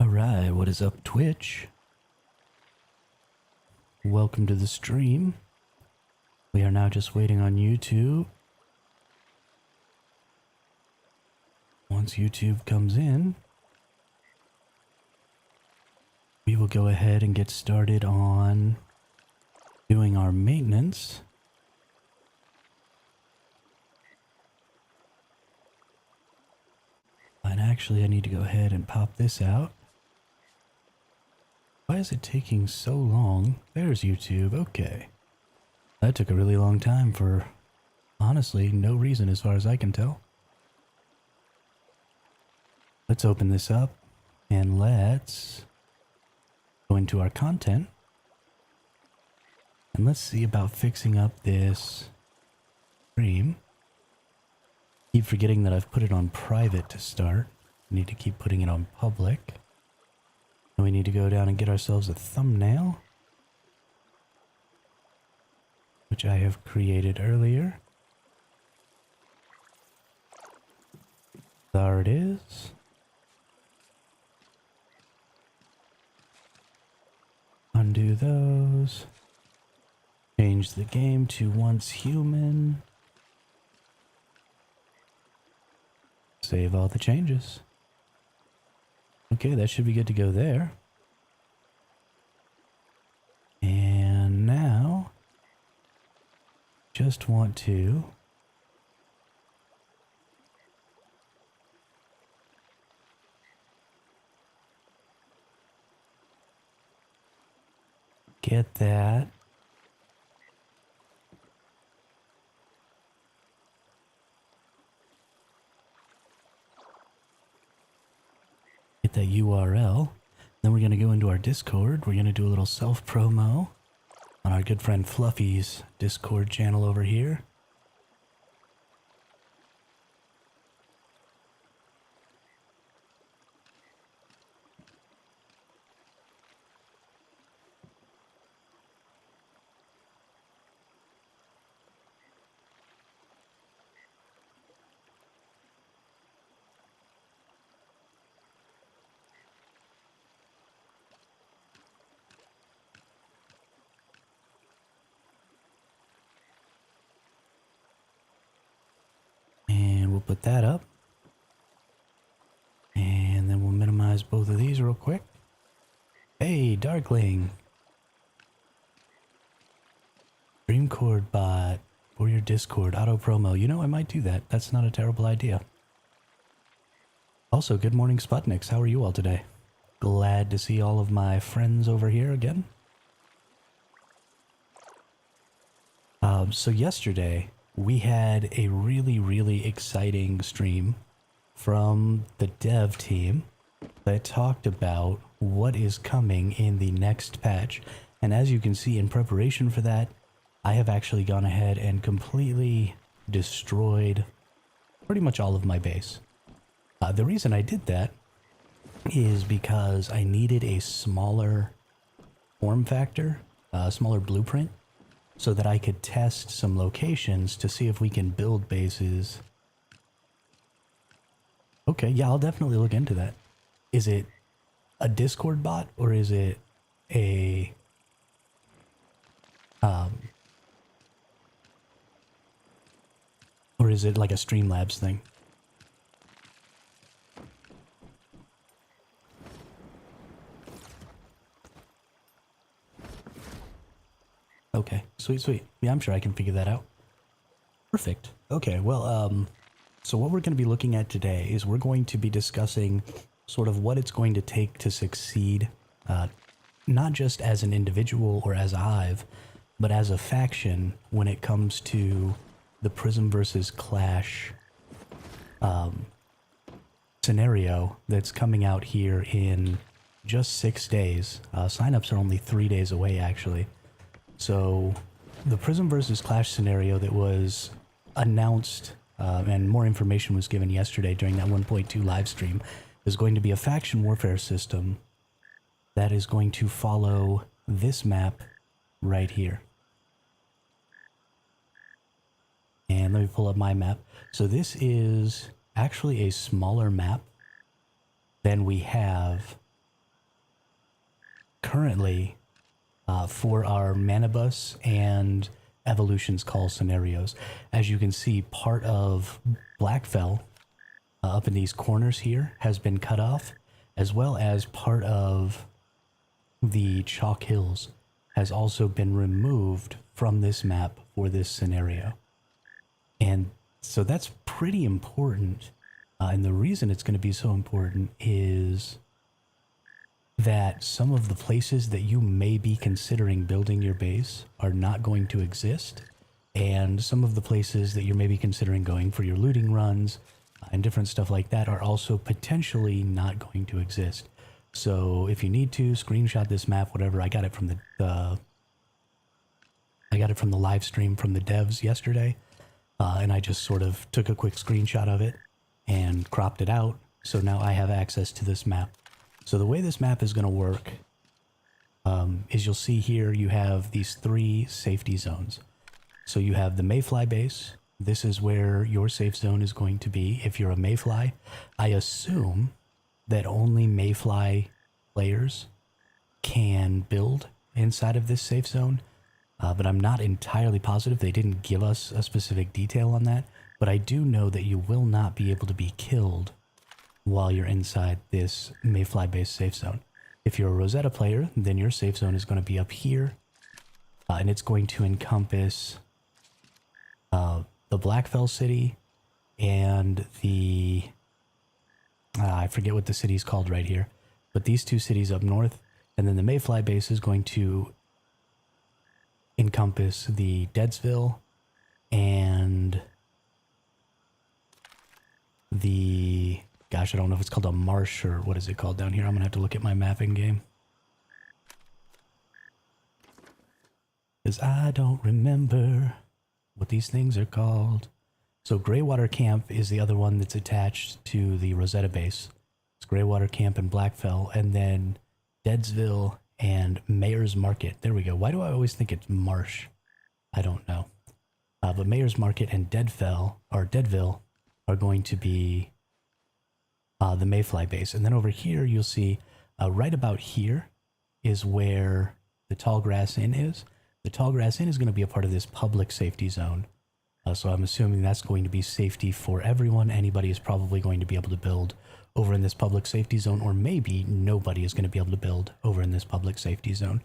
Alright, what is up, Twitch? Welcome to the stream. We are now just waiting on YouTube. Once YouTube comes in, we will go ahead and get started on doing our maintenance. And actually, I need to go ahead and pop this out. Why is it taking so long? There's YouTube. Okay. That took a really long time for, honestly, no reason as far as I can tell. Let's open this up and let's go into our content. And let's see about fixing up this stream. Keep forgetting that I've put it on private to start. I need to keep putting it on public. And we need to go down and get ourselves a thumbnail, which I have created earlier. There it is. Undo those. Change the game to once human. Save all the changes. Okay, that should be good to go there. And now, just want to get that URL. Then we're going to go into our Discord. We're going to do a little self-promo on our good friend Fluffy's Discord channel over here. Put that up, and then we'll minimize both of these real quick. Hey, Darkling, Dreamcord bot for your Discord auto promo. You know, I might do that. That's not a terrible idea. Also, good morning, Sputniks. How are you all today? Glad to see all of my friends over here again. So yesterday we had a really exciting stream from the dev team that talked about what is coming in the next patch. And as you can see, in preparation for that, I have actually gone ahead and completely destroyed pretty much all of my base. The reason I did that is because I needed a smaller form factor, a smaller blueprint, so that I could test some locations to see if we can build bases. Okay, yeah, I'll definitely look into that. Is it a Discord bot or is it a or is it like a Streamlabs thing? Okay, sweet. Yeah, I'm sure I can figure that out. Perfect. Okay, well, so what we're going to be looking at today is we're going to be discussing sort of what it's going to take to succeed, not just as an individual or as a hive, but as a faction when it comes to the Prismverse Clash scenario that's coming out here in just 6 days. Signups are only 3 days away, actually. So the Prismverse Clash scenario that was announced and more information was given yesterday during that 1.2 live stream is going to be a faction warfare system that is going to follow this map right here. And let me pull up my map. So this is actually a smaller map than we have currently for our Manibus and Evolutions Call scenarios. As you can see, part of Blackfell up in these corners here has been cut off, as well as part of the Chalk Hills has also been removed from this map for this scenario. And so that's pretty important. And the reason it's going to be so important is that some of the places that you may be considering building your base are not going to exist. And some of the places that you're maybe considering going for your looting runs and different stuff like that are also potentially not going to exist. So if you need to screenshot this map, whatever, I got it from the live stream from the devs yesterday, and I just sort of took a quick screenshot of it and cropped it out. So now I have access to this map. So the way this map is going to work is you'll see here you have these 3 safety zones. So you have the Mayfly base. This is where your safe zone is going to be. If you're a Mayfly, I assume that only Mayfly players can build inside of this safe zone, but I'm not entirely positive. They didn't give us a specific detail on that, but I do know that you will not be able to be killed while you're inside this Mayfly-based safe zone. If you're a Rosetta player, then your safe zone is going to be up here, and it's going to encompass the Blackfell city and the... I forget what the city's called right here, but these 2 cities up north, and then the Mayfly base is going to encompass the Deadsville and the... Gosh, I don't know if it's called a marsh or what is it called down here. I'm going to have to look at my mapping game. Because I don't remember what these things are called. So Greywater Camp is the other one that's attached to the Rosetta base. It's Greywater Camp and Blackfell, and then Deadsville and Mayor's Market. There we go. Why do I always think it's Marsh? I don't know. But Mayor's Market and Deadville are going to be the Mayfly base. And then over here, you'll see right about here is where the Tallgrass Inn is. The Tallgrass Inn is going to be a part of this public safety zone. So I'm assuming that's going to be safety for everyone. Anybody is probably going to be able to build over in this public safety zone, or maybe nobody is going to be able to build over in this public safety zone.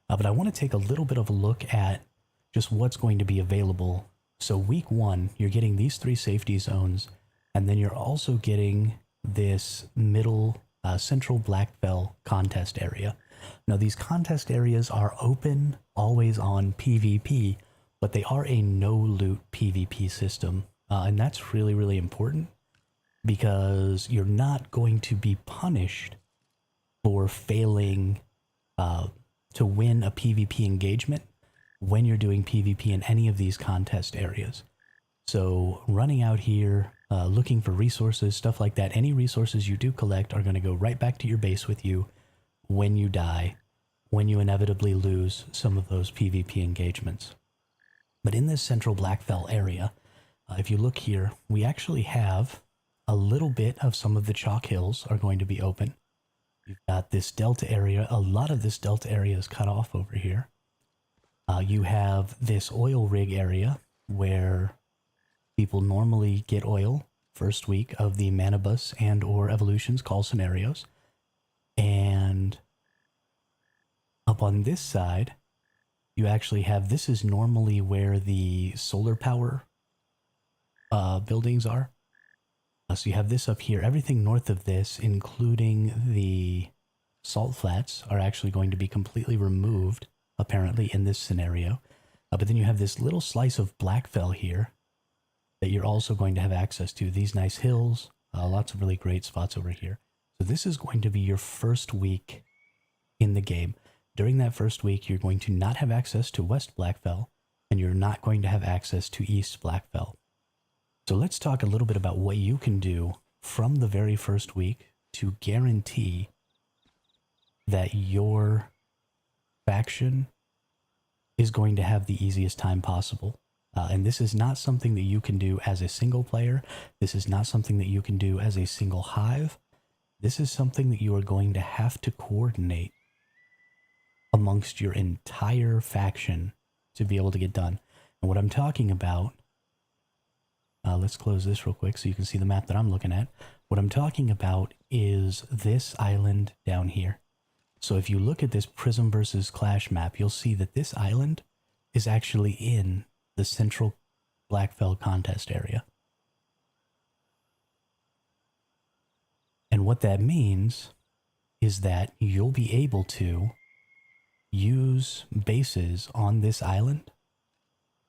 But I want to take a little bit of a look at just what's going to be available. So week 1, you're getting these 3 safety zones, and then you're also getting this middle central Blackfell contest area. Now these contest areas are open, always on PvP, but they are a no loot PvP system, and that's really, really important because you're not going to be punished for failing to win a PvP engagement when you're doing PvP in any of these contest areas. So running out here, looking for resources, stuff like that, any resources you do collect are going to go right back to your base with you when you die, when you inevitably lose some of those PvP engagements. But in this central Blackfell area, if you look here, we actually have a little bit of some of the Chalk Hills are going to be open. You've got this Delta area. A lot of this Delta area is cut off over here. You have this oil rig area where people normally get oil first week of the Manibus and or Evolutions call scenarios. And up on this side, you actually have, this is normally where the solar power buildings are. So you have this up here. Everything north of this, including the salt flats, are actually going to be completely removed, apparently, in this scenario. But then you have this little slice of Blackfell here that you're also going to have access to. These nice hills, lots of really great spots over here. So this is going to be your first week in the game. During that first week, you're going to not have access to West Blackfell, and you're not going to have access to East Blackfell. So let's talk a little bit about what you can do from the very first week to guarantee that your faction is going to have the easiest time possible. And this is not something that you can do as a single player. This is not something that you can do as a single hive. This is something that you are going to have to coordinate amongst your entire faction to be able to get done. And what I'm talking about, let's close this real quick so you can see the map that I'm looking at. What I'm talking about is this island down here. So if you look at this Prismverse Clash map, you'll see that this island is actually in the central Blackfell contest area. And what that means is that you'll be able to use bases on this island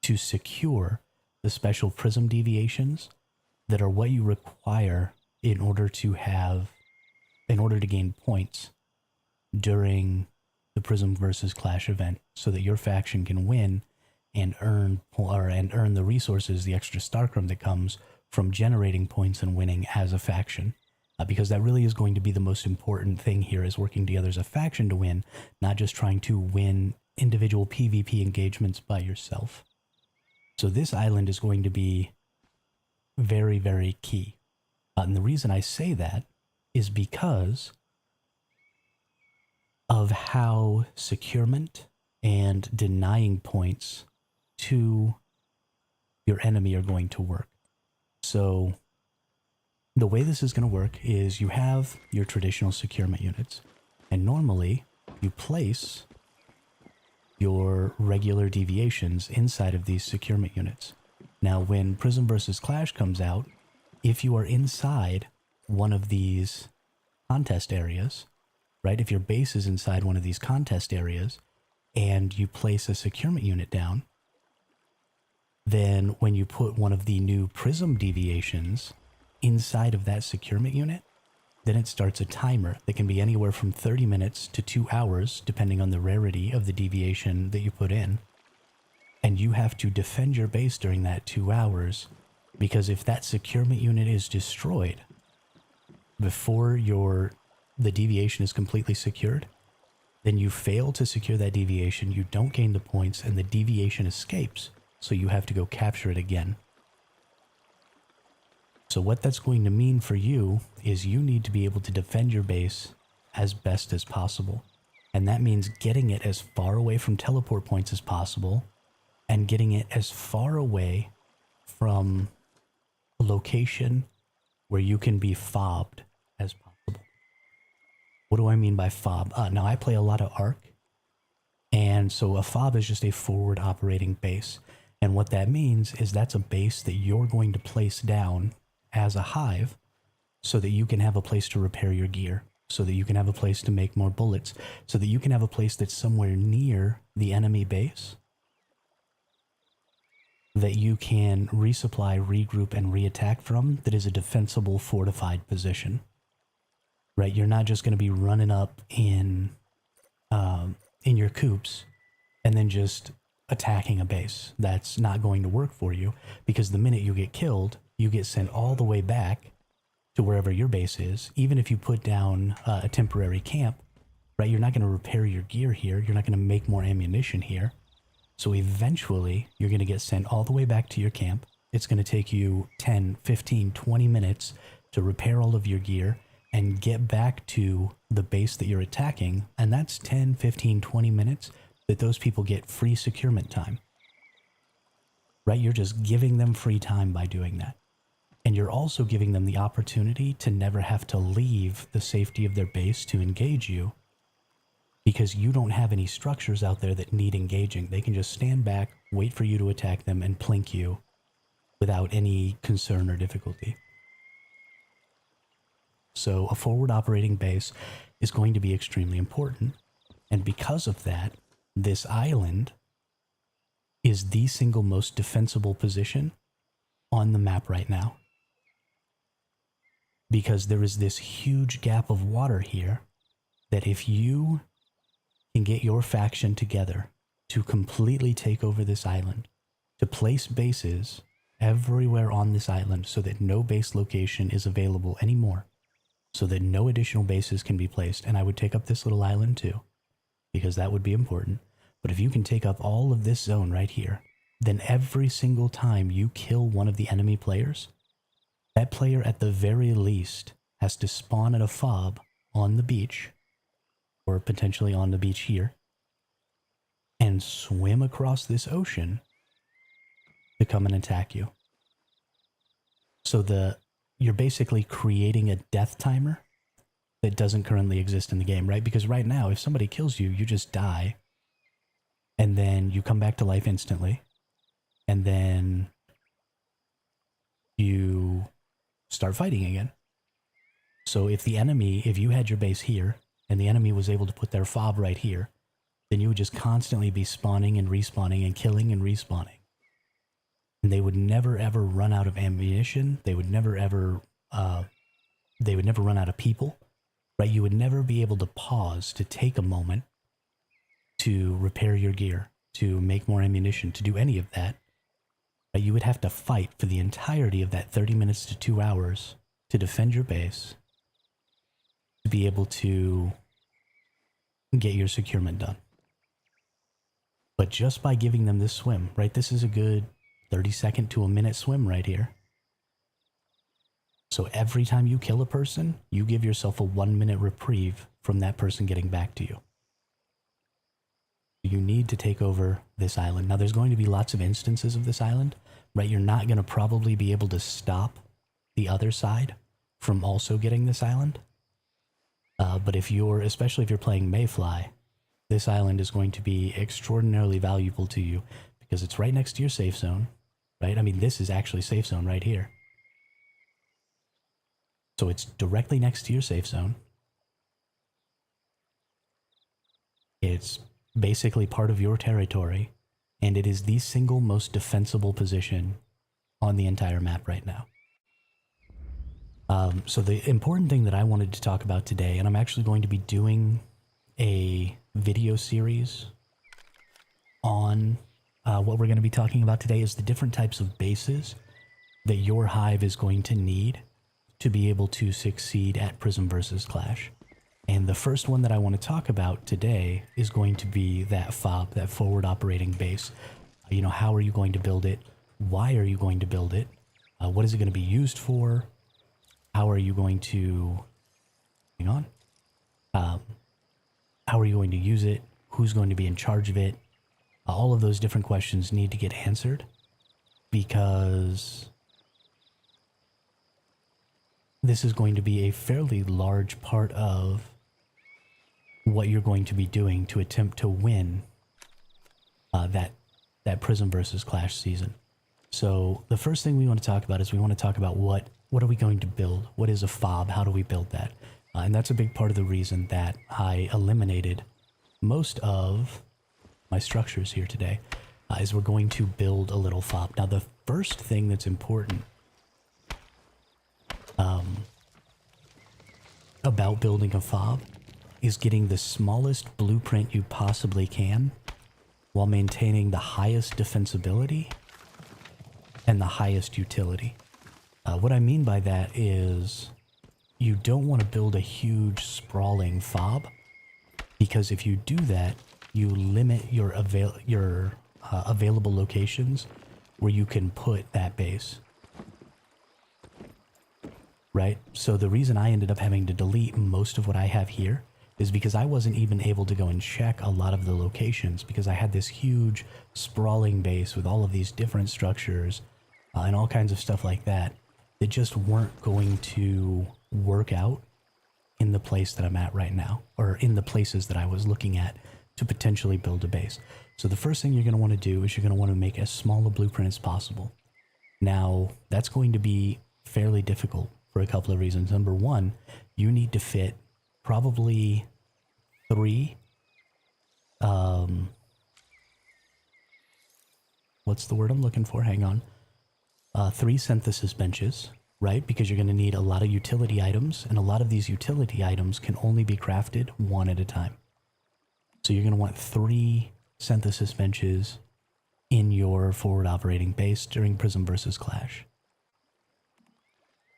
to secure the special prism deviations that are what you require in order to gain points during the Prismverse Clash event, so that your faction can win and earn the resources, the extra Starcrum that comes from generating points and winning as a faction. Because that really is going to be the most important thing here, is working together as a faction to win, not just trying to win individual PvP engagements by yourself. So this island is going to be very, very key. And the reason I say that is because of how securement and denying points to your enemy are going to work. So the way this is going to work is you have your traditional securement units, and normally you place your regular deviations inside of these securement units. Now, when Prismverse Clash comes out, if you are inside one of these contest areas, right, if your base is inside one of these contest areas and you place a securement unit down, then when you put one of the new prism deviations inside of that securement unit, then it starts a timer that can be anywhere from 30 minutes to 2 hours, depending on the rarity of the deviation that you put in. And you have to defend your base during that 2 hours, because if that securement unit is destroyed before the deviation is completely secured, then you fail to secure that deviation, you don't gain the points, and the deviation escapes, so you have to go capture it again. So what that's going to mean for you is you need to be able to defend your base as best as possible. And that means getting it as far away from teleport points as possible, and getting it as far away from a location where you can be fobbed as possible. What do I mean by fob? Now, I play a lot of Arc, and so a fob is just a forward operating base. And what that means is that's a base that you're going to place down as a hive so that you can have a place to repair your gear, so that you can have a place to make more bullets, so that you can have a place that's somewhere near the enemy base that you can resupply, regroup, and reattack from, that is a defensible, fortified position. Right? You're not just going to be running up in your coops and then just attacking a base. That's not going to work for you, because the minute you get killed, you get sent all the way back to wherever your base is. Even if you put down a temporary camp, right, you're not going to repair your gear here. You're not going to make more ammunition here. So eventually, you're going to get sent all the way back to your camp. It's going to take you 10, 15, 20 minutes to repair all of your gear and get back to the base that you're attacking. And that's 10, 15, 20 minutes that those people get free securement time. Right? You're just giving them free time by doing that. And you're also giving them the opportunity to never have to leave the safety of their base to engage you, because you don't have any structures out there that need engaging. They can just stand back, wait for you to attack them, and plink you without any concern or difficulty. So a forward operating base is going to be extremely important. And because of that, this island is the single most defensible position on the map right now. Because there is this huge gap of water here that if you can get your faction together to completely take over this island, to place bases everywhere on this island so that no base location is available anymore, so that no additional bases can be placed, and I would take up this little island too, because that would be important. But if you can take up all of this zone right here, then every single time you kill one of the enemy players, that player at the very least has to spawn at a fob on the beach, or potentially on the beach here, and swim across this ocean to come and attack you. So you're basically creating a death timer that doesn't currently exist in the game, right? Because right now, if somebody kills you, you just die, and then you come back to life instantly, and then you start fighting again. So if you had your base here, and the enemy was able to put their fob right here, then you would just constantly be spawning and respawning and killing and respawning. And they would never ever run out of ammunition. They would never ever run out of people, right? You would never be able to pause to take a moment to repair your gear, to make more ammunition, to do any of that. Right? You would have to fight for the entirety of that 30 minutes to 2 hours to defend your base, to be able to get your securement done. But just by giving them this swim, right? This is a good 30-second to a minute swim right here. So every time you kill a person, you give yourself a 1-minute reprieve from that person getting back to you. You need to take over this island. Now, there's going to be lots of instances of this island, right? You're not going to probably be able to stop the other side from also getting this island. But especially if you're playing Mayfly, this island is going to be extraordinarily valuable to you because it's right next to your safe zone, right? I mean, this is actually safe zone right here. So it's directly next to your safe zone. It's basically part of your territory, and it is the single most defensible position on the entire map right now. So the important thing that I wanted to talk about today, and I'm actually going to be doing a video series on what we're going to be talking about today, is the different types of bases that your hive is going to need to be able to succeed at Prismverse Clash. And the first one that I want to talk about today is going to be that FOB, that forward operating base. You know, how are you going to build it? Why are you going to build it? What is it going to be used for? How are you going to, how are you going to use it? Who's going to be in charge of it? All of those different questions need to get answered, because this is going to be a fairly large part of what you're going to be doing to attempt to win that Prismverse Clash season. So the first thing we want to talk about is we want to talk about what are we going to build? What is a FOB? How do we build that? And that's a big part of the reason that I eliminated most of my structures here today, is we're going to build a little FOB. Now, the first thing that's important about building a FOB is getting the smallest blueprint you possibly can while maintaining the highest defensibility and the highest utility. What I mean by that is you don't want to build a huge sprawling FOB, because if you do that, you limit your available locations where you can put that base. Right? So the reason I ended up having to delete most of what I have here is because I wasn't even able to go and check a lot of the locations, because I had this huge sprawling base with all of these different structures and all kinds of stuff like that just weren't going to work out in the place that I'm at right now, or in the places that I was looking at to potentially build a base. So the first thing you're going to want to do is you're going to want to make as small a blueprint as possible. Now, that's going to be fairly difficult for a couple of reasons. Number one, you need to fit probably 3, what's the word I'm looking for? Hang on. 3 synthesis benches, right? Because you're going to need a lot of utility items, and a lot of these utility items can only be crafted one at a time. So you're going to want 3 synthesis benches in your forward operating base during Prismverse Clash,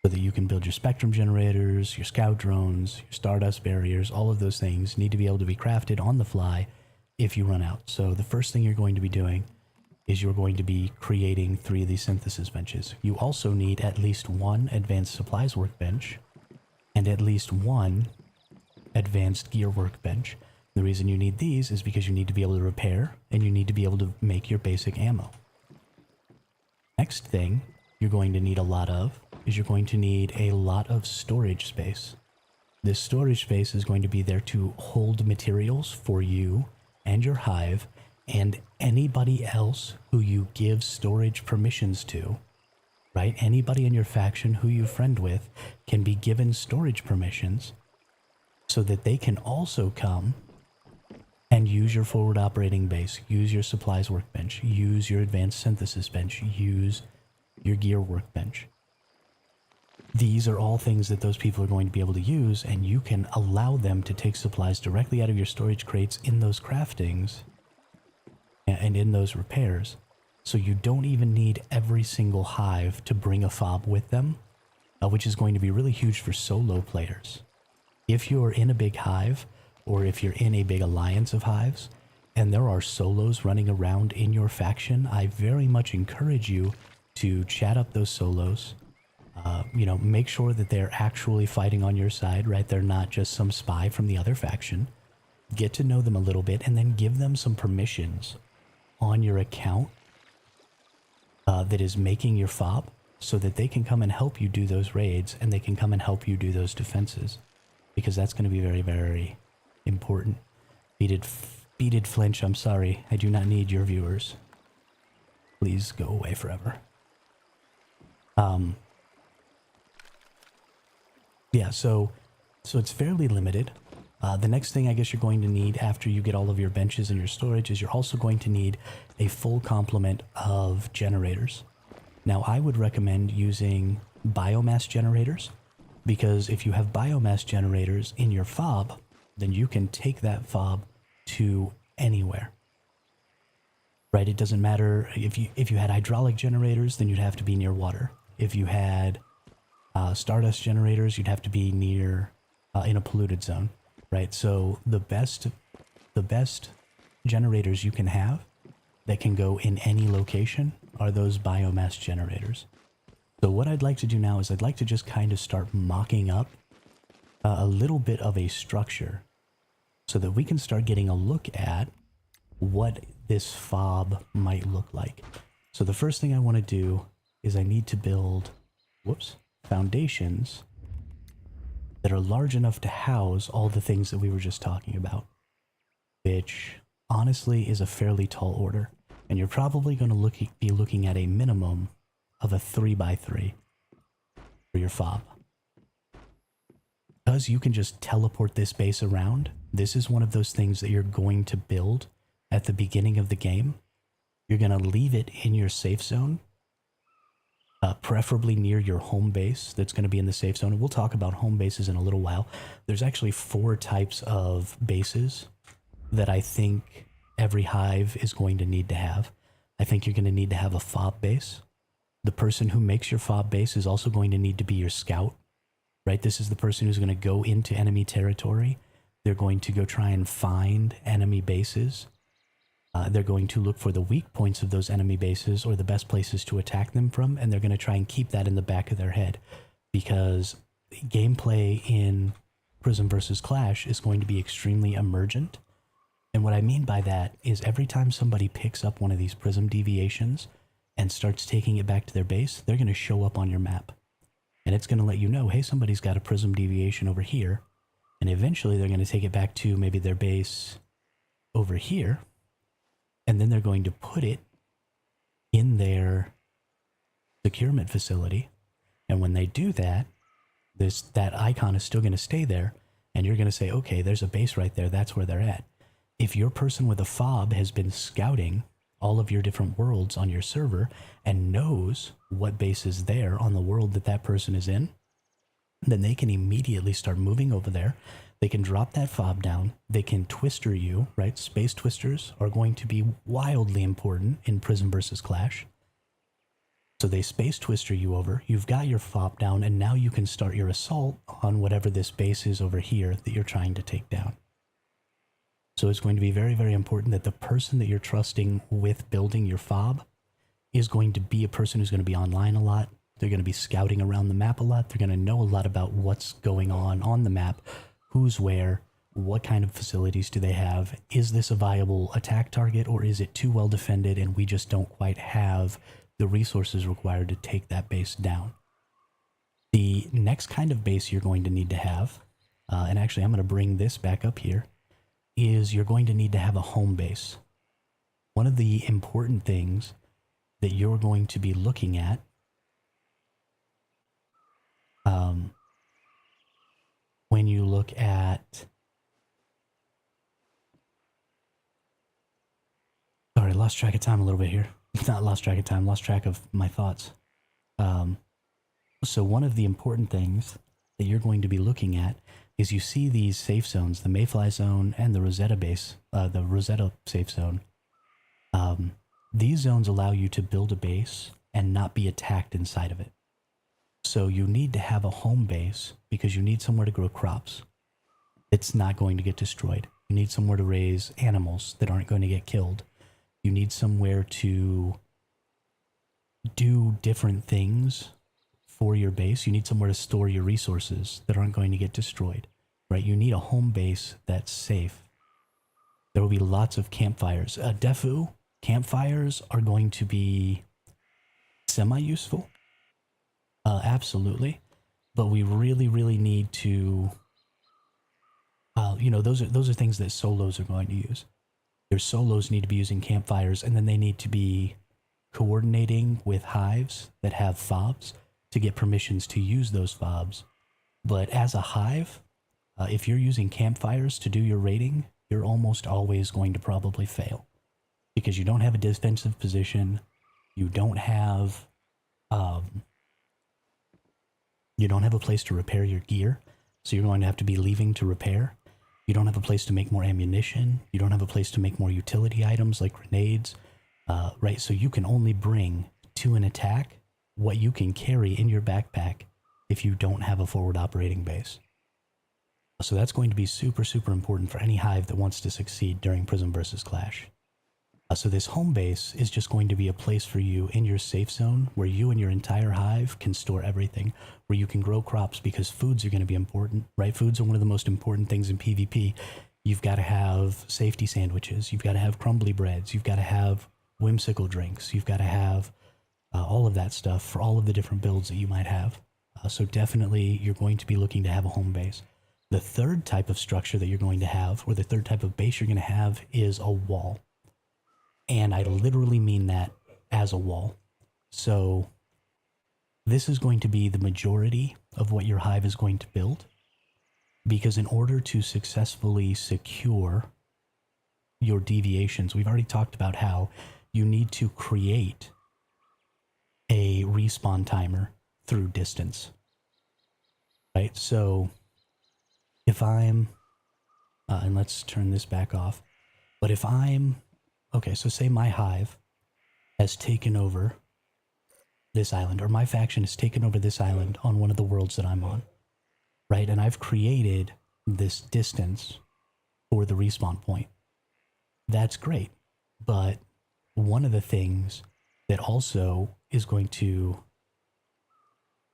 so that you can build your spectrum generators, your scout drones, your stardust barriers. All of those things need to be able to be crafted on the fly if you run out. So the first thing you're going to be doing is you're going to be creating 3 of these synthesis benches. You also need at least 1 advanced supplies workbench and at least 1 advanced gear workbench. The reason you need these is because you need to be able to repair and you need to be able to make your basic ammo. Next thing you're going to need a lot of is you're going to need a lot of storage space. This storage space is going to be there to hold materials for you and your hive and anybody else who you give storage permissions to, right? Anybody in your faction who you friend with can be given storage permissions so that they can also come and use your forward operating base, use your supplies workbench, use your advanced synthesis bench, use your gear workbench. These are all things that those people are going to be able to use, and you can allow them to take supplies directly out of your storage crates in those craftings and in those repairs. So you don't even need every single hive to bring a fob with them, which is going to be really huge for solo players. If you're in a big hive, or if you're in a big alliance of hives, and there are solos running around in your faction, I very much encourage you to chat up those solos. Make sure that they're actually fighting on your side, right? They're not just some spy from the other faction. Get to know them a little bit and then give them some permissions on your account that is making your fob so that they can come and help you do those raids and they can come and help you do those defenses, because that's going to be very, very important. Beaded Flinch, I'm sorry. I do not need your viewers. Please go away forever. Yeah, so it's fairly limited. The next thing I guess you're going to need after you get all of your benches and your storage is you're also going to need a full complement of generators. Now, I would recommend using biomass generators, because if you have biomass generators in your fob, then you can take that fob to anywhere. Right? It doesn't matter if you had hydraulic generators, then you'd have to be near water. If you had stardust generators, you'd have to be near in a polluted zone, right? So the best generators you can have that can go in any location are those biomass generators. So what I'd like to do now is I'd like to just kind of start mocking up a little bit of a structure so that we can start getting a look at what this fob might look like. So the first thing I want to do is I need to build, foundations that are large enough to house all the things that we were just talking about, which honestly is a fairly tall order. And you're probably going to be looking at a minimum of a 3x3 for your fob. Because you can just teleport this base around, this is one of those things that you're going to build at the beginning of the game. You're going to leave it in your safe zone, preferably near your home base that's going to be in the safe zone. And we'll talk about home bases in a little while. There's actually 4 types of bases that I think every hive is going to need to have. I think you're going to need to have a fob base. The person who makes your fob base is also going to need to be your scout, right? This is the person who's going to go into enemy territory. They're going to go try and find enemy bases. They're going to look for the weak points of those enemy bases or the best places to attack them from, and they're going to try and keep that in the back of their head, because gameplay in Prismverse Clash is going to be extremely emergent. And what I mean by that is every time somebody picks up one of these prism deviations and starts taking it back to their base, they're going to show up on your map. And it's going to let you know, hey, somebody's got a prism deviation over here. And eventually they're going to take it back to maybe their base over here. And then they're going to put it in their securement facility. And when they do that, that icon is still going to stay there. And you're going to say, okay, there's a base right there. That's where they're at. If your person with a fob has been scouting all of your different worlds on your server and knows what base is there on the world that that person is in, then they can immediately start moving over there. They can drop that fob down. They can twister you, right? Space twisters are going to be wildly important in Prismverse Clash. So they space twister you over. You've got your fob down, and now you can start your assault on whatever this base is over here that you're trying to take down. So it's going to be very, very important that the person that you're trusting with building your fob is going to be a person who's going to be online a lot. They're going to be scouting around the map a lot. They're going to know a lot about what's going on the map, who's where, What kind of facilities do they have? Is this a viable attack target, or is it too well defended and we just don't quite have the resources required to take that base down? The next kind of base you're going to need to have, and actually I'm going to bring this back up here, is you're going to need to have a home base. One of the important things that you're going to be looking at when you look at... Sorry, lost track of time a little bit here. Not lost track of time, lost track of my thoughts. So one of the important things that you're going to be looking at is you see these safe zones, the Mayfly zone and the Rosetta base, the Rosetta safe zone. These zones allow you to build a base and not be attacked inside of it. So you need to have a home base because you need somewhere to grow crops. It's not going to get destroyed. You need somewhere to raise animals that aren't going to get killed. You need somewhere to do different things for your base. You need somewhere to store your resources that aren't going to get destroyed, right? You need a home base that's safe. There will be lots of campfires. Defu, campfires are going to be semi-useful. Absolutely. But we really, really need to, those are things that solos are going to use. Your solos need to be using campfires, and then they need to be coordinating with hives that have fobs to get permissions to use those fobs. But as a hive, if you're using campfires to do your raiding, you're almost always going to probably fail because you don't have a defensive position. You don't have a place to repair your gear, so you're going to have to be leaving to repair. You don't have a place to make more ammunition. You don't have a place to make more utility items like grenades, right? So you can only bring to an attack what you can carry in your backpack if you don't have a forward operating base. So that's going to be super, super important for any hive that wants to succeed during Prismverse Clash. So this home base is just going to be a place for you in your safe zone where you and your entire hive can store everything, where you can grow crops because foods are going to be important, right? Foods are one of the most important things in PvP. You've got to have safety sandwiches. You've got to have crumbly breads. You've got to have whimsical drinks. You've got to have all of that stuff for all of the different builds that you might have. So definitely you're going to be looking to have a home base. The third type of structure that you're going to have, or the third type of base you're going to have, is a wall. And I literally mean that as a wall. So this is going to be the majority of what your hive is going to build, because in order to successfully secure your deviations, we've already talked about how you need to create a respawn timer through distance, right? So if I'm, and let's turn this back off, but if I'm, okay, so say my hive has taken over this island, or my faction has taken over this island on one of the worlds that I'm on, right? And I've created this distance for the respawn point. That's great. But one of the things that also is going to,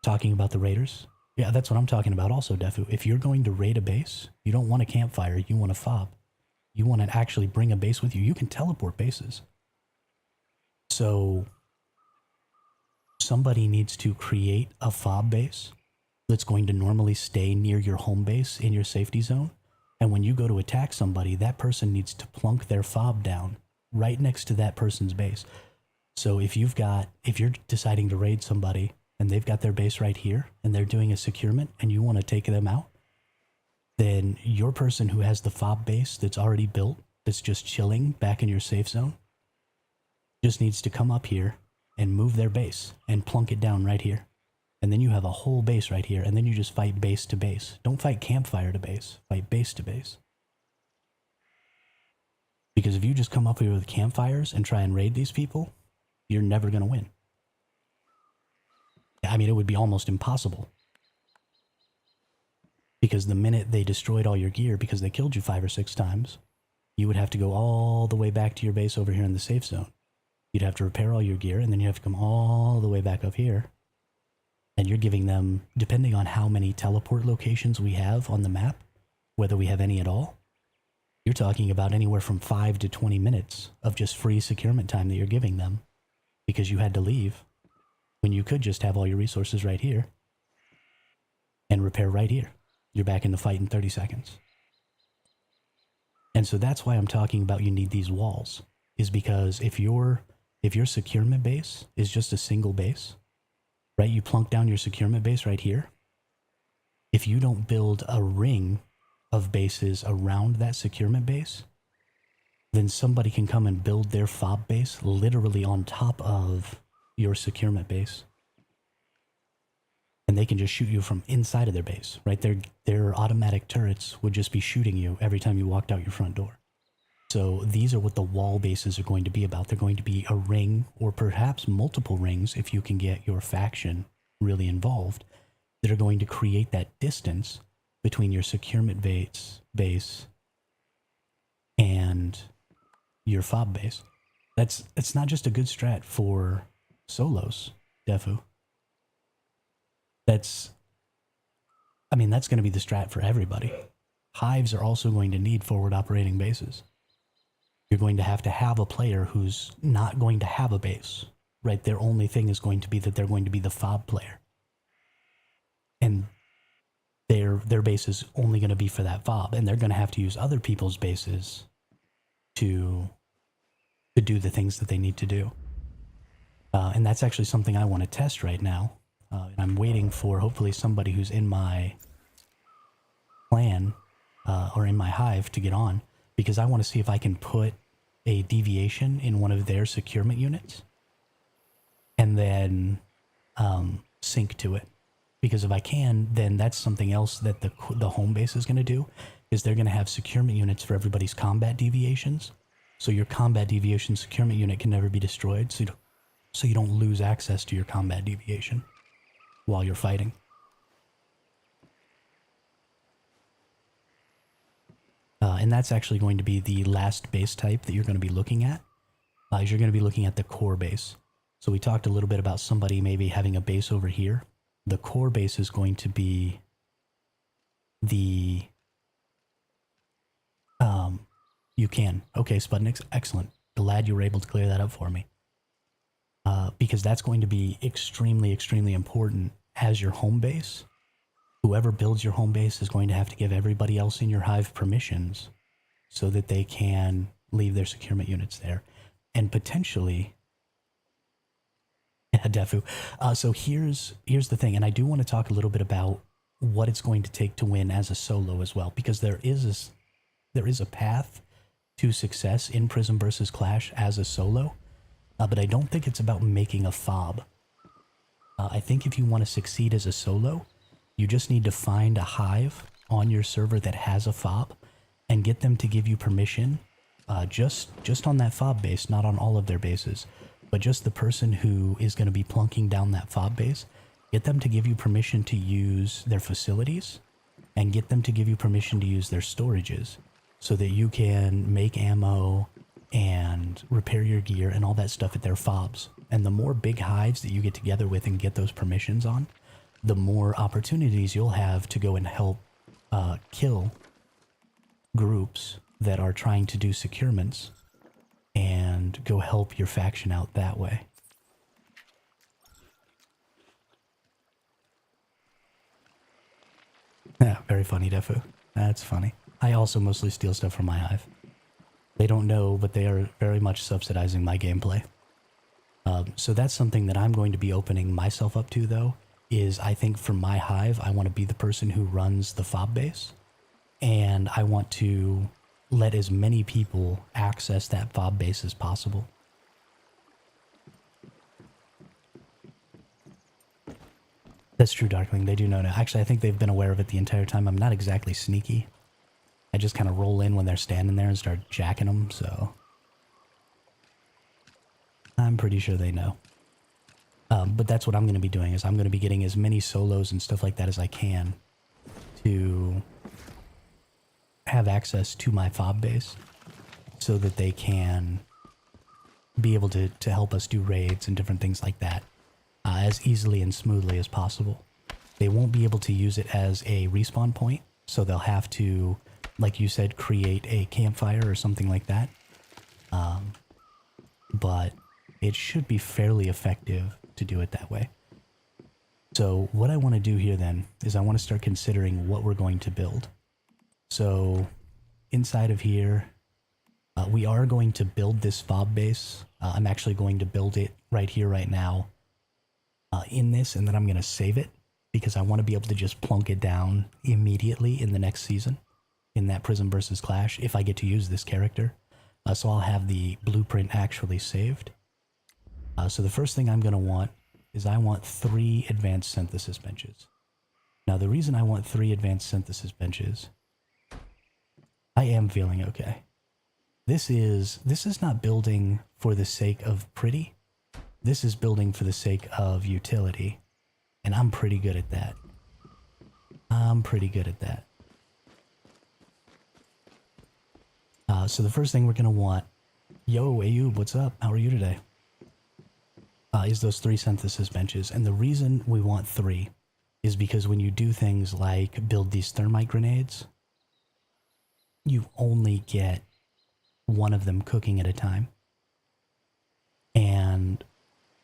talking about the raiders, yeah, that's what I'm talking about also, Defu. If you're going to raid a base, you don't want a campfire, you want a fob. You want to actually bring a base with you. You can teleport bases. So somebody needs to create a fob base that's going to normally stay near your home base in your safety zone. And when you go to attack somebody, that person needs to plunk their fob down right next to that person's base. So if you're deciding to raid somebody and they've got their base right here and they're doing a securement and you want to take them out, then your person who has the fob base that's already built, that's just chilling back in your safe zone, just needs to come up here and move their base and plunk it down right here. And then you have a whole base right here, and then you just fight base to base. Don't fight campfire to base, fight base to base. Because if you just come up here with campfires and try and raid these people, you're never going to win. I mean, it would be almost impossible. Because the minute they destroyed all your gear because they killed you 5 or 6 times, you would have to go all the way back to your base over here in the safe zone. You'd have to repair all your gear, and then you have to come all the way back up here. And you're giving them, depending on how many teleport locations we have on the map, whether we have any at all, you're talking about anywhere from 5 to 20 minutes of just free securement time that you're giving them because you had to leave when you could just have all your resources right here and repair right here. You're back in the fight in 30 seconds. And so that's why I'm talking about you need these walls, is because if your securement base is just a single base, right? You plunk down your securement base right here. If you don't build a ring of bases around that securement base, then somebody can come and build their fob base literally on top of your securement base. And they can just shoot you from inside of their base, right? Their automatic turrets would just be shooting you every time you walked out your front door. So these are what the wall bases are going to be about. They're going to be a ring, or perhaps multiple rings if you can get your faction really involved, that are going to create that distance between your securement base and your fob base. It's not just a good strat for solos, Defu. That's going to be the strat for everybody. Hives are also going to need forward operating bases. You're going to have a player who's not going to have a base, right? Their only thing is going to be that they're going to be the fob player. And their base is only going to be for that fob, and they're going to have to use other people's bases to do the things that they need to do. And that's actually something I want to test right now. And I'm waiting for hopefully somebody who's in my clan or in my hive to get on, because I want to see if I can put a deviation in one of their securement units and then sync to it. Because if I can, then that's something else that the home base is going to do, is they're going to have securement units for everybody's combat deviations. So your combat deviation securement unit can never be destroyed, so you don't lose access to your combat deviation while you're fighting. And that's actually going to be the last base type that you're going to be looking at. Is you're going to be looking at the core base. So we talked a little bit about somebody maybe having a base over here. The core base is going to be the... you can. Okay, Sputniks, excellent. Glad you were able to clear that up for me. Because that's going to be extremely, extremely important as your home base. Whoever builds your home base is going to have to give everybody else in your hive permissions so that they can leave their securement units there. And potentially... Yeah, Defu. So here's the thing, and I do want to talk a little bit about what it's going to take to win as a solo as well, because there is a path to success in Prismverse Clash as a solo, but I don't think it's about making a fob. I think if you want to succeed as a solo, you just need to find a hive on your server that has a fob and get them to give you permission, just on that fob base, not on all of their bases, but just the person who is going to be plunking down that fob base. Get them to give you permission to use their facilities and get them to give you permission to use their storages so that you can make ammo and repair your gear and all that stuff at their fobs. And the more big hives that you get together with and get those permissions on, the more opportunities you'll have to go and help kill groups that are trying to do securements and go help your faction out that way. Yeah, very funny, Defu. That's funny. I also mostly steal stuff from my hive. They don't know, but they are very much subsidizing my gameplay. So that's something that I'm going to be opening myself up to, though, is I think for my hive, I want to be the person who runs the fob base, and I want to let as many people access that fob base as possible. That's true, Darkling. They do know now. Actually, I think they've been aware of it the entire time. I'm not exactly sneaky. I just kind of roll in when they're standing there and start jacking them, so... I'm pretty sure they know. But that's what I'm going to be doing, is I'm going to be getting as many solos and stuff like that as I can to have access to my fob base so that they can be able to help us do raids and different things like that as easily and smoothly as possible. They won't be able to use it as a respawn point, so they'll have to like you said, create a campfire or something like that. But it should be fairly effective to do it that way. So what I want to do here then is I want to start considering what we're going to build. So inside of here, we are going to build this fob base. I'm actually going to build it right here, right now in this, and then I'm going to save it because I want to be able to just plunk it down immediately in the next season in that Prismverse Clash if I get to use this character. So I'll have the blueprint actually saved. So the first thing I'm going to want is I want 3 advanced synthesis benches. Now the reason I want 3 advanced synthesis benches, I am feeling okay. This is not building for the sake of pretty. This is building for the sake of utility. And I'm pretty good at that. So the first thing we're going to want, yo, Ayub, what's up? How are you today? Is those 3 synthesis benches. And the reason we want 3 is because when you do things like build these thermite grenades, you only get 1 of them cooking at a time. And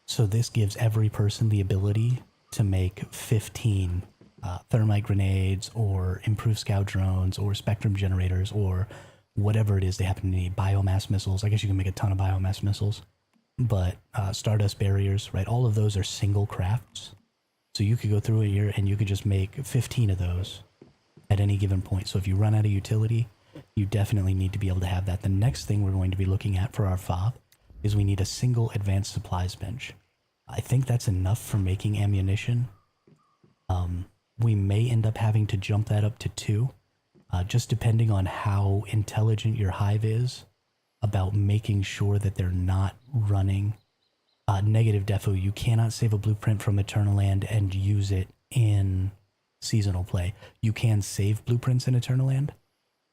so this gives every person the ability to make 15 thermite grenades or improved scout drones or spectrum generators or whatever it is they happen to need. Biomass missiles. I guess you can make a ton of biomass missiles. But stardust barriers, right? All of those are single crafts. So you could go through here and you could just make 15 of those at any given point. So if you run out of utility, you definitely need to be able to have that. The next thing we're going to be looking at for our fob is we need a single advanced supplies bench. I think that's enough for making ammunition. We may end up having to jump that up to 2, just depending on how intelligent your hive is about making sure that they're not running negative defo. You cannot save a blueprint from Eternal Land and use it in seasonal play. You can save blueprints in Eternal Land,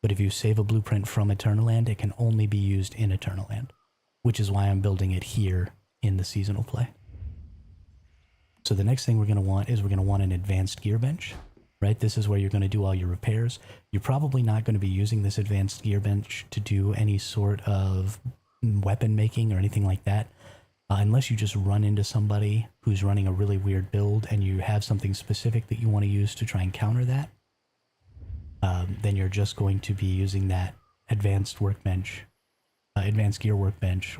but if you save a blueprint from Eternal Land, it can only be used in Eternal Land, which is why I'm building it here in the seasonal play. So the next thing we're going to want is we're going to want an advanced gear bench, right? This is where you're going to do all your repairs. You're probably not going to be using this advanced gear bench to do any sort of weapon making or anything like that, unless you just run into somebody who's running a really weird build and you have something specific that you want to use to try and counter that. Then you're just going to be using that advanced workbench, advanced gear workbench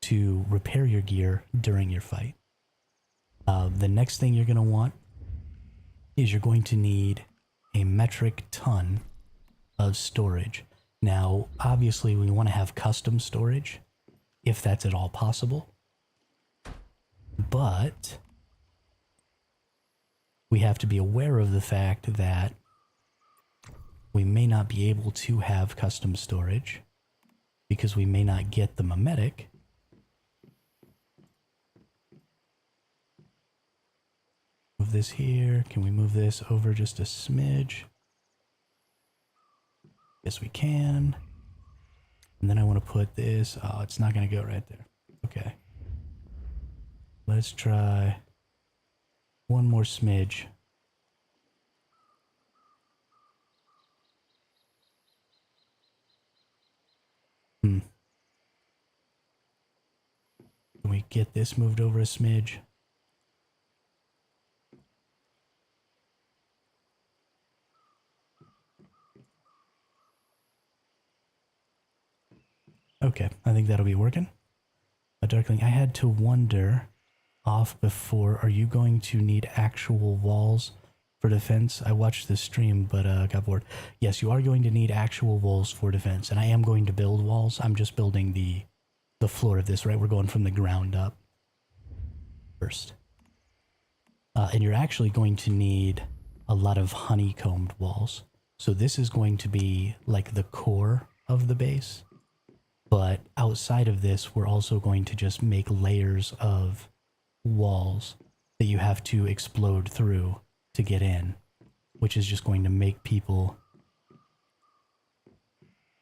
to repair your gear during your fight. The next thing you're going to want is you're going to need a metric ton of storage. Now, obviously, we want to have custom storage, if that's at all possible. But we have to be aware of the fact that we may not be able to have custom storage because we may not get the mimetic. Move this here. Can we move this over just a smidge? Yes, we can. And then I want to put this. Oh, it's not going to go right there. Okay. Let's try one more smidge. Can we get this moved over a smidge? Okay, I think that'll be working. Darkling, I had to wonder off before, are you going to need actual walls for defense? I watched the stream, but got bored. Yes, you are going to need actual walls for defense, and I am going to build walls. I'm just building the floor of this, right? We're going from the ground up first. And you're actually going to need a lot of honeycombed walls. So this is going to be like the core of the base. But outside of this, we're also going to just make layers of walls that you have to explode through to get in, which is just going to make people...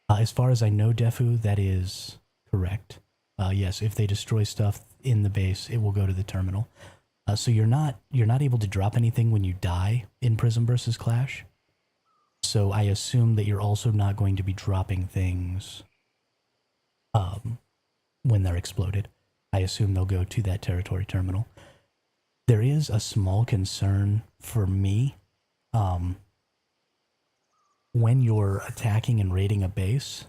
as far as I know, Defu, that is correct. Yes, if they destroy stuff in the base, it will go to the terminal. So you're not able to drop anything when you die in Prismverse Clash. So I assume that you're also not going to be dropping things when they're exploded. I assume they'll go to that territory terminal. There is a small concern for me when you're attacking and raiding a base.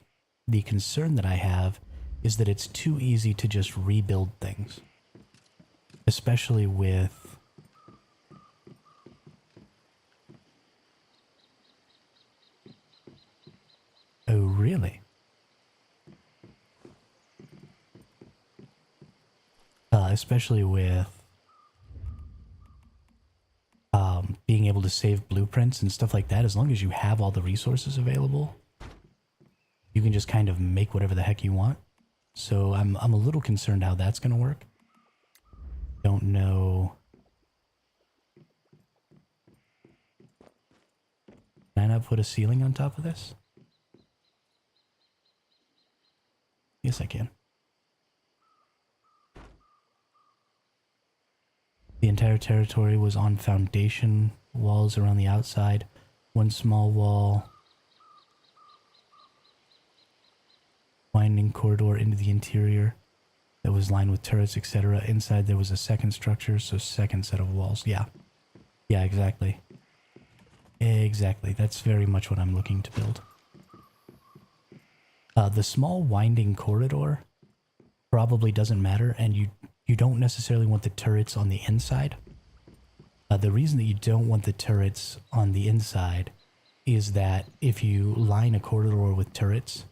The concern that I have is that it's too easy to just rebuild things, especially with oh really? Especially with being able to save blueprints and stuff like that. As long as you have all the resources available, you can just kind of make whatever the heck you want. So I'm a little concerned how that's going to work. Don't know. Can I not put a ceiling on top of this? Yes, I can. The entire territory was on foundation walls around the outside. One small wall. Winding corridor into the interior that was lined with turrets, etc. Inside there was a second structure, so second set of walls. Yeah. Yeah, exactly. Exactly. That's very much what I'm looking to build. The small winding corridor probably doesn't matter, and you don't necessarily want the turrets on the inside. The reason that you don't want the turrets on the inside is that if you line a corridor with turrets,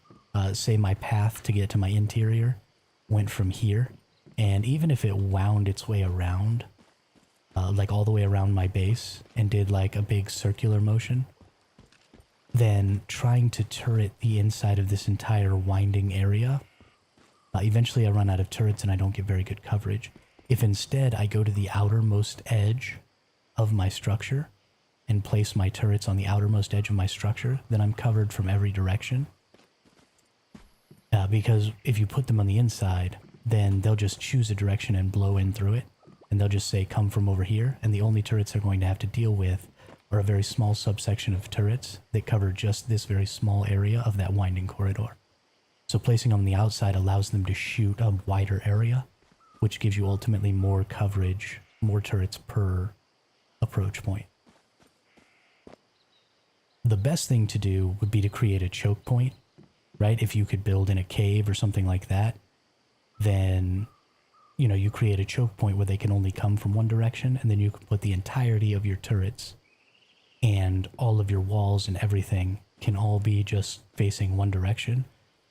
say my path to get to my interior went from here, and even if it wound its way around, like all the way around my base and did like a big circular motion, then trying to turret the inside of this entire winding area, eventually I run out of turrets and I don't get very good coverage. If instead I go to the outermost edge of my structure and place my turrets on the outermost edge of my structure, then I'm covered from every direction. Because if you put them on the inside, then they'll just choose a direction and blow in through it. And they'll just say, come from over here. And the only turrets they're going to have to deal with are a very small subsection of turrets that cover just this very small area of that winding corridor. So placing them on the outside allows them to shoot a wider area, which gives you ultimately more coverage, more turrets per approach point. The best thing to do would be to create a choke point, right? If you could build in a cave or something like that, then, you know, you create a choke point where they can only come from one direction, and then you can put the entirety of your turrets and all of your walls and everything can all be just facing one direction,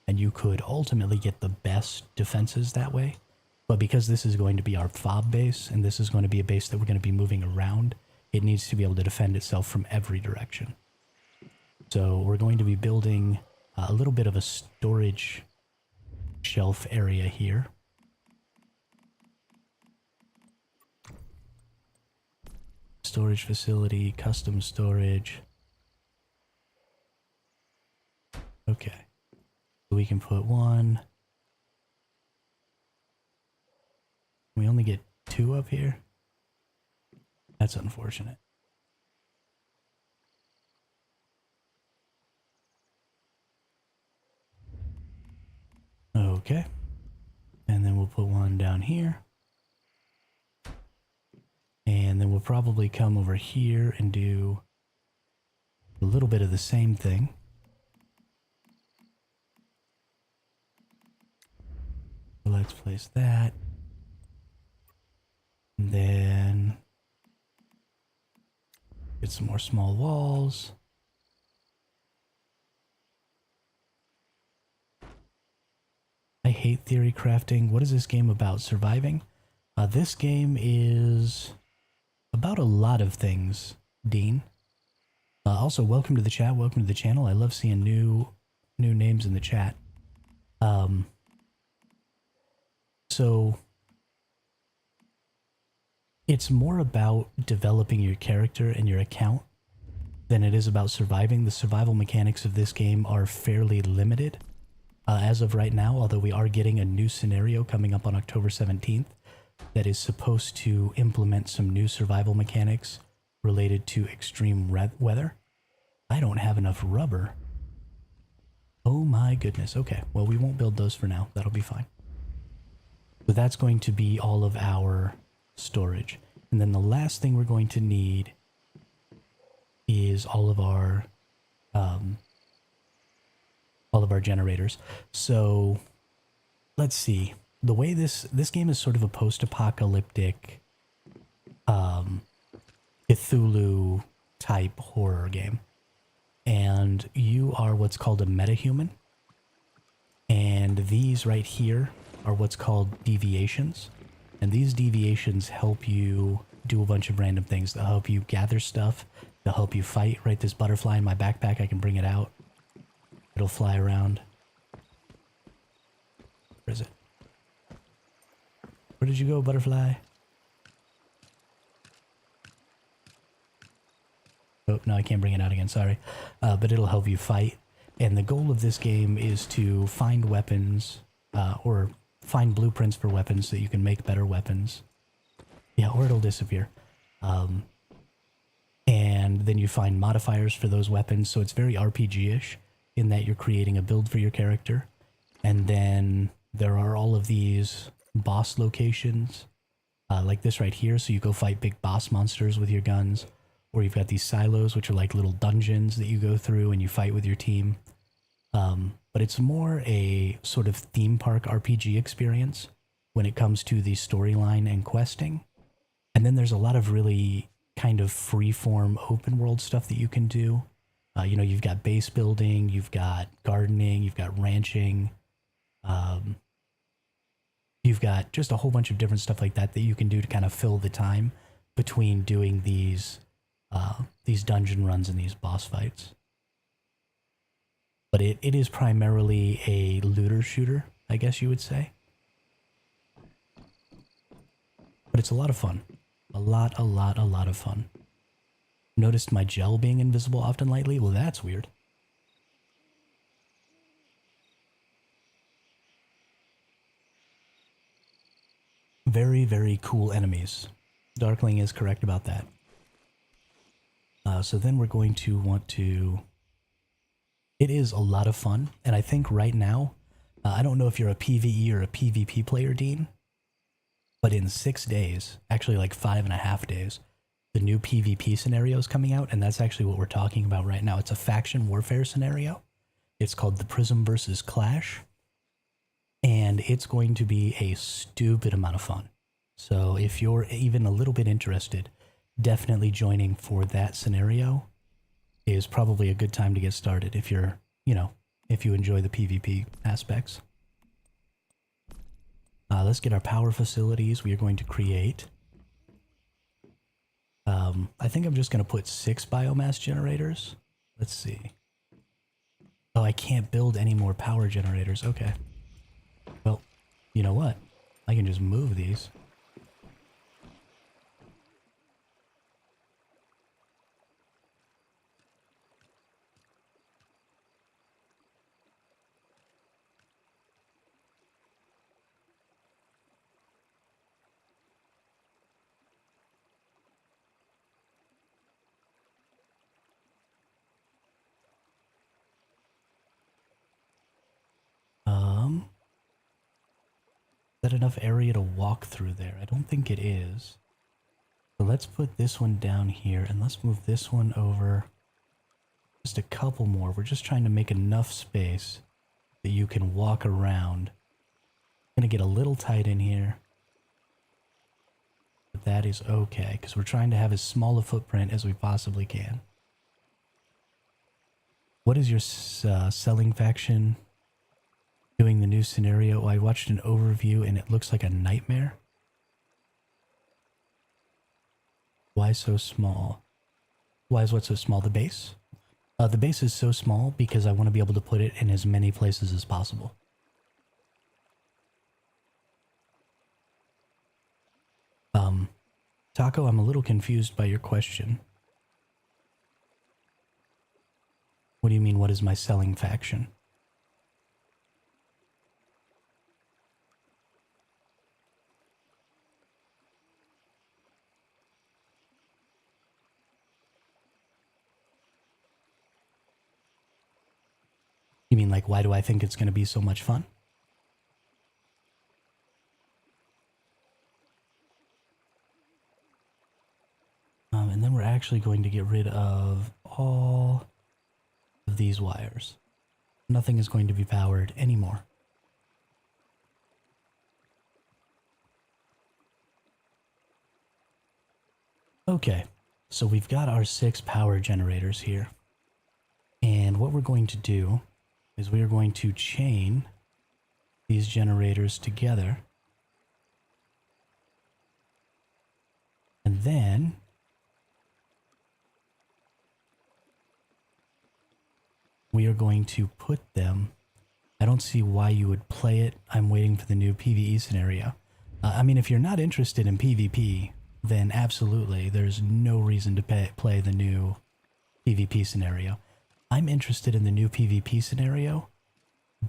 and you could ultimately get the best defenses that way. But because this is going to be our fob base, and this is going to be a base that we're going to be moving around, it needs to be able to defend itself from every direction. So we're going to be building a little bit of a storage shelf area here. Storage facility, custom storage. Okay. So we can put one. We only get 2 up here. That's unfortunate. Okay. And then we'll put one down here. And then we'll probably come over here and do a little bit of the same thing. So let's place that. And then get some more small walls. I hate theory crafting. What is this game about? Surviving? This game is about a lot of things, Dean. Also, welcome to the chat. Welcome to the channel. I love seeing new names in the chat. So it's more about developing your character and your account than it is about surviving. The survival mechanics of this game are fairly limited as of right now, although we are getting a new scenario coming up on October 17th that is supposed to implement some new survival mechanics related to extreme weather. I don't have enough rubber. Oh my goodness. Okay, well, we won't build those for now. That'll be fine. So that's going to be all of our storage. And then the last thing we're going to need is um, all of our generators. So let's see. The way this game is sort of a post-apocalyptic Cthulhu type horror game. And you are what's called a metahuman. And these right here are what's called deviations. And these deviations help you do a bunch of random things. They'll help you gather stuff. They'll help you fight. Right, this butterfly in my backpack, I can bring it out. It'll fly around. Where is it? Where did you go, butterfly? Oh, no, I can't bring it out again, sorry. But it'll help you fight. And the goal of this game is to find weapons, or find blueprints for weapons so that you can make better weapons. Yeah, or it'll disappear. And then you find modifiers for those weapons, so it's very RPG-ish in that you're creating a build for your character. And then there are all of these boss locations, like this right here, so you go fight big boss monsters with your guns. Or you've got these silos, which are like little dungeons that you go through and you fight with your team. But it's more a sort of theme park RPG experience when it comes to the storyline and questing. And then there's a lot of really kind of free-form open world stuff that you can do. You know, you've got base building, you've got gardening, you've got ranching. You've got just a whole bunch of different stuff like that that you can do to kind of fill the time between doing these dungeon runs and these boss fights. But it is primarily a looter shooter, I guess you would say. But it's a lot of fun. A lot of fun. Noticed my gel being invisible often lately? Well, that's weird. Very, very cool enemies. Darkling is correct about that. So then we're going to want to... It is a lot of fun, and I think right now, I don't know if you're a PvE or a PvP player, Dean, but in 6 days, actually like 5.5 days, the new PvP scenario is coming out, and that's actually what we're talking about right now. It's a faction warfare scenario. It's called the Prismverse Clash, and it's going to be a stupid amount of fun. So if you're even a little bit interested, definitely joining for that scenario is probably a good time to get started if you're, you know, if you enjoy the PvP aspects. Let's get our power facilities. We are going to create... I think I'm just going to put 6 biomass generators. Let's see. Oh, I can't build any more power generators. Okay. Well, you know what? I can just move these. Is that enough area to walk through there? I don't think it is. So let's put this one down here, and let's move this one over. Just a couple more. We're just trying to make enough space that you can walk around. Gonna get a little tight in here. But that is okay, because we're trying to have as small a footprint as we possibly can. What is your selling faction doing the new scenario? Oh, I watched an overview and it looks like a nightmare. Why so small? Why is what so small? The base? The base is so small because I want to be able to put it in as many places as possible. Taco, I'm a little confused by your question. What do you mean, what is my selling faction? mean, like, why do I think it's going to be so much fun? And then we're actually going to get rid of all of these wires. Nothing is going to be powered anymore. Okay, so we've got our 6 power generators here. And what we're going to do is we are going to chain these generators together. And then we are going to put them. I don't see why you would play it. I'm waiting for the new PvE scenario. I mean, if you're not interested in PvP, then absolutely, there's no reason to play the new PvP scenario. I'm interested in the new PvP scenario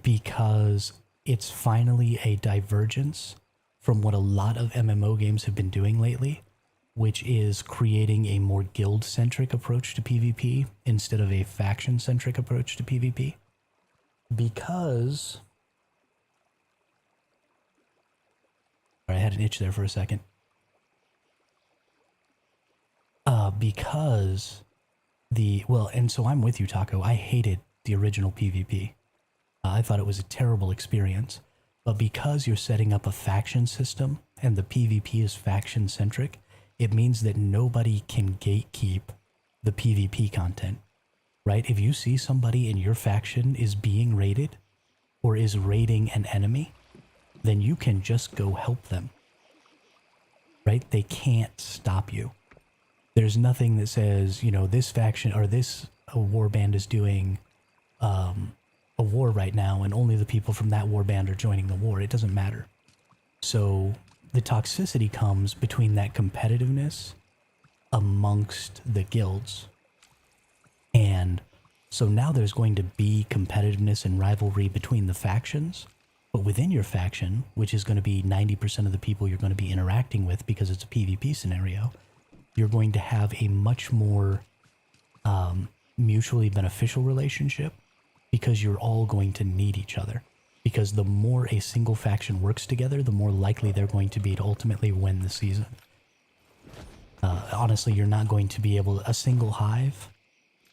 because it's finally a divergence from what a lot of MMO games have been doing lately, which is creating a more guild-centric approach to PvP instead of a faction-centric approach to PvP. Because... I had an itch there for a second. Because well, and so I'm with you, Taco. I hated the original PvP. I thought it was a terrible experience. But because you're setting up a faction system and the PvP is faction-centric, it means that nobody can gatekeep the PvP content, right? If you see somebody in your faction is being raided or is raiding an enemy, then you can just go help them, right? They can't stop you. There's nothing that says, you know, this faction or this warband is doing a war right now and only the people from that warband are joining the war. It doesn't matter. So the toxicity comes between that competitiveness amongst the guilds. And so now there's going to be competitiveness and rivalry between the factions, but within your faction, which is going to be 90% of the people you're going to be interacting with because it's a PvP scenario, you're going to have a much more mutually beneficial relationship because you're all going to need each other. Because the more a single faction works together, the more likely they're going to be to ultimately win the season. Honestly, you're not going to be able to... A single hive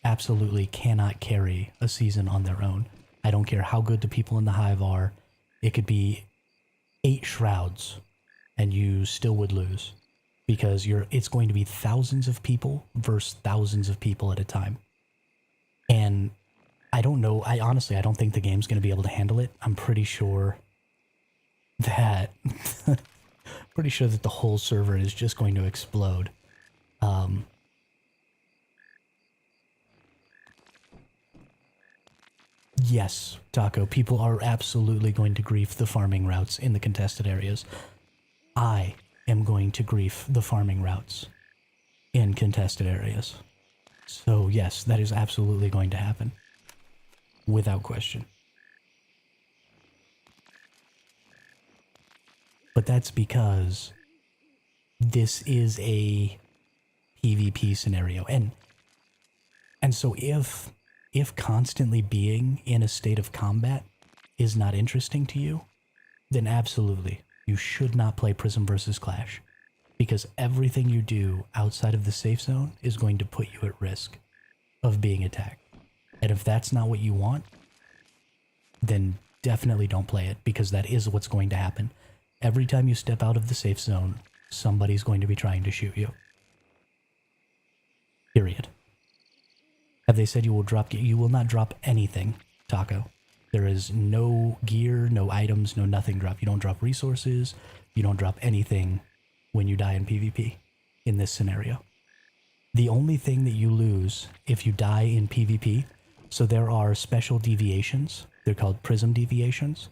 absolutely cannot carry a season on their own. I don't care how good the people in the hive are. It could be 8 shrouds and you still would lose. Because it's going to be thousands of people versus thousands of people at a time. And I don't know, I don't think the game's going to be able to handle it. I'm pretty sure that the whole server is just going to explode. Yes, Taco, people are absolutely going to grief the farming routes in the contested areas. I am going to grief the farming routes in contested areas. So yes, that is absolutely going to happen. Without question. But that's because this is a PvP scenario. And so if constantly being in a state of combat is not interesting to you, then absolutely, you should not play Prismverse Clash. Because everything you do outside of the safe zone is going to put you at risk of being attacked. And if that's not what you want, then definitely don't play it, because that is what's going to happen. Every time you step out of the safe zone, somebody's going to be trying to shoot you. Period. Have they said you will not drop anything, Taco? There is no gear, no items, no nothing drop. You don't drop resources, you don't drop anything when you die in PvP in this scenario. The only thing that you lose if you die in PvP, so there are special deviations, they're called prism deviations,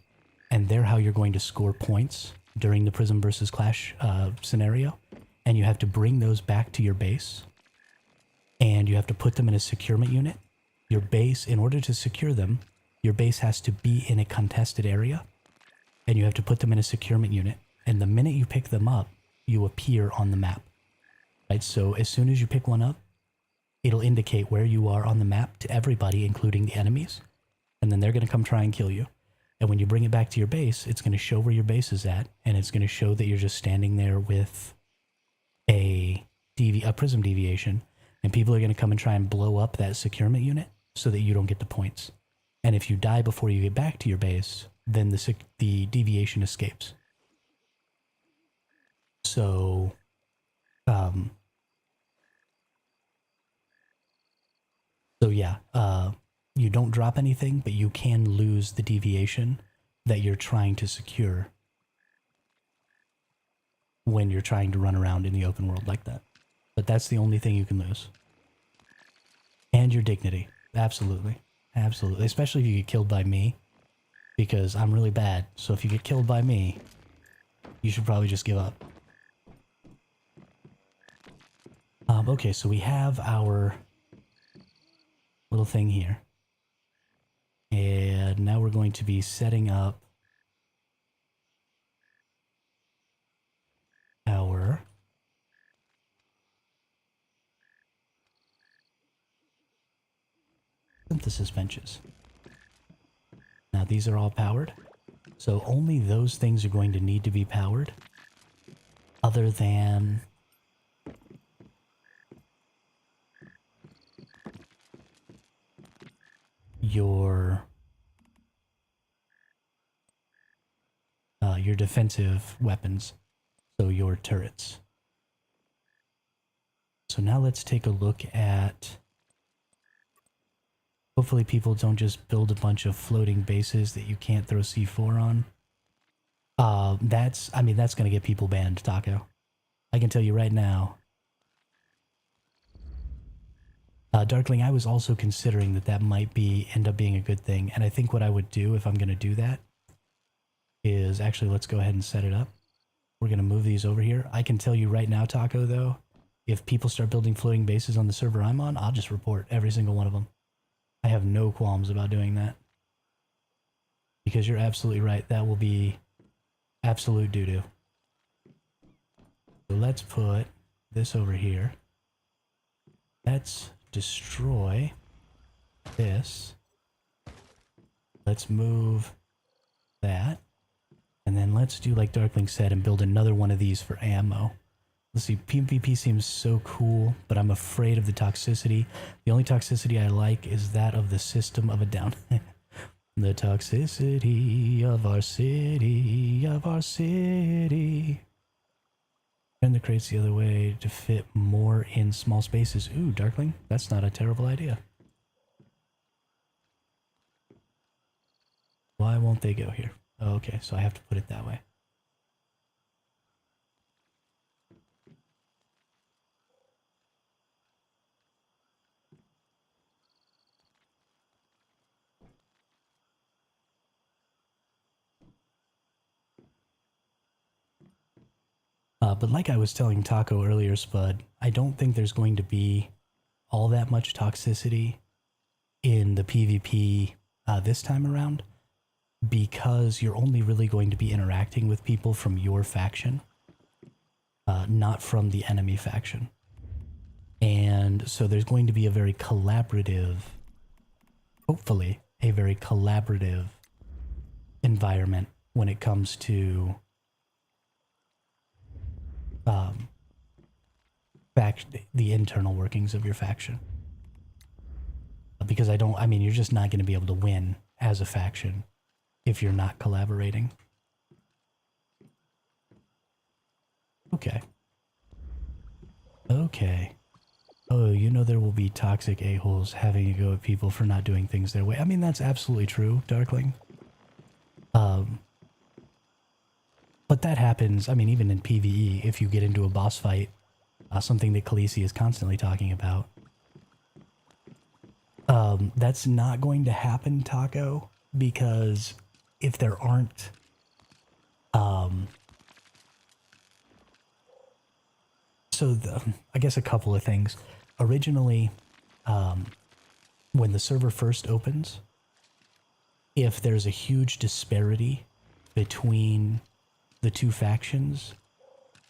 and they're how you're going to score points during the Prismverse Clash scenario, and you have to bring those back to your base, and you have to put them in a securement unit. Your base, in order to secure them, your base has to be in a contested area, and you have to put them in a securement unit, and the minute you pick them up, you appear on the map. Right? So as soon as you pick one up, it'll indicate where you are on the map to everybody, including the enemies. and then they're going to come try and kill you. And when you bring it back to your base, it's going to show where your base is at, and it's going to show that you're just standing there with a prism deviation, and people are going to come and try and blow up that securement unit so that you don't get the points. And if you die before you get back to your base, then the deviation escapes. So, yeah, you don't drop anything, but you can lose the deviation that you're trying to secure when you're trying to run around in the open world like that. But that's the only thing you can lose. And your dignity. Absolutely. Absolutely. Especially if you get killed by me, because I'm really bad. So if you get killed by me, you should probably just give up. Okay, so we have our little thing here. And now we're going to be setting up our synthesis benches. Now these are all powered, so only those things are going to need to be powered, other than your defensive weapons, so your turrets. So now let's take a look at, hopefully people don't just build a bunch of floating bases that you can't throw C4 on. That's going to get people banned, Taco. I can tell you right now. Darkling, I was also considering that might end up being a good thing, and I think what I would do if I'm going to do that is, actually, let's go ahead and set it up. We're going to move these over here. I can tell you right now, Taco, though, if people start building floating bases on the server I'm on, I'll just report every single one of them. I have no qualms about doing that. Because you're absolutely right, that will be absolute doo-doo. So let's put this over here. Let's destroy this. Let's move that. And then let's do like Darkling said and build another one of these for ammo. Let's see, PvP seems so cool, but I'm afraid of the toxicity. The only toxicity I like is that of the system of a down. The toxicity of our city, Turn the crates the other way to fit more in small spaces. Ooh, Darkling, that's not a terrible idea. Why won't they go here? Oh, okay, so I have to put it that way. But like I was telling Taco earlier, Spud, I don't think there's going to be all that much toxicity in the PvP this time around, because you're only really going to be interacting with people from your faction, not from the enemy faction. And so there's going to be a very collaborative, hopefully, a very collaborative environment when it comes to the internal workings of your faction. Because you're just not going to be able to win as a faction if you're not collaborating. Okay. Okay. Oh, you know there will be toxic a-holes having to go at people for not doing things their way. I mean, that's absolutely true, Darkling. But that happens, even in PvE, if you get into a boss fight, something that Khaleesi is constantly talking about. That's not going to happen, Taco, because if there aren't, I guess a couple of things. Originally, when the server first opens, if there's a huge disparity between the two factions,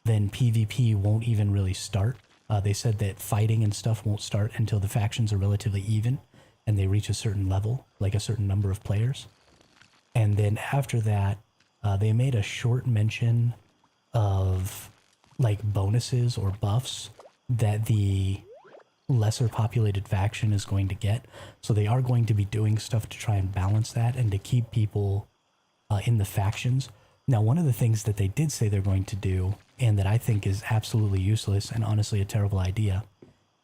then PvP won't even really start. They said that fighting and stuff won't start until the factions are relatively even, and they reach a certain level, like a certain number of players. And then after that, they made a short mention of like bonuses or buffs that the lesser populated faction is going to get. So they are going to be doing stuff to try and balance that and to keep people in the factions. Now, one of the things that they did say they're going to do, and that I think is absolutely useless and honestly a terrible idea,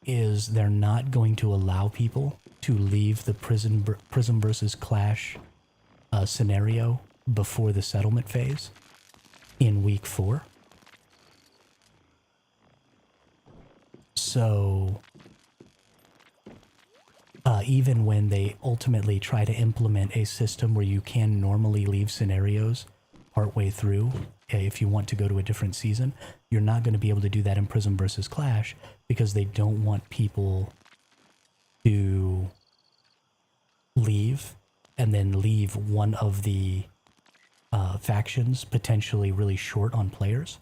is they're not going to allow people to leave the Prism versus Clash scenario before the settlement phase in week 4. So even when they ultimately try to implement a system where you can normally leave scenarios partway through, if you want to go to a different season, you're not going to be able to do that in Prism versus Clash because they don't want people to leave and then leave one of the factions potentially really short on players.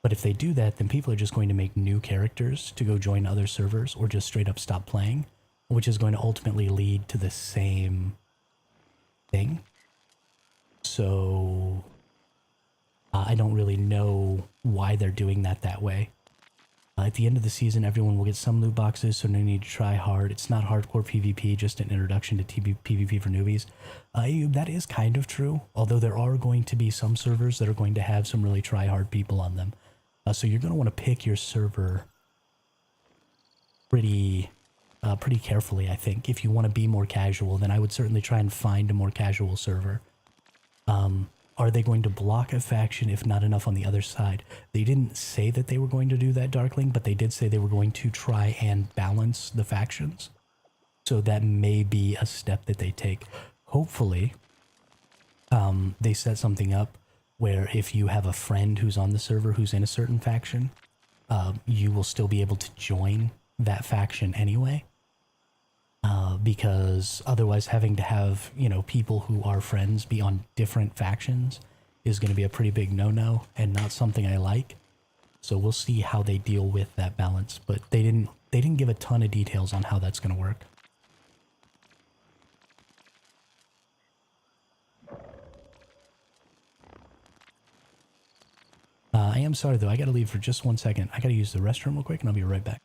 But if they do that, then people are just going to make new characters to go join other servers or just straight up stop playing, which is going to ultimately lead to the same thing. So I don't really know why they're doing that way. At the end of the season, everyone will get some loot boxes, so no need to try hard. It's not hardcore PvP, just an introduction to PvP for newbies. That is kind of true, although there are going to be some servers that are going to have some really try-hard people on them. So you're going to want to pick your server pretty carefully, I think. If you want to be more casual, then I would certainly try and find a more casual server. Are they going to block a faction if not enough on the other side? They didn't say that they were going to do that, Darkling, but they did say they were going to try and balance the factions. So that may be a step that they take. Hopefully, they set something up where if you have a friend who's on the server who's in a certain faction, you will still be able to join that faction anyway. Because otherwise having to have, people who are friends be on different factions is going to be a pretty big no-no and not something I like. So we'll see how they deal with that balance, but they didn't give a ton of details on how that's going to work. I am sorry though, I gotta leave for just 1 second. I gotta use the restroom real quick and I'll be right back.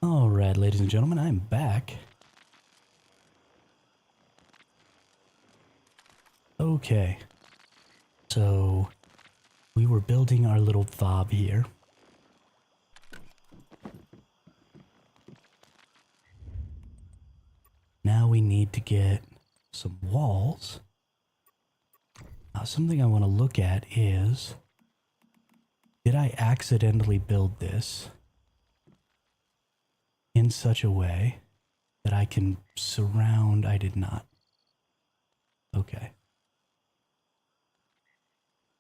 Alright, ladies and gentlemen, I'm back. Okay. So, we were building our little fob here. Now we need to get some walls. Something I want to look at is, did I accidentally build this in such a way that I can surround? I did not. Okay.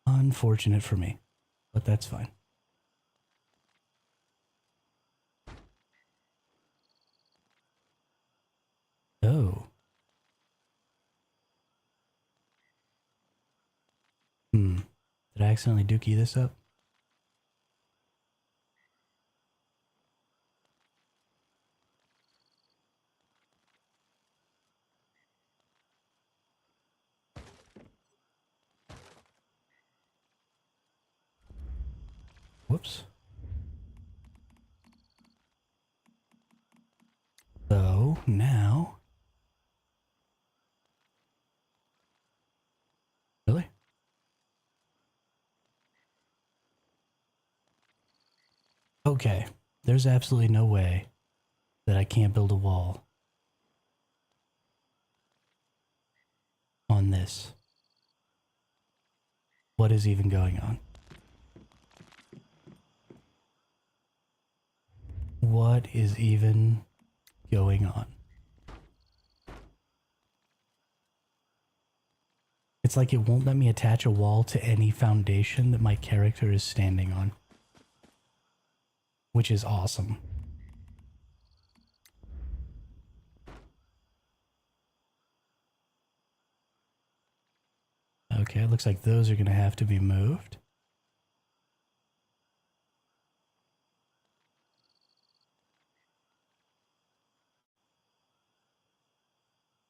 Unfortunate for me, but that's fine. Oh. Did I accidentally dookie this up? Whoops. So now, really? Okay, there's absolutely no way that I can't build a wall on this. What is even going on? What is even going on? It's like it won't let me attach a wall to any foundation that my character is standing on, which is awesome. Okay, it looks like those are going to have to be moved.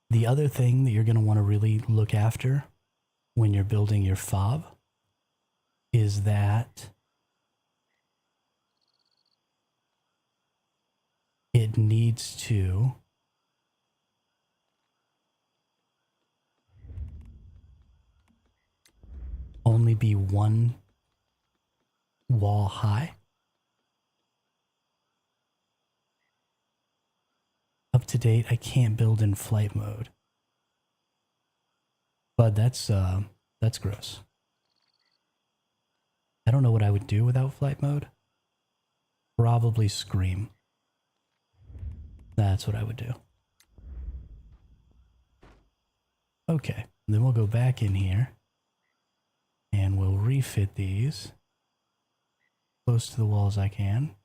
The other thing that you're going to want to really look after when you're building your fob is that it needs to only be one wall high. Up to date, I can't build in flight mode. But that's gross. I don't know what I would do without flight mode. Probably scream. That's what I would do. Okay, then we'll go back in here and we'll refit these close to the wall as I can.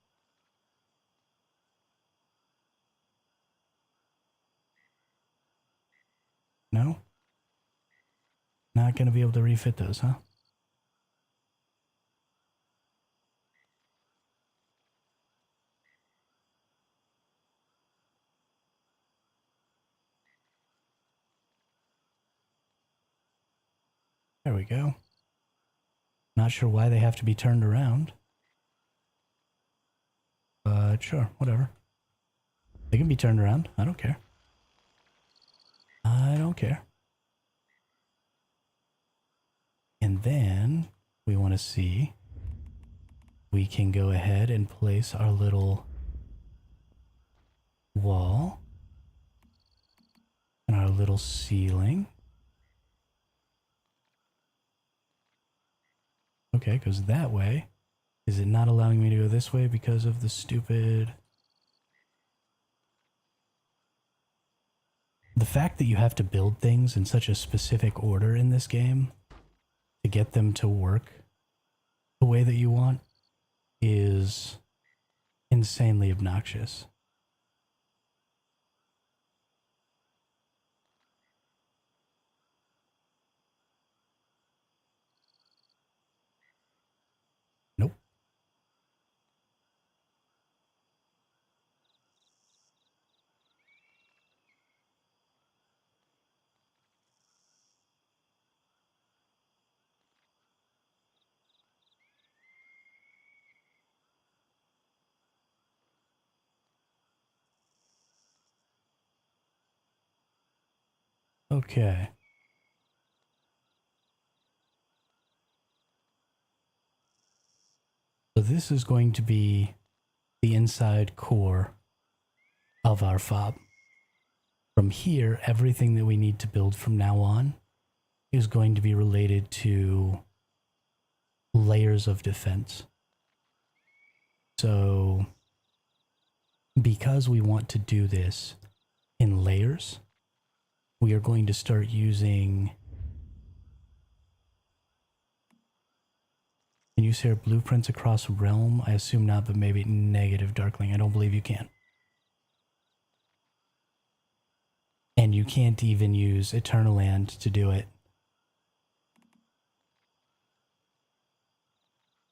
No? Not going to be able to refit those, huh? There we go. Not sure why they have to be turned around. But sure, whatever. They can be turned around. I don't care. I don't care. And then we want to see, we can go ahead and place our little wall and our little ceiling. Okay, it goes that way. Is it not allowing me to go this way because of the stupid... The fact that you have to build things in such a specific order in this game to get them to work the way that you want is insanely obnoxious. Nope. Okay. this is going to be the inside core of our fob. From here, everything that we need to build from now on is going to be related to layers of defense. So, because we want to do this in layers, we are going to start using... Can you share blueprints across realm? I assume not, but maybe negative Darkling. I don't believe you can. And you can't even use Eternal Land to do it.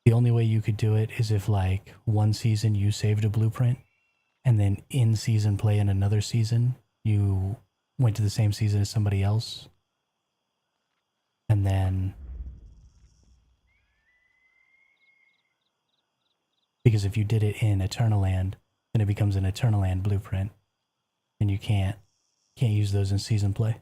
The only way you could do it is if, like, one season you saved a blueprint, and then in season play in another season, you went to the same season as somebody else. And then... Because if you did it in Eternal Land, then it becomes an Eternal Land blueprint. And you can't use those in season play.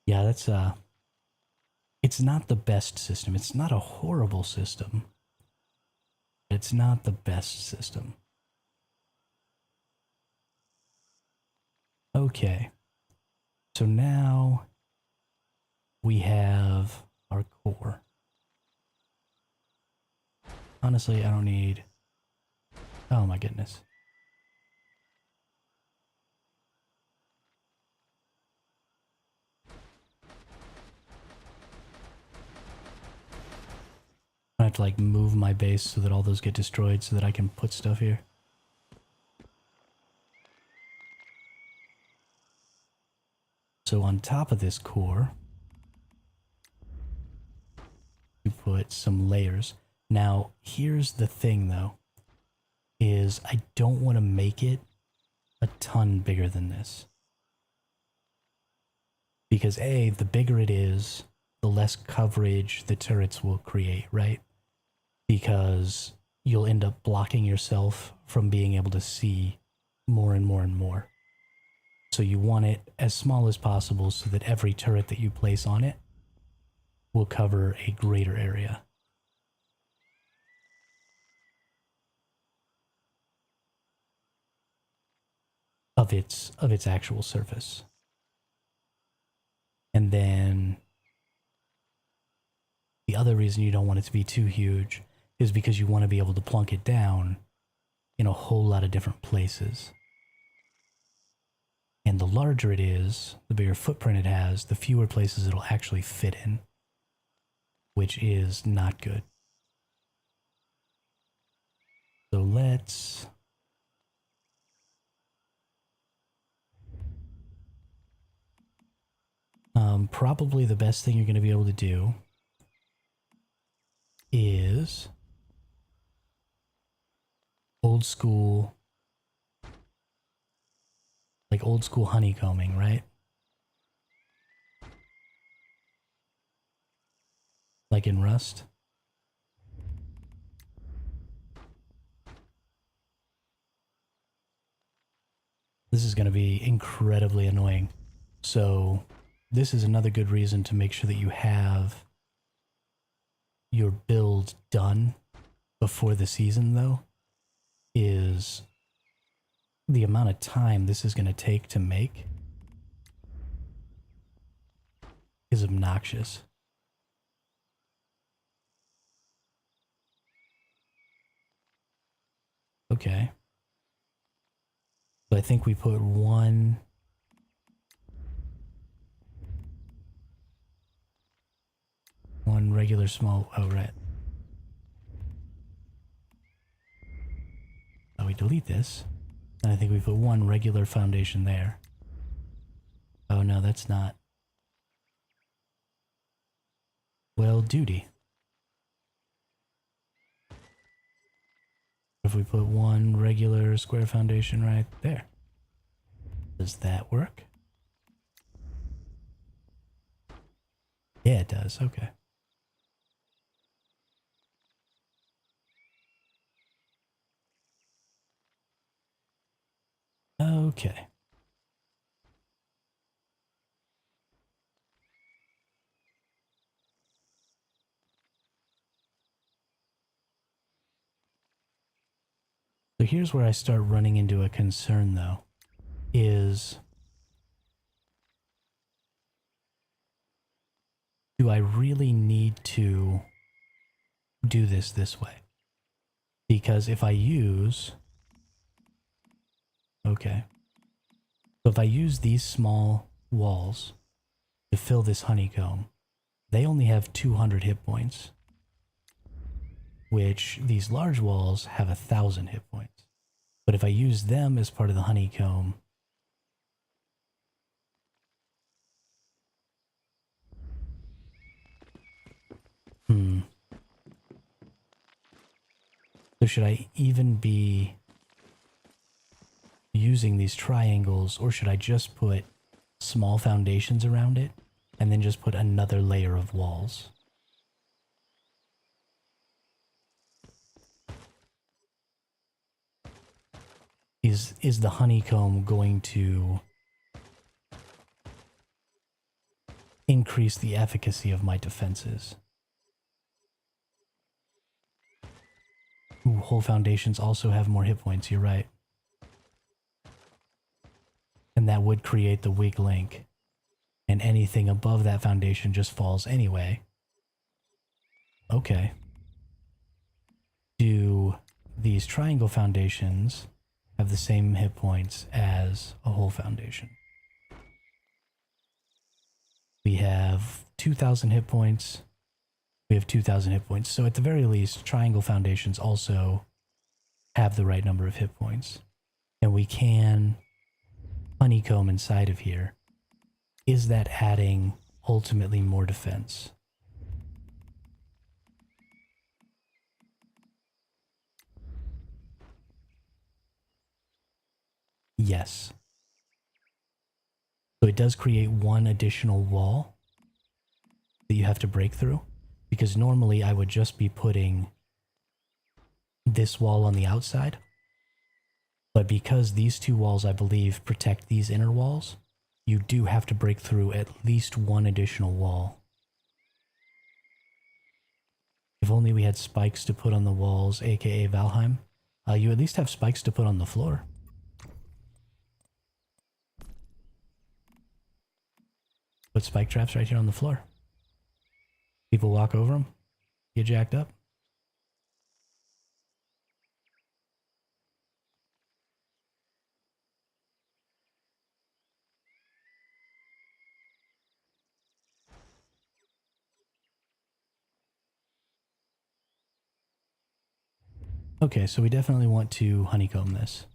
Yeah, that's it's not the best system. It's not a horrible system. It's not the best system. Okay. So now we have our core. Honestly, I don't need... Oh my goodness. I have to like move my base so that all those get destroyed so that I can put stuff here. So on top of this core, you put some layers. Now, here's the thing though, is I don't want to make it a ton bigger than this. Because A, the bigger it is, the less coverage the turrets will create, right? Because you'll end up blocking yourself from being able to see more and more and more. So you want it as small as possible so that every turret that you place on it will cover a greater area. Of its actual surface. And then the other reason you don't want it to be too huge is because you want to be able to plunk it down in a whole lot of different places. And the larger it is, the bigger footprint it has, the fewer places it'll actually fit in, which is not good. So let's... probably the best thing you're going to be able to do is old school, like old school honeycombing, right? Like in Rust. This is going to be incredibly annoying. So this is another good reason to make sure that you have your build done before the season, though, is the amount of time this is going to take to make is obnoxious. Okay. So I think we put one regular small... Oh, right. Oh, we delete this. And I think we put one regular foundation there. Oh, no, that's not. Well, duty. If we put one regular square foundation right there. Does that work? Yeah, it does. Okay. Okay. So here's where I start running into a concern, though, is do I really need to do this way? Because if I use... Okay. So if I use these small walls to fill this honeycomb, they only have 200 hit points, which these large walls have 1,000 hit points. But if I use them as part of the honeycomb, so should I even be using these triangles, or should I just put small foundations around it and then just put another layer of walls? Is the honeycomb going to increase the efficacy of my defenses? Ooh, whole foundations also have more hit points, you're right. And that would create the weak link. And anything above that foundation just falls anyway. Okay. Do these triangle foundations have the same hit points as a whole foundation? We have 2,000 hit points. We have 2,000 hit points. So at the very least, triangle foundations also have the right number of hit points. And we can honeycomb inside of here. Is that adding ultimately more defense? Yes. So it does create one additional wall that you have to break through, because normally I would just be putting this wall on the outside. But because these two walls, I believe, protect these inner walls, you do have to break through at least one additional wall. If only we had spikes to put on the walls, aka Valheim. You at least have spikes to put on the floor. Put spike traps right here on the floor. People walk over them, get jacked up. Okay, so we definitely want to honeycomb this.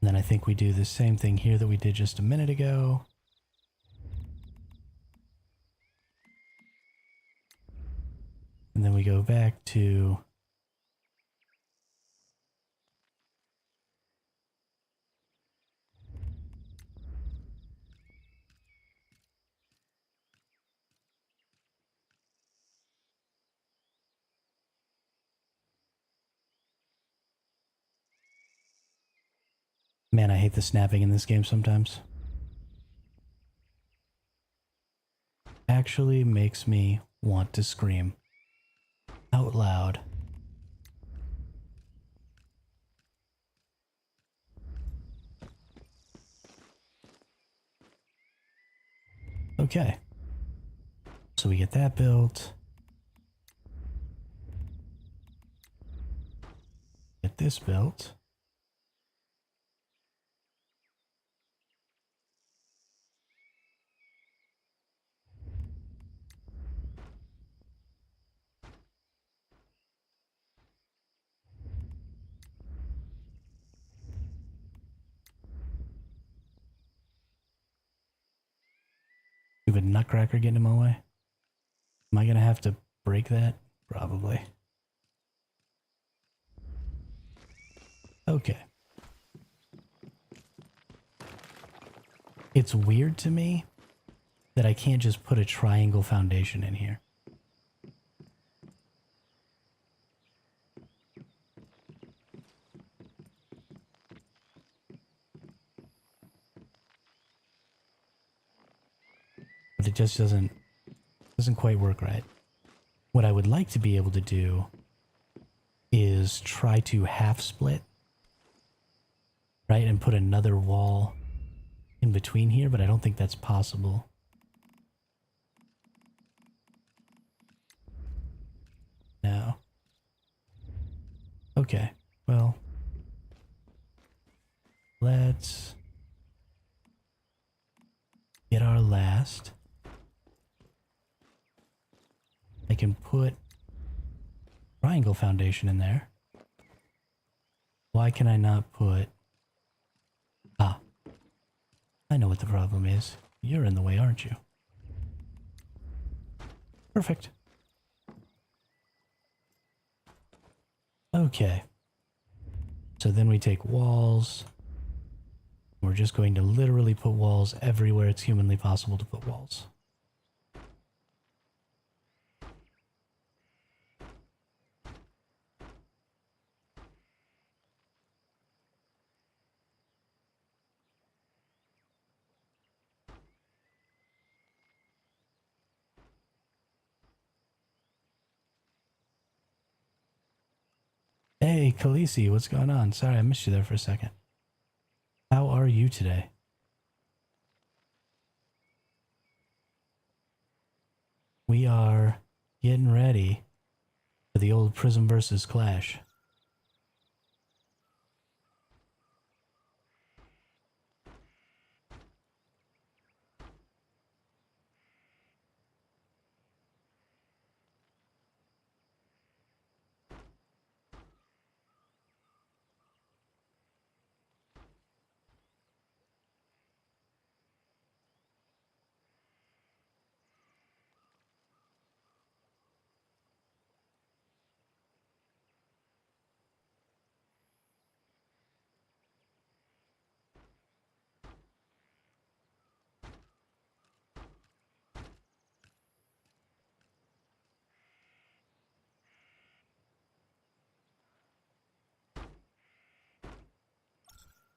And then I think we do the same thing here that we did just a minute ago. And then we go back to... Man, I hate the snapping in this game sometimes. Actually makes me want to scream out loud. Okay. So we get that built. Get this built. Stupid nutcracker getting in my way. Am I gonna have to break that? Probably. Okay. It's weird to me that I can't just put a triangle foundation in here. but it just doesn't quite work right. What I would like to be able to do is try to half split, right, and put another wall in between here, but I don't think that's possible. No. Okay, well, let's get our last. I can put triangle foundation in there. Why can I not put... Ah, I know what the problem is. You're in the way, aren't you? Perfect. Okay. So then we take walls. We're just going to literally put walls everywhere it's humanly possible to put walls. Hey, Khaleesi, what's going on? Sorry, I missed you there for a second. How are you today? We are getting ready for the old Prismverse clash.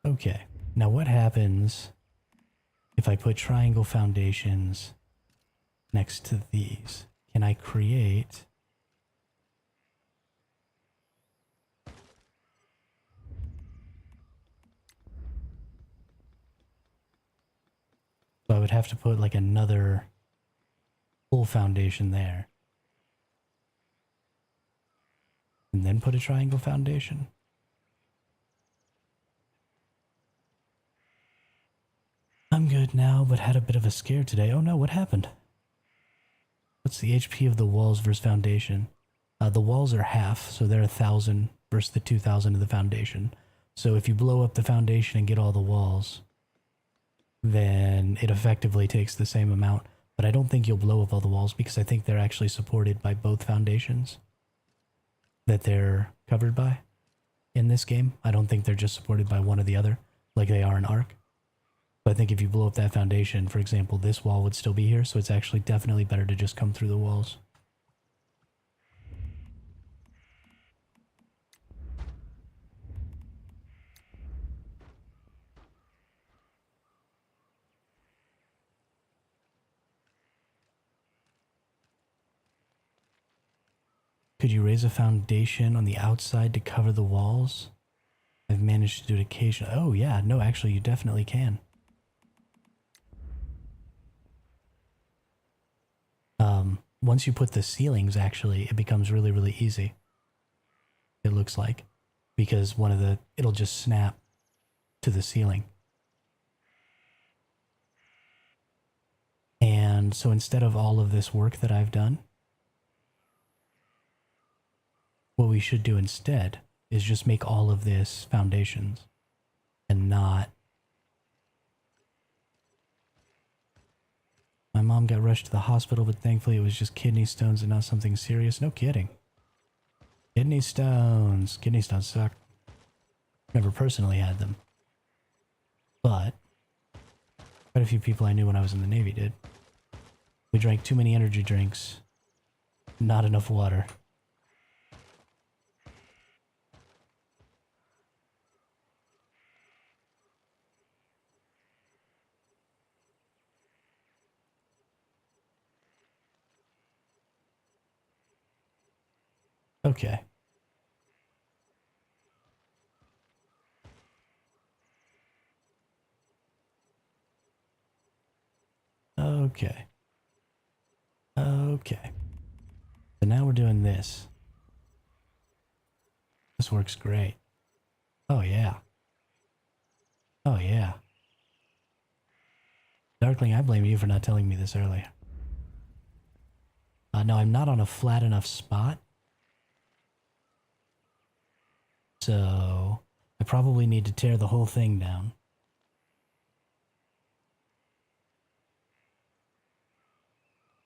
Okay, now what happens if I put triangle foundations next to these? Can I create... So I would have to put like another full foundation there. And then put a triangle foundation. I'm good now, but had a bit of a scare today. Oh no, what happened? What's the HP of the walls versus foundation? The walls are half, so they're 1,000 versus the 2,000 of the foundation. So if you blow up the foundation and get all the walls, then it effectively takes the same amount. But I don't think you'll blow up all the walls because I think they're actually supported by both foundations that they're covered by in this game. I don't think they're just supported by one or the other like they are in Ark. But I think if you blow up that foundation, for example, this wall would still be here, so it's actually definitely better to just come through the walls. Could you raise a foundation on the outside to cover the walls? I've managed to do it occasionally. Oh yeah, no, actually you definitely can. Once you put the ceilings, actually, it becomes really, really easy. It looks like. Because it'll just snap to the ceiling. And so instead of all of this work that I've done, what we should do instead is just make all of this foundations and not... My mom got rushed to the hospital, but thankfully it was just kidney stones and not something serious. No kidding. Kidney stones. Kidney stones suck. Never personally had them. But quite a few people I knew when I was in the Navy did. We drank too many energy drinks. Not enough water. Okay. Okay. Okay. So now we're doing this. This works great. Oh yeah. Oh yeah. Darkling, I blame you for not telling me this earlier. No, I'm not on a flat enough spot. So I probably need to tear the whole thing down.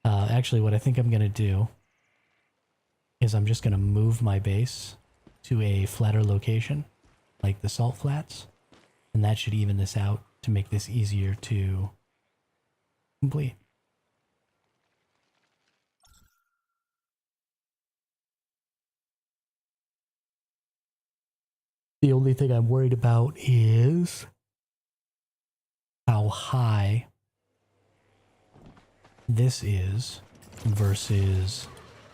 Actually, what I think I'm going to do is I'm just going to move my base to a flatter location, like the salt flats, and that should even this out to make this easier to complete. The only thing I'm worried about is how high this is versus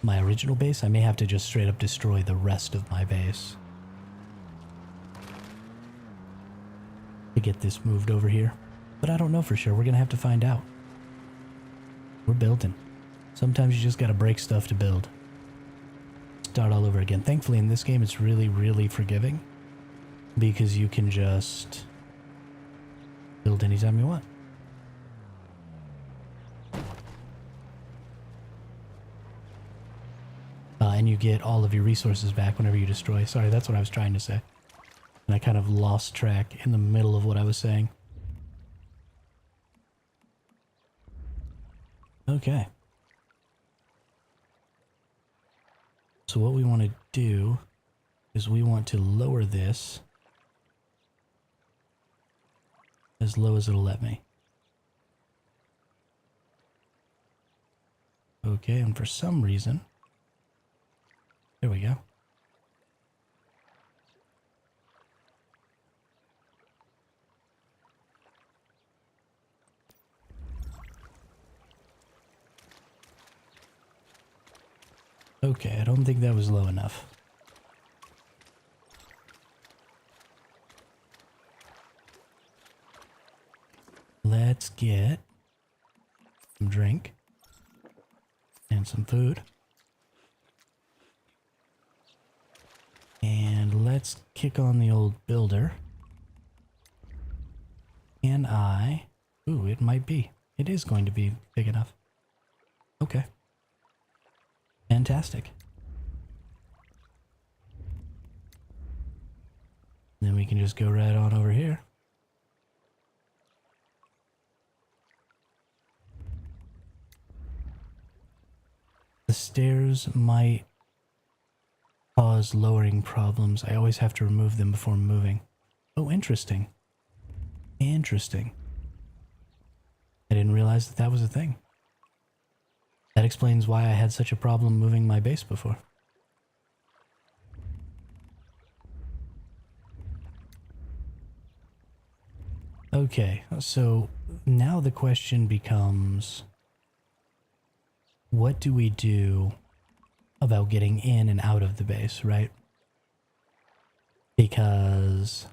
my original base. I may have to just straight up destroy the rest of my base to get this moved over here. But I don't know for sure. We're going to have to find out. We're building. Sometimes you just got to break stuff to build. Start all over again. Thankfully, in this game, it's really, really forgiving because you can just build anytime you want. And you get all of your resources back whenever you destroy. Sorry, that's what I was trying to say. And I kind of lost track in the middle of what I was saying. Okay. So what we want to do is we want to lower this as low as it'll let me. Okay, and for some reason, there we go. Okay, I don't think that was low enough. Let's get some drink and some food. And let's kick on the old builder. Can I? Ooh, it might be. It is going to be big enough. Okay. Fantastic. Then we can just go right on over here. The stairs might cause lowering problems. I always have to remove them before moving. Oh, interesting. Interesting. I didn't realize that that was a thing. That explains why I had such a problem moving my base before. Okay, so now the question becomes, what do we do about getting in and out of the base, right? Because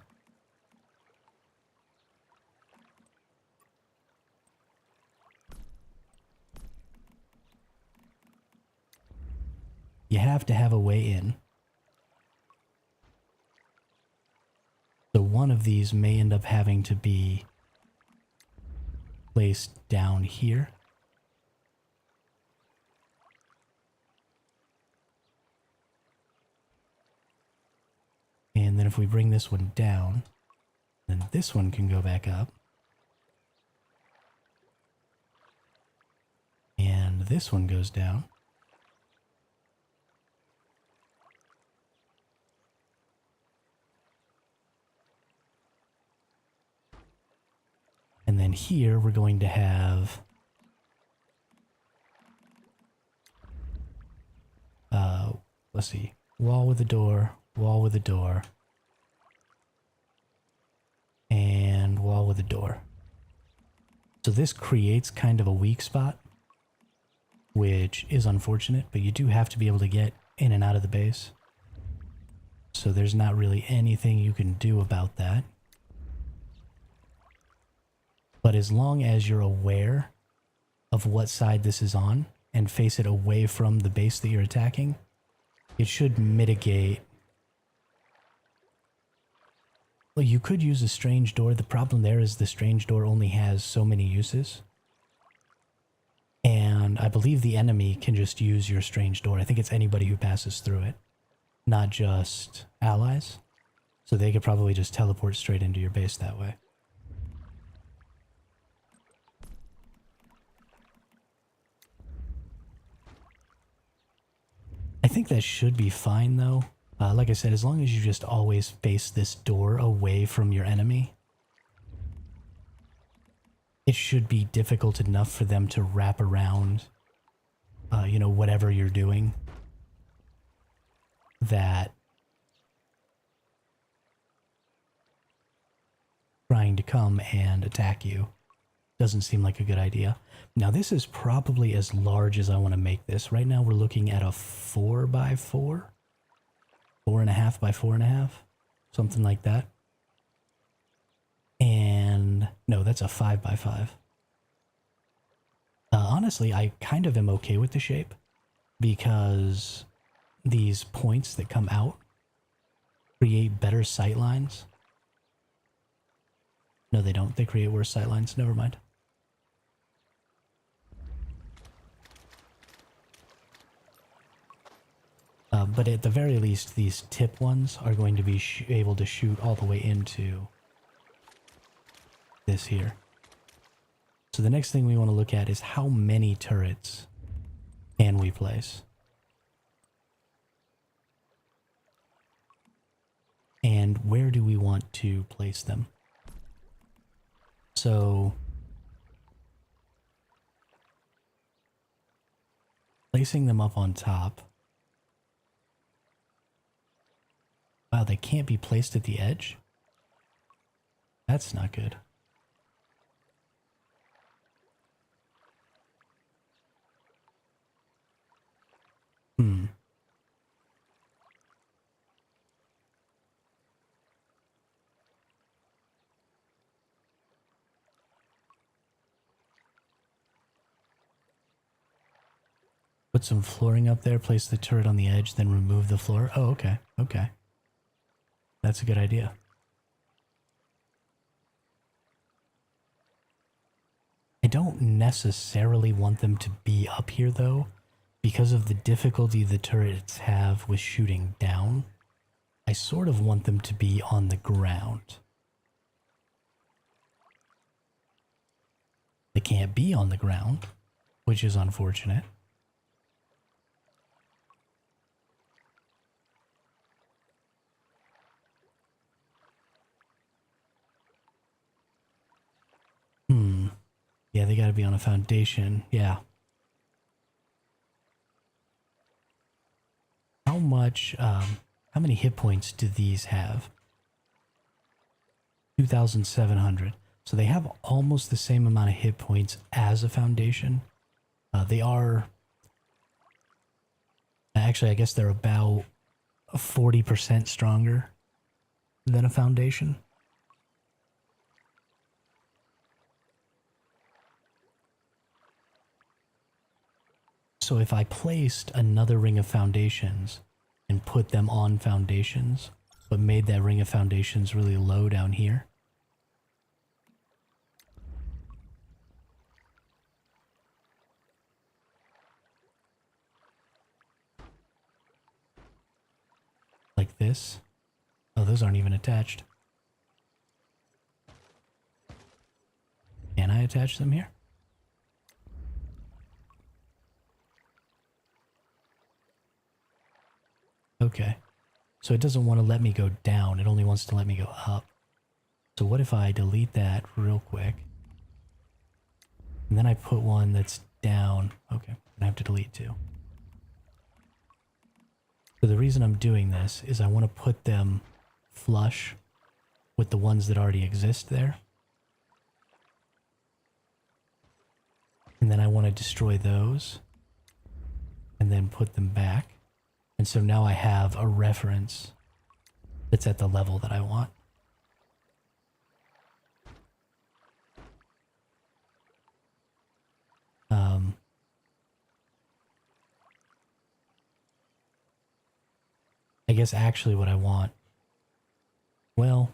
you have to have a way in. So one of these may end up having to be placed down here. And then if we bring this one down, then this one can go back up. And this one goes down. And then here we're going to have let's see, wall with a door, wall with a door, and wall with a door. So this creates kind of a weak spot, which is unfortunate, but you do have to be able to get in and out of the base. So there's not really anything you can do about that. But as long as you're aware of what side this is on and face it away from the base that you're attacking, it should mitigate. Well, you could use a strange door. The problem there is the strange door only has so many uses. And I believe the enemy can just use your strange door. I think it's anybody who passes through it, not just allies. So they could probably just teleport straight into your base that way. I think that should be fine though. Like I said, as long as you just always face this door away from your enemy, it should be difficult enough for them to wrap around, you know, whatever you're doing, that trying to come and attack you doesn't seem like a good idea. Now this is probably as large as I want to make this. Right now we're looking at a 4x4, 4.5 by 4.5, something like that. And no, that's a 5x5. Honestly, I kind of am okay with the shape because these points that come out create better sight lines. No, they don't. They create worse sight lines. Never mind. But at the very least, these tip ones are going to be able to shoot all the way into this here. So the next thing we want to look at is how many turrets can we place? And where do we want to place them? So placing them up on top. Wow, they can't be placed at the edge? That's not good. Put some flooring up there, place the turret on the edge, then remove the floor. Oh, okay. Okay. That's a good idea. I don't necessarily want them to be up here though, because of the difficulty the turrets have with shooting down. I sort of want them to be on the ground. They can't be on the ground, which is unfortunate. Yeah, they gotta be on a foundation. Yeah. How much, how many hit points do these have? 2,700. So they have almost the same amount of hit points as a foundation. They are... Actually, I guess they're about 40% stronger than a foundation. So if I placed another ring of foundations and put them on foundations, but made that ring of foundations really low down here, like this. Oh, those aren't even attached. Can I attach them here? Okay. So it doesn't want to let me go down, it only wants to let me go up. So what if I delete that real quick? And then I put one that's down. Okay, I have to delete two. So the reason I'm doing this is I want to put them flush with the ones that already exist there. And then I want to destroy those and then put them back. And And so now I have a reference that's at the level that I want. I guess actually what I want, well,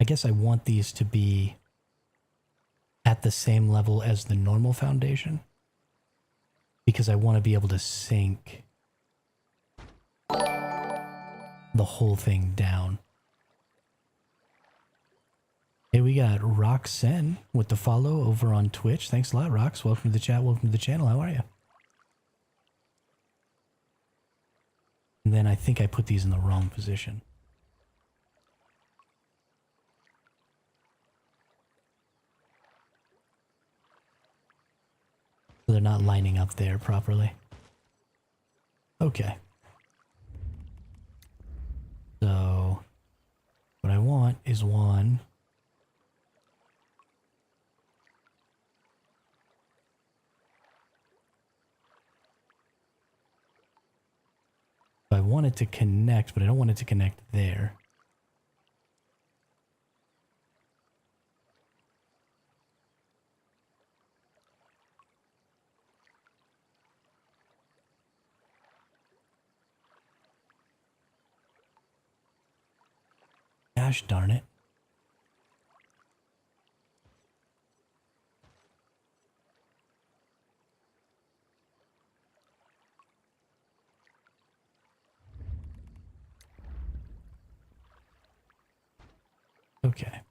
I guess I want these to be at the same level as the normal foundation because I want to be able to sink the whole thing down. Hey, we got Roxanne with the follow over on Twitch. Thanks a lot, Rox. Welcome to the chat. Welcome to the channel. How are you? And then I think I put these in the wrong position. So they're not lining up there properly. Okay. So what I want is one. I want it to connect, but I don't want it to connect there. Gosh darn it. Okay,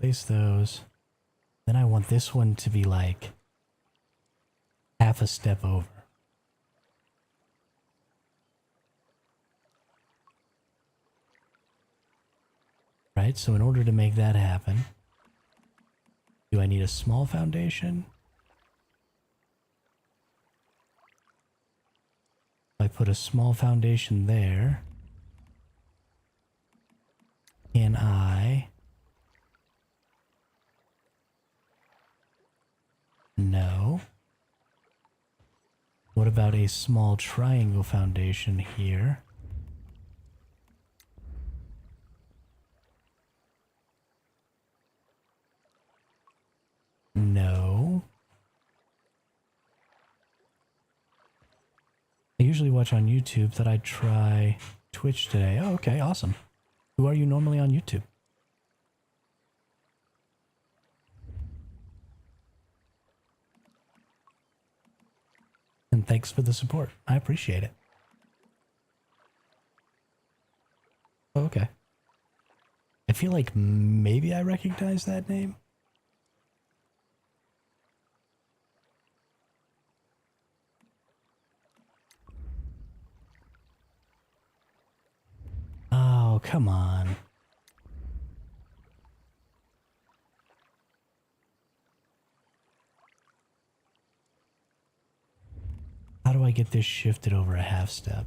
place those. Then I want this one to be like half a step over. Right, so in order to make that happen, do I need a small foundation? If I put a small foundation there, can I? No. What about a small triangle foundation here? No. I usually watch on YouTube. Thought I'd try Twitch today. Oh, okay, awesome. Who are you normally on YouTube? And thanks for the support. I appreciate it. Oh, okay. I feel like maybe I recognize that name. Oh, come on. How do I get this shifted over a half step?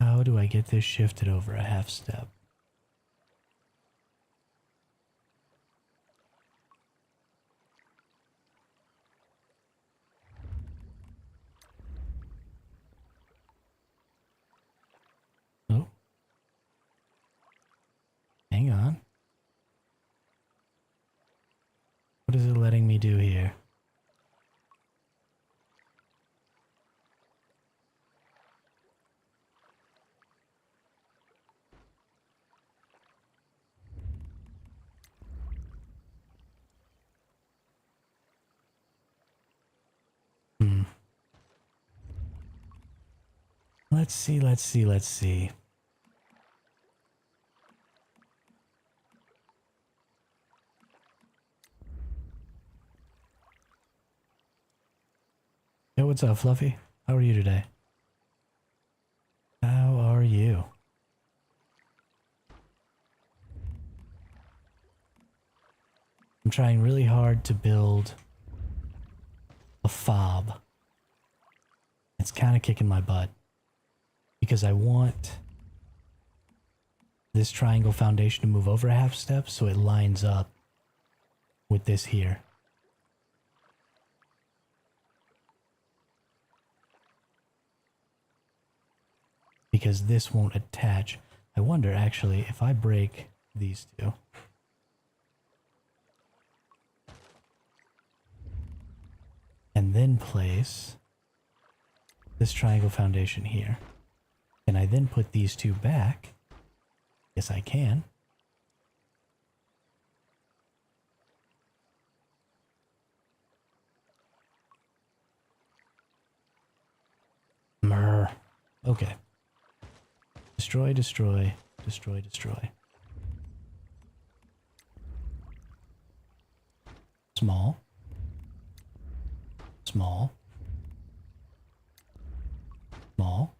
How do I get this shifted over a half step? Oh. Hang on. What is it letting me do here? Let's see, let's see, let's see. Hey, what's up, Fluffy? How are you today? How are you? I'm trying really hard to build a fob. It's kind of kicking my butt because I want this triangle foundation to move over a half step so it lines up with this here. Because this won't attach. I wonder actually if I break these two. And then place this triangle foundation here. Can I then put these two back? Yes, I can. Mrr. Okay. Destroy, destroy, destroy, destroy. Small. Small. Small.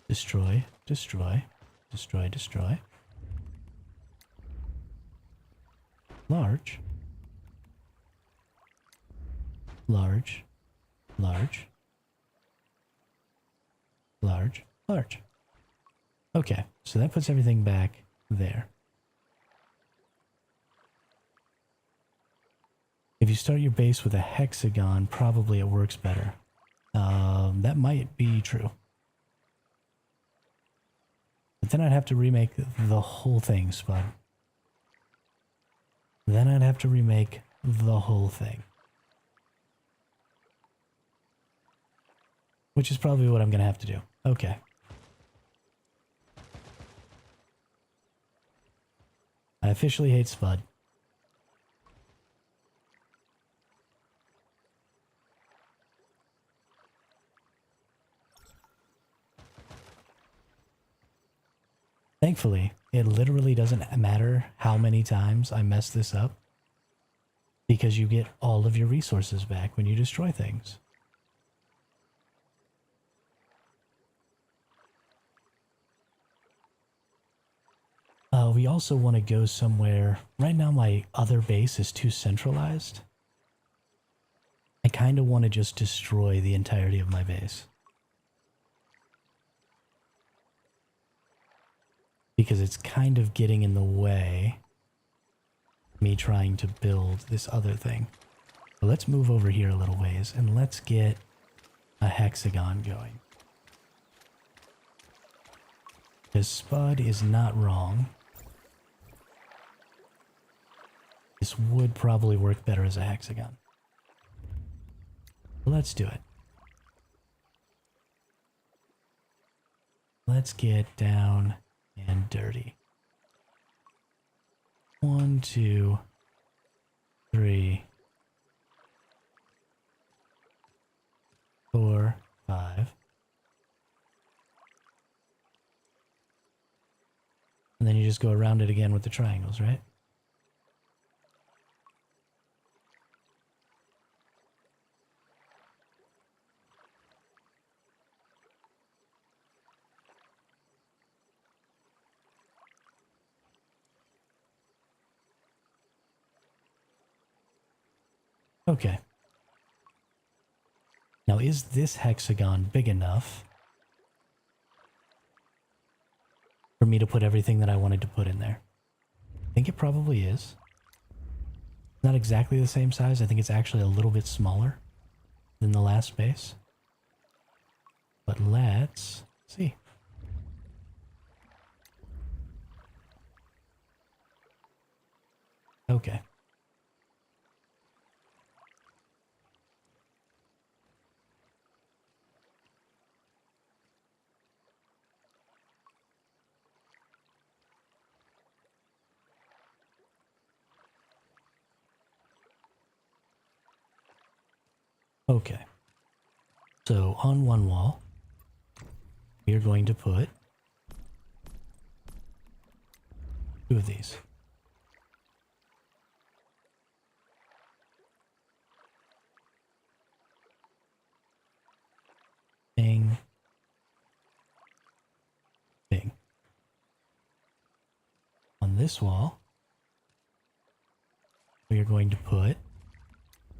Destroy, destroy, destroy, destroy. Large. Large. Large. Large. Large. Okay, so that puts everything back there. If you start your base with a hexagon, probably it works better. That might be true. But then I'd have to remake the whole thing, Spud. Then I'd have to remake the whole thing. Which is probably what I'm going to have to do. Okay. I officially hate Spud. Thankfully, it literally doesn't matter how many times I mess this up, because you get all of your resources back when you destroy things. We also want to go somewhere. Right now my other base is too centralized. I kind of want to just destroy the entirety of my base. Because it's kind of getting in the way of me trying to build this other thing. So let's move over here a little ways and let's get a hexagon going. Because Spud is not wrong. This would probably work better as a hexagon. Let's do it. Let's get down and dirty. 1, 2, 3, 4, 5. And then you just go around it again with the triangles, right? Okay. Now, is this hexagon big enough for me to put everything that I wanted to put in there? I think it probably is. Not exactly the same size. I think it's actually a little bit smaller than the last base. But let's see. Okay. Okay. So on one wall, we are going to put 2 of these. Bing. Bing. On this wall, we are going to put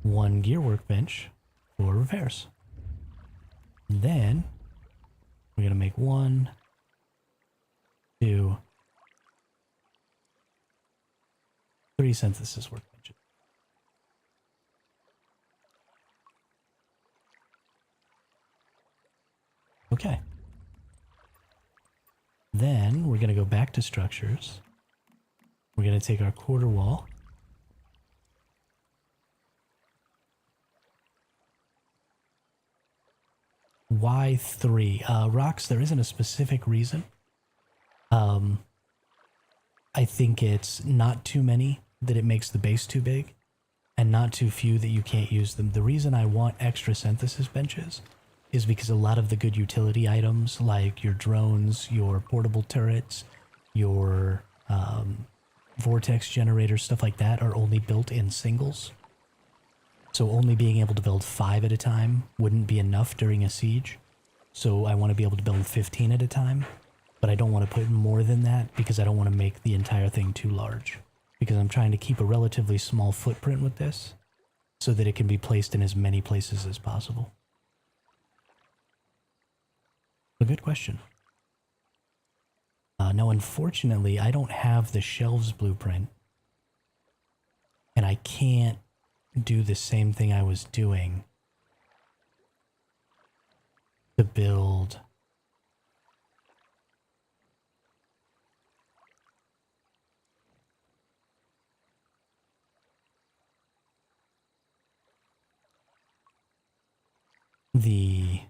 1 gear workbench for repairs. And then we're going to make 1, 2, 3 synthesis workbenches. Okay. Then we're going to go back to structures. We're going to take our quarter wall. Why 3? Rocks, there isn't a specific reason. I think it's not too many that it makes the base too big, and not too few that you can't use them. The reason I want extra synthesis benches is because a lot of the good utility items, like your drones, your portable turrets, your vortex generators, stuff like that, are only built in singles. So only being able to build 5 at a time wouldn't be enough during a siege. So I want to be able to build 15 at a time, but I don't want to put more than that because I don't want to make the entire thing too large. Because I'm trying to keep a relatively small footprint with this so that it can be placed in as many places as possible. A good question. Now, unfortunately, I don't have the shelves blueprint, and I can't do the same thing I was doing to build the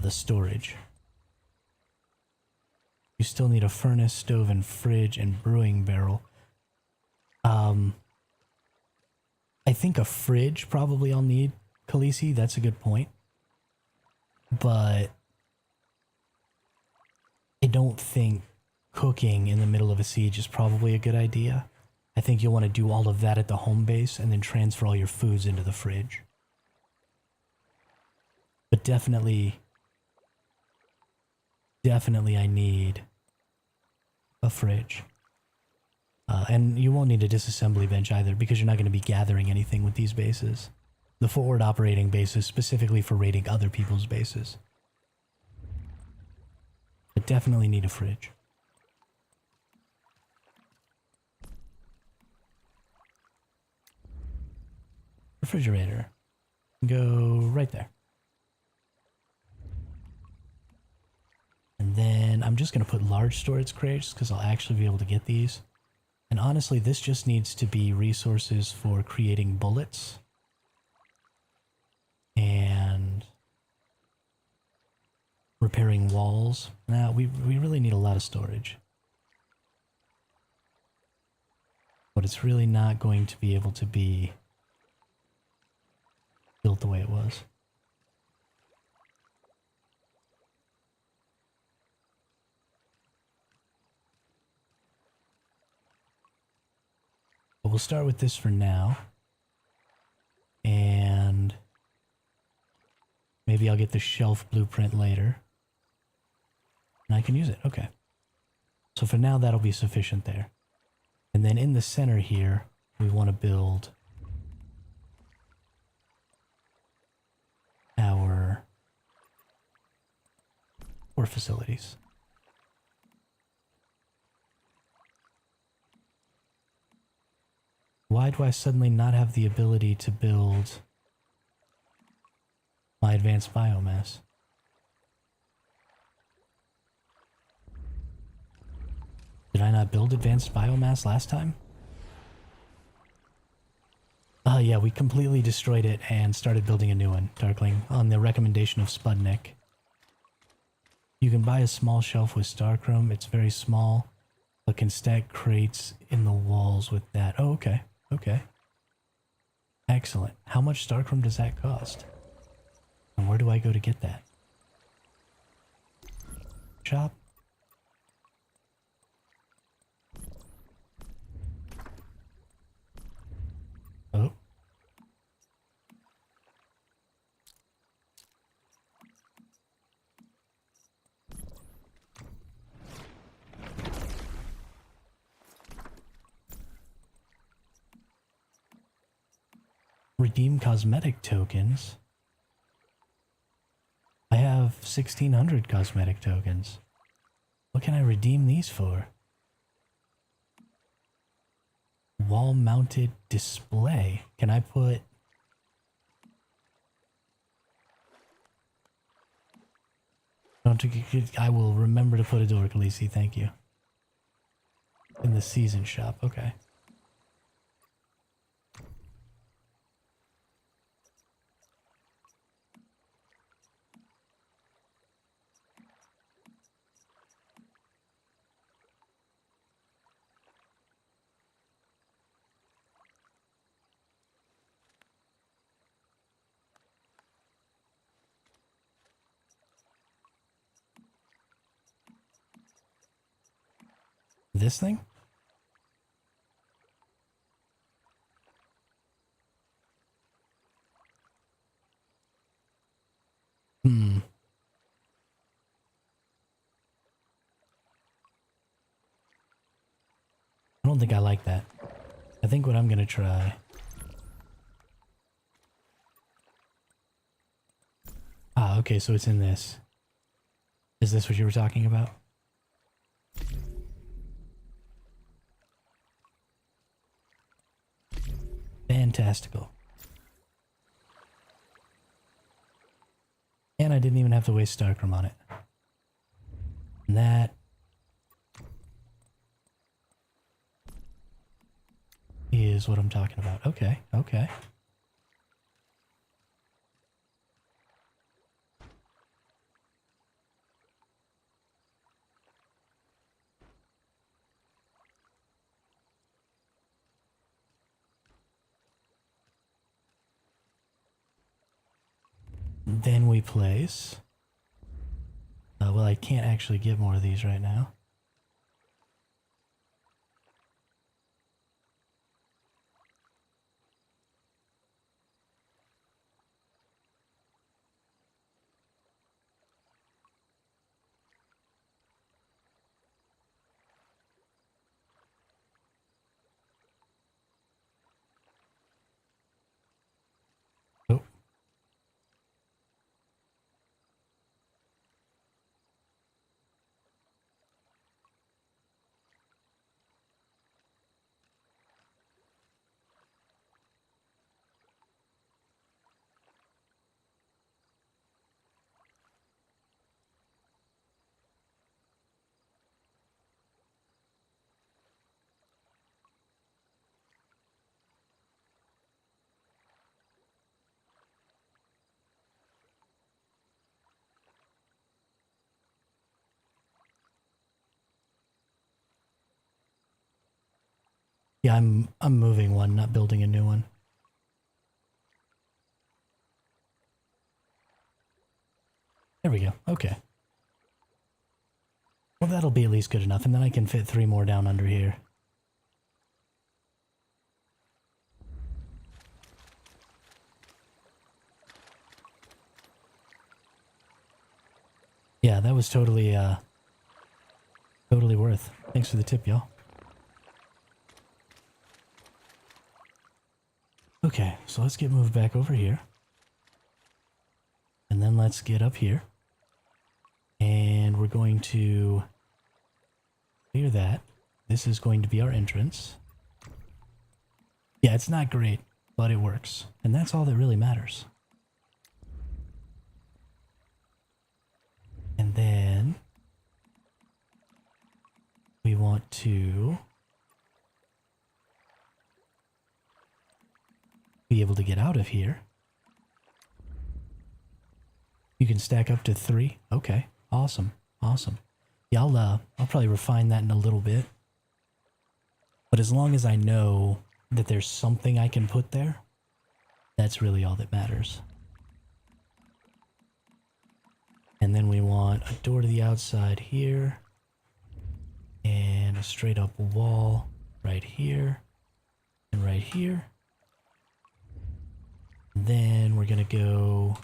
storage. You still need a furnace, stove, and fridge, and brewing barrel. I think a fridge probably I'll need, Khaleesi. That's a good point. But I don't think cooking in the middle of a siege is probably a good idea. I think you'll want to do all of that at the home base and then transfer all your foods into the fridge. But definitely I need a fridge. And you won't need a disassembly bench either because you're not going to be gathering anything with these bases. The forward operating base is specifically for raiding other people's bases. But definitely need a fridge. Refrigerator. Go right there. And then I'm just going to put large storage crates because I'll actually be able to get these. And honestly, this just needs to be resources for creating bullets. And repairing walls. Now, we really need a lot of storage. But it's really not going to be able to be built the way it was. But we'll start with this for now. And maybe I'll get the shelf blueprint later. And I can use it. Okay. So for now, that'll be sufficient there. And then in the center here, we want to build our facilities. Why do I suddenly not have the ability to build my advanced biomass? Did I not build advanced biomass last time? Oh yeah, we completely destroyed it and started building a new one, Darkling, on the recommendation of Spudnik. You can buy a small shelf with Starchrome. It's very small, but can stack crates in the walls with that. Oh, okay. Okay. Excellent. How much Starchrome does that cost? And where do I go to get that? Shop? Oh. Redeem cosmetic tokens. I have 1,600 cosmetic tokens. What can I redeem these for? Wall-mounted display. Can I put... I will remember to put a door, Khaleesi, thank you. In the season shop, okay. This thing? Hmm. I don't think I like that. I think what I'm gonna try... Ah, okay, so it's in this. Is this what you were talking about? Fantastical. And I didn't even have to waste Starcrum on it. And that is what I'm talking about. Okay, okay. Then we place... well, I can't actually get more of these right now. Oh. Yeah, I'm moving one, not building a new one. There we go. Okay. Well, that'll be at least good enough, and then I can fit 3 more down under here. Yeah, that was totally worth. Thanks for the tip, y'all. Okay, so let's get moved back over here. And then let's get up here. And we're going to clear that. This is going to be our entrance. Yeah, it's not great, but it works. And that's all that really matters. And then we want to be able to get out of here. You can stack up to 3. Okay, awesome, awesome. Yeah, I'll probably refine that in a little bit. But as long as I know that there's something I can put there, that's really all that matters. And then we want a door to the outside here. And a straight up wall right here. And right here. And then we're gonna go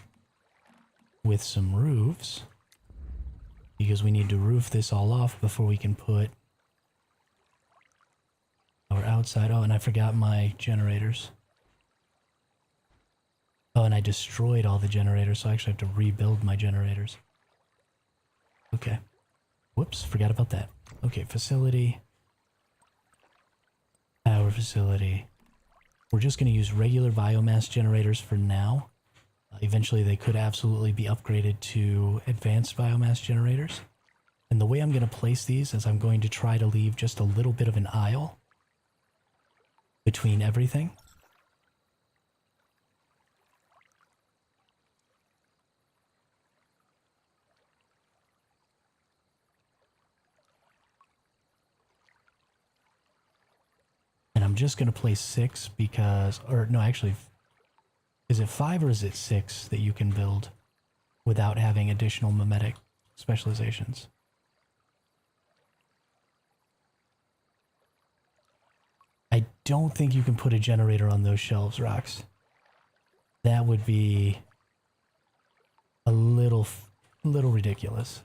with some roofs. Because we need to roof this all off before we can put our outside. Oh, and I forgot my generators. Oh, and I destroyed all the generators, so I actually have to rebuild my generators. Okay. Whoops, forgot about that. Okay, facility. Power facility. We're just going to use regular biomass generators for now. Eventually they could absolutely be upgraded to advanced biomass generators. And the way I'm going to place these is I'm going to try to leave just a little bit of an aisle between everything. And I'm just going to place 6 because, or no, actually, is it 5 or is it 6 that you can build without having additional mimetic specializations? I don't think you can put a generator on those shelves, Rox. That would be a little ridiculous.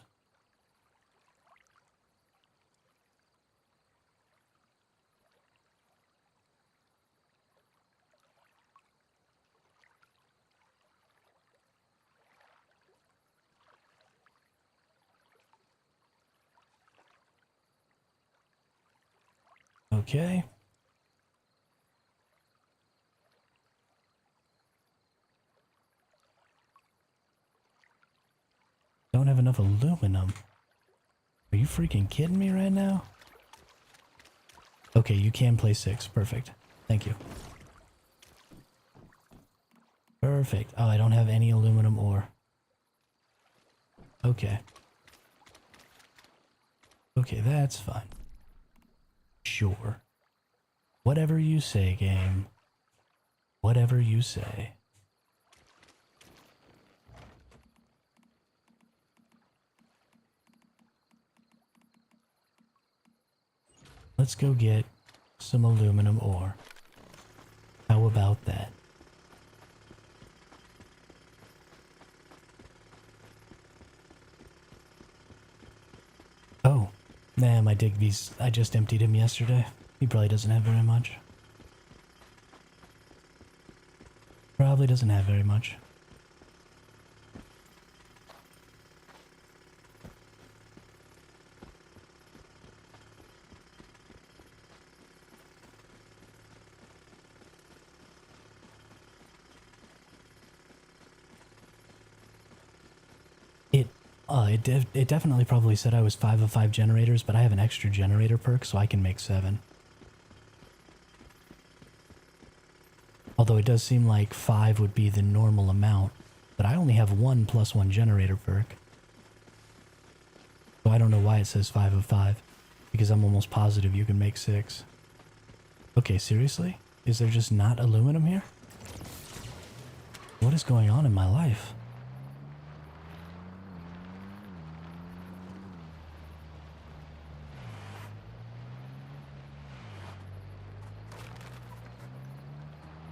Okay. Don't have enough aluminum. Are you freaking kidding me right now? Okay, you can place 6. Perfect. Thank you. Perfect. Oh, I don't have any aluminum ore. Okay. Okay, that's fine. Sure. Whatever you say, game. Whatever you say. Let's go get some aluminum ore. How about that? Oh, nah, my Digby's, I just emptied him yesterday. He probably doesn't have very much. Probably doesn't have very much. It definitely probably said I was 5 of 5 generators, but I have an extra generator perk, so I can make 7. Although it does seem like 5 would be the normal amount, but I only have 1 plus 1 generator perk. So I don't know why it says 5 of 5, because I'm almost positive you can make 6. Okay, seriously? Is there just not aluminum here? What is going on in my life?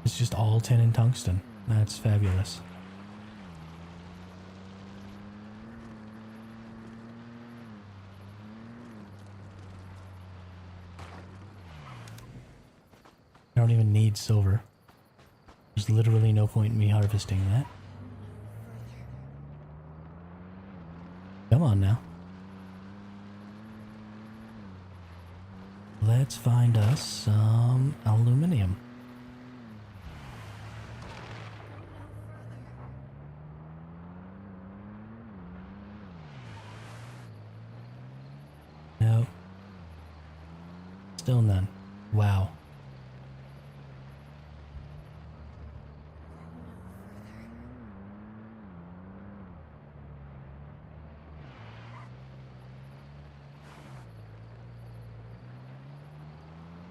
It's just all tin and tungsten. That's fabulous. I don't even need silver. There's literally no point in me harvesting that. Come on now. Let's find us some aluminum. Nope. Still none. Wow.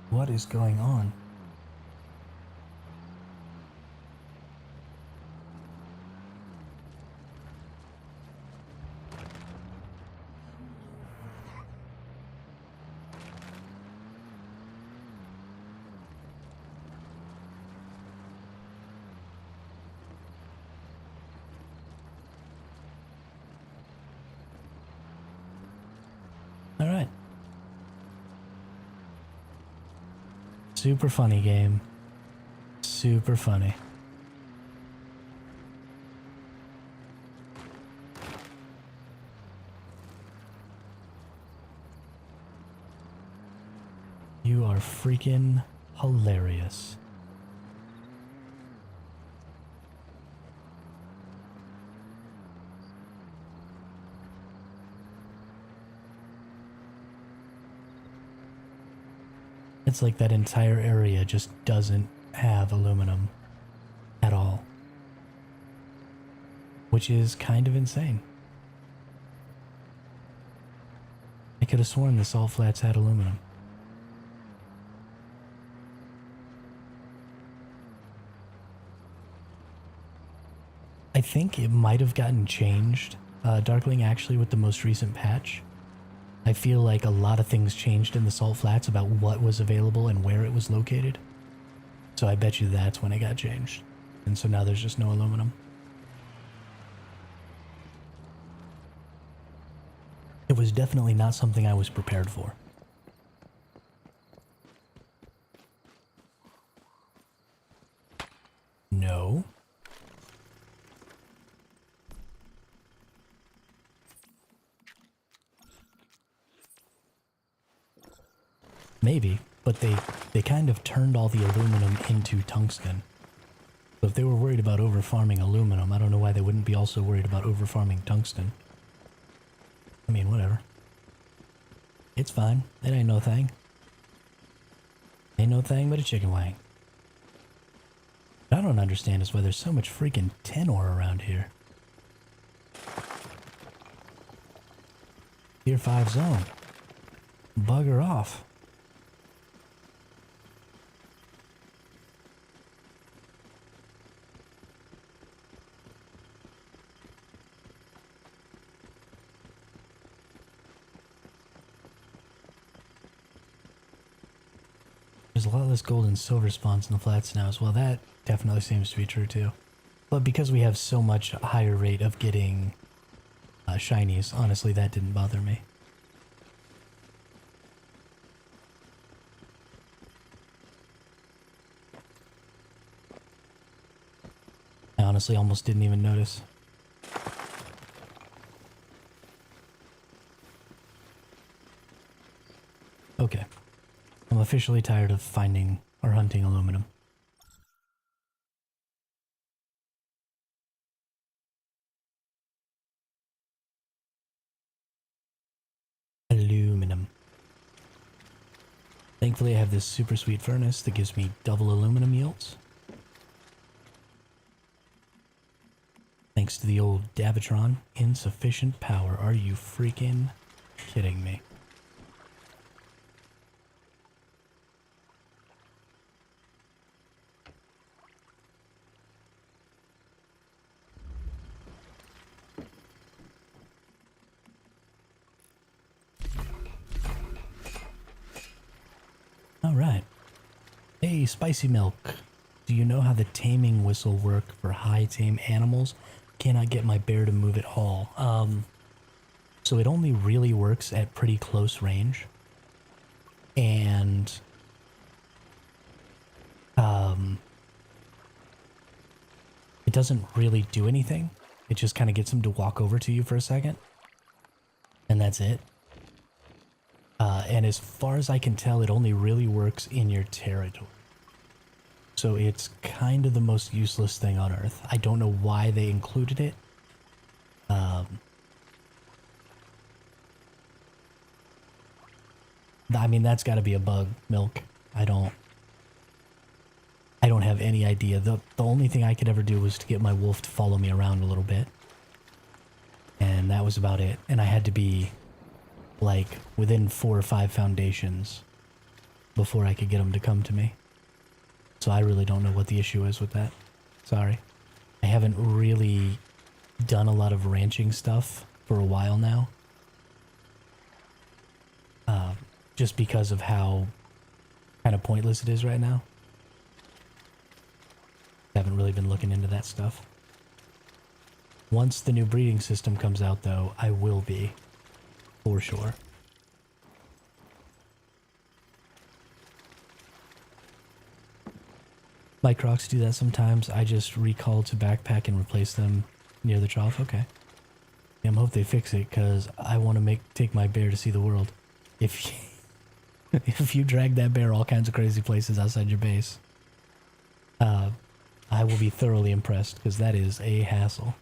What is going on? All right. Super funny game. Super funny. You are freaking hilarious. It's like that entire area just doesn't have aluminum at all. Which is kind of insane. I could have sworn the salt flats had aluminum. I think it might have gotten changed, Darkling, actually, with the most recent patch. I feel like a lot of things changed in the salt flats about what was available and where it was located. So I bet you that's when it got changed. And so now there's just no aluminum. It was definitely not something I was prepared for. No. Maybe, but they kind of turned all the aluminum into tungsten. So if they were worried about over-farming aluminum, I don't know why they wouldn't be also worried about over-farming tungsten. I mean, whatever. It's fine. It ain't no thing. Ain't no thing but a chicken wing. What I don't understand is why there's so much freaking tin ore around here. Tier 5 zone. Bugger off. There's a lot less gold and silver spawns in the flats now as well. That definitely seems to be true too. But because we have so much higher rate of getting shinies, honestly, that didn't bother me. I honestly almost didn't even notice. Okay. I'm officially tired of finding or hunting aluminum. Aluminum. Thankfully I have this super sweet furnace that gives me double aluminum yields. Thanks to the old Davitron. Insufficient power. Are you freaking kidding me? Alright. Hey, Spicy Milk. Do you know how the taming whistle work for high tame animals? Cannot get my bear to move at all. So it only really works at pretty close range. And it doesn't really do anything. It just kind of gets him to walk over to you for a second. And that's it. And as far as I can tell, it only really works in your territory. So it's kind of the most useless thing on Earth. I don't know why they included it. I mean, that's got to be a bug, Milk. I don't have any idea. The only thing I could ever do was to get my wolf to follow me around a little bit. And that was about it. And I had to be like within 4 or 5 foundations before I could get him to come to me. So I really don't know what the issue is with that. Sorry. I haven't really done a lot of ranching stuff for a while now. Just because of how kind of pointless it is right now. I haven't really been looking into that stuff. Once the new breeding system comes out though, I will be. For sure. My Crocs do that sometimes. I just recall to backpack and replace them near the trough. Okay. I hope they fix it because I want to take my bear to see the world. If you drag that bear all kinds of crazy places outside your base, I will be thoroughly impressed, because that is a hassle.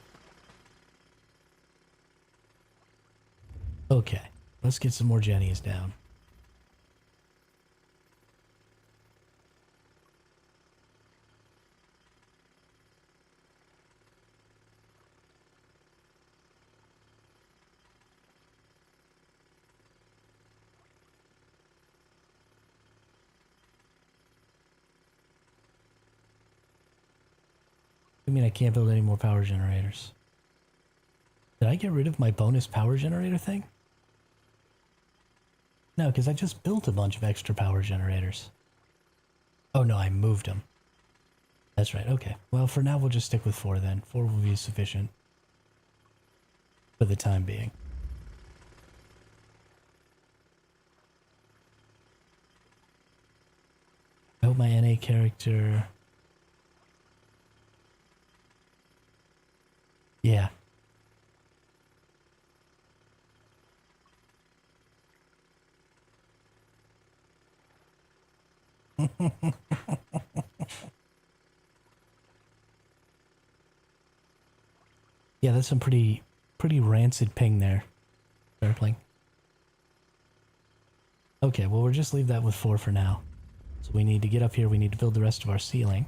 Okay, let's get some more jennies down. I mean, I can't build any more power generators. Did I get rid of my bonus power generator thing? No, because I just built a bunch of extra power generators. Oh no, I moved them. That's right, okay. Well, for now we'll just stick with 4 then. 4 will be sufficient for the time being. I hope my NA character... Yeah. Yeah, that's some pretty rancid ping there, Starpling. Okay, well, we'll just leave that with 4 for now. So we need to get up here, we need to build the rest of our ceiling.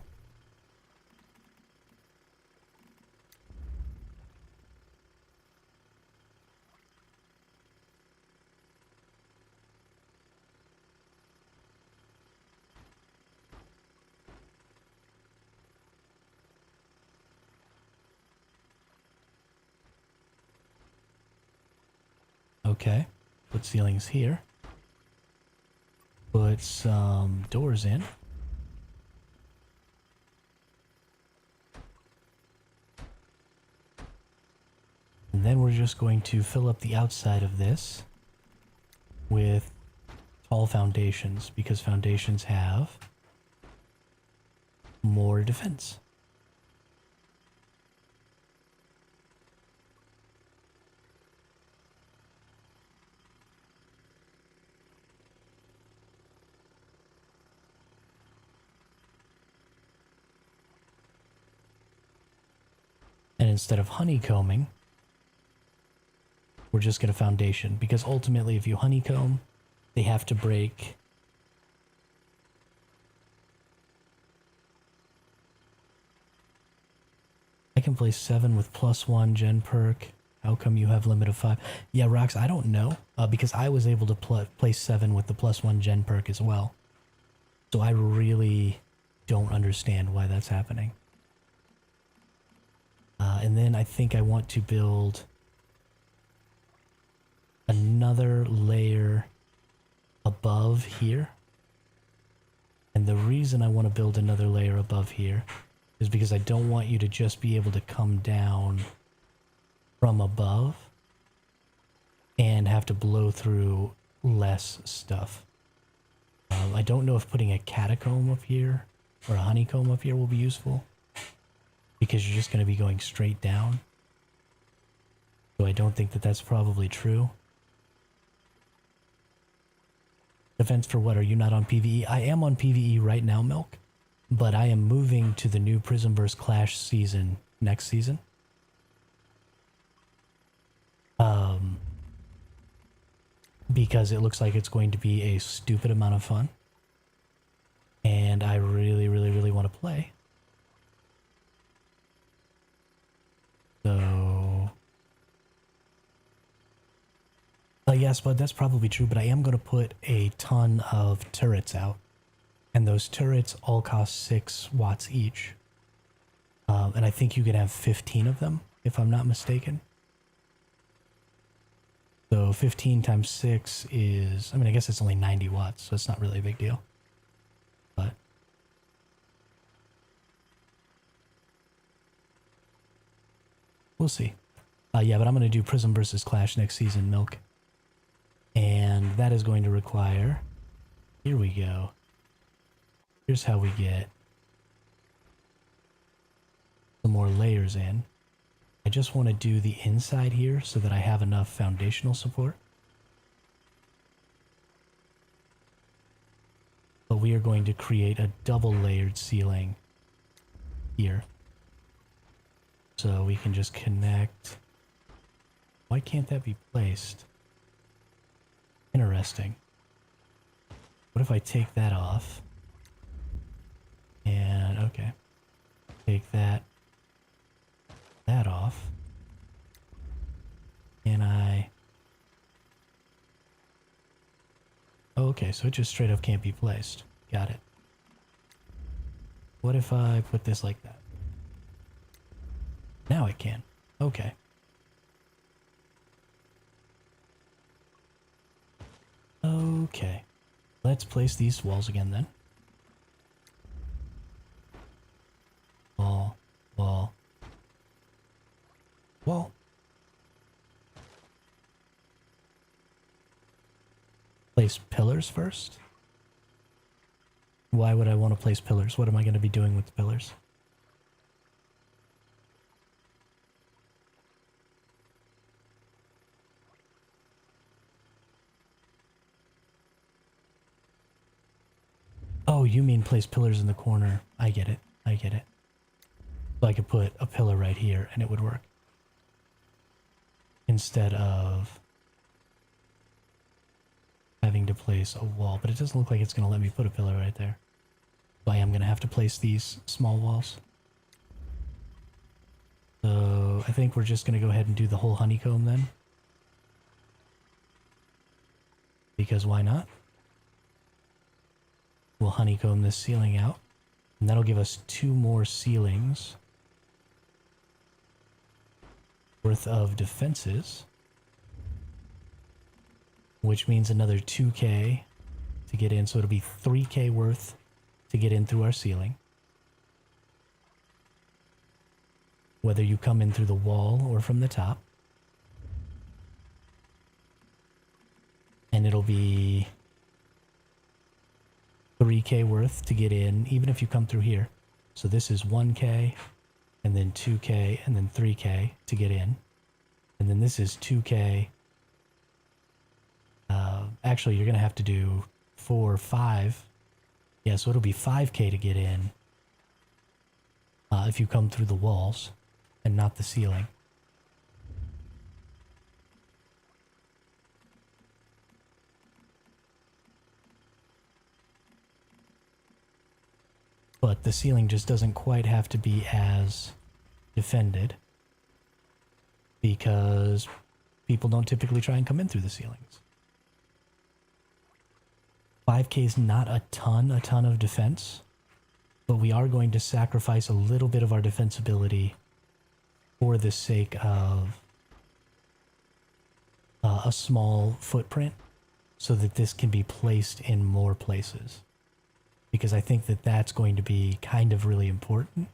Okay, put ceilings here. Put some doors in. And then we're just going to fill up the outside of this with tall foundations, because foundations have more defense. And instead of honeycombing, we're just going to foundation, because ultimately if you honeycomb, they have to break. I can place 7 with +1 gen perk. How come you have limit of 5? Yeah, Rox, I don't know, because I was able to place 7 with the +1 gen perk as well. So I really don't understand why that's happening. And then I think I want to build another layer above here. And the reason I want to build another layer above here is because I don't want you to just be able to come down from above and have to blow through less stuff. I don't know if putting a catacomb up here or a honeycomb up here will be useful, because you're just going to be going straight down. So I don't think that that's probably true. Defense for what? Are you not on PvE? I am on PvE right now, Milk. But I am moving to the new Prismverse Clash season next season. Because it looks like it's going to be a stupid amount of fun. And I really, really, really want to play. So... yes, bud, that's probably true, but I am going to put a ton of turrets out. And those turrets all cost 6 watts each. And I think you can have 15 of them, if I'm not mistaken. So 15 times 6 is... I mean, I guess it's only 90 watts, so it's not really a big deal. But... we'll see. Yeah, but I'm going to do Prismverse Clash next season, Milk. And that is going to require... here we go. Here's how we get some more layers in. I just want to do the inside here so that I have enough foundational support. we are going to create a double layered ceiling here. So we can just connect. Why can't that be placed? Interesting. What if I take that off? And, okay. Take that off. And oh, okay, so it just straight up can't be placed. Got it. What if I put this like that? Now it can. Okay. Okay. Let's place these walls again then. Wall. Wall. Wall. Place pillars first? Why would I want to place pillars? What am I going to be doing with the pillars? Oh, you mean place pillars in the corner. I get it. I get it. So I could put a pillar right here and it would work. Instead of having to place a wall. But it doesn't look like it's going to let me put a pillar right there. So I am going to have to place these small walls. So I think we're just going to go ahead and do the whole honeycomb then. Because why not? We'll honeycomb this ceiling out. And that'll give us 2 more ceilings worth of defenses. Which means another 2k to get in. So it'll be 3k worth to get in through our ceiling. Whether you come in through the wall or from the top. And it'll be 3k worth to get in, even if you come through here. So this is 1k, and then 2k, and then 3k to get in. And then this is 2k. Actually, you're going to have to do 4, 5. Yeah, so it'll be 5k to get in if you come through the walls and not the ceiling. But the ceiling just doesn't quite have to be as defended because people don't typically try and come in through the ceilings. 5k is not a ton of defense, but we are going to sacrifice a little bit of our defensibility for the sake of a small footprint so that this can be placed in more places. Because I think that that's going to be kind of really important.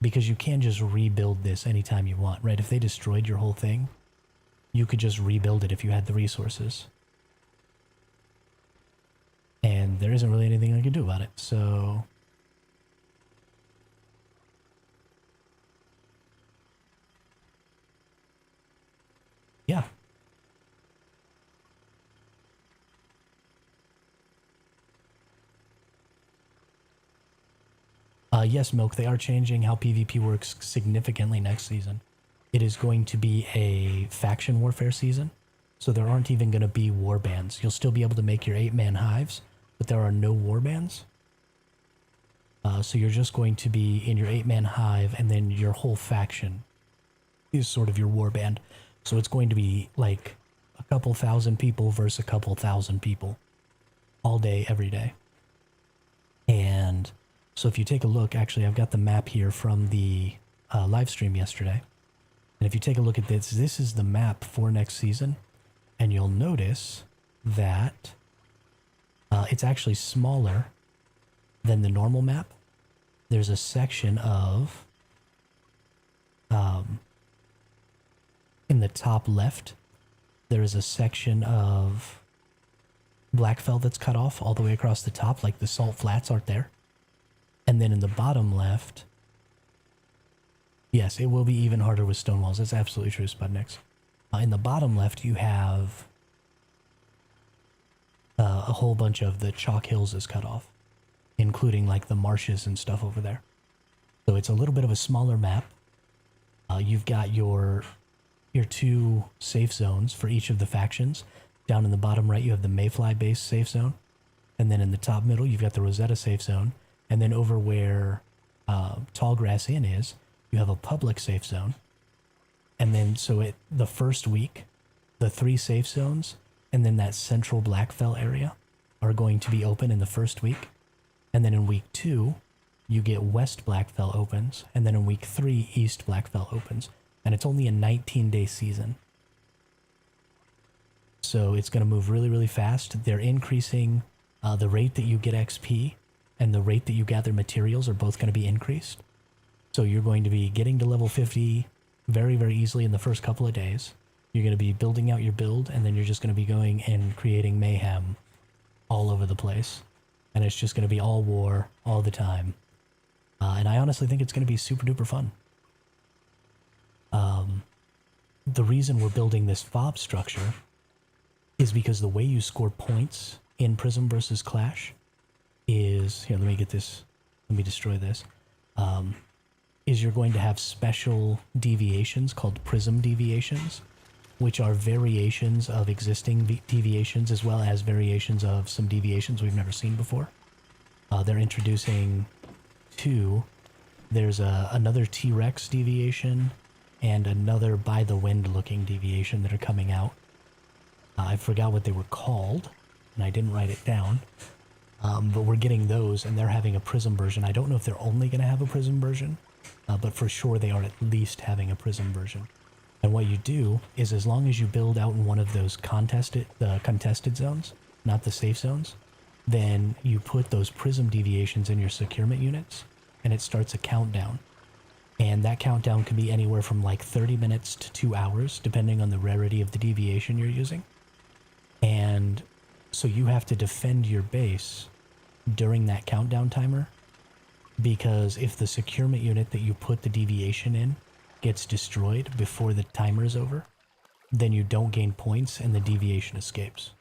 Because you can just rebuild this anytime you want, right? If they destroyed your whole thing, you could just rebuild it if you had the resources. And there isn't really anything I can do about it, so... yeah. Yes, Milk, they are changing how PvP works significantly next season. It is going to be a faction warfare season, so there aren't even going to be warbands. You'll still be able to make your 8-man hives, but there are no warbands. So you're just going to be in your 8-man hive, and then your whole faction is sort of your warband. So it's going to be like a couple thousand people versus a couple thousand people all day, every day. And so if you take a look, actually I've got the map here from the live stream yesterday. And if you take a look at this, this is the map for next season. And you'll notice that it's actually smaller than the normal map. There's a section of, in the top left, there is a section of Blackfell that's cut off all the way across the top, like the salt flats aren't there. And then in the bottom left, yes, it will be even harder with stone walls. That's absolutely true, Spudnix. In the bottom left, you have a whole bunch of the chalk hills is cut off. including like the marshes and stuff over there. So it's a little bit of a smaller map. You've got your 2 safe zones for each of the factions. Down in the bottom right, you have the Mayfly base safe zone. And then in the top middle, you've got the Rosetta safe zone. And then over where Tallgrass Inn is, you have a public safe zone. And then so the first week, the 3 safe zones and then that central Blackfell area are going to be open in the first week. And then in week 2, you get West Blackfell opens. And then in week 3, East Blackfell opens. And it's only a 19-day season. So it's going to move really, really fast. They're increasing the rate that you get XP and the rate that you gather materials are both going to be increased. So you're going to be getting to level 50 very, very easily in the first couple of days. You're going to be building out your build, and then you're just going to be going and creating mayhem all over the place. And it's just going to be all war all the time. And I honestly think it's going to be super duper fun. The reason we're building this fob structure is because the way you score points in Prismverse Clash is, here, let me get this, let me destroy this, is you're going to have special deviations called prism deviations, which are variations of existing deviations as well as variations of some deviations we've never seen before. They're introducing 2. There's another T-Rex deviation and another by the wind looking deviation that are coming out. I forgot what they were called, and I didn't write it down. But we're getting those, and they're having a prism version. I don't know if they're only going to have a prism version, but for sure they are at least having a prism version. And what you do is, as long as you build out in one of those contested zones, not the safe zones, then you put those prism deviations in your securement units, and it starts a countdown. And that countdown can be anywhere from like 30 minutes to 2 hours, depending on the rarity of the deviation you're using. And so you have to defend your base during that countdown timer, because if the securement unit that you put the deviation in gets destroyed before the timer is over, then you don't gain points and the deviation escapes.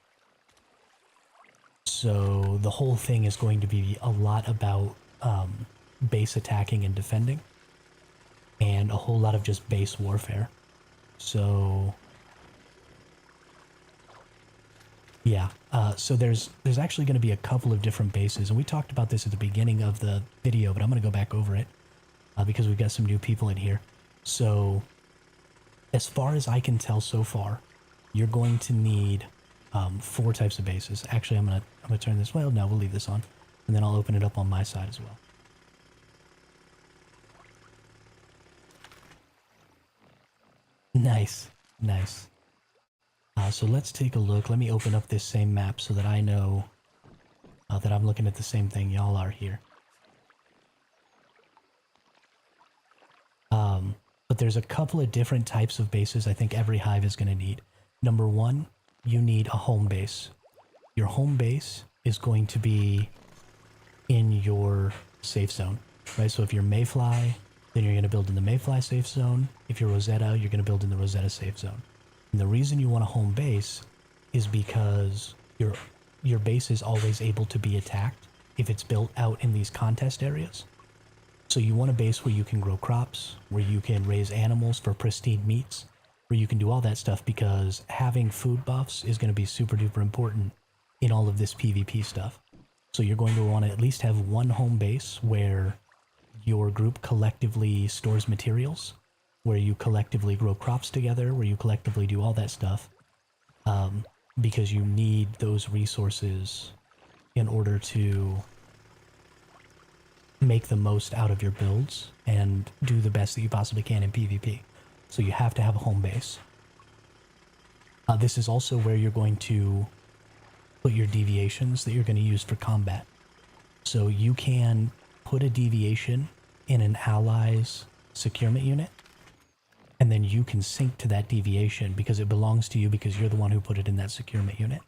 So the whole thing is going to be a lot about base attacking and defending, and a whole lot of just base warfare. So yeah, so there's actually going to be a couple of different bases, and we talked about this at the beginning of the video, but I'm going to go back over it because we've got some new people in here. So as far as I can tell so far, you're going to need 4 types of bases. Actually, I'm gonna turn this. Well, no, we'll leave this on, and then I'll open it up on my side as well. Nice, nice. So let's take a look. Let me open up this same map so that I know that I'm looking at the same thing y'all are here. But there's a couple of different types of bases I think every hive is going to need. Number 1, you need a home base. Your home base is going to be in your safe zone, right? So if you're Mayfly, then you're going to build in the Mayfly safe zone. If you're Rosetta, you're going to build in the Rosetta safe zone. And the reason you want a home base is because your base is always able to be attacked if it's built out in these contest areas. So you want a base where you can grow crops, where you can raise animals for pristine meats, where you can do all that stuff, because having food buffs is going to be super duper important in all of this PvP stuff. So you're going to want to at least have one home base where your group collectively stores materials, where you collectively grow crops together, where you collectively do all that stuff, because you need those resources in order to make the most out of your builds and do the best that you possibly can in PvP. So you have to have a home base. This is also where you're going to put your deviations that you're going to use for combat. So you can put a deviation in an ally's securement unit, and then you can sync to that deviation because it belongs to you, because you're the one who put it in that securement unit.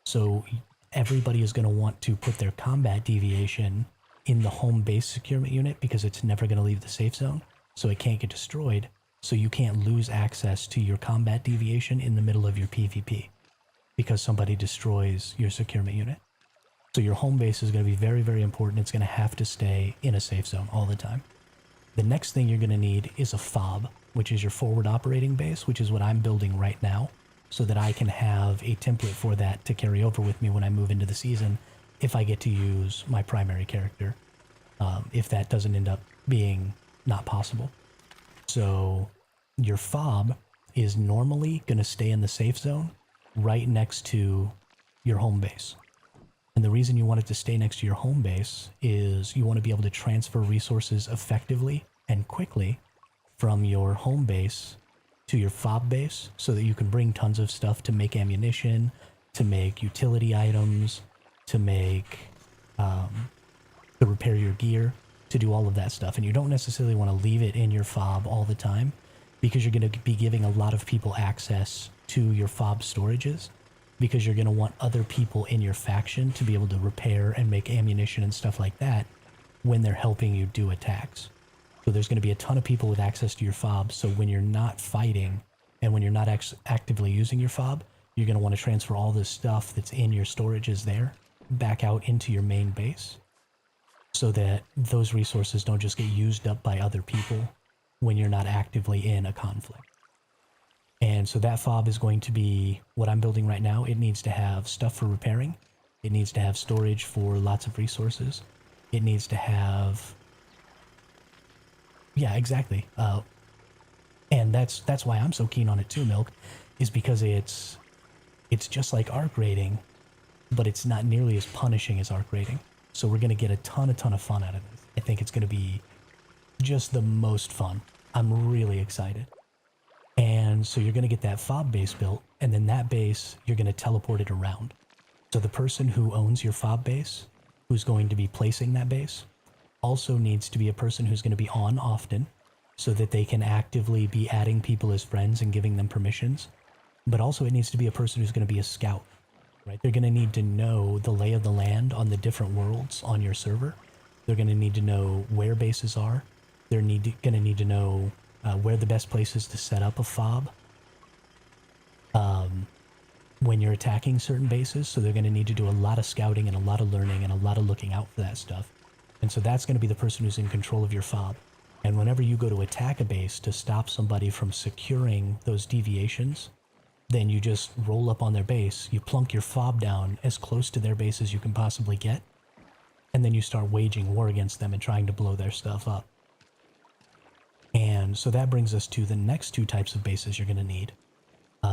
So everybody is going to want to put their combat deviation in the home base securement unit because it's never going to leave the safe zone, so it can't get destroyed. So you can't lose access to your combat deviation in the middle of your PvP because somebody destroys your securement unit. So your home base is going to be very, very important. It's going to have to stay in a safe zone all the time. The next thing you're going to need is a fob, which is your forward operating base, which is what I'm building right now, so that I can have a template for that to carry over with me when I move into the season, if I get to use my primary character, if that doesn't end up being not possible. So your fob is normally going to stay in the safe zone right next to your home base. And the reason you want it to stay next to your home base is you want to be able to transfer resources effectively and quickly from your home base to your fob base so that you can bring tons of stuff to make ammunition, to make utility items, to make, to repair your gear, to do all of that stuff. And you don't necessarily want to leave it in your fob all the time because you're going to be giving a lot of people access to your fob storages, because you're going to want other people in your faction to be able to repair and make ammunition and stuff like that when they're helping you do attacks. So there's going to be a ton of people with access to your fob, so when you're not fighting and when you're not actively using your fob, you're going to want to transfer all this stuff that's in your storages there back out into your main base so that those resources don't just get used up by other people when you're not actively in a conflict. And so that fob is going to be what I'm building right now. It needs to have stuff for repairing. It needs to have storage for lots of resources. It needs to have... Yeah, exactly. And that's why I'm so keen on it too, Milk, is because it's just like arc raiding, but it's not nearly as punishing as arc raiding. So we're going to get a ton of fun out of this. I think it's going to be just the most fun. I'm really excited. And so you're going to get that fob base built, and then that base, you're going to teleport it around. So the person who owns your fob base, who's going to be placing that base, also needs to be a person who's going to be on often so that they can actively be adding people as friends and giving them permissions. But also it needs to be a person who's going to be a scout, right? They're going to need to know the lay of the land on the different worlds on your server. They're going to need to know where bases are. They're going to need to know where the best place is to set up a fob when you're attacking certain bases. So they're going to need to do a lot of scouting and a lot of learning and a lot of looking out for that stuff. And so that's going to be the person who's in control of your fob. And whenever you go to attack a base to stop somebody from securing those deviations, then you just roll up on their base, you plunk your fob down as close to their base as you can possibly get, and then you start waging war against them and trying to blow their stuff up. And so that brings us to the next two types of bases you're going to need.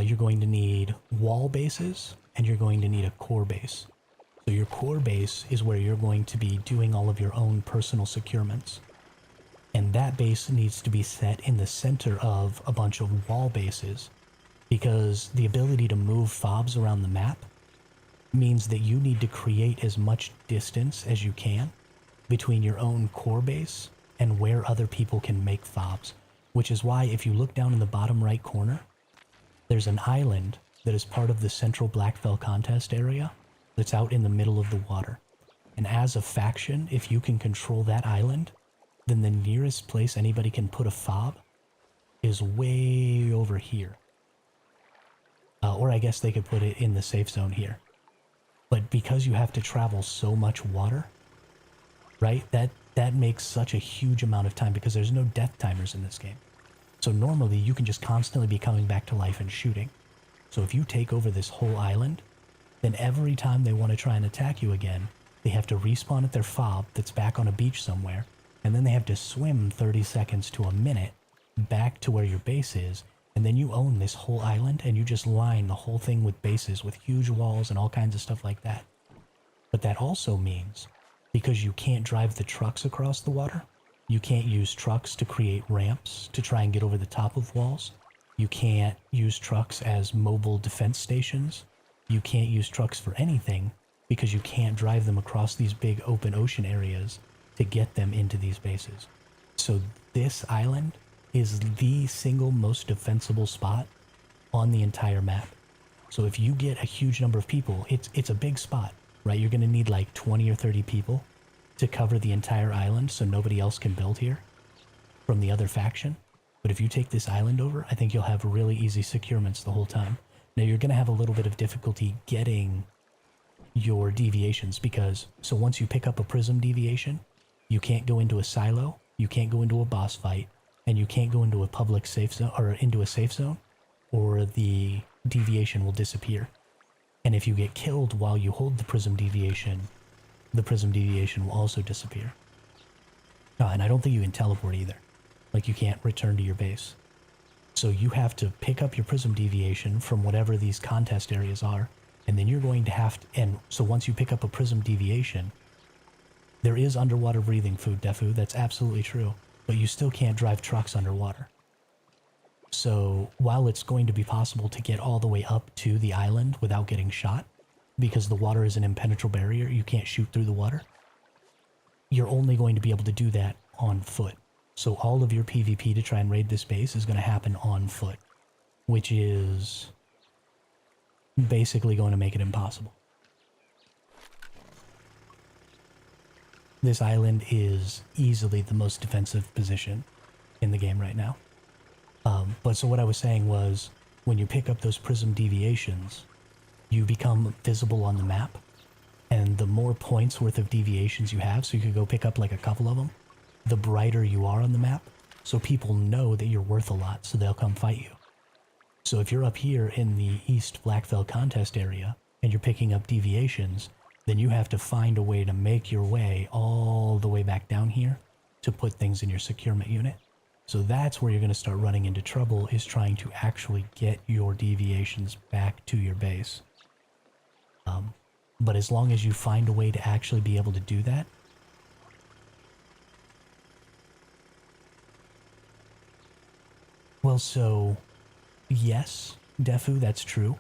You're going to need wall bases, and you're going to need a core base. So your core base is where you're going to be doing all of your own personal securements. And that base needs to be set in the center of a bunch of wall bases, because the ability to move fobs around the map means that you need to create as much distance as you can between your own core base and where other people can make fobs, which is why if you look down in the bottom right corner, there's an island that is part of the central Blackfell contest area that's out in the middle of the water. And as a faction, if you can control that island, then the nearest place anybody can put a fob is way over here. Or I guess they could put it in the safe zone here. But because you have to travel so much water, right, that makes such a huge amount of time because there's no death timers in this game. So normally you can just constantly be coming back to life and shooting. So if you take over this whole island, then every time they want to try and attack you again, they have to respawn at their fob that's back on a beach somewhere, and then they have to swim 30 seconds to a minute back to where your base is, and then you own this whole island and you just line the whole thing with bases with huge walls and all kinds of stuff like that. But that also means, because you can't drive the trucks across the water, you can't use trucks to create ramps to try and get over the top of walls, you can't use trucks as mobile defense stations, you can't use trucks for anything because you can't drive them across these big open ocean areas to get them into these bases. So this island is the single most defensible spot on the entire map. So if you get a huge number of people, it's a big spot, right? You're going to need like 20 or 30 people to cover the entire island so nobody else can build here from the other faction. But if you take this island over, I think you'll have really easy securements the whole time. Now you're going to have a little bit of difficulty getting your deviations, because so once you pick up a prism deviation, you can't go into a silo, you can't go into a boss fight, and you can't go into a public safe zone or into a safe zone, or the deviation will disappear. And if you get killed while you hold the prism deviation will also disappear. And I don't think you can teleport either. Like, you can't return to your base. So you have to pick up your prism deviation from whatever these contest areas are, and then you're going to have to, and so once you pick up a prism deviation, there is underwater breathing food, Defu, that's absolutely true, but you still can't drive trucks underwater. So while it's going to be possible to get all the way up to the island without getting shot, because the water is an impenetrable barrier, you can't shoot through the water, you're only going to be able to do that on foot. So all of your PvP to try and raid this base is going to happen on foot, which is basically going to make it impossible. This island is easily the most defensive position in the game right now. But so what I was saying was, when you pick up those prism deviations, you become visible on the map, and the more points worth of deviations you have, so you could go pick up like a couple of them, the brighter you are on the map, so people know that you're worth a lot, so they'll come fight you. So if you're up here in the East Blackfell contest area, and you're picking up deviations, then you have to find a way to make your way all the way back down here to put things in your securement unit. So that's where you're going to start running into trouble, is trying to actually get your deviations back to your base. But as long as you find a way to actually be able to do that, well, so yes, Defu, that's true.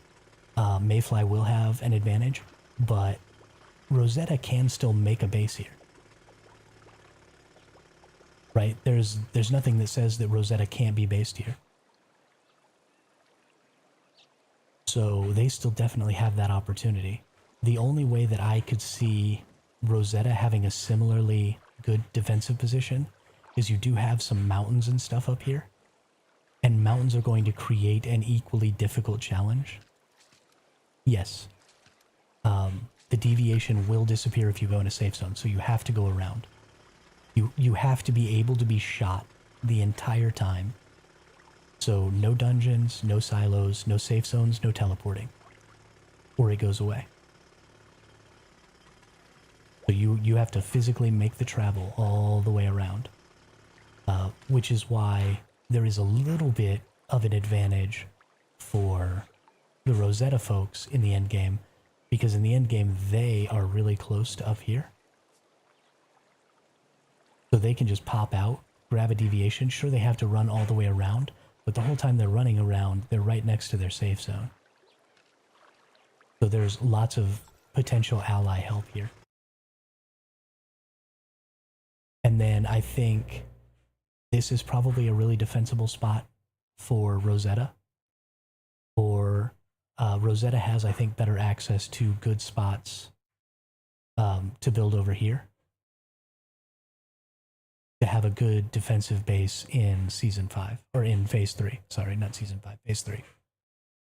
Mayfly will have an advantage, but Rosetta can still make a base here. Right? There's nothing that says that Rosetta can't be based here. So they still definitely have that opportunity. The only way that I could see Rosetta having a similarly good defensive position is you do have some mountains and stuff up here. And mountains are going to create an equally difficult challenge. Yes. The deviation will disappear if you go in a safe zone, so you have to go around. You have to be able to be shot the entire time. So no dungeons, no silos, no safe zones, no teleporting. Or it goes away. So you have to physically make the travel all the way around. Which is why there is a little bit of an advantage for the Rosetta folks in the end game, because in the end game they are really close to up here. So they can just pop out, grab a deviation. Sure, they have to run all the way around, but the whole time they're running around, they're right next to their safe zone. So there's lots of potential ally help here. And then I think this is probably a really defensible spot for Rosetta. Or Rosetta has, I think, better access to good spots to build over here, to have a good defensive base in Season 5, or in Phase 3. Sorry, not Season 5, Phase 3.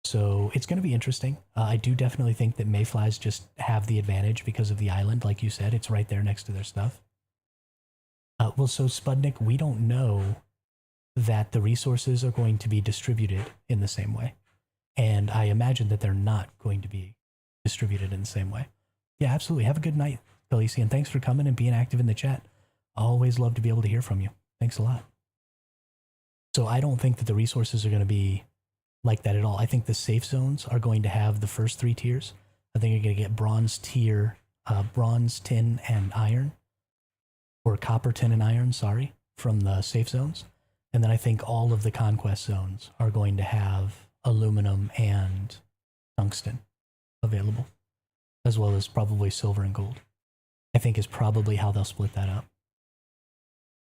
So it's going to be interesting. I do definitely think that Mayflies just have the advantage because of the island. Like you said, it's right there next to their stuff. Well, so Spudnik, we don't know that the resources are going to be distributed in the same way. And I imagine that they're not going to be distributed in the same way. Yeah, absolutely. Have a good night, Khaleesi, and thanks for coming and being active in the chat. I always love to be able to hear from you. Thanks a lot. So I don't think that the resources are going to be like that at all. I think the safe zones are going to have the first 3 tiers. I think you're going to get bronze tier, bronze, tin, and iron. Or copper, tin, and iron, sorry, from the safe zones. And then I think all of the conquest zones are going to have aluminum and tungsten available, as well as probably silver and gold. I think is probably how they'll split that up.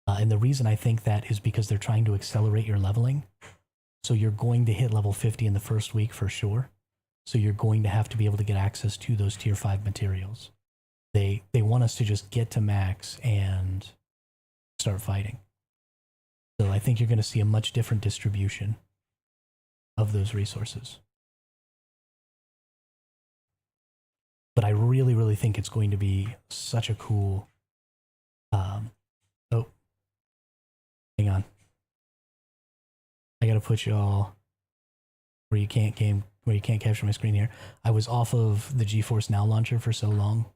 And the reason I think that is because they're trying to accelerate your leveling. So you're going to hit level 50 in the first week for sure. So you're going to have to be able to get access to those tier 5 materials. They want us to just get to max and start fighting. So I think you're going to see a much different distribution of those resources. But I really, really think it's going to be such a cool. Oh, hang on. I gotta put y'all where you can't capture my screen here. I was off of the GeForce Now launcher for so long,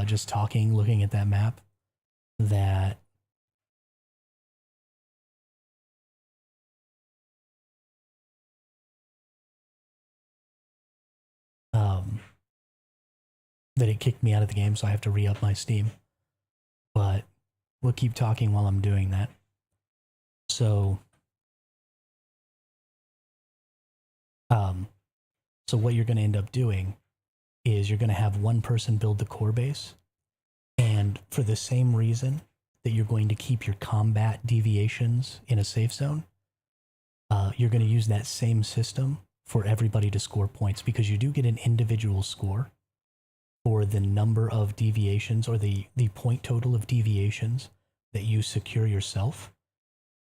just talking, looking at that map, that that it kicked me out of the game, so I have to re-up my Steam. But we'll keep talking while I'm doing that. So, so what you're going to end up doing is you're going to have one person build the core base, and for the same reason that you're going to keep your combat deviations in a safe zone, you're going to use that same system for everybody to score points, because you do get an individual score for the number of deviations, or the point total of deviations that you secure yourself.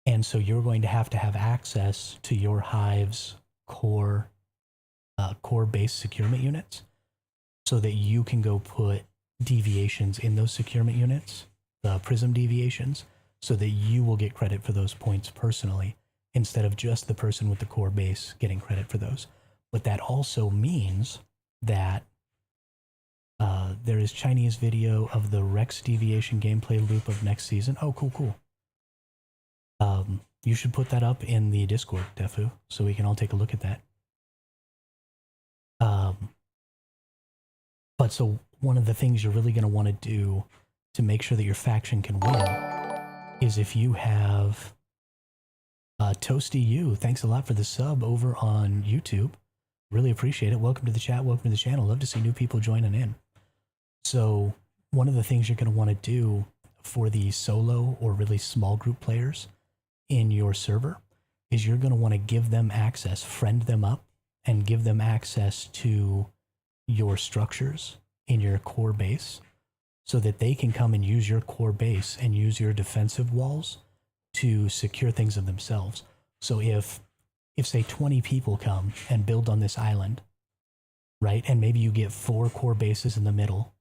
And so you're going to have access to your hive's core base securement units, so that you can go put deviations in those securement units, the prism deviations, so that you will get credit for those points personally, instead of just the person with the core base getting credit for those. But that also means that there is Chinese video of the Rex deviation gameplay loop of next season. Oh, cool. You should put that up in the Discord, Defu, so we can all take a look at that. But so one of the things you're really going to want to do to make sure that your faction can win is if you have Toasty U, thanks a lot for the sub over on YouTube. Really appreciate it. Welcome to the chat. Welcome to the channel. Love to see new people joining in. So one of the things you're going to want to do for the solo or really small group players in your server is you're going to want to give them access, friend them up, and give them access to your structures in your core base, so that they can come and use your core base and use your defensive walls to secure things of themselves. So if say 20 people come and build on this island, right, and maybe you get 4 core bases in the middle,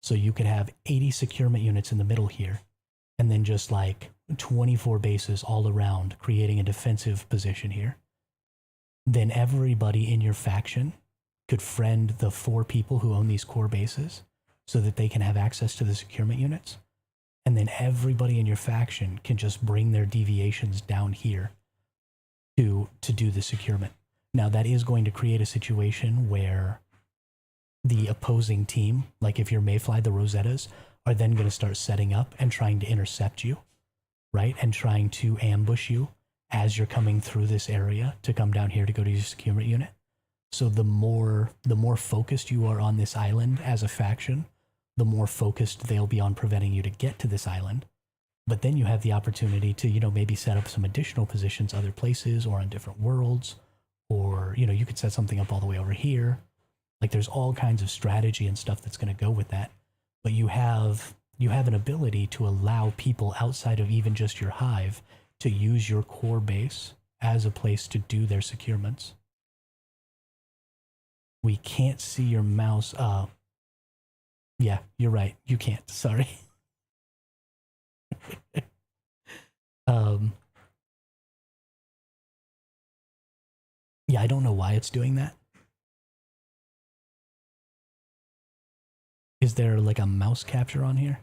so you could have 80 securement units in the middle here, and then just like 24 bases all around, creating a defensive position here, then everybody in your faction could friend the 4 people who own these core bases, so that they can have access to the securement units. And then everybody in your faction can just bring their deviations down here to do the securement. Now that is going to create a situation where the opposing team, like if you're Mayfly, the Rosettas, are then going to start setting up and trying to intercept you, right? And trying to ambush you as you're coming through this area to come down here to go to your securement unit. So the more focused you are on this island as a faction, the more focused they'll be on preventing you to get to this island. But then you have the opportunity to, you know, maybe set up some additional positions other places or on different worlds, or, you know, you could set something up all the way over here. Like there's all kinds of strategy and stuff that's going to go with that. But you have an ability to allow people outside of even just your hive to use your core base as a place to do their securements. We can't see your mouse. Yeah, you're right. You can't. Sorry. Yeah, I don't know why it's doing that. Is there like a mouse capture on here?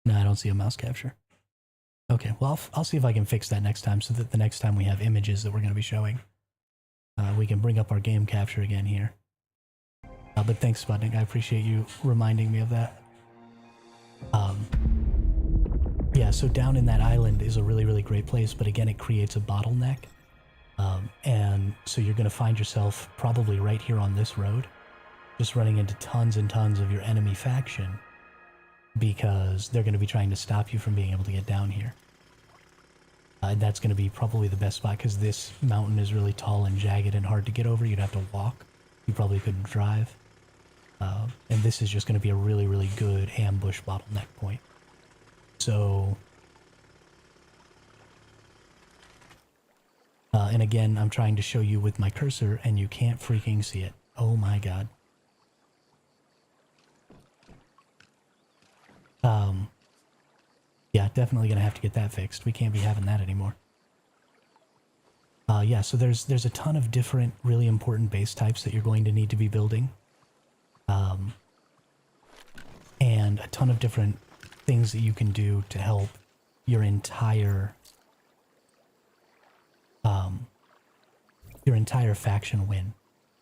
No, I don't see a mouse capture. Okay, well, I'll see if I can fix that next time, so that the next time we have images that we're going to be showing, we can bring up our game capture again here. But thanks, Sputnik. I appreciate you reminding me of that. Yeah, so down in that island is a really, really great place, but again, it creates a bottleneck. And so you're going to find yourself probably right here on this road, just running into tons and tons of your enemy faction, because they're going to be trying to stop you from being able to get down here. That's going to be probably the best spot, because this mountain is really tall and jagged and hard to get over. You'd have to walk. You probably couldn't drive. And this is just going to be a really, really good ambush bottleneck point. So, And again, I'm trying to show you with my cursor, and you can't freaking see it. Oh my god. Yeah, definitely gonna have to get that fixed. We can't be having that anymore. Yeah, so there's a ton of different really important base types that you're going to need to be building. And a ton of different things that you can do to help your entire faction win.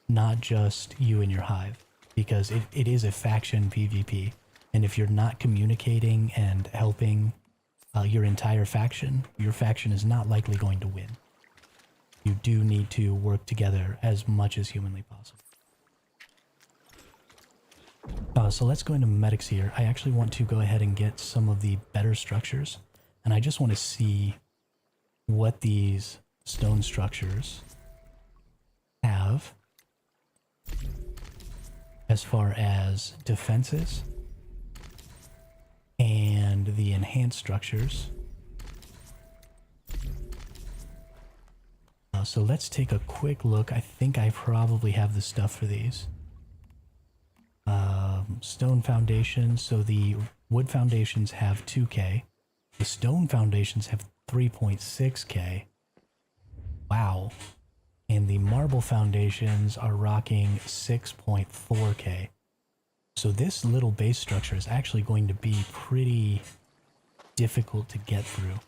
Not just you and your hive. Because it is a faction PvP. And if you're not communicating and helping your entire faction, your faction is not likely going to win. You do need to work together as much as humanly possible. So let's go into medics here. I actually want to go ahead and get some of the better structures. And I just want to see what these stone structures have as far as defenses and the enhanced structures. So let's take a quick look. I think I probably have the stuff for these. Stone foundations. So the wood foundations have 2k. The stone foundations have 3.6k. Wow. And the marble foundations are rocking 6.4k. So this little base structure is actually going to be pretty difficult to get through.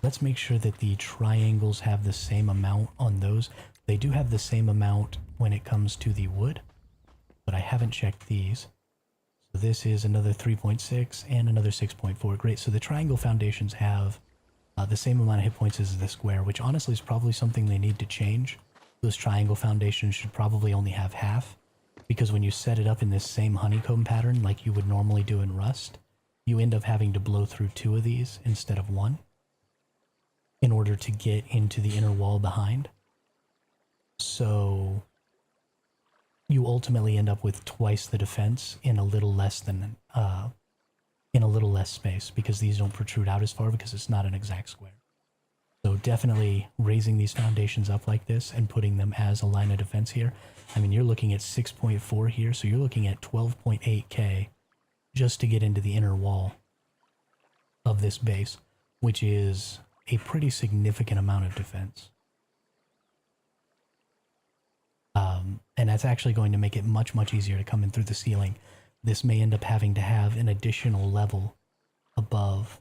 Let's make sure that the triangles have the same amount on those. They do have the same amount when it comes to the wood, but I haven't checked these. So this is another 3.6 and another 6.4. Great. So the triangle foundations have the same amount of hit points as the square, which honestly is probably something they need to change. Those triangle foundations should probably only have half, because when you set it up in this same honeycomb pattern like you would normally do in Rust, you end up having to blow through 2 of these instead of 1 in order to get into the inner wall behind. So you ultimately end up with twice the defense in a little less than in a little less space, because these don't protrude out as far because it's not an exact square. So definitely raising these foundations up like this and putting them as a line of defense here. I mean, you're looking at 6.4 here, so you're looking at 12.8k just to get into the inner wall of this base, which is a pretty significant amount of defense. And that's actually going to make it much, much easier to come in through the ceiling. This may end up having to have an additional level above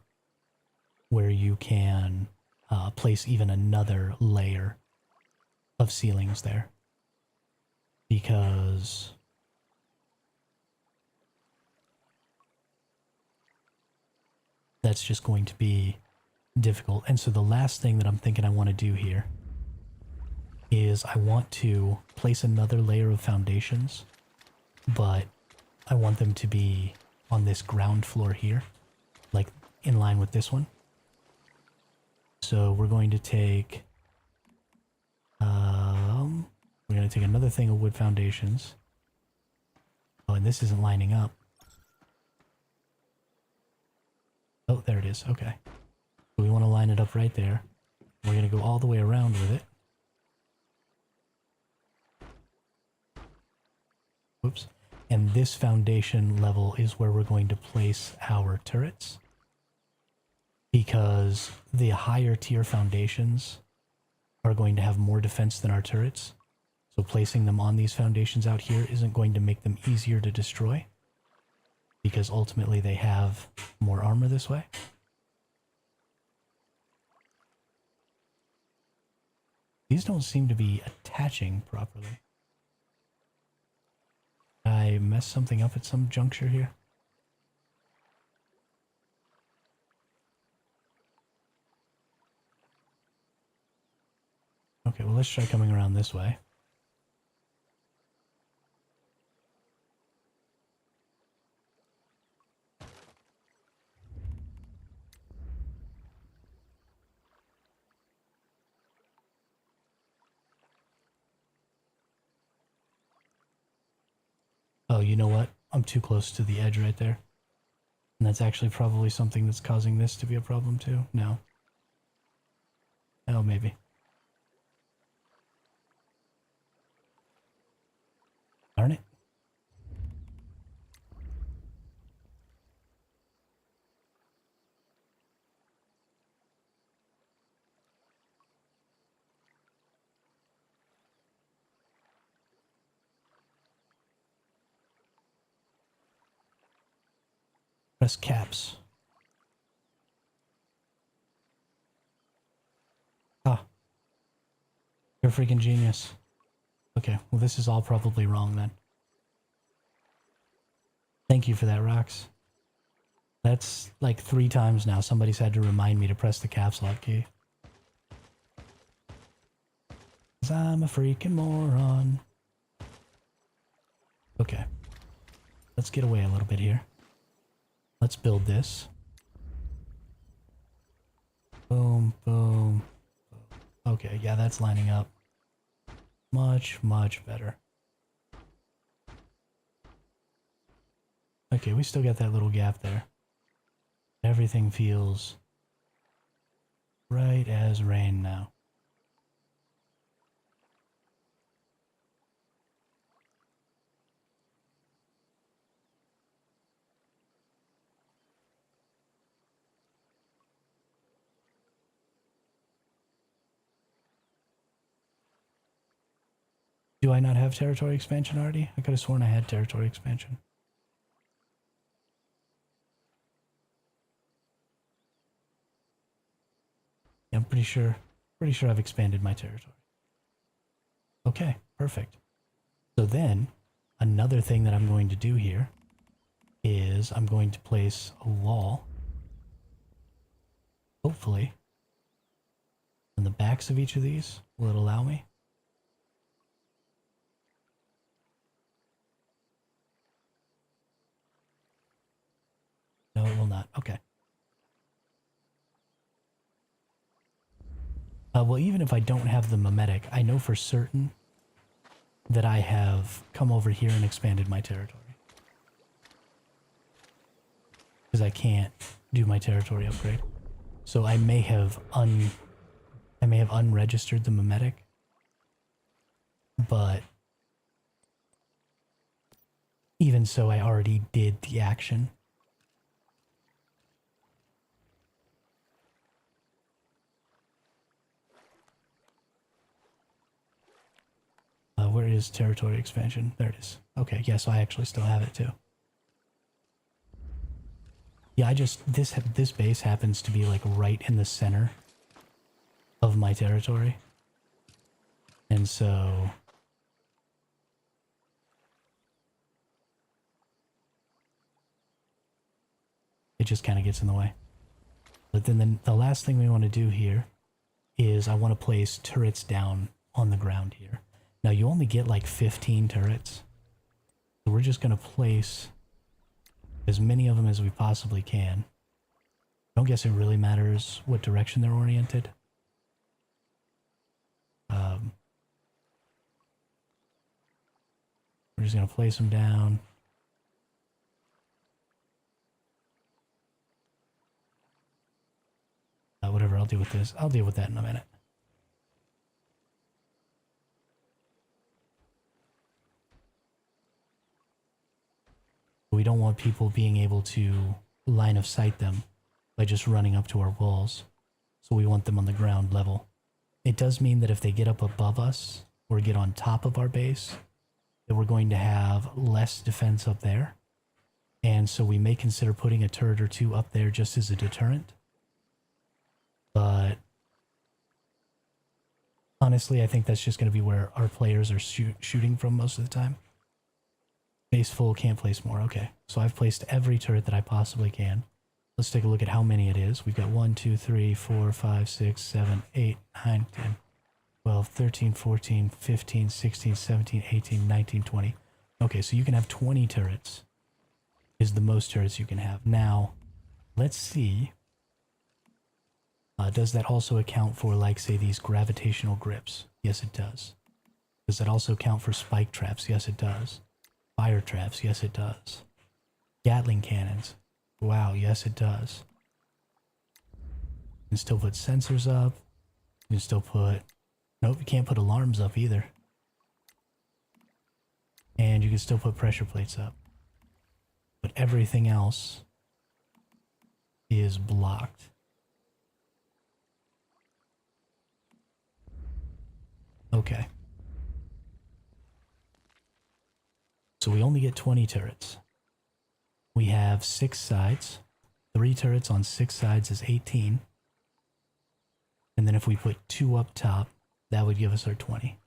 where you can place even another layer of ceilings there. Because that's just going to be difficult. And so the last thing that I'm thinking I want to do here is I want to place another layer of foundations, but I want them to be on this ground floor here, like in line with this one. So we're going to take another thing of wood foundations. Oh, and this isn't lining up. Oh, there it is. Okay. So we want to line it up right there. We're going to go all the way around with it. Whoops. And this foundation level is where we're going to place our turrets, because the higher tier foundations are going to have more defense than our turrets. So placing them on these foundations out here isn't going to make them easier to destroy, because ultimately they have more armor this way. These don't seem to be attaching properly. I messed something up at some juncture here. Okay, well, let's try coming around this way. Oh, you know what? I'm too close to the edge right there. And that's actually probably something that's causing this to be a problem too. No. Oh, maybe. Press caps. Ah. You're a freaking genius. Okay, well this is all probably wrong then. Thank you for that, Rox. That's like 3 times now somebody's had to remind me to press the caps lock key. 'Cause I'm a freaking moron. Okay. Let's get away a little bit here. Let's build this. Boom, boom, boom. Okay, yeah, that's lining up. Much, much better. Okay, we still got that little gap there. Everything feels right as rain now. Do I not have territory expansion already? I could have sworn I had territory expansion. Yeah, I'm pretty sure I've expanded my territory. Okay, perfect. So then, another thing that I'm going to do here is I'm going to place a wall, hopefully, on the backs of each of these. Will it allow me? No, it will not. Okay. Well, even if I don't have the mimetic, I know for certain that I have come over here and expanded my territory. Because I can't do my territory upgrade. So I may have unregistered the mimetic, but even so, I already did the action. Where is territory expansion? There it is. Okay, yeah, so I actually still have it too. Yeah, I just, this base happens to be like right in the center of my territory. And so it just kind of gets in the way. But then the last thing we want to do here is I want to place turrets down on the ground here. Now you only get like 15 turrets. So we're just going to place as many of them as we possibly can. I don't guess it really matters what direction they're oriented. We're just going to place them down. Whatever, I'll deal with this. I'll deal with that in a minute. We don't want people being able to line of sight them by just running up to our walls. So we want them on the ground level. It does mean that if they get up above us or get on top of our base, that we're going to have less defense up there. And so we may consider putting a turret or two up there just as a deterrent. But honestly, I think that's just going to be where our players are shooting from most of the time. Base full, can't place more. Okay, so I've placed every turret that I possibly can. Let's take a look at how many it is. We've got 1, 2, 3, 4, 5, 6, 7, 8, 9, 10, 12, 13, 14, 15, 16, 17, 18, 19, 20. Okay, so you can have 20 turrets is the most turrets you can have. Now, let's see. Does that also account for, like, say, these gravitational grips? Yes, it does. Does that also count for spike traps? Yes, it does. Fire traps? Yes, it does. Gatling cannons? Wow, yes, it does. You can still put sensors up. You can still put... Nope, you can't put alarms up either. And you can still put pressure plates up. But everything else is blocked. Okay. So we only get 20 turrets. we have 6 sides. 3 turrets on 6 sides is 18. And then if we put 2 up top, that would give us our 20.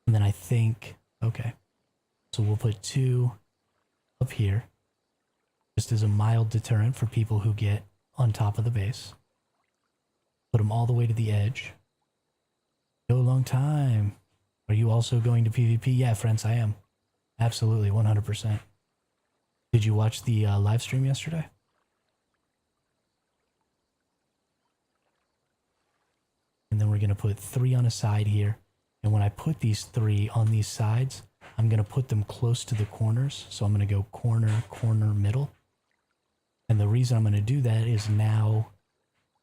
And then I think, okay, so we'll put 2 up here, just as a mild deterrent for people who get on top of the base. Put them all the way to the edge. Go long time. Are you also going to PvP? Yeah, friends, I am. Absolutely, 100%. Did you watch the live stream yesterday? And then we're going to put 3 on a side here. And when I put these 3 on these sides, I'm going to put them close to the corners. So I'm going to go corner, corner, middle. And the reason I'm going to do that is now,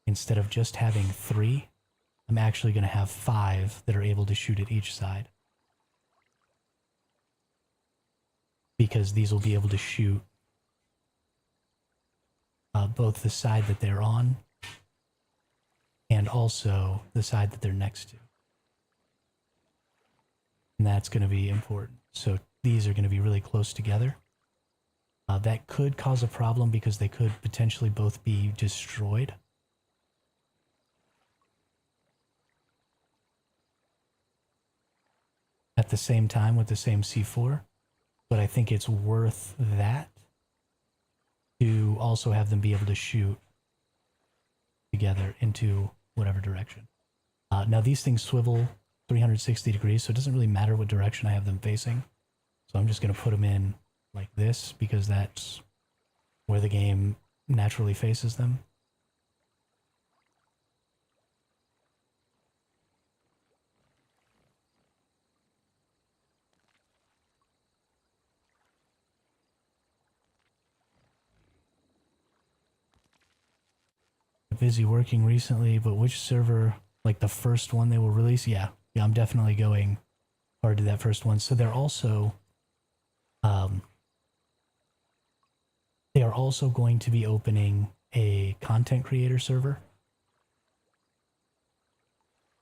instead of just having 3, I'm actually going to have 5 that are able to shoot at each side. Because these will be able to shoot both the side that they're on and also the side that they're next to. And that's going to be important. So these are going to be really close together. That could cause a problem because they could potentially both be destroyed. At the same time with the same C4. But I think it's worth that to also have them be able to shoot together into whatever direction. Now these things swivel 360 degrees, so it doesn't really matter what direction I have them facing. So I'm just going to put them in like this because that's where the game naturally faces them. Busy working recently, but which server, like the first one they will release? Yeah, I'm definitely going hard to that first one. So they're also, they are also going to be opening a content creator server.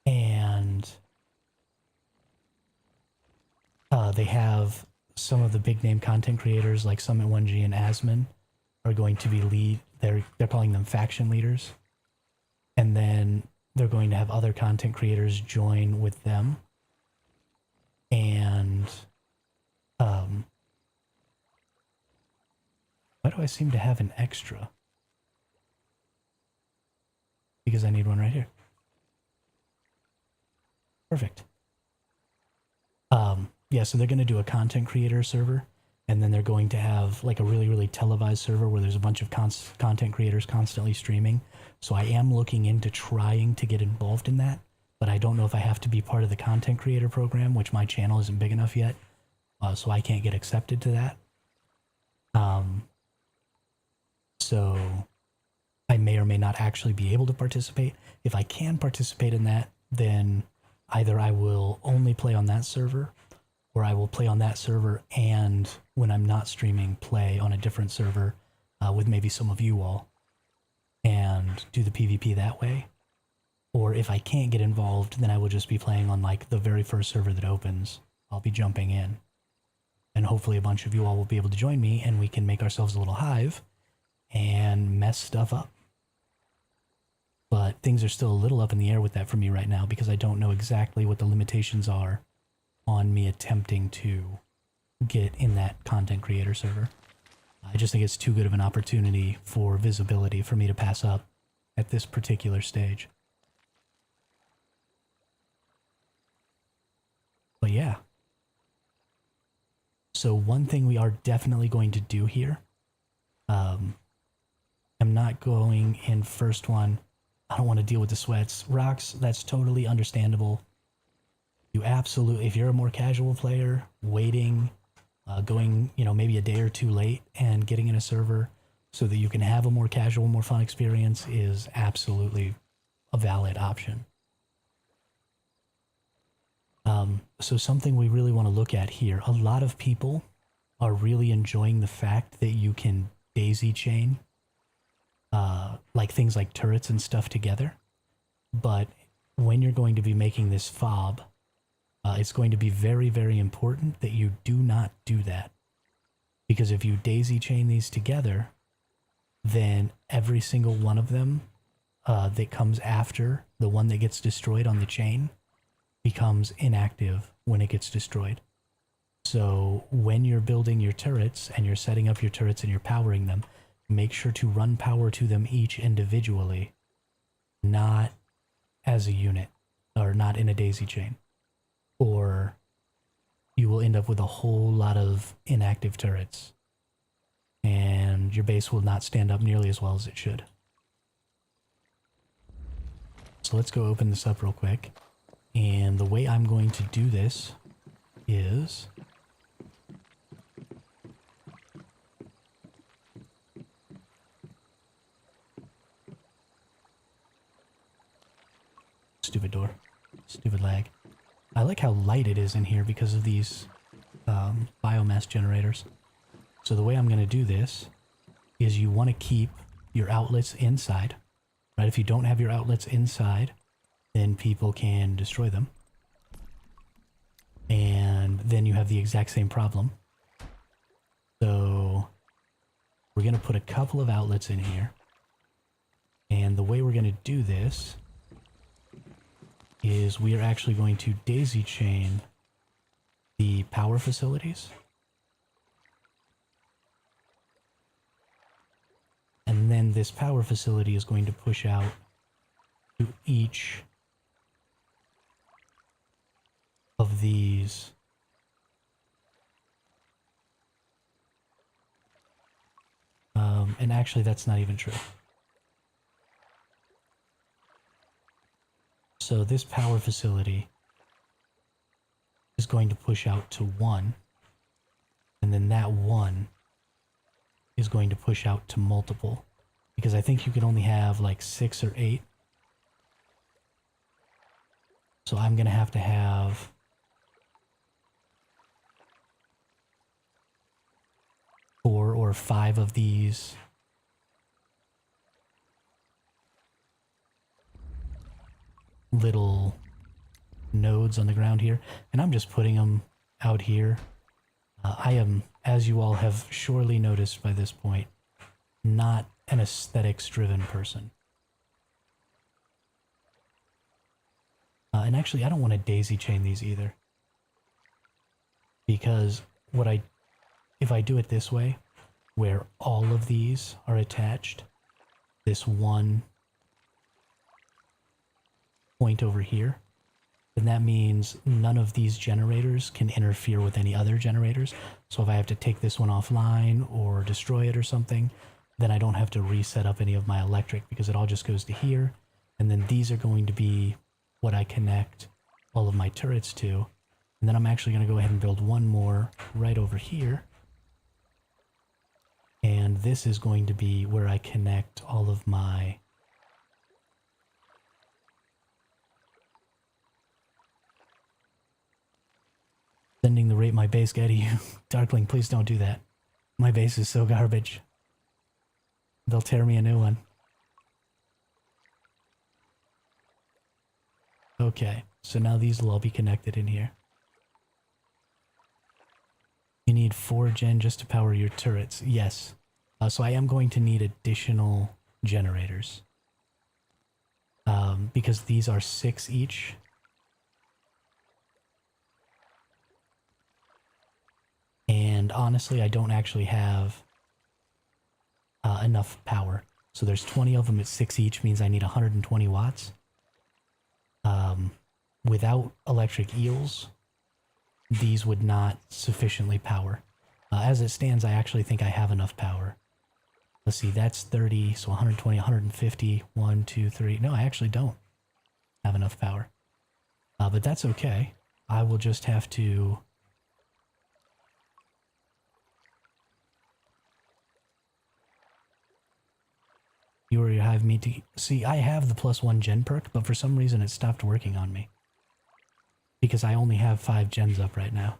And they have some of the big name content creators like Summit1G and Asman are going to be they're calling them faction leaders. And then they're going to have other content creators join with them. And why do I seem to have an extra? Because I need one right here. Perfect. Yeah, so they're going to do a content creator server, and then they're going to have like a really, really televised server where there's a bunch of content creators constantly streaming. So I am looking into trying to get involved in that, but I don't know if I have to be part of the content creator program, which my channel isn't big enough yet, so I can't get accepted to that. So I may or may not actually be able to participate. If I can participate in that, then either I will only play on that server, or I will play on that server and when I'm not streaming, play on a different server with maybe some of you all and do the PvP that way. Or if I can't get involved, then I will just be playing on like the very first server that opens. I'll be jumping in. And hopefully a bunch of you all will be able to join me and we can make ourselves a little hive and mess stuff up. But things are still a little up in the air with that for me right now because I don't know exactly what the limitations are on me attempting to get in that content creator server. I just think it's too good of an opportunity for visibility for me to pass up at this particular stage. But yeah. So one thing we are definitely going to do here, I'm not going in first one. I don't want to deal with the sweats. Rocks, that's totally understandable. You absolutely, if you're a more casual player, waiting, going, maybe a day or two late and getting in a server so that you can have a more casual, more fun experience is absolutely a valid option. So something we really want to look at here, a lot of people are really enjoying the fact that you can daisy chain like things like turrets and stuff together. But when you're going to be making this fob, it's going to be very, very important that you do not do that. Because if you daisy chain these together, then every single one of them that comes after the one that gets destroyed on the chain becomes inactive when it gets destroyed. So when you're building your turrets and you're setting up your turrets and you're powering them, make sure to run power to them each individually, not as a unit, or not in a daisy chain. Or you will end up with a whole lot of inactive turrets, and your base will not stand up nearly as well as it should. So let's go open this up real quick. And the way I'm going to do this is... Stupid door. Stupid lag. I like how light it is in here because of these biomass generators. So the way I'm going to do this is you want to keep your outlets inside. Right? If you don't have your outlets inside, then people can destroy them. And then you have the exact same problem. So we're going to put a couple of outlets in here. And the way we're going to do this is we are actually going to daisy chain the power facilities. And then this power facility is going to push out to each of these and actually that's not even true. So this power facility is going to push out to 1, and then that 1 is going to push out to multiple, because I think you can only have like 6 or 8. So I'm going to have 4 or 5 of these little nodes on the ground here, and I'm just putting them out here. I am, as you all have surely noticed by this point, not an aesthetics-driven person. And actually, I don't want to daisy chain these either, because if I do it this way, where all of these are attached, this one point over here, then that means none of these generators can interfere with any other generators. So if I have to take this one offline or destroy it or something, then I don't have to reset up any of my electric, because it all just goes to here. And then these are going to be what I connect all of my turrets to. And then I'm actually going to go ahead and build one more right over here. And this is going to be where I connect all of my sending the rate my base get you. Darkling, please don't do that. My base is so garbage. They'll tear me a new one. Okay, so now these will all be connected in here. You need 4 gen just to power your turrets. Yes. So I am going to need additional generators. Because these are 6 each. And honestly, I don't actually have enough power. So there's 20 of them at 6 each, means I need 120 watts. Without electric eels, these would not sufficiently power. As it stands, I actually think I have enough power. Let's see, that's 30, so 120, 150, 1, 2, 3. No, I actually don't have enough power. But that's okay. I will just have to... You or your hive need to... See, I have the +1 gen perk, but for some reason it stopped working on me. Because I only have 5 gens up right now.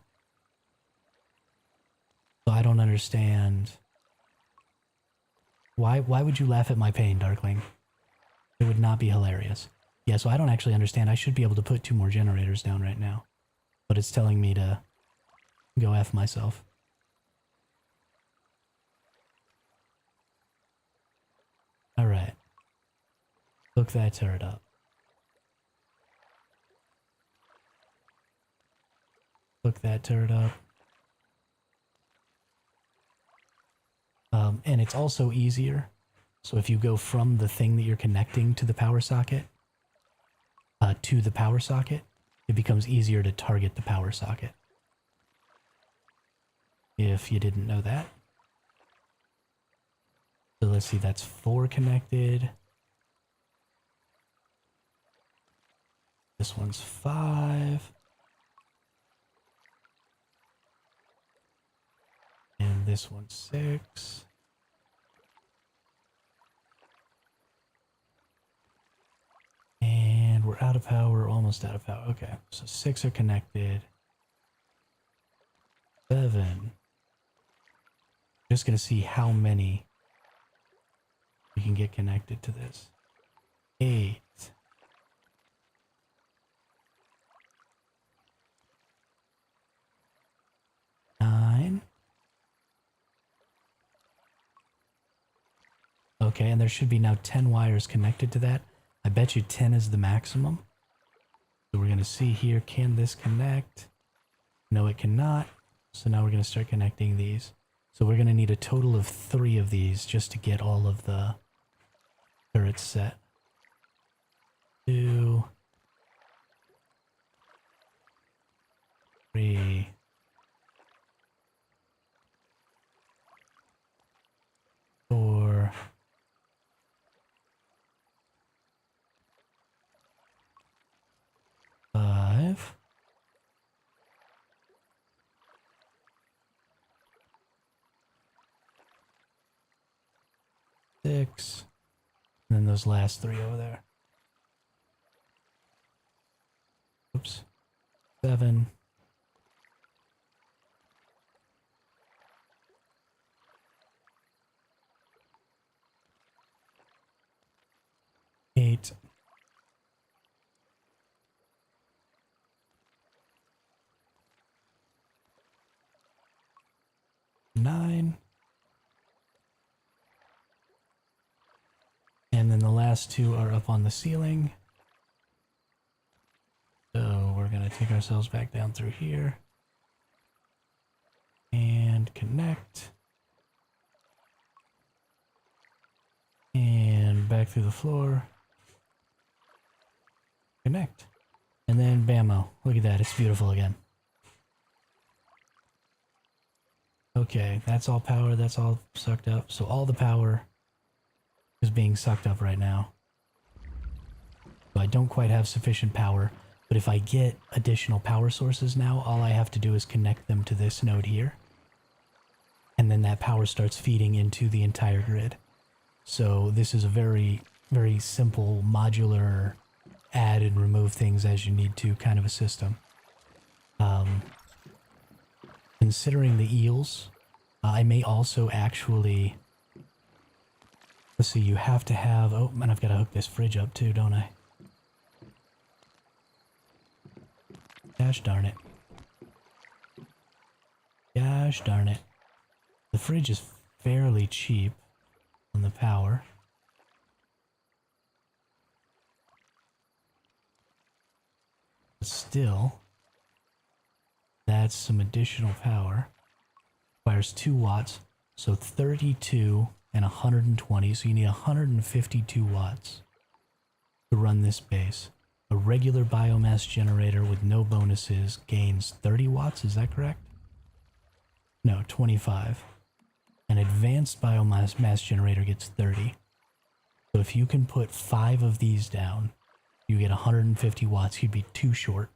So I don't understand... Why would you laugh at my pain, Darkling? It would not be hilarious. Yeah, so I don't actually understand. I should be able to put 2 more generators down right now. But it's telling me to go F myself. Alright. Hook that turret up. Hook that turret up. And it's also easier. So if you go from the thing that you're connecting to the power socket, it becomes easier to target the power socket. If you didn't know that. So let's see, that's 4 connected. This one's 5. And this one's 6. And we're out of power, almost out of power. Okay, so 6 are connected. 7. Just gonna see how many we can get connected to this. 8. 9. Okay, and there should be now 10 wires connected to that. I bet you 10 is the maximum. So we're going to see here, can this connect? No, it cannot. So now we're going to start connecting these. So we're going to need a total of 3 of these just to get all of the turrets set. 2, 3, 4, 5, 6, and then those last 3 over there. Oops. 7. 8. 9. And then the last 2 are up on the ceiling. So we're going to take ourselves back down through here. And connect. And back through the floor. Connect. And then bammo. Look at that. It's beautiful again. Okay, that's all power. That's all sucked up. So all the power is being sucked up right now. So I don't quite have sufficient power. But if I get additional power sources now, all I have to do is connect them to this node here. And then that power starts feeding into the entire grid. So this is a very, very simple modular add and remove things as you need to kind of a system. Considering the eels, I may also actually... Let's see, you have to have... Oh, and I've got to hook this fridge up too, don't I? Gosh darn it. Gosh darn it. The fridge is fairly cheap on the power. But still, that's some additional power. Requires 2 watts, so 32 and 120, so you need 152 watts to run this base. A regular biomass generator with no bonuses gains 30 watts, is that correct? No, 25. An advanced biomass generator gets 30. So if you can put 5 of these down, you get 150 watts. You'd be too short.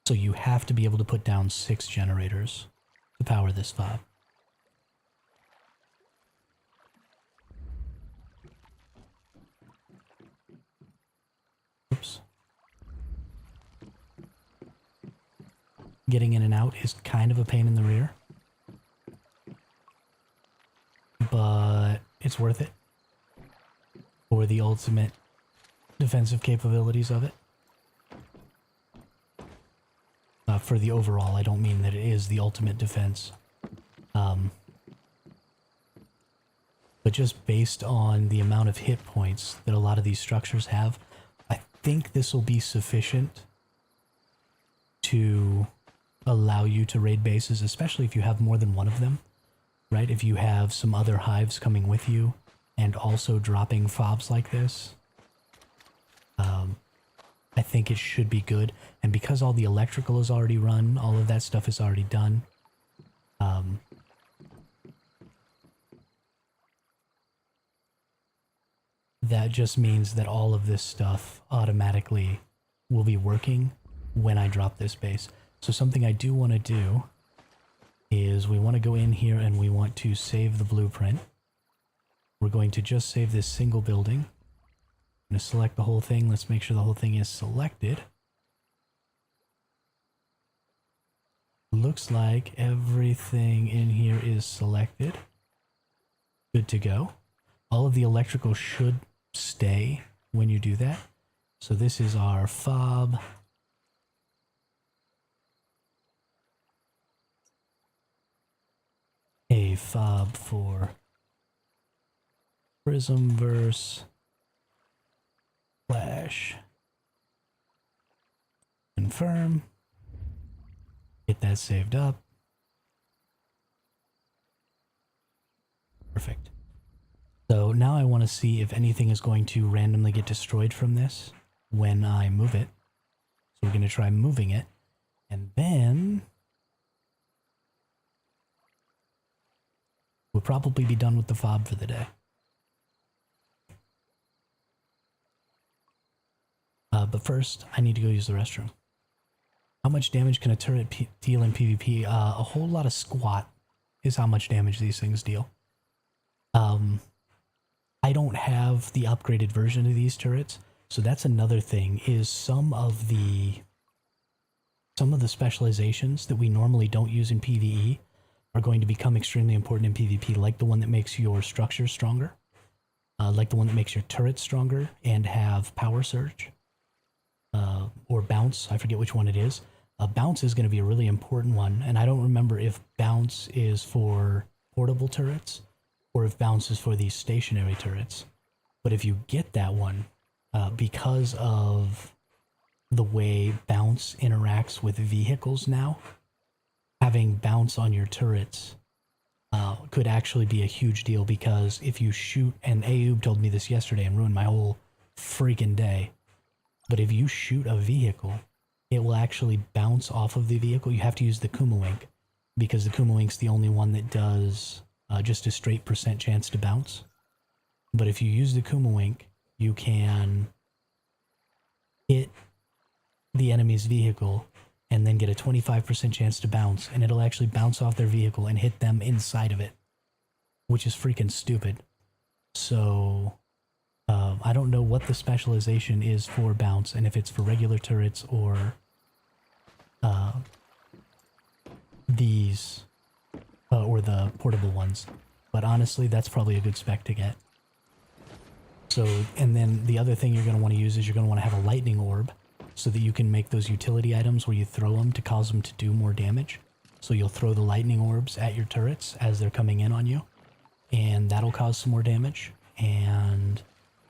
So you have to be able to put down 6 generators to power this fob. Oops. Getting in and out is kind of a pain in the rear. it's worth it for the ultimate defensive capabilities of it. For the overall, I don't mean that it is the ultimate defense. But just based on the amount of hit points that a lot of these structures have, I think this will be sufficient to allow you to raid bases, especially if you have more than one of them, right? If you have some other hives coming with you and also dropping fobs like this, I think it should be good. And because all the electrical is already run, all of that stuff is already done, that just means that all of this stuff automatically will be working when I drop this base. So something I do want to do is we want to go in here and we want to save the blueprint. We're going to just save this single building. I'm going to select the whole thing. Let's make sure the whole thing is selected. Looks like everything in here is selected. Good to go. All of the electrical should stay when you do that. So this is our fob. A fob for Prismverse / confirm. Get that saved up. Perfect. So now I want to see if anything is going to randomly get destroyed from this when I move it. So we're going to try moving it. And then we'll probably be done with the fob for the day. But first, I need to go use the restroom. How much damage can a turret deal in PvP? A whole lot of squat is how much damage these things deal. I don't have the upgraded version of these turrets, so that's another thing, is some of the specializations that we normally don't use in PvE are going to become extremely important in PvP, like the one that makes your structures stronger, like the one that makes your turrets stronger and have power surge, or bounce. I forget which one it is. Bounce is going to be a really important one, and I don't remember if bounce is for portable turrets or if bounce is for these stationary turrets. But if you get that one, because of the way bounce interacts with vehicles now, having bounce on your turrets could actually be a huge deal, because if you shoot, and Ayub told me this yesterday and ruined my whole freaking day, but if you shoot a vehicle, it will actually bounce off of the vehicle. You have to use the Kumawink, because the Kumawink's the only one that does just a straight % chance to bounce. But if you use the Kumawink, you can hit the enemy's vehicle and then get a 25% chance to bounce, and it'll actually bounce off their vehicle and hit them inside of it, which is freaking stupid. So I don't know what the specialization is for bounce, and if it's for regular turrets or these or the portable ones, but honestly that's probably a good spec to get. So, and then the other thing you're going to want to use is you're going to want to have a lightning orb, so that you can make those utility items where you throw them to cause them to do more damage. So you'll throw the lightning orbs at your turrets as they're coming in on you, and that'll cause some more damage. And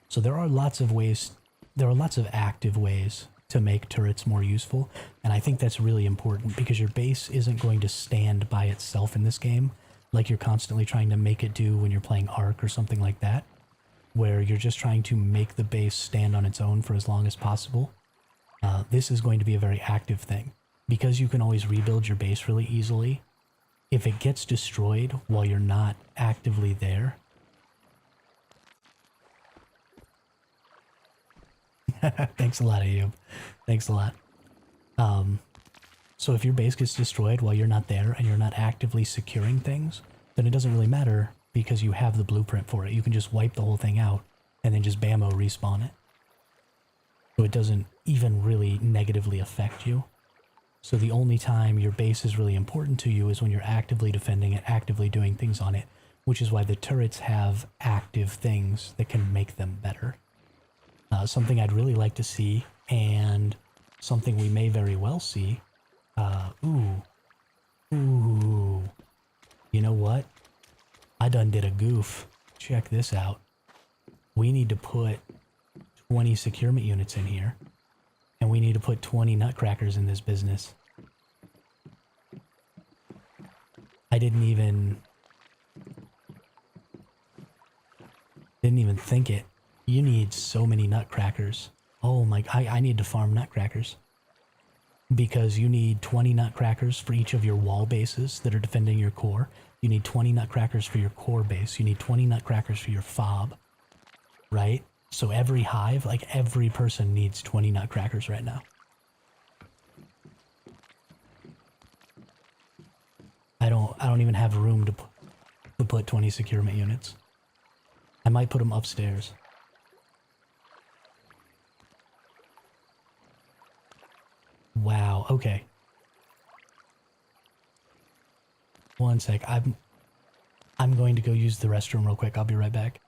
so there are lots of ways, there are lots of active ways to make turrets more useful, and I think that's really important, because your base isn't going to stand by itself in this game like you're constantly trying to make it do when you're playing Ark or something like that, where you're just trying to make the base stand on its own for as long as possible. This is going to be a very active thing, because you can always rebuild your base really easily. If it gets destroyed while you're not actively there, thanks a lot, Ayub. Thanks a lot. So if your base gets destroyed while you're not there and you're not actively securing things, then it doesn't really matter, because you have the blueprint for it. You can just wipe the whole thing out and then just bammo respawn it. So it doesn't even really negatively affect you. So the only time your base is really important to you is when you're actively defending it, actively doing things on it, which is why the turrets have active things that can make them better. Something I'd really like to see, and something we may very well see. Ooh. You know what? I done did a goof. Check this out. We need to put 20 securement units in here. And we need to put 20 nutcrackers in this business. I didn't even think it. You need so many nutcrackers. Oh my, I need to farm nutcrackers. Because you need 20 nutcrackers for each of your wall bases that are defending your core. You need 20 nutcrackers for your core base. You need 20 nutcrackers for your fob. Right? So every hive, like every person needs 20 nutcrackers right now. I don't even have room to put 20 securement units. I might put them upstairs. Wow, okay. One sec. I'm going to go use the restroom real quick. I'll be right back.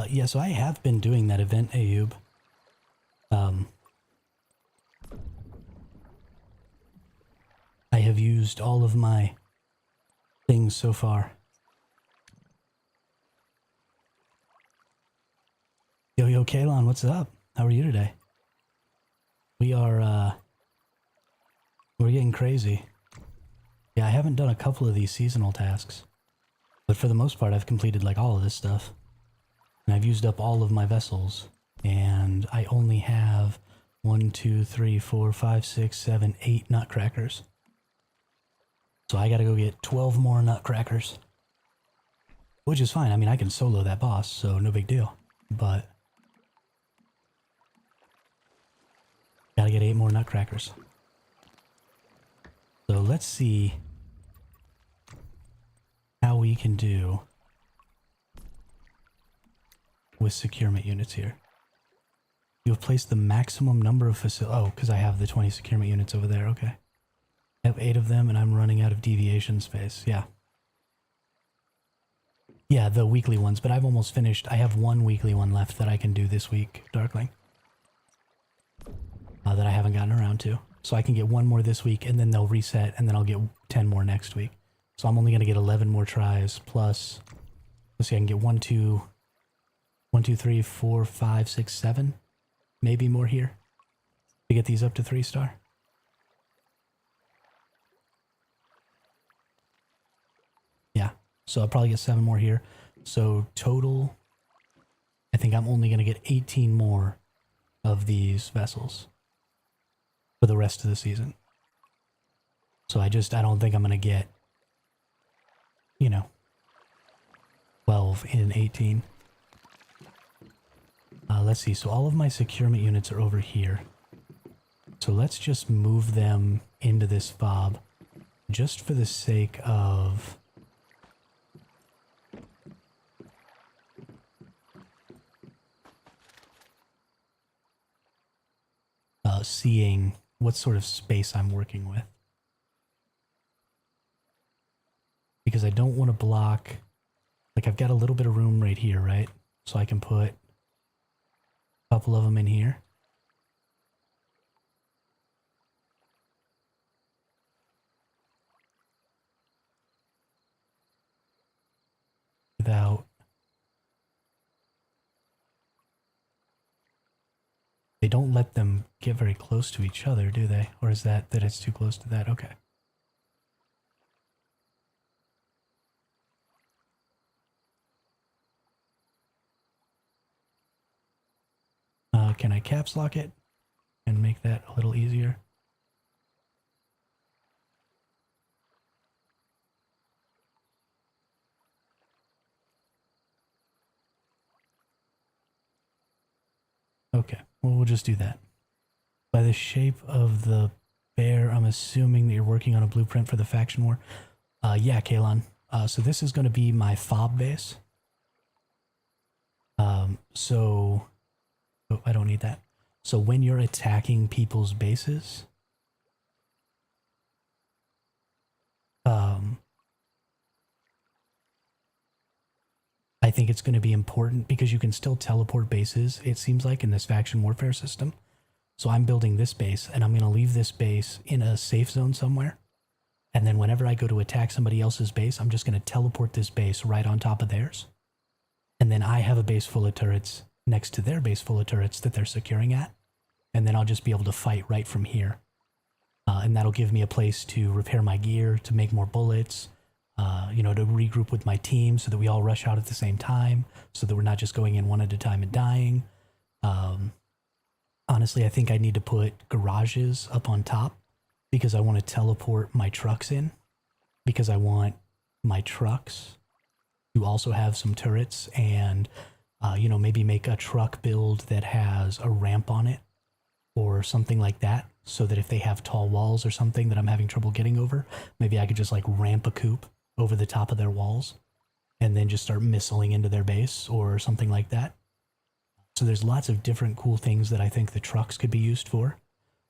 Yeah, so I have been doing that event, Ayub. I have used all of my things so far. Yo, Kalon, what's up? How are you today? We're getting crazy. Yeah, I haven't done a couple of these seasonal tasks, but for the most part, I've completed like all of this stuff. And I've used up all of my vessels, and I only have 1, 2, 3, 4, 5, 6, 7, 8 nutcrackers. So I gotta go get 12 more nutcrackers. Which is fine, I mean I can solo that boss, so no big deal. But gotta get 8 more nutcrackers. So let's see how we can do with securement units here. You have placed the maximum number of oh, because I have the 20 securement units over there, okay. I have 8 of them and I'm running out of deviation space, yeah. Yeah, the weekly ones, but I've almost finished. I have 1 weekly one left that I can do this week, Darkling. That I haven't gotten around to. So I can get 1 more this week and then they'll reset and then I'll get 10 more next week. So I'm only going to get 11 more tries plus, let's see, I can get 1, 2, 3, 4, 5, 6, 7, maybe more here to get these up to 3-star. Yeah, so I'll probably get 7 more here. So total, I think I'm only going to get 18 more of these vessels for the rest of the season. So I don't think I'm going to get, you know, 12 in 18. Let's see, so all of my securement units are over here. So let's just move them into this fob just for the sake of seeing what sort of space I'm working with. Because I don't want to block, like I've got a little bit of room right here, right? So I can put a couple of them in here. Without, they don't let them get very close to each other, do they? Or is that it's too close to that? Okay. Can I caps lock it and make that a little easier? Okay, well, we'll just do that. By the shape of the bear, I'm assuming that you're working on a blueprint for the faction war. Yeah, Kalon. So this is going to be my fob base. Oh, I don't need that. So when you're attacking people's bases, I think it's going to be important because you can still teleport bases, it seems like, in this faction warfare system. So I'm building this base, and I'm going to leave this base in a safe zone somewhere. And then whenever I go to attack somebody else's base, I'm just going to teleport this base right on top of theirs. And then I have a base full of turrets next to their base full of turrets that they're securing at. And then I'll just be able to fight right from here. And that'll give me a place to repair my gear, to make more bullets, you know, to regroup with my team so that we all rush out at the same time, so that we're not just going in one at a time and dying. Honestly, I think I need to put garages up on top because I want to teleport my trucks in, because I want my trucks to also have some turrets and, you know, maybe make a truck build that has a ramp on it or something like that, so that if they have tall walls or something that I'm having trouble getting over, maybe I could just like ramp a coupe over the top of their walls and then just start missiling into their base or something like that. So there's lots of different cool things that I think the trucks could be used for.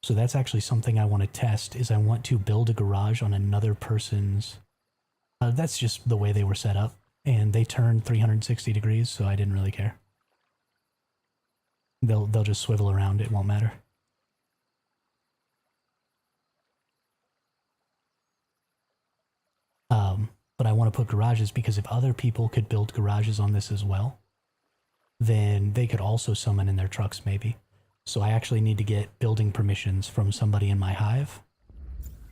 So that's actually something I want to test, is I want to build a garage on another person's. That's just the way they were set up, and they turned 360 degrees, so I didn't really care. They'll just swivel around, it won't matter. But I want to put garages because if other people could build garages on this as well, then they could also summon in their trucks maybe. So I actually need to get building permissions from somebody in my hive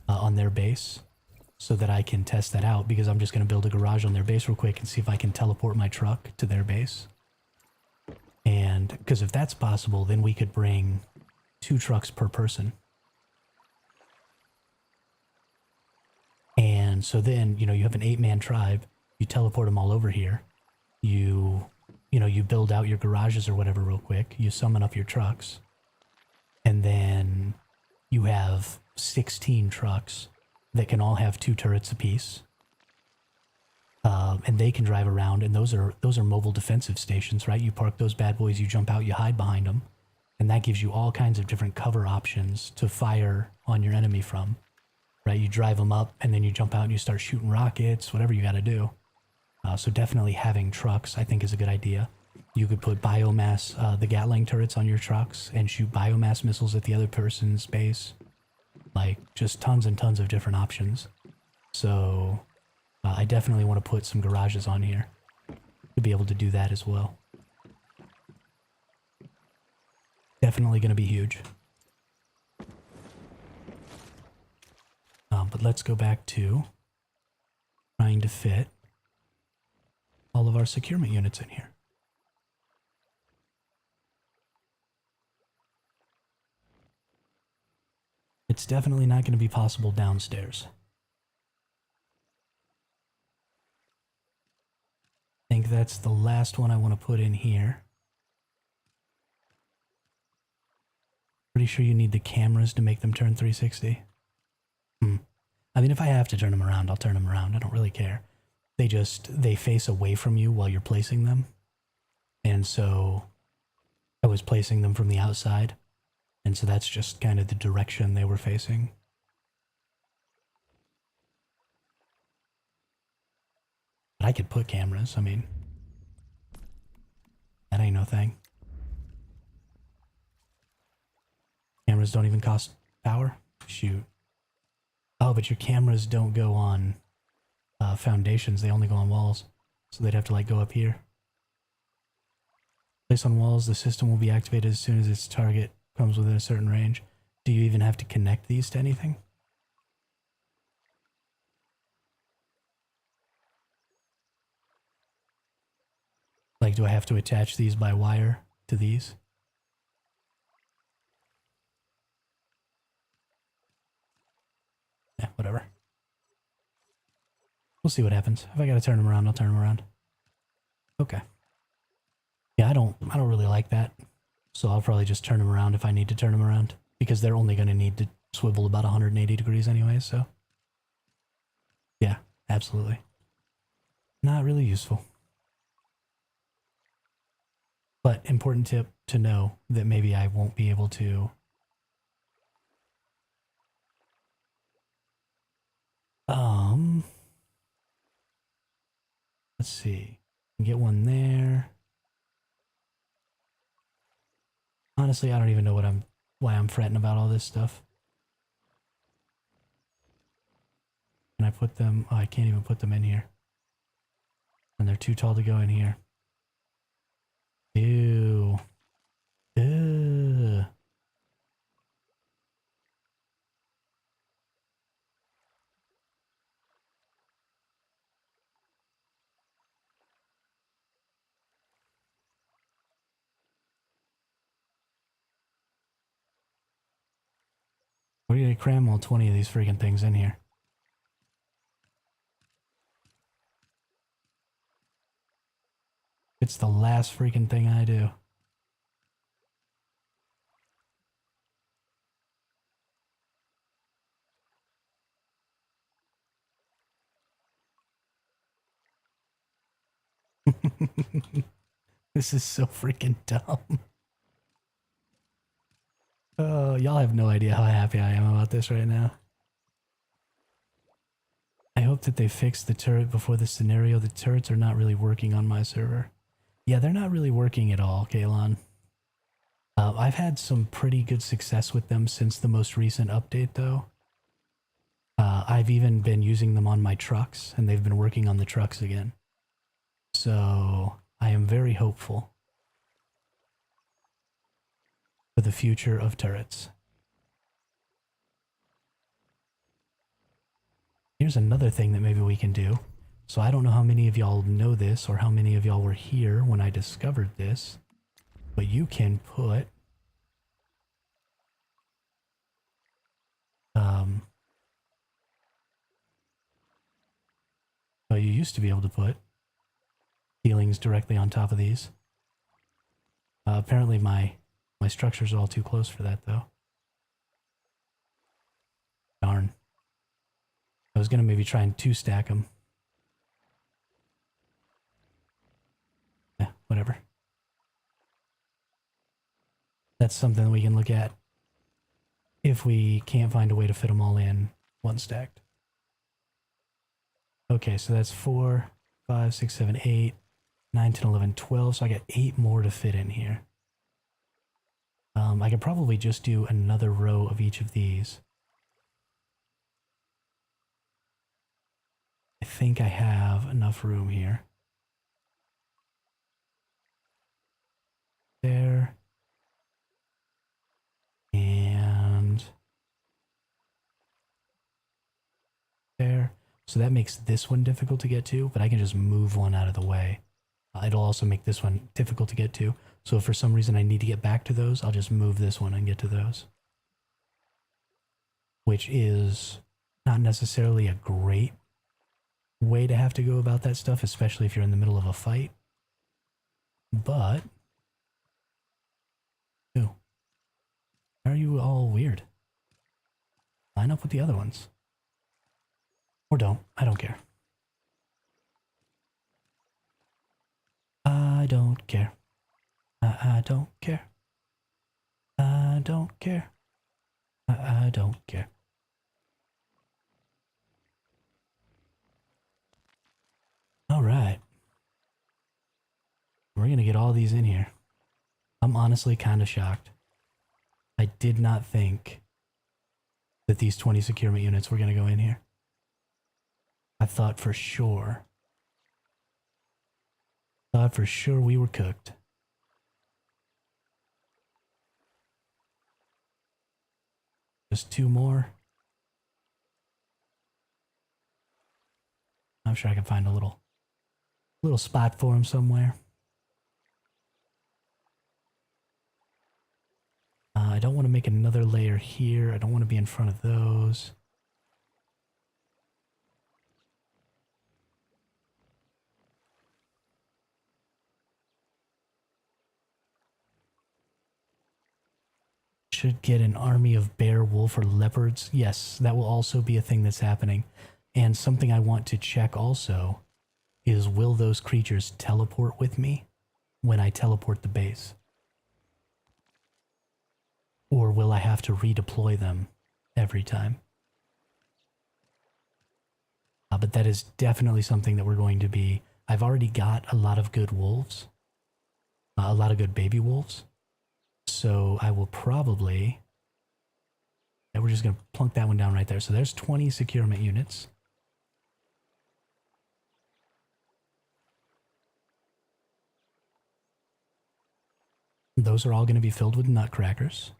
on their base so that I can test that out, because I'm just going to build a garage on their base real quick and see if I can teleport my truck to their base. And because if that's possible, then we could bring 2 trucks per person. And so then, you know, you have an 8-man tribe, you teleport them all over here, you build out your garages or whatever real quick, you summon up your trucks, and then you have 16 trucks that can all have 2 turrets apiece. And they can drive around, and those are mobile defensive stations, right? You park those bad boys, you jump out, you hide behind them, and that gives you all kinds of different cover options to fire on your enemy from. Right, you drive them up, and then you jump out and you start shooting rockets, whatever you got to do. So definitely having trucks, I think, is a good idea. You could put biomass, the Gatling turrets on your trucks, and shoot biomass missiles at the other person's base. Like, just tons and tons of different options. So I definitely want to put some garages on here to be able to do that as well. Definitely going to be huge. But let's go back to trying to fit all of our securement units in here. It's definitely not going to be possible downstairs. I think that's the last one I want to put in here. Pretty sure you need the cameras to make them turn 360. I mean, if I have to turn them around, I'll turn them around. I don't really care. They face away from you while you're placing them. And so I was placing them from the outside. And so that's just kind of the direction they were facing. But I could put cameras, I mean, that ain't no thing. Cameras don't even cost power? Shoot. Oh, but your cameras don't go on foundations, they only go on walls. So they'd have to like go up here. Place on walls, the system will be activated as soon as its target comes within a certain range. Do you even have to connect these to anything? Like, do I have to attach these by wire to these? Yeah, whatever. We'll see what happens. If I gotta turn them around, I'll turn them around. Okay. Yeah, I don't really like that. So I'll probably just turn them around if I need to turn them around. Because they're only gonna need to swivel about 180 degrees anyway, so. Yeah, absolutely. Not really useful. But important tip to know that maybe I won't be able to let's see. Get one there. Honestly, I don't even know why I'm fretting about all this stuff. Can I put them? Oh, I can't even put them in here. And they're too tall to go in here. Ew. Ugh. We're gonna cram all 20 of these freaking things in here. It's the last freaking thing I do. This is so freaking dumb. Oh, y'all have no idea how happy I am about this right now. I hope that they fix the turret before this scenario. The turrets are not really working on my server. Yeah, they're not really working at all, Kaelon. I've had some pretty good success with them since the most recent update, though. I've even been using them on my trucks, and they've been working on the trucks again. So, I am very hopeful for the future of turrets. Here's another thing that maybe we can do. So I don't know how many of y'all know this or how many of y'all were here when I discovered this, but you can put well, you used to be able to put ceilings directly on top of these. Apparently my structures are all too close for that, though. Darn. I was gonna maybe try and two-stack them. Yeah, whatever. That's something we can look at if we can't find a way to fit them all in one stacked. Okay, so that's 4, 5, 6, 7, 8, 9, 10, 11, 12. So I got 8 more to fit in here. I could probably just do another row of each of these. I think I have enough room here. There. And there. So that makes this one difficult to get to, but I can just move one out of the way. It'll also make this one difficult to get to. So if for some reason I need to get back to those, I'll just move this one and get to those. Which is not necessarily a great way to have to go about that stuff, especially if you're in the middle of a fight. But, ew, why are you all weird? Line up with the other ones. Or don't. I don't care. I don't care. I don't care. I don't care. I don't care. All right. We're going to get all these in here. I'm honestly kind of shocked. I did not think that these 20 securement units were going to go in here. I thought for sure. Thought for sure we were cooked. Just 2 more. I'm sure I can find a little spot for him somewhere. I don't want to make another layer here. I don't want to be in front of those. Should get an army of bear, wolf, or leopards. Yes, that will also be a thing that's happening. And something I want to check also is, will those creatures teleport with me when I teleport the base? Or will I have to redeploy them every time? But that is definitely something that we're going to be... I've already got a lot of good wolves. A lot of good baby wolves. So I will probably... Yeah, we're just going to plunk that one down right there. So there's 20 securement units. Those are all going to be filled with nutcrackers.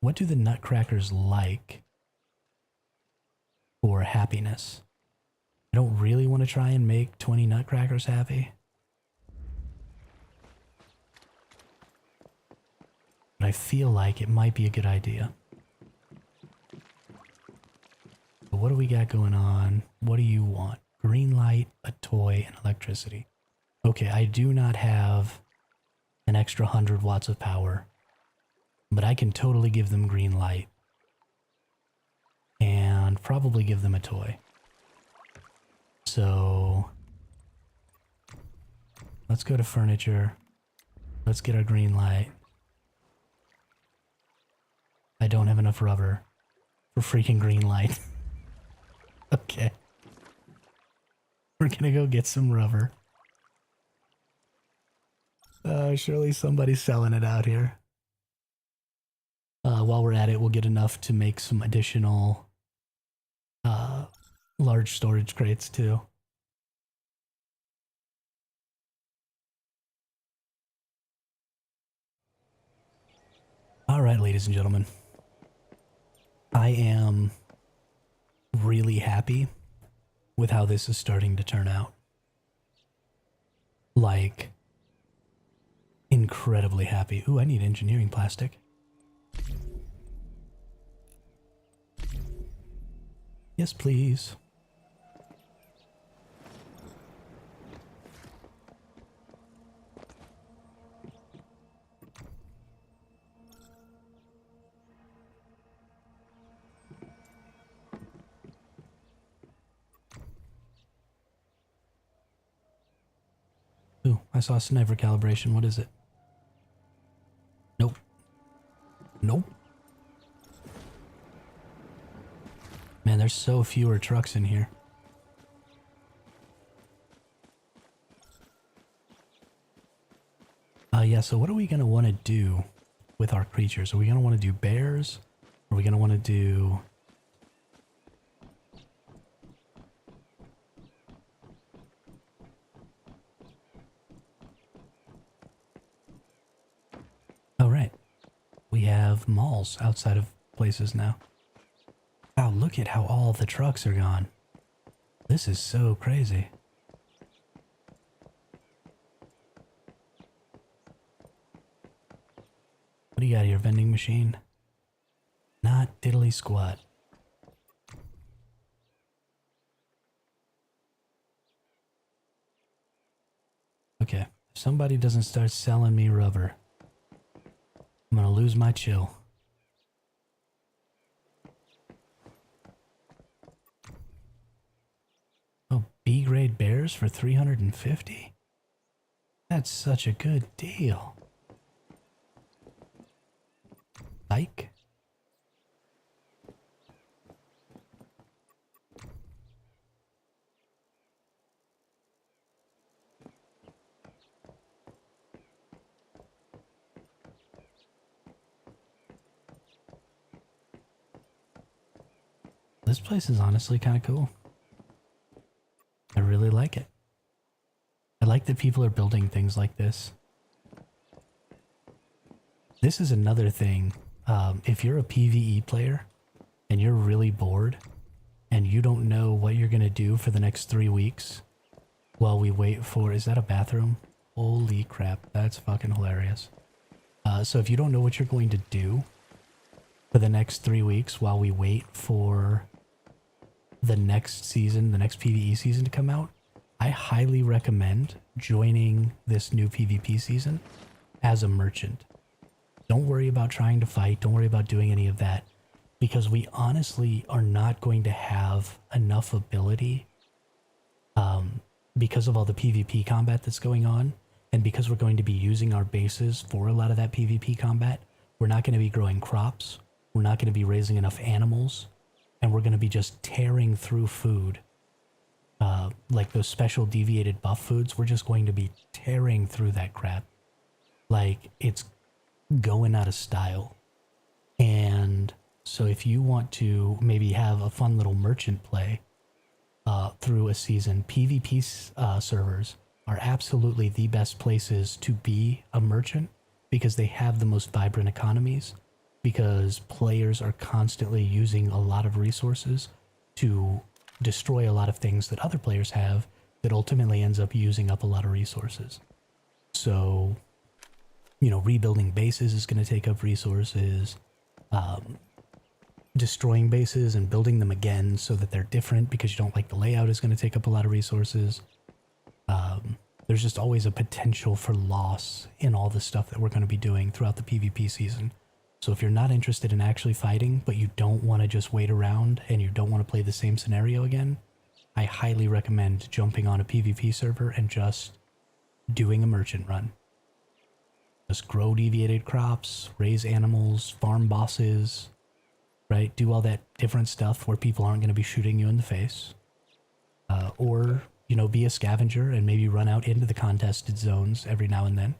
What do the nutcrackers like for happiness? I don't really want to try and make 20 nutcrackers happy. But I feel like it might be a good idea. But what do we got going on? What do you want? Green light, a toy, and electricity. Okay, I do not have an extra 100 watts of power, but I can totally give them green light. And probably give them a toy. So let's go to furniture. Let's get our green light. I don't have enough rubber for freaking green light. Okay. We're gonna go get some rubber. Surely somebody's selling it out here. While we're at it, we'll get enough to make some additional large storage crates too. All right, ladies and gentlemen. I am really happy with how this is starting to turn out. Like, incredibly happy. Ooh, I need engineering plastic. Yes, please. Ooh, I saw sniper calibration. What is it? Nope. Nope. Man, there's so fewer trucks in here. Yeah, so what are we going to want to do with our creatures? Are we going to want to do bears? Are we going to want to do... Oh, right. We have malls outside of places now. Wow, look at how all the trucks are gone. This is so crazy. What do you got here? Vending machine? Not diddly squat. Okay, I If somebody doesn't start selling me rubber, I'm gonna lose my chill. Oh, B-grade bears for 350? That's such a good deal. Ike? This place is honestly kind of cool. I really like it. I like that people are building things like this. This is another thing. If you're a PvE player and you're really bored and you don't know what you're going to do for the next 3 weeks while we wait for... Is that a bathroom? Holy crap, that's fucking hilarious. So if you don't know what you're going to do for the next 3 weeks while we wait for the next season, the next PvE season to come out, I highly recommend joining this new PvP season as a merchant. Don't worry about trying to fight. Don't worry about doing any of that, because we honestly are not going to have enough ability because of all the PvP combat that's going on, and because we're going to be using our bases for a lot of that PvP combat. We're not going to be growing crops. We're not going to be raising enough animals, and we're going to be just tearing through food. Like those special deviated buff foods, we're just going to be tearing through that crap. Like, it's going out of style. And so if you want to maybe have a fun little merchant play through a season, PvP servers are absolutely the best places to be a merchant, because they have the most vibrant economies, because players are constantly using a lot of resources to destroy a lot of things that other players have that ultimately ends up using up a lot of resources. So, you know, rebuilding bases is going to take up resources. Destroying bases and building them again so that they're different because you don't like the layout is going to take up a lot of resources. There's just always a potential for loss in all the stuff that we're going to be doing throughout the PvP season. So if you're not interested in actually fighting, but you don't want to just wait around and you don't want to play the same scenario again, I highly recommend jumping on a PvP server and just doing a merchant run. Just grow deviated crops, raise animals, farm bosses, right? Do all that different stuff where people aren't going to be shooting you in the face. Or, you know, be a scavenger and maybe run out into the contested zones every now and then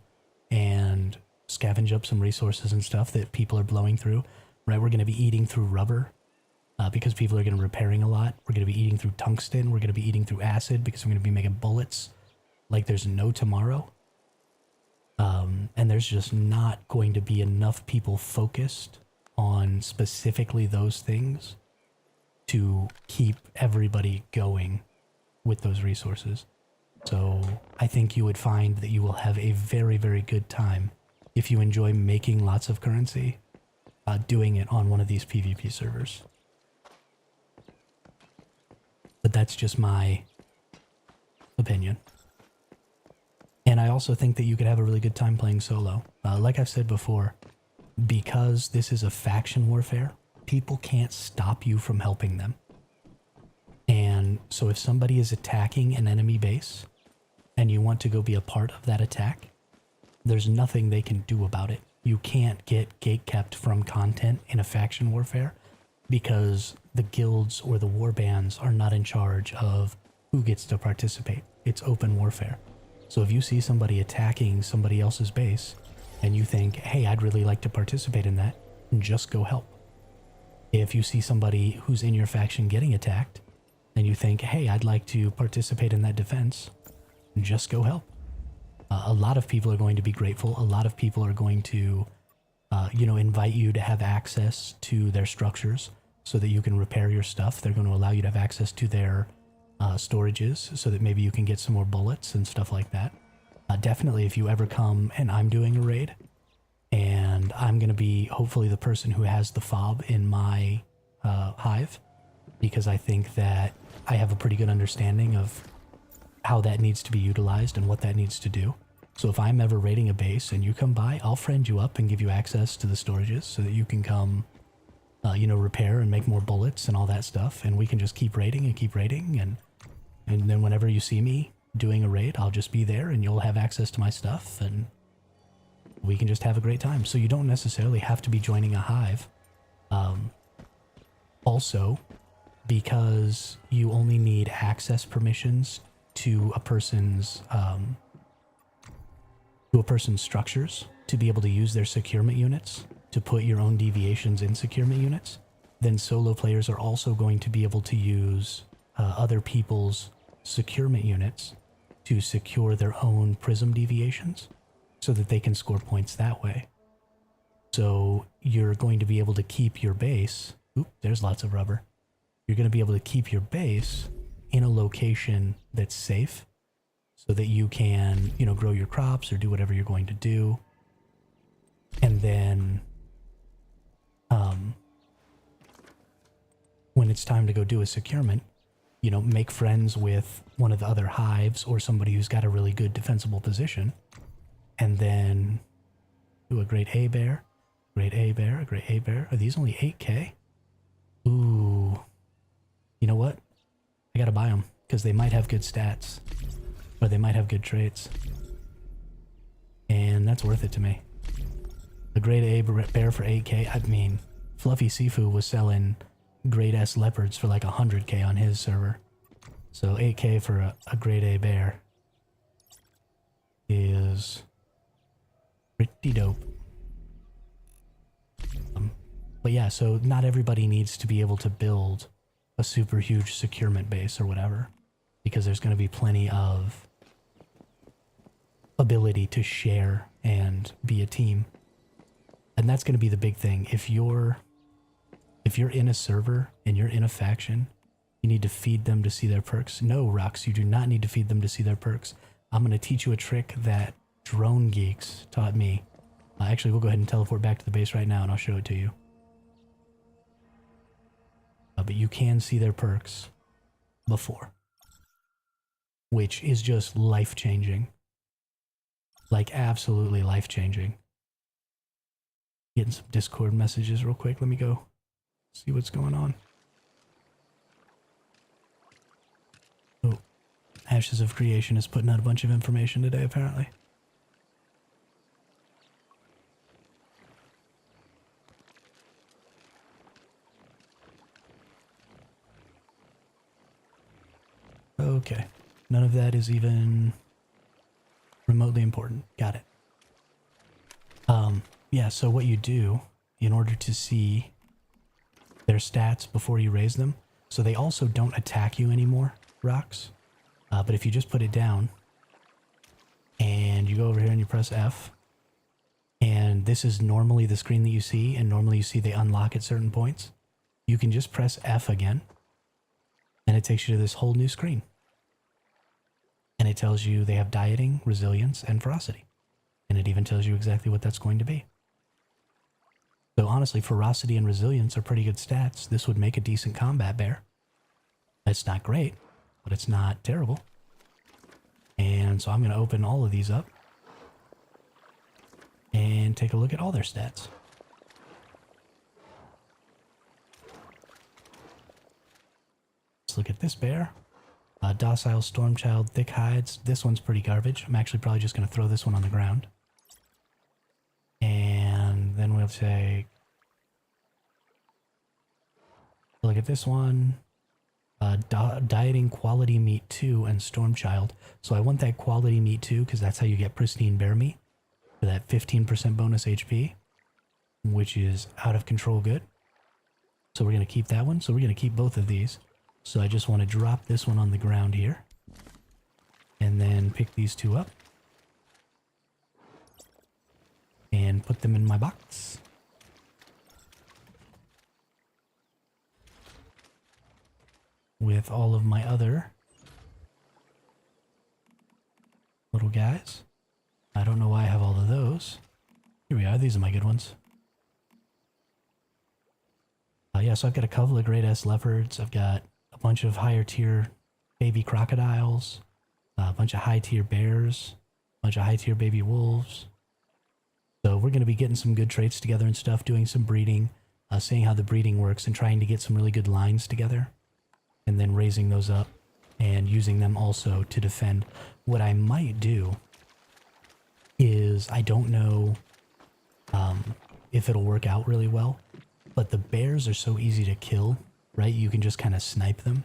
and scavenge up some resources and stuff that people are blowing through, right? We're going to be eating through rubber because people are going to be repairing a lot. We're going to be eating through tungsten. We're going to be eating through acid because we're going to be making bullets like there's no tomorrow. And there's just not going to be enough people focused on specifically those things to keep everybody going with those resources. So I think you would find that you will have a very, very good time if you enjoy making lots of currency, doing it on one of these PvP servers. But that's just my opinion. And I also think that you could have a really good time playing solo. Like I've said before, because this is a faction warfare, people can't stop you from helping them. And so if somebody is attacking an enemy base and you want to go be a part of that attack, there's nothing they can do about it. You can't get gatekept from content in a faction warfare because the guilds or the warbands are not in charge of who gets to participate. It's open warfare. So if you see somebody attacking somebody else's base and you think, hey, I'd really like to participate in that, just go help. If you see somebody who's in your faction getting attacked and you think, hey, I'd like to participate in that defense, just go help. A lot of people are going to be grateful. A lot of people are going to, invite you to have access to their structures so that you can repair your stuff. They're going to allow you to have access to their storages so that maybe you can get some more bullets and stuff like that. Definitely if you ever come and I'm doing a raid and I'm going to be hopefully the person who has the fob in my hive, because I think that I have a pretty good understanding of how that needs to be utilized and what that needs to do. So if I'm ever raiding a base and you come by, I'll friend you up and give you access to the storages so that you can come, you know, repair and make more bullets and all that stuff. And we can just keep raiding and keep raiding. And then whenever you see me doing a raid, I'll just be there and you'll have access to my stuff and we can just have a great time. So you don't necessarily have to be joining a hive. Also, because you only need access permissions to a person's structures to be able to use their securement units to put your own deviations in securement units, then solo players are also going to be able to use other people's securement units to secure their own prism deviations so that they can score points that way. So you're going to be able to keep your base. Oop, there's lots of rubber. You're going to be able to keep your base in a location that's safe so that you can, you know, grow your crops or do whatever you're going to do. And then when it's time to go do a securement, you know, make friends with one of the other hives or somebody who's got a really good defensible position, and then do a great A bear, great A bear, a great A bear. Are these only 8k? Ooh. You know what? I gotta buy them because they might have good stats or they might have good traits. And that's worth it to me. A great A bear for 8k. I mean, Fluffy Sifu was selling great S leopards for like 100k on his server. So 8k for a great A bear is pretty dope. But yeah, so not everybody needs to be able to build a super huge securement base or whatever, because there's going to be plenty of ability to share and be a team. And that's going to be the big thing. If you're in a server and you're in a faction, you need to feed them to see their perks. No, Rux, you do not need to feed them to see their perks. I'm going to teach you a trick that Drone Geeks taught me. Actually, we'll go ahead and teleport back to the base right now and I'll show it to you. But you can see their perks before, which is just life-changing. Like, absolutely life-changing. Getting some Discord messages real quick. Let me go see what's going on. Oh, Ashes of Creation is putting out a bunch of information today, apparently. Okay, none of that is even remotely important. Got it. Yeah, so what you do in order to see their stats before you raise them, so they also don't attack you anymore, Rocks. But if you just put it down and you go over here and you press F, and this is normally the screen that you see, and normally you see they unlock at certain points, you can just press F again, and it takes you to this whole new screen. And it tells you they have dieting, resilience, and ferocity. And it even tells you exactly what that's going to be. So honestly, ferocity and resilience are pretty good stats. This would make a decent combat bear. It's not great, but it's not terrible. And so I'm going to open all of these up and take a look at all their stats. Let's look at this bear. Docile Stormchild, thick hides. This one's pretty garbage. I'm actually probably just going to throw this one on the ground. And then we'll take... Look at this one. Dieting Quality Meat 2 and Stormchild. So I want that Quality Meat 2 because that's how you get pristine bear meat. For that 15% bonus HP. Which is out of control good. So we're going to keep that one. So we're going to keep both of these. So I just want to drop this one on the ground here. And then pick these two up. And put them in my box. With all of my other little guys. I don't know why I have all of those. Here we are. These are my good ones. Yeah, so I've got a couple of great S leopards. I've got a bunch of higher tier baby crocodiles, a bunch of high tier bears, a Bunch of high tier baby wolves. So we're going to be getting some good traits together and stuff, doing some breeding, seeing how the breeding works and trying to get some really good lines together. And then raising those up and using them also to defend. What I might do is, I don't know if it'll work out really well, but the bears are so easy to kill, right? You can just kind of snipe them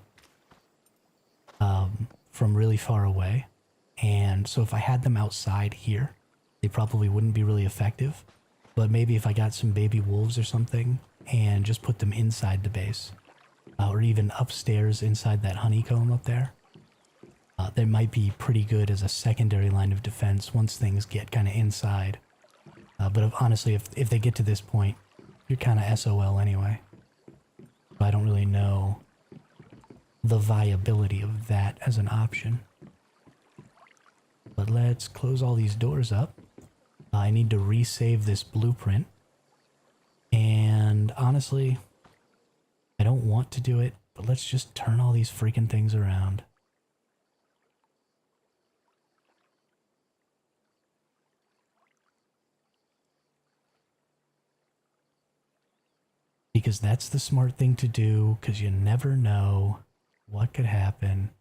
from really far away. And so if I had them outside here, they probably wouldn't be really effective. But maybe if I got some baby wolves or something and just put them inside the base, or even upstairs inside that honeycomb up there, they might be pretty good as a secondary line of defense once things get kind of inside. But honestly, if they get to this point, you're kind of SOL anyway. I don't really know the viability of that as an option. But let's close all these doors up. I need to resave this blueprint. And honestly, I don't want to do it, but let's just turn all these freaking things around. Because that's the smart thing to do, because you never know what could happen.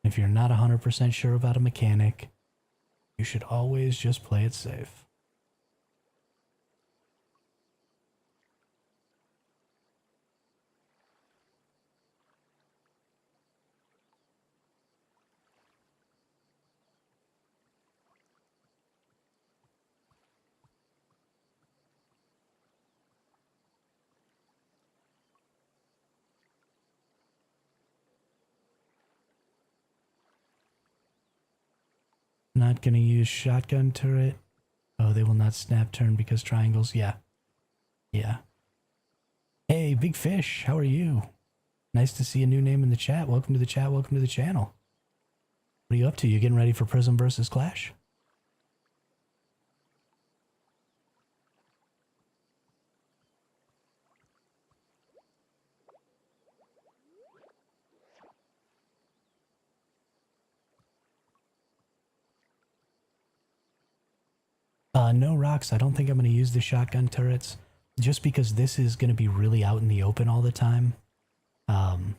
If you're not 100% sure about a mechanic, you should always just play it safe. Not gonna use shotgun turret. Oh, they will not snap turn because triangles. Yeah. Yeah. Hey, Big Fish, how are you? Nice to see a new name in the chat. Welcome to the chat. Welcome to the channel. What are you up to? You getting ready for Prismverse Clash? No rocks. I don't think I'm going to use the shotgun turrets just because this is going to be really out in the open all the time. The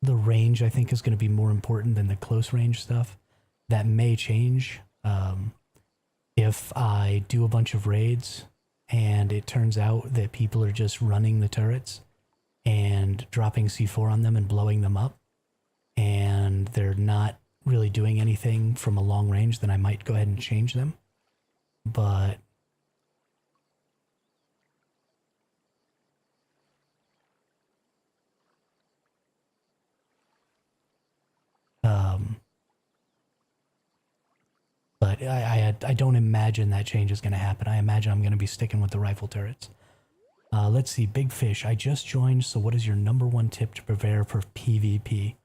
range, I think, is going to be more important than the close range stuff. That may change if I do a bunch of raids and it turns out that people are just running the turrets and dropping C4 on them and blowing them up, and they're not really doing anything from a long range, then I might go ahead and change them. But I don't imagine that change is going to happen. I imagine I'm going to be sticking with the rifle turrets. Let's see, Big Fish, I just joined, so what is your #1 tip to prepare for PvP?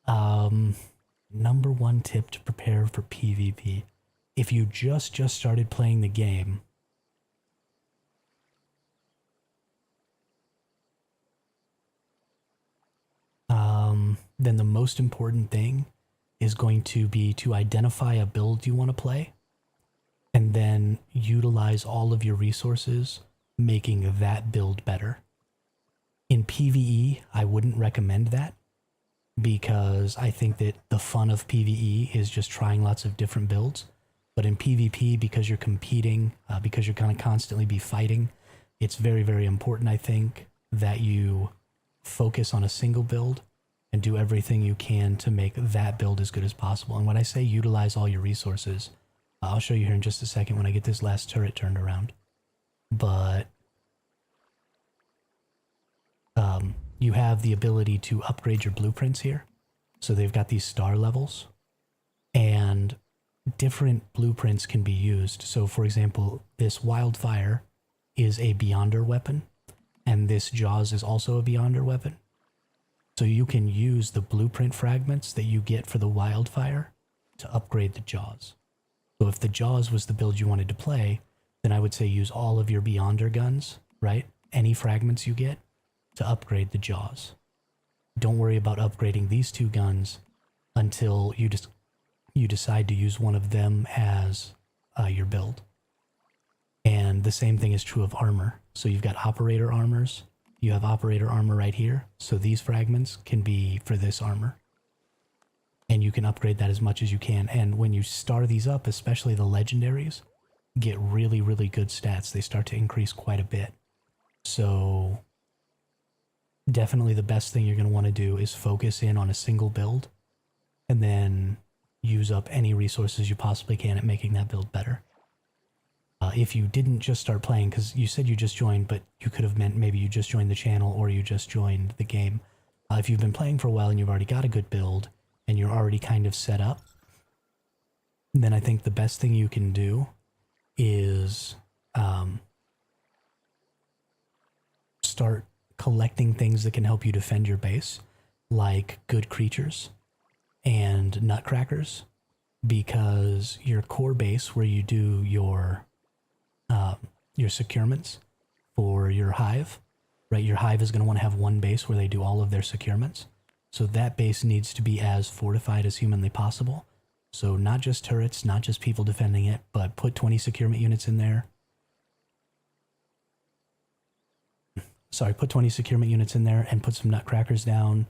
#1 tip to prepare for PvP. If you just started playing the game, then the most important thing is going to be to identify a build you want to play and then utilize all of your resources making that build better. In PvE, I wouldn't recommend that because I think that the fun of PvE is just trying lots of different builds. But in PvP, because you're competing, because you're going to constantly be fighting, it's very, very important, I think, that you focus on a single build and do everything you can to make that build as good as possible. And when I say utilize all your resources, I'll show you here in just a second when I get this last turret turned around. But you have the ability to upgrade your blueprints here. So they've got these star levels, and different blueprints can be used. So for example, this wildfire is a Beyonder weapon, and this Jaws is also a Beyonder weapon. So you can use the blueprint fragments that you get for the wildfire to upgrade the Jaws. So if the Jaws was the build you wanted to play, then I would say use all of your Beyonder guns, right? Any fragments you get, to upgrade the Jaws. Don't worry about upgrading these two guns until you decide to use one of them as your build. And the same thing is true of armor. So you've got operator armors. You have operator armor right here. So these fragments can be for this armor. And you can upgrade that as much as you can. And when you star these up, especially the legendaries, get really, really good stats. They start to increase quite a bit. So definitely the best thing you're going to want to do is focus in on a single build and then use up any resources you possibly can at making that build better. If you didn't just start playing, because you said you just joined, but you could have meant maybe you just joined the channel or you just joined the game. If you've been playing for a while and you've already got a good build and you're already kind of set up, then I think the best thing you can do is start collecting things that can help you defend your base, like good creatures and nutcrackers, because your core base where you do your securements for your hive, right? Your hive is going to want to have one base where they do all of their securements. So that base needs to be as fortified as humanly possible. So not just turrets, not just people defending it, but put 20 securement units in there. Sorry, put 20 securement units in there and put some nutcrackers down.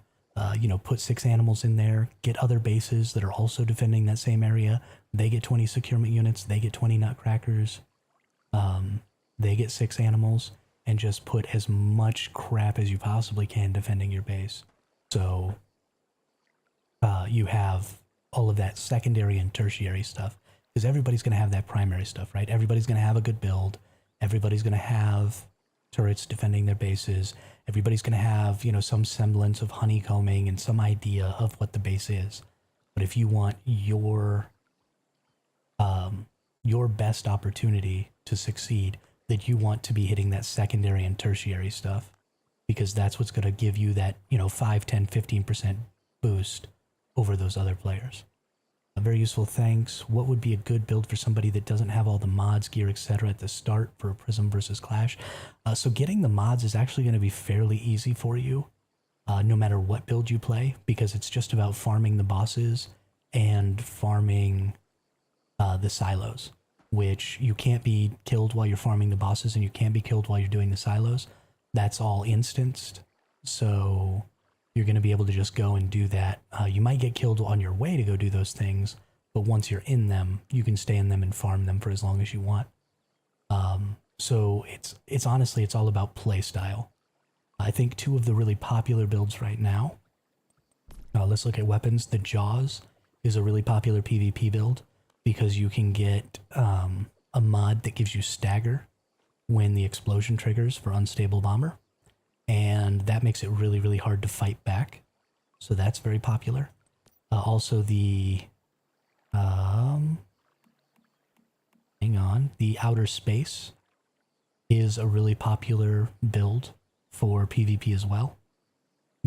Put 6 animals in there. Get other bases that are also defending that same area. They get 20 securement units. They get 20 nutcrackers. They get 6 animals. And just put as much crap as you possibly can defending your base. So you have all of that secondary and tertiary stuff. Because everybody's going to have that primary stuff, right? Everybody's going to have a good build. Everybody's going to have turrets defending their bases. Everybody's going to have, some semblance of honeycombing and some idea of what the base is. But if you want your best opportunity to succeed, that you want to be hitting that secondary and tertiary stuff, because that's what's going to give you that, 5, 10, 15% boost over those other players. A very useful thanks. What would be a good build for somebody that doesn't have all the mods, gear, etc. at the start for a Prism versus Clash? So getting the mods is actually going to be fairly easy for you, no matter what build you play, because it's just about farming the bosses and farming the silos, which you can't be killed while you're farming the bosses and you can't be killed while you're doing the silos. That's all instanced, so you're going to be able to just go and do that. You might get killed on your way to go do those things, but once you're in them, you can stay in them and farm them for as long as you want. So it's honestly, it's all about play style. I think 2 of the really popular builds right now, let's look at weapons. The Jaws is a really popular PvP build because you can get a mod that gives you stagger when the explosion triggers for unstable bomber. And that makes it really, really hard to fight back. So that's very popular. Also the, the outer space is a really popular build for PvP as well,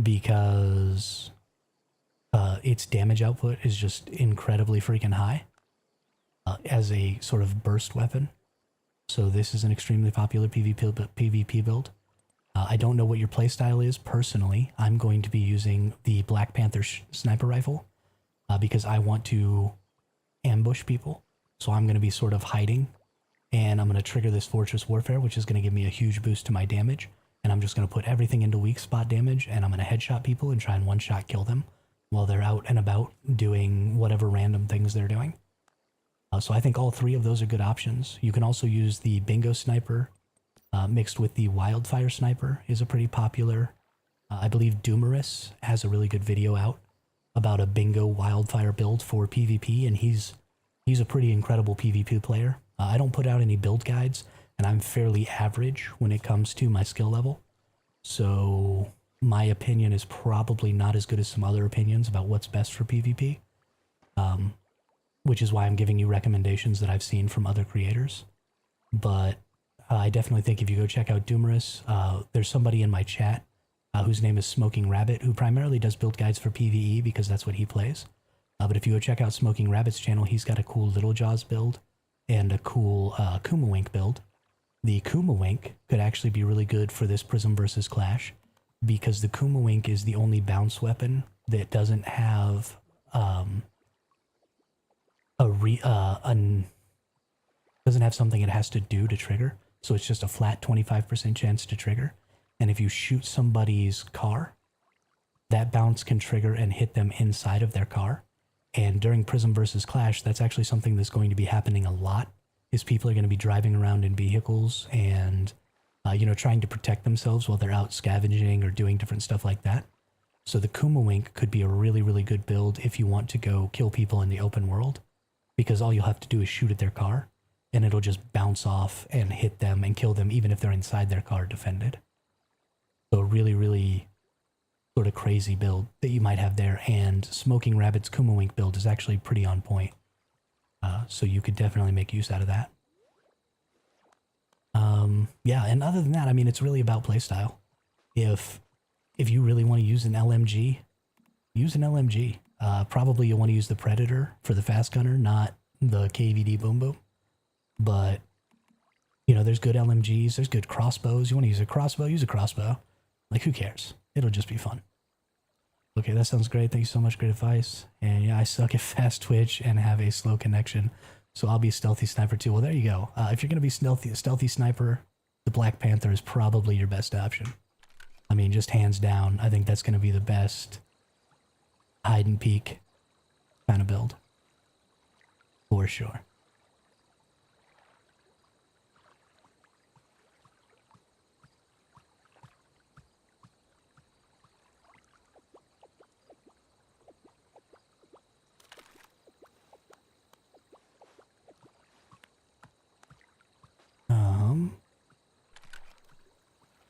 because its damage output is just incredibly freaking high as a sort of burst weapon. So this is an extremely popular PvP build. I don't know what your playstyle is. Personally, I'm going to be using the Black Panther sniper rifle because I want to ambush people. So I'm going to be sort of hiding, and I'm going to trigger this Fortress Warfare, which is going to give me a huge boost to my damage. And I'm just going to put everything into weak spot damage, and I'm going to headshot people and try and one-shot kill them while they're out and about doing whatever random things they're doing. So I think all 3 of those are good options. You can also use the Bingo Sniper mixed with the Wildfire Sniper is a pretty popular. I believe Doomerus has a really good video out about a Bingo Wildfire build for PvP, and he's a pretty incredible PvP player. I don't put out any build guides, and I'm fairly average when it comes to my skill level. So my opinion is probably not as good as some other opinions about what's best for PvP, which is why I'm giving you recommendations that I've seen from other creators. But I definitely think if you go check out Doomerus, there's somebody in my chat whose name is Smoking Rabbit, who primarily does build guides for PvE because that's what he plays. But if you go check out Smoking Rabbit's channel, he's got a cool Little Jaws build and a cool Kumawink build. The Kumawink could actually be really good for this Prism versus Clash because the Kumawink is the only bounce weapon that doesn't have doesn't have something it has to do to trigger. So it's just a flat 25% chance to trigger. And if you shoot somebody's car, that bounce can trigger and hit them inside of their car. And during Prism versus Clash, that's actually something that's going to be happening a lot, is people are going to be driving around in vehicles and, trying to protect themselves while they're out scavenging or doing different stuff like that. So the Kumawink could be a really, really good build if you want to go kill people in the open world, because all you'll have to do is shoot at their car, and it'll just bounce off and hit them and kill them even if they're inside their car defended. So a really, really sort of crazy build that you might have there, and Smoking Rabbit's Kumawink build is actually pretty on point. So you could definitely make use out of that. Yeah, and other than that, I mean, it's really about playstyle. If you really want to use an LMG, use an LMG. Probably you'll want to use the Predator for the fast gunner, not the KVD Boom Boom. But, there's good LMGs, there's good crossbows. You want to use a crossbow, use a crossbow. Like, who cares? It'll just be fun. Okay, that sounds great. Thank you so much. Great advice. And yeah, I suck at fast twitch and have a slow connection, so I'll be stealthy sniper too. Well, there you go. If you're going to be stealthy sniper, the Black Panther is probably your best option. I mean, just hands down, I think that's going to be the best hide and peek kind of build. For sure.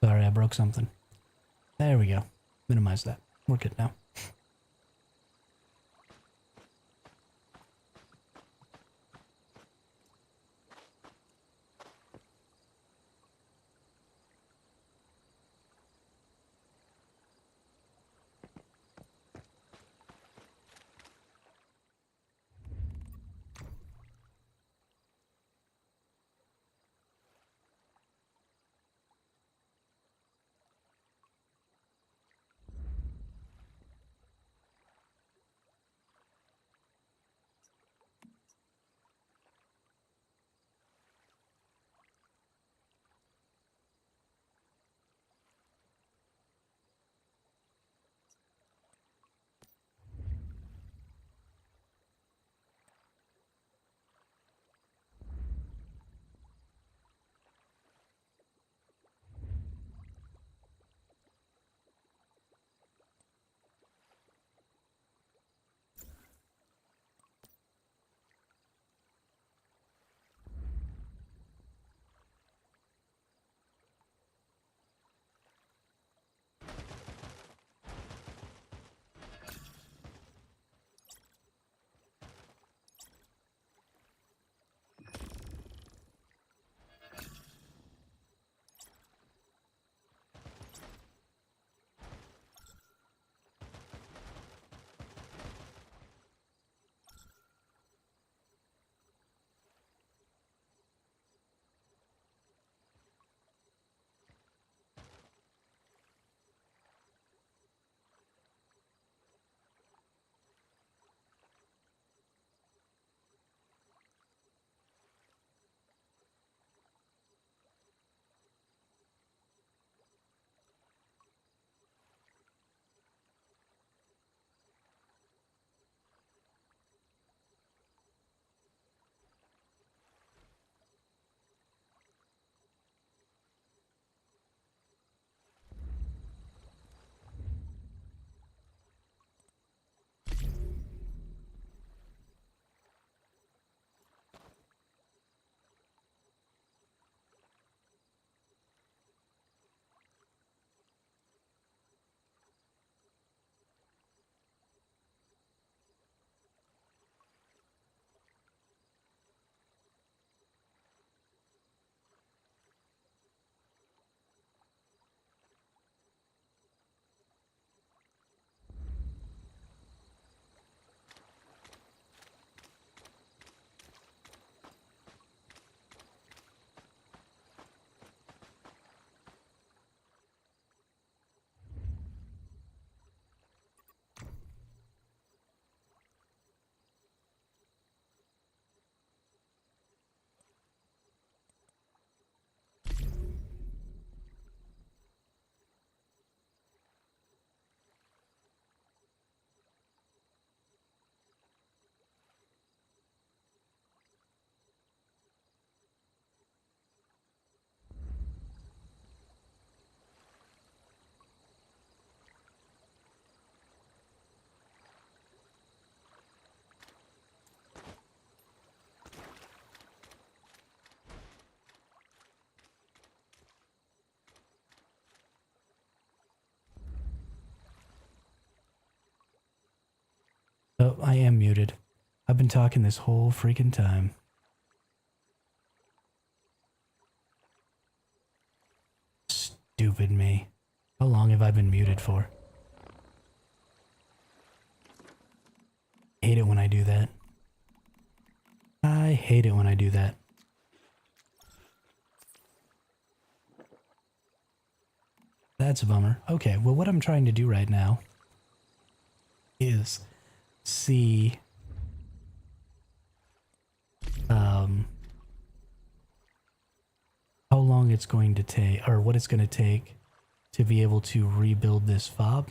Sorry, I broke something. There we go. Minimize that. We're good now. Oh, I am muted. I've been talking this whole freaking time. Stupid me. How long have I been muted for? Hate it when I do that. I hate it when I do that. That's a bummer. Okay, well what I'm trying to do right now is see how long it's going to take, or what it's going to take to be able to rebuild this fob.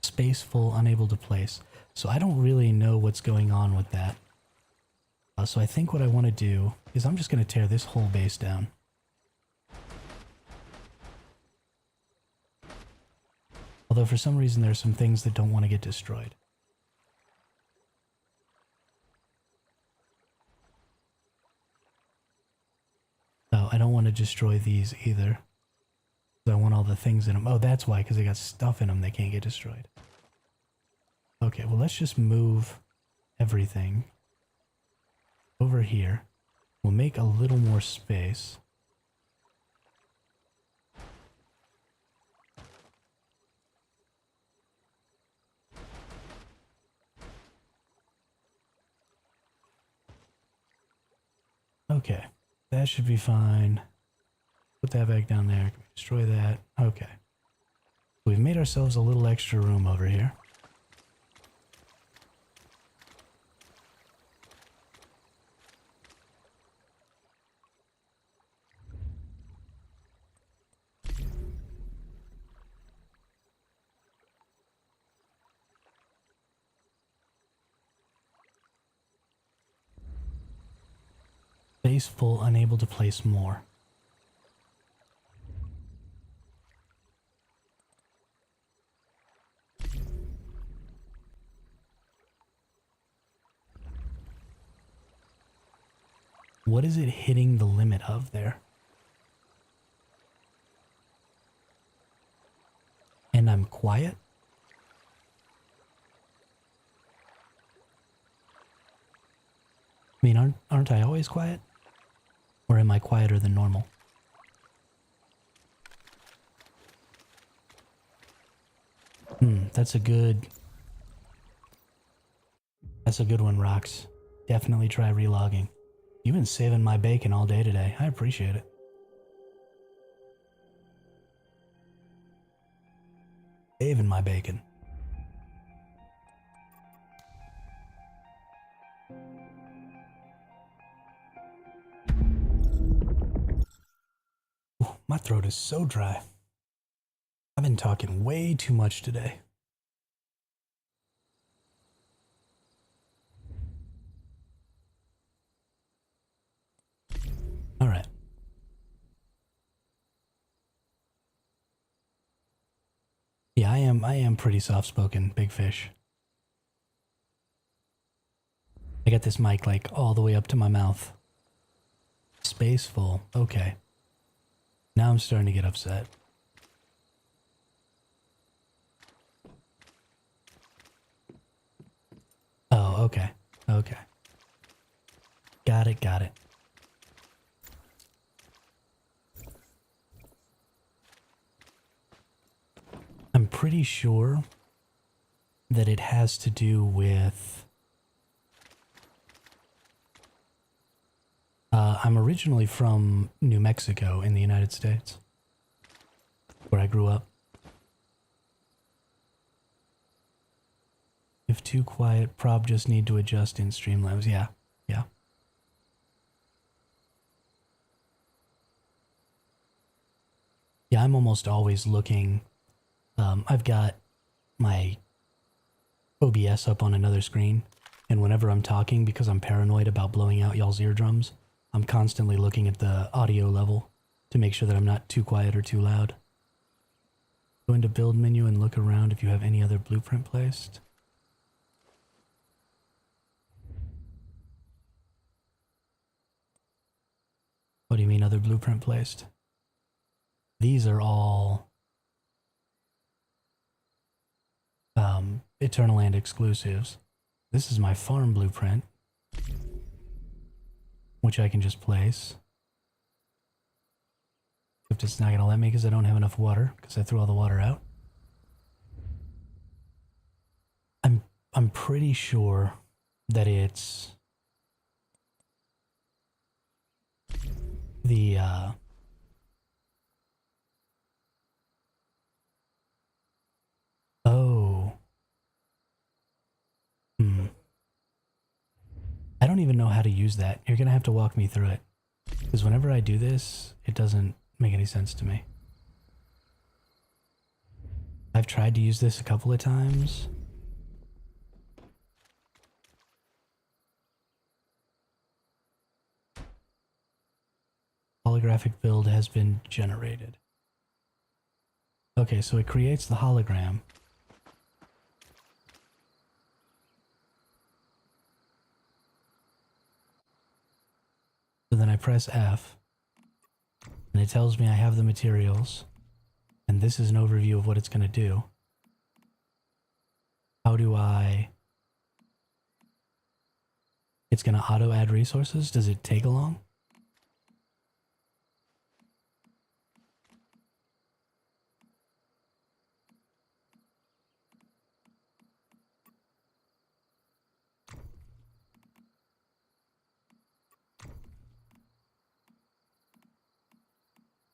Space full, unable to place. So I don't really know what's going on with that. So I think what I want to do is I'm just going to tear this whole base down. Although for some reason there are some things that don't want to get destroyed. Oh, I don't want to destroy these either. I want all the things in them. Oh, that's why, because they got stuff in them that can't get destroyed. Okay, well let's just move everything over here. We'll make a little more space. Okay, that should be fine. Put that back down there. Destroy that. Okay. We've made ourselves a little extra room over here. Space full, unable to place more. What is it hitting the limit of there? And I'm quiet? I mean, aren't I always quiet? Or am I quieter than normal? That's a good one, Rox. Definitely try relogging. You've been saving my bacon all day today. I appreciate it. Saving my bacon. Ooh, my throat is so dry. I've been talking way too much today. All right. Yeah, I am pretty soft-spoken, big fish. I got this mic like all the way up to my mouth. Space full. Okay. Now I'm starting to get upset. Oh, okay. Okay. Got it, got it. I'm pretty sure that it has to do with... I'm originally from New Mexico in the United States, where I grew up. If too quiet, prob just need to adjust in Streamlabs. Yeah, yeah. Yeah, I'm almost always looking. I've got my OBS up on another screen, and whenever I'm talking, because I'm paranoid about blowing out y'all's eardrums, I'm constantly looking at the audio level to make sure that I'm not too quiet or too loud. Go into build menu and look around if you have any other blueprint placed. What do you mean other blueprint placed? These are all Eternal Land exclusives. This is my farm blueprint, which I can just place. Except it's not going to let me because I don't have enough water because I threw all the water out. I'm pretty sure that it's the oh. I don't even know how to use that. You're going to have to walk me through it. Because whenever I do this, it doesn't make any sense to me. I've tried to use this a couple of times. Holographic build has been generated. Okay, so it creates the hologram. So then I press F, and it tells me I have the materials, and this is an overview of what it's going to do. How do I... It's going to auto add resources? Does it take long?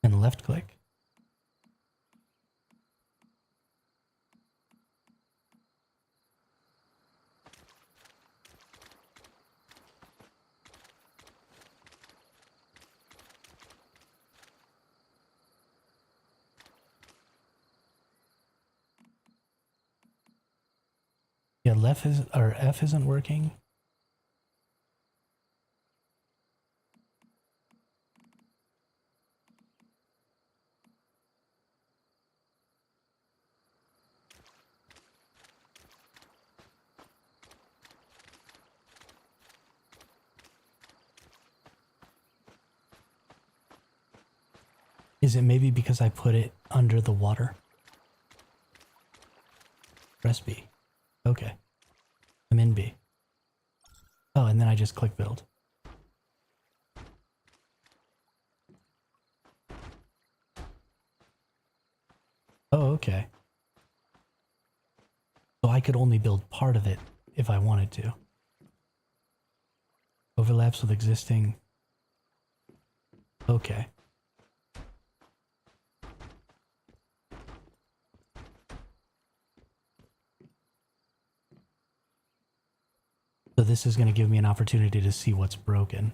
And left click. Yeah, F isn't working. Is it maybe because I put it under the water? Press B. Okay. I'm in B. Oh, and then I just click build. Oh, okay. So I could only build part of it if I wanted to. Overlaps with existing. Okay. So this is going to give me an opportunity to see what's broken.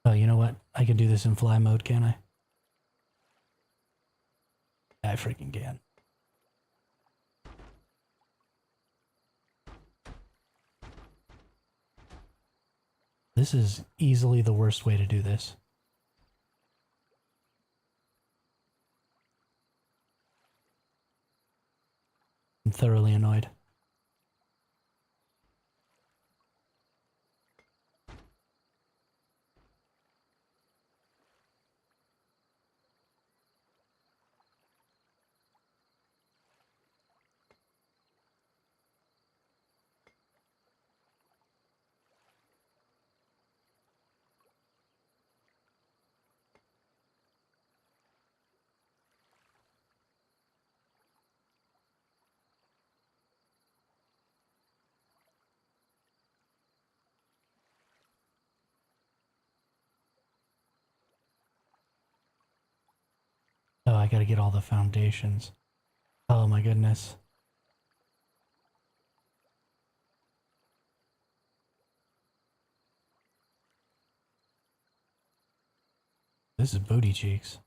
Oh, you know what? I can do this in fly mode, can I? I freaking can. This is easily the worst way to do this. I'm thoroughly annoyed. Oh, I gotta get all the foundations. Oh my goodness. This is booty cheeks.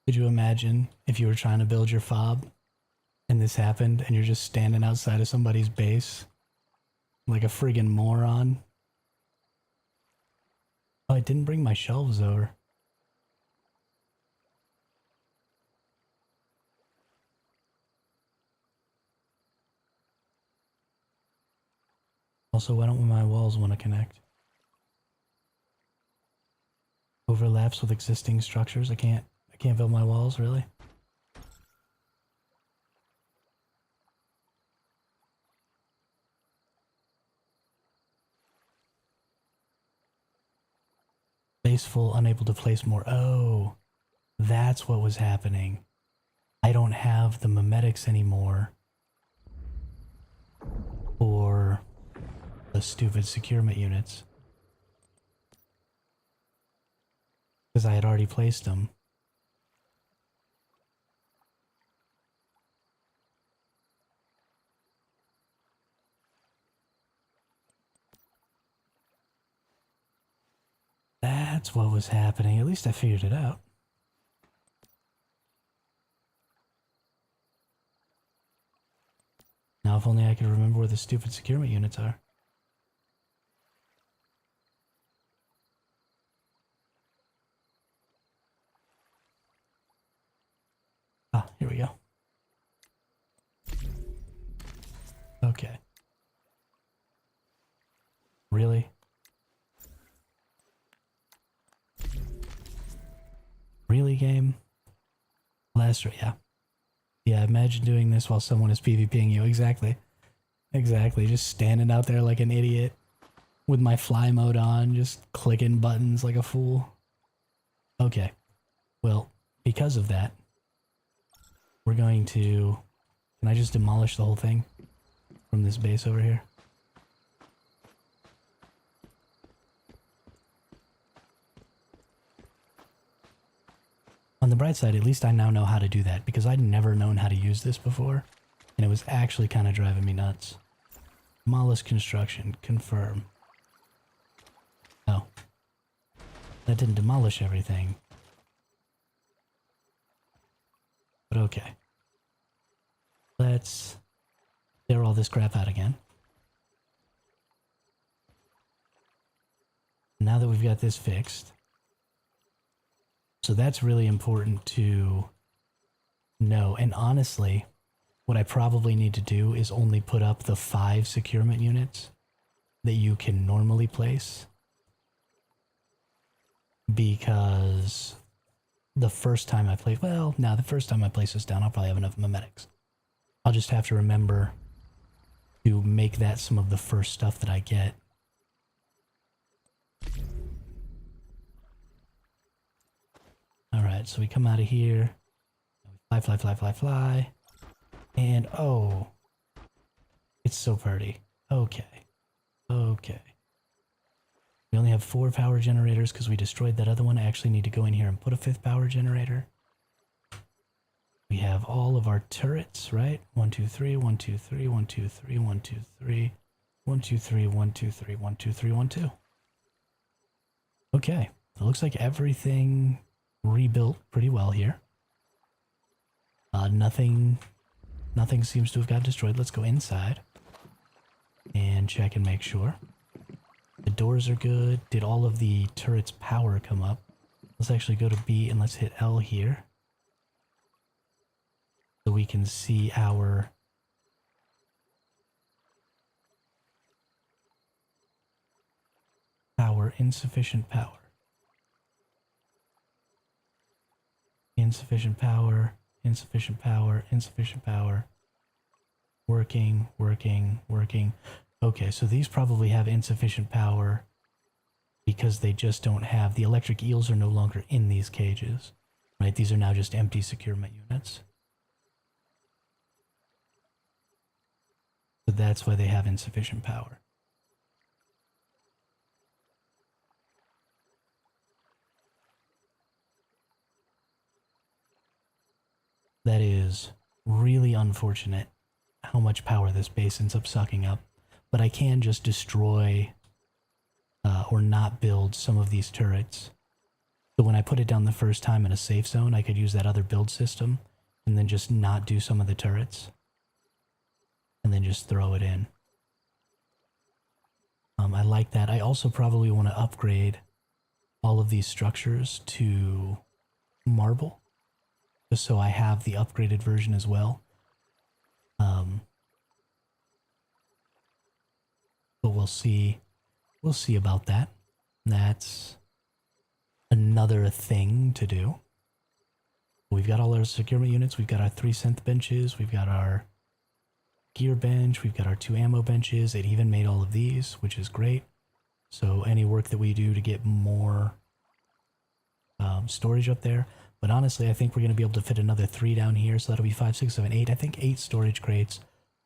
Could you imagine if you were trying to build your fob and this happened and you're just standing outside of somebody's base like a friggin' moron? Oh, I didn't bring my shelves over. Also, why don't my walls want to connect? Overlaps with existing structures. I can't build my walls, really? Base full, unable to place more. Oh, that's what was happening. I don't have the memetics anymore for the stupid securement units. Because I had already placed them. That's what was happening. At least I figured it out. Now if only I could remember where the stupid securement units are. Ah, here we go. Okay. Really? Really, game? Last, yeah. Yeah, imagine doing this while someone is PvPing you. Exactly. Exactly. Just standing out there like an idiot with my fly mode on, just clicking buttons like a fool. Okay. Well, because of that, we're going to... Can I just demolish the whole thing from this base over here? On the bright side, at least I now know how to do that, because I'd never known how to use this before, and it was actually kind of driving me nuts. Demolish construction, confirm. Oh. That didn't demolish everything. But okay. Let's clear all this crap out again. Now that we've got this fixed. So that's really important to know. And honestly, what I probably need to do is only put up the 5 securement units that you can normally place. Because the first time I place, well, now the first time I place this down, I'll probably have enough memetics. I'll just have to remember to make that some of the first stuff that I get. Alright, so we come out of here. Fly, fly, fly, fly, fly. And, oh. It's so pretty. Okay. Okay. We only have 4 power generators because we destroyed that other one. I actually need to go in here and put a 5th power generator. We have all of our turrets, right? 1, 2, 3, 1, 2, 3, 1, 2, 3, 1, 2, 3, 1, 2, 3, 1, 2, 3, 1, 2, 3, 1, 2. Okay. It looks like everything rebuilt pretty well here. Nothing seems to have got destroyed. Let's go inside and check and make sure. The doors are good. Did all of the turrets' power come up? Let's actually go to B and let's hit L here. So we can see our power. Insufficient power. Insufficient power. Insufficient power. Insufficient power. Working, working, working. Okay, so these probably have insufficient power because they just don't have... The electric eels are no longer in these cages, right? These are now just empty securement units. So that's why they have insufficient power. That is really unfortunate how much power this base ends up sucking up. But I can just destroy or not build some of these turrets So when I put it down the first time in a safe zone, I could use that other build system and then just not do some of the turrets. And then just throw it in. I like that. I also probably want to upgrade all of these structures to marble, just so I have the upgraded version as well. But we'll see about that. That's another thing to do. We've got all our securement units, we've got our 3 synth benches, we've got our gear bench, we've got our 2 ammo benches. It even made all of these, which is great. So any work that we do to get more storage up there. But honestly, I think we're going to be able to fit another 3 down here. So that'll be 5, 6, 7, 8. I think 8 storage crates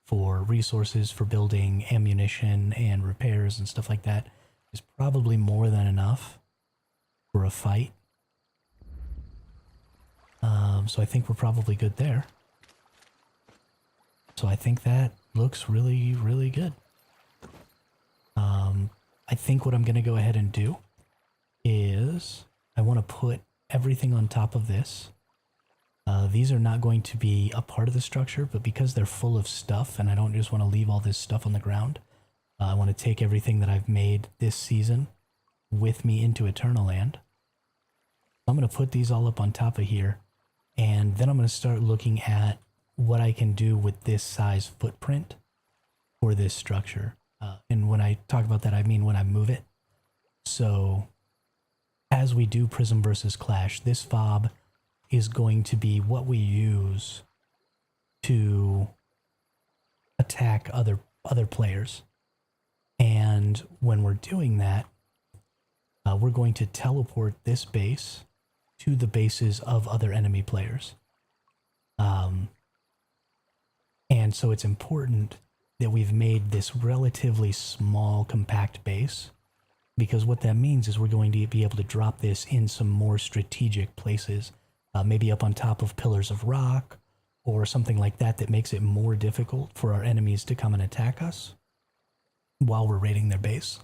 for resources for building ammunition and repairs and stuff like that is probably more than enough for a fight. So I think we're probably good there. So I think that looks really, really good. I think what I'm going to go ahead and do is I want to put everything on top of this. These are not going to be a part of the structure, but because they're full of stuff and I don't just want to leave all this stuff on the ground, I want to take everything that I've made this season with me into Eternal Land. I'm going to put these all up on top of here, and then I'm going to start looking at what I can do with this size footprint for this structure. And when I talk about that, I mean when I move it. So as we do Prismverse Clash, this fob is going to be what we use to attack other players. And when we're doing that, we're going to teleport this base to the bases of other enemy players. And so it's important that we've made this relatively small, compact base, because what that means is we're going to be able to drop this in some more strategic places, maybe up on top of pillars of rock or something like that, that makes it more difficult for our enemies to come and attack us while we're raiding their base,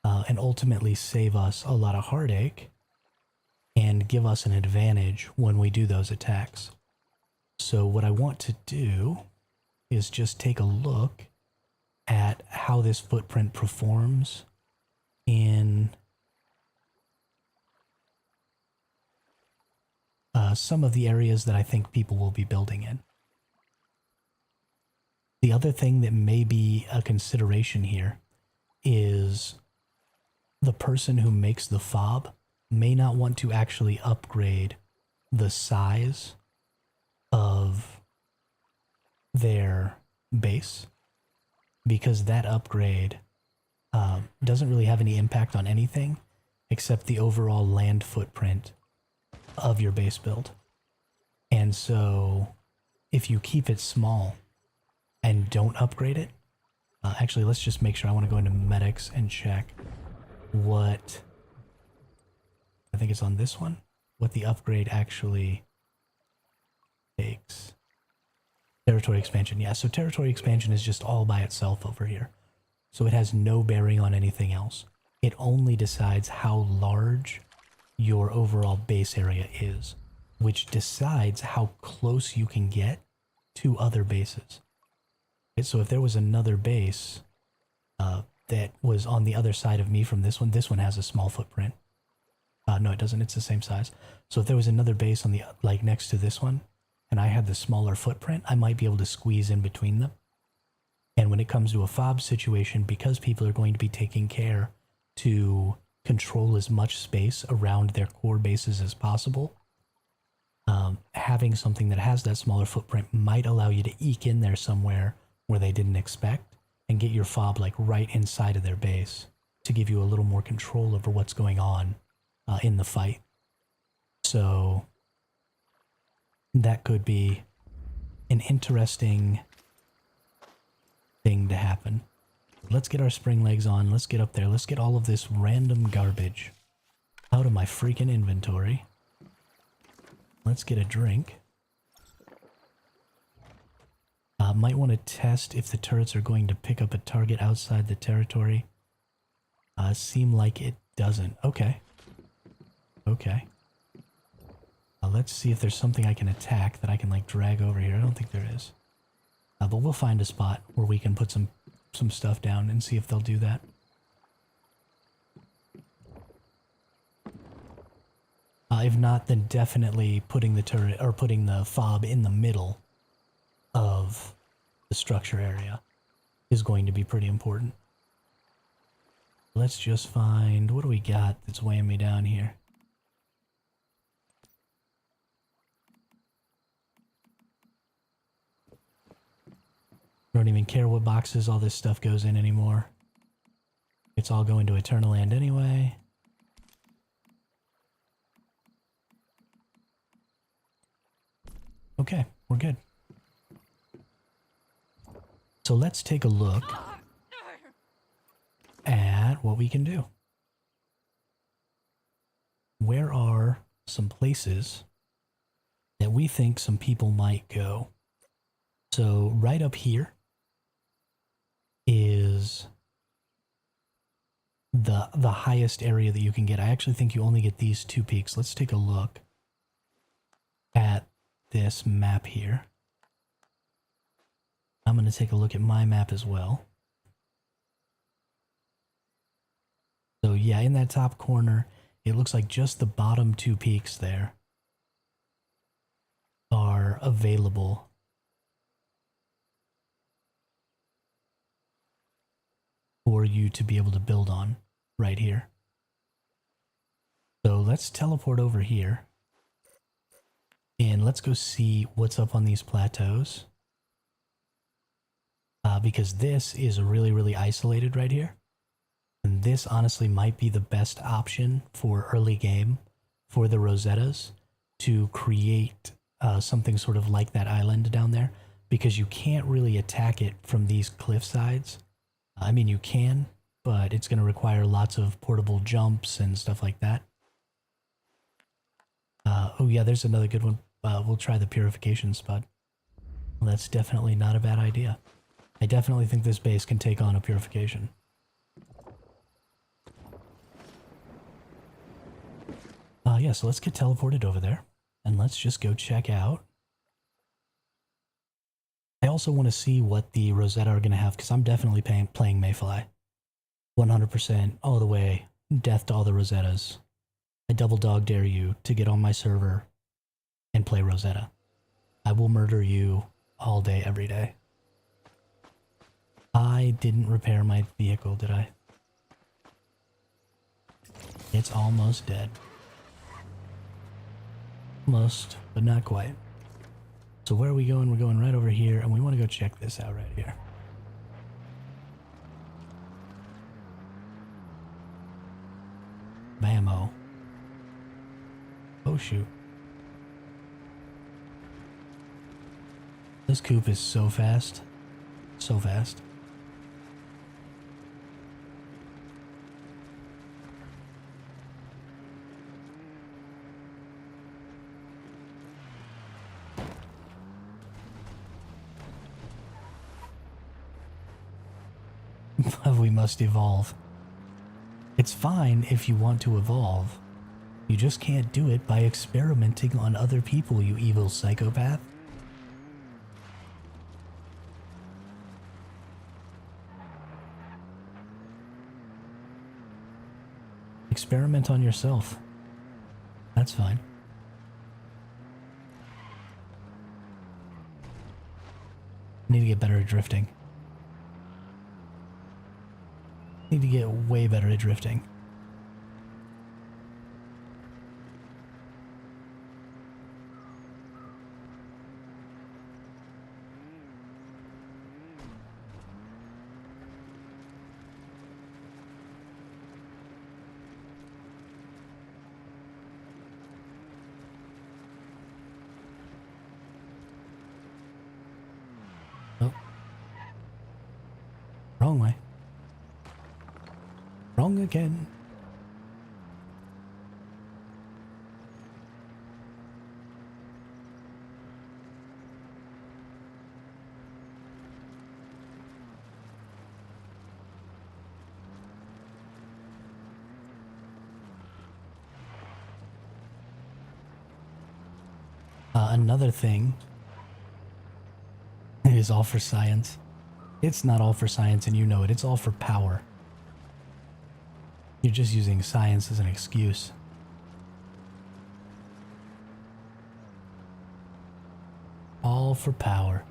and ultimately save us a lot of heartache and give us an advantage when we do those attacks. So what I want to do is just take a look at how this footprint performs in some of the areas that I think people will be building in. The other thing that may be a consideration here is the person who makes the fob may not want to actually upgrade the size of their base, because that upgrade doesn't really have any impact on anything except the overall land footprint of your base build. And so if you keep it small and don't upgrade it, actually let's just make sure. I want to go into medics and check what, I think it's on this one, what the upgrade actually takes. Territory expansion, yeah, so territory expansion is just all by itself over here. So it has no bearing on anything else. It only decides how large your overall base area is, which decides how close you can get to other bases. Okay, so if there was another base that was on the other side of me from this one has a small footprint. No, it doesn't, it's the same size. So if there was another base on the, like next to this one, and I had the smaller footprint, I might be able to squeeze in between them. And when it comes to a fob situation, because people are going to be taking care to control as much space around their core bases as possible, having something that has that smaller footprint might allow you to eke in there somewhere where they didn't expect and get your fob like right inside of their base to give you a little more control over what's going on in the fight. So that could be an interesting thing to happen. Let's get our spring legs on. Let's get up there. Let's get all of this random garbage out of my freaking inventory. Let's get a drink. Might want to test if the turrets are going to pick up a target outside the territory. Seem like it doesn't. Okay. Okay. Let's see if there's something I can attack that I can, like, drag over here. I don't think there is. But we'll find a spot where we can put some stuff down and see if they'll do that. If not, then definitely putting the turret, or putting the fob in the middle of the structure area is going to be pretty important. Let's just find, what do we got that's weighing me down here? Don't even care what boxes all this stuff goes in anymore. It's all going to Eternal Land anyway. Okay, we're good. So let's take a look at what we can do. Where are some places that we think some people might go? So right up here is the highest area that you can get. I actually think you only get these 2 peaks. Let's take a look at this map here. I'm going to take a look at my map as well. So yeah, in that top corner, it looks like just the bottom 2 peaks there are available. For you to be able to build on right here. So let's teleport over here and let's go see what's up on these plateaus. Because this is really, really isolated right here. And this honestly might be the best option for early game for the Rosettas to create something sort of like that island down there, because you can't really attack it from these cliff sides. I mean, you can, but it's going to require lots of portable jumps and stuff like that. Oh yeah, there's another good one. We'll try the purification spot. Well, that's definitely not a bad idea. I definitely think this base can take on a purification. Yeah, so let's get teleported over there, and let's just go check out. I also want to see what the Rosetta are going to have, because I'm definitely playing Mayfly. 100% all the way. Death to all the Rosettas. I double dog dare you to get on my server and play Rosetta. I will murder you all day, every day. I didn't repair my vehicle, did I? It's almost dead. Almost, but not quite. So where are we going? We're going right over here, and we want to go check this out right here. Bammo. Oh shoot. This coop is so fast. So fast. We must evolve. It's fine if you want to evolve. You just can't do it by experimenting on other people, you evil psychopath. Experiment on yourself. That's fine. Need to get better at drifting. Need to get way better at drifting. Oh. Wrong way. Wrong again. Another thing is all for science. It's not all for science, and you know it. It's all for power. You're just using science as an excuse. All for power.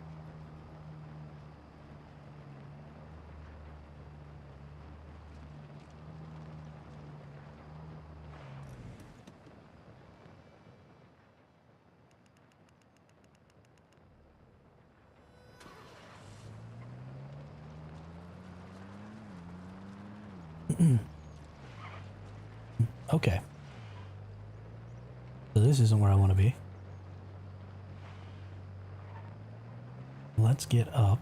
Okay. So this isn't where I want to be. Let's get up.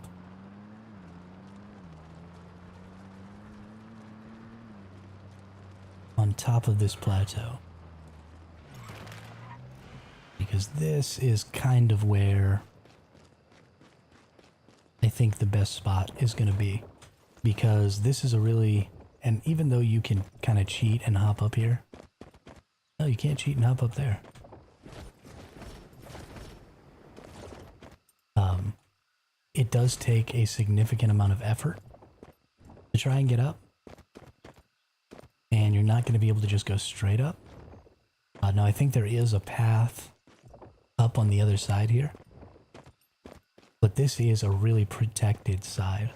On top of this plateau. Because this is kind of where I think the best spot is going to be. Because this is a really... And even though you can kind of cheat and hop up here... No, you can't cheat and hop up there. It does take a significant amount of effort to try and get up. And you're not going to be able to just go straight up. Now, I think there is a path up on the other side here. But this is a really protected side.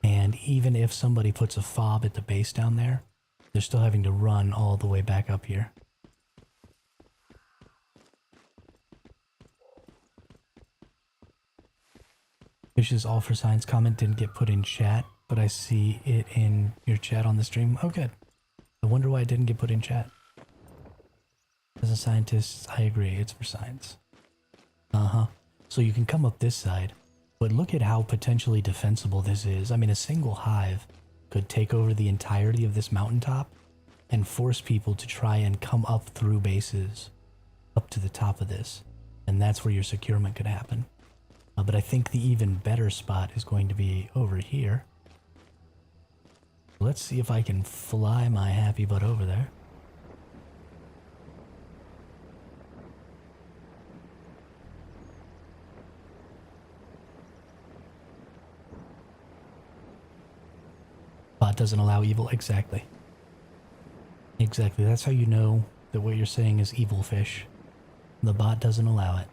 And even if somebody puts a fob at the base down there, they're still having to run all the way back up here. Fish's all for science comment didn't get put in chat, but I see it in your chat on the stream. Oh, good. I wonder why it didn't get put in chat. As a scientist, I agree. It's for science. Uh-huh. So you can come up this side, but look at how potentially defensible this is. I mean, a single hive could take over the entirety of this mountaintop and force people to try and come up through bases up to the top of this. And that's where your securement could happen. But I think the even better spot is going to be over here. Let's see if I can fly my happy butt over there. Bot doesn't allow evil. Exactly. Exactly. That's how you know that what you're saying is evil fish. The bot doesn't allow it.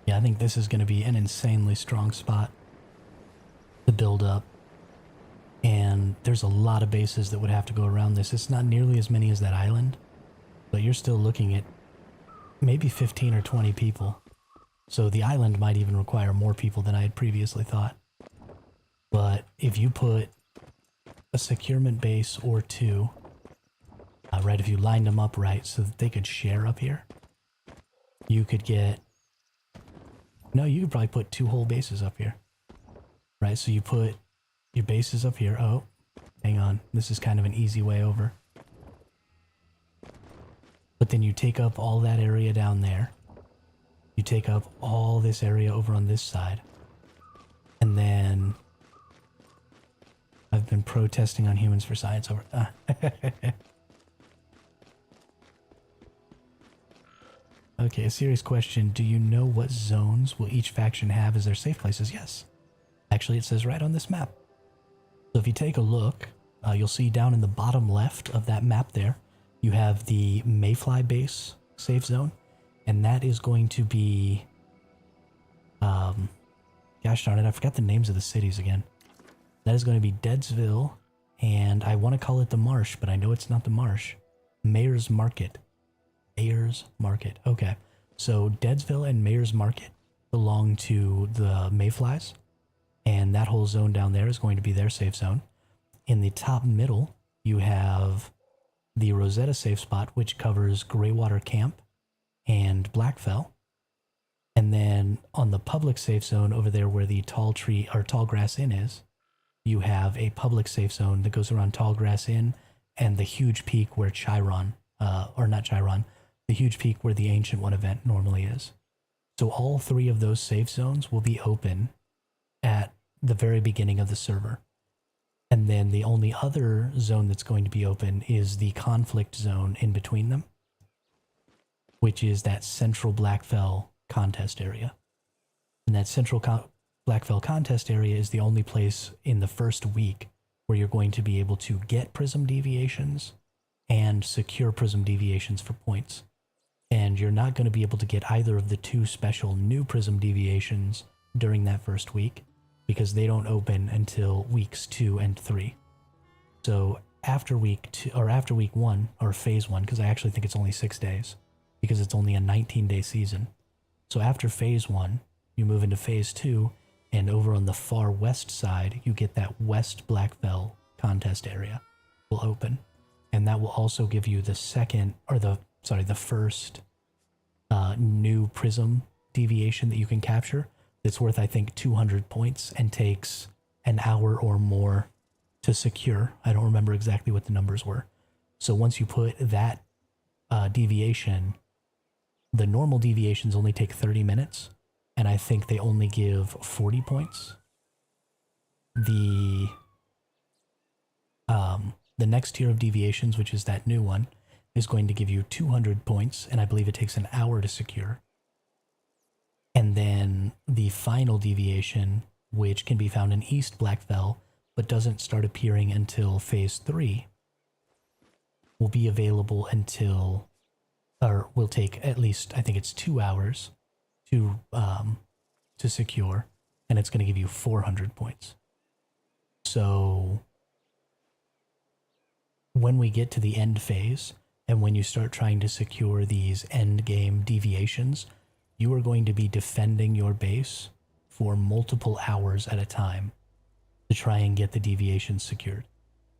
Yeah, I think this is going to be an insanely strong spot to build up. And there's a lot of bases that would have to go around this. It's not nearly as many as that island, but you're still looking at maybe 15 or 20 people. So the island might even require more people than I had previously thought. But if you put a securement base or two, right, if you lined them up right so that they could share up here, you could get... No, you could probably put 2 whole bases up here. Right, so you put your bases up here. Oh, hang on. This is kind of an easy way over. But then you take up all that area down there. You take up all this area over on this side. And then... I've been protesting on Humans for Science over... Okay, a serious question. Do you know what zones will each faction have as their safe places? Yes. Actually, it says right on this map. So if you take a look, you'll see down in the bottom left of that map there, you have the Mayfly base safe zone. And that is going to be... gosh darn it, I forgot the names of the cities again. That is going to be Deadsville, and I want to call it the Marsh, but I know it's not the Marsh. Mayor's Market. Mayor's Market. Okay. So Deadsville and Mayor's Market belong to the Mayflies, and that whole zone down there is going to be their safe zone. In the top middle, you have the Rosetta safe spot, which covers Greywater Camp and Blackfell. And then on the public safe zone over there where the Tall Grass Inn is, you have a public safe zone that goes around Tall Grass Inn and the huge peak where Chiron, the huge peak where the Ancient One event normally is. So all 3 of those safe zones will be open at the very beginning of the server. And then the only other zone that's going to be open is the conflict zone in between them, which is that central Blackfell contest area. And that central Blackfell contest area is the only place in the first week where you're going to be able to get prism deviations and secure prism deviations for points. And you're not going to be able to get either of the two special new prism deviations during that first week because they don't open until weeks 2 and 3. So after week 2, or after week 1, or phase 1, because I actually think it's only 6 days, because it's only a 19-day season. So after phase 1, you move into phase 2, and over on the far west side, you get that West Blackfell contest area will open. And that will also give you the first new prism deviation that you can capture. It's worth, I think, 200 points and takes an hour or more to secure. I don't remember exactly what the numbers were. So once you put that deviation, the normal deviations only take 30 minutes, and I think they only give 40 points. The next tier of deviations, which is that new one, is going to give you 200 points, and I believe it takes an hour to secure. And then the final deviation, which can be found in East Blackfell, but doesn't start appearing until phase 3, will be available until, or will take at least, I think it's 2 hours to secure, and it's going to give you 400 points. So when we get to the end phase, and when you start trying to secure these end game deviations, you are going to be defending your base for multiple hours at a time to try and get the deviations secured.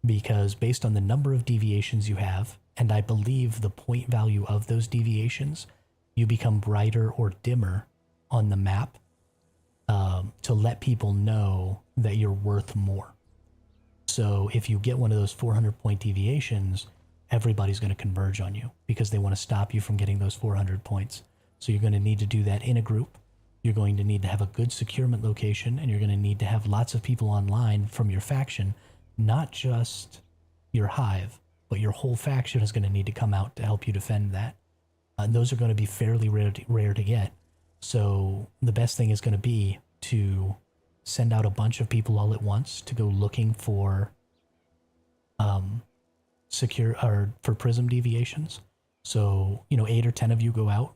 Because based on the number of deviations you have, and I believe the point value of those deviations, you become brighter or dimmer on the map to let people know that you're worth more. So if you get one of those 400 point deviations, everybody's going to converge on you because they want to stop you from getting those 400 points. So you're going to need to do that in a group. You're going to need to have a good securement location, and you're going to need to have lots of people online from your faction, not just your hive, but your whole faction is going to need to come out to help you defend that. And those are going to be fairly rare to get. So the best thing is going to be to send out a bunch of people all at once to go looking for for prism deviations. So, 8 or 10 of you go out.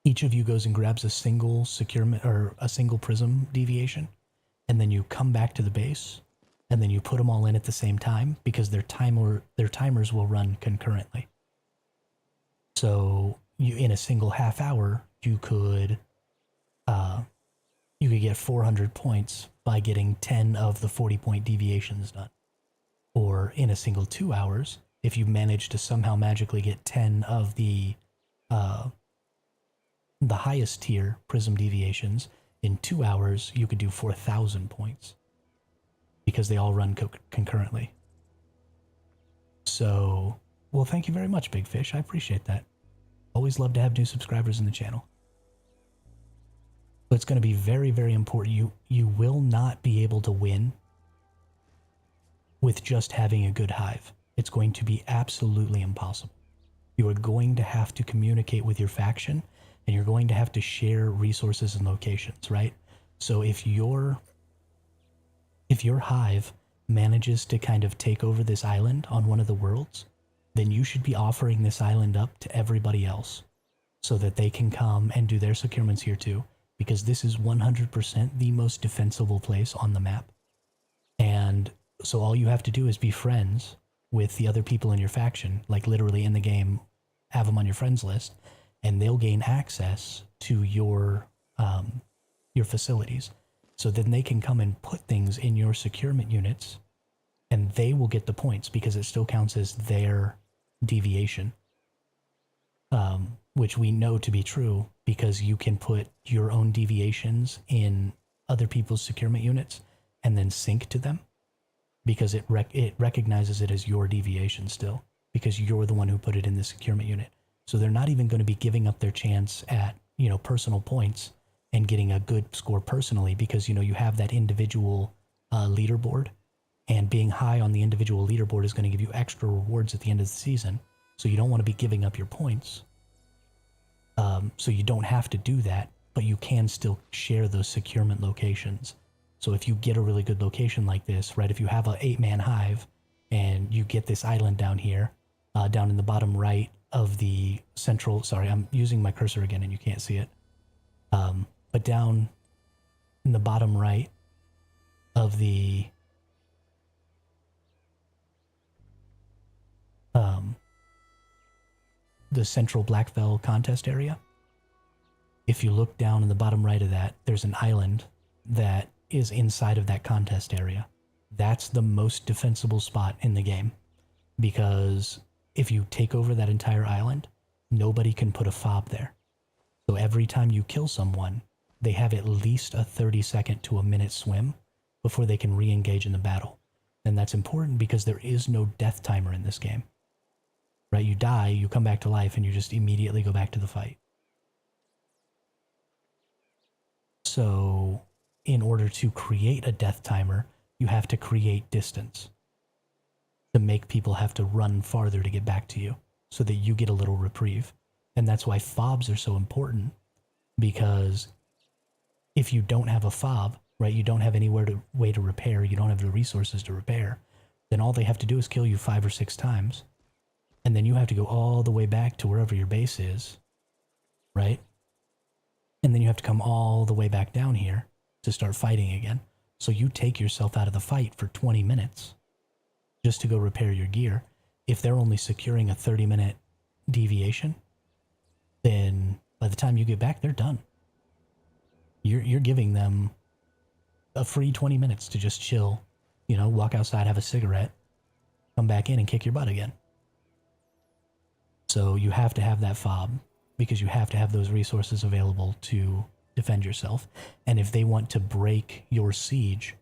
Each of you goes and grabs a single securement or a single prism deviation, and then you come back to the base, and then you put them all in at the same time because their timers will run concurrently. So in a single half hour, you could get 400 points by getting 10 of the 40 point deviations done. Or in a single 2 hours, if you manage to somehow magically get 10 of the highest tier prism deviations, in 2 hours, you could do 4,000 points because they all run concurrently. So, well, thank you very much, Big Fish. I appreciate that. Always love to have new subscribers in the channel. But it's going to be very, very important. You will not be able to win with just having a good hive. It's going to be absolutely impossible. You are going to have to communicate with your faction, and you're going to have to share resources and locations, right? So if your hive manages to kind of take over this island on one of the worlds, then you should be offering this island up to everybody else so that they can come and do their securements here too, because this is 100% the most defensible place on the map. And so all you have to do is be friends with the other people in your faction, like literally in the game, have them on your friends list, and they'll gain access to your facilities. So then they can come and put things in your securement units, and they will get the points because it still counts as their deviation, which we know to be true because you can put your own deviations in other people's securement units and then sync to them because it recognizes it as your deviation still because you're the one who put it in the securement unit. So they're not even going to be giving up their chance at, personal points and getting a good score personally, because you know you have that individual leaderboard, and being high on the individual leaderboard is going to give you extra rewards at the end of the season. So you don't want to be giving up your points. So you don't have to do that, but you can still share those securement locations. So if you get a really good location like this, right, if you have an 8-man hive and you get this island down here, down in the bottom right of the central, sorry, I'm using my cursor again and you can't see it. But down in the bottom right of the central Blackfell contest area, if you look down in the bottom right of that, there's an island that is inside of that contest area. That's the most defensible spot in the game, because if you take over that entire island, nobody can put a fob there. So every time you kill someone, they have at least a 30-second to a minute swim before they can re-engage in the battle. And that's important because there is no death timer in this game. Right? You die, you come back to life, and you just immediately go back to the fight. So in order to create a death timer, you have to create distance to make people have to run farther to get back to you so that you get a little reprieve. And that's why fobs are so important, because if you don't have a fob, right, you don't have way to repair, you don't have the resources to repair, then all they have to do is kill you 5 or 6 times. And then you have to go all the way back to wherever your base is, right? And then you have to come all the way back down here to start fighting again. So you take yourself out of the fight for 20 minutes just to go repair your gear. If they're only securing a 30-minute deviation, then by the time you get back, they're done. You're giving them a free 20 minutes to just chill, you know, walk outside, have a cigarette, come back in and kick your butt again. So you have to have that fob, because you have to have those resources available to defend yourself. And if they want to break your siege,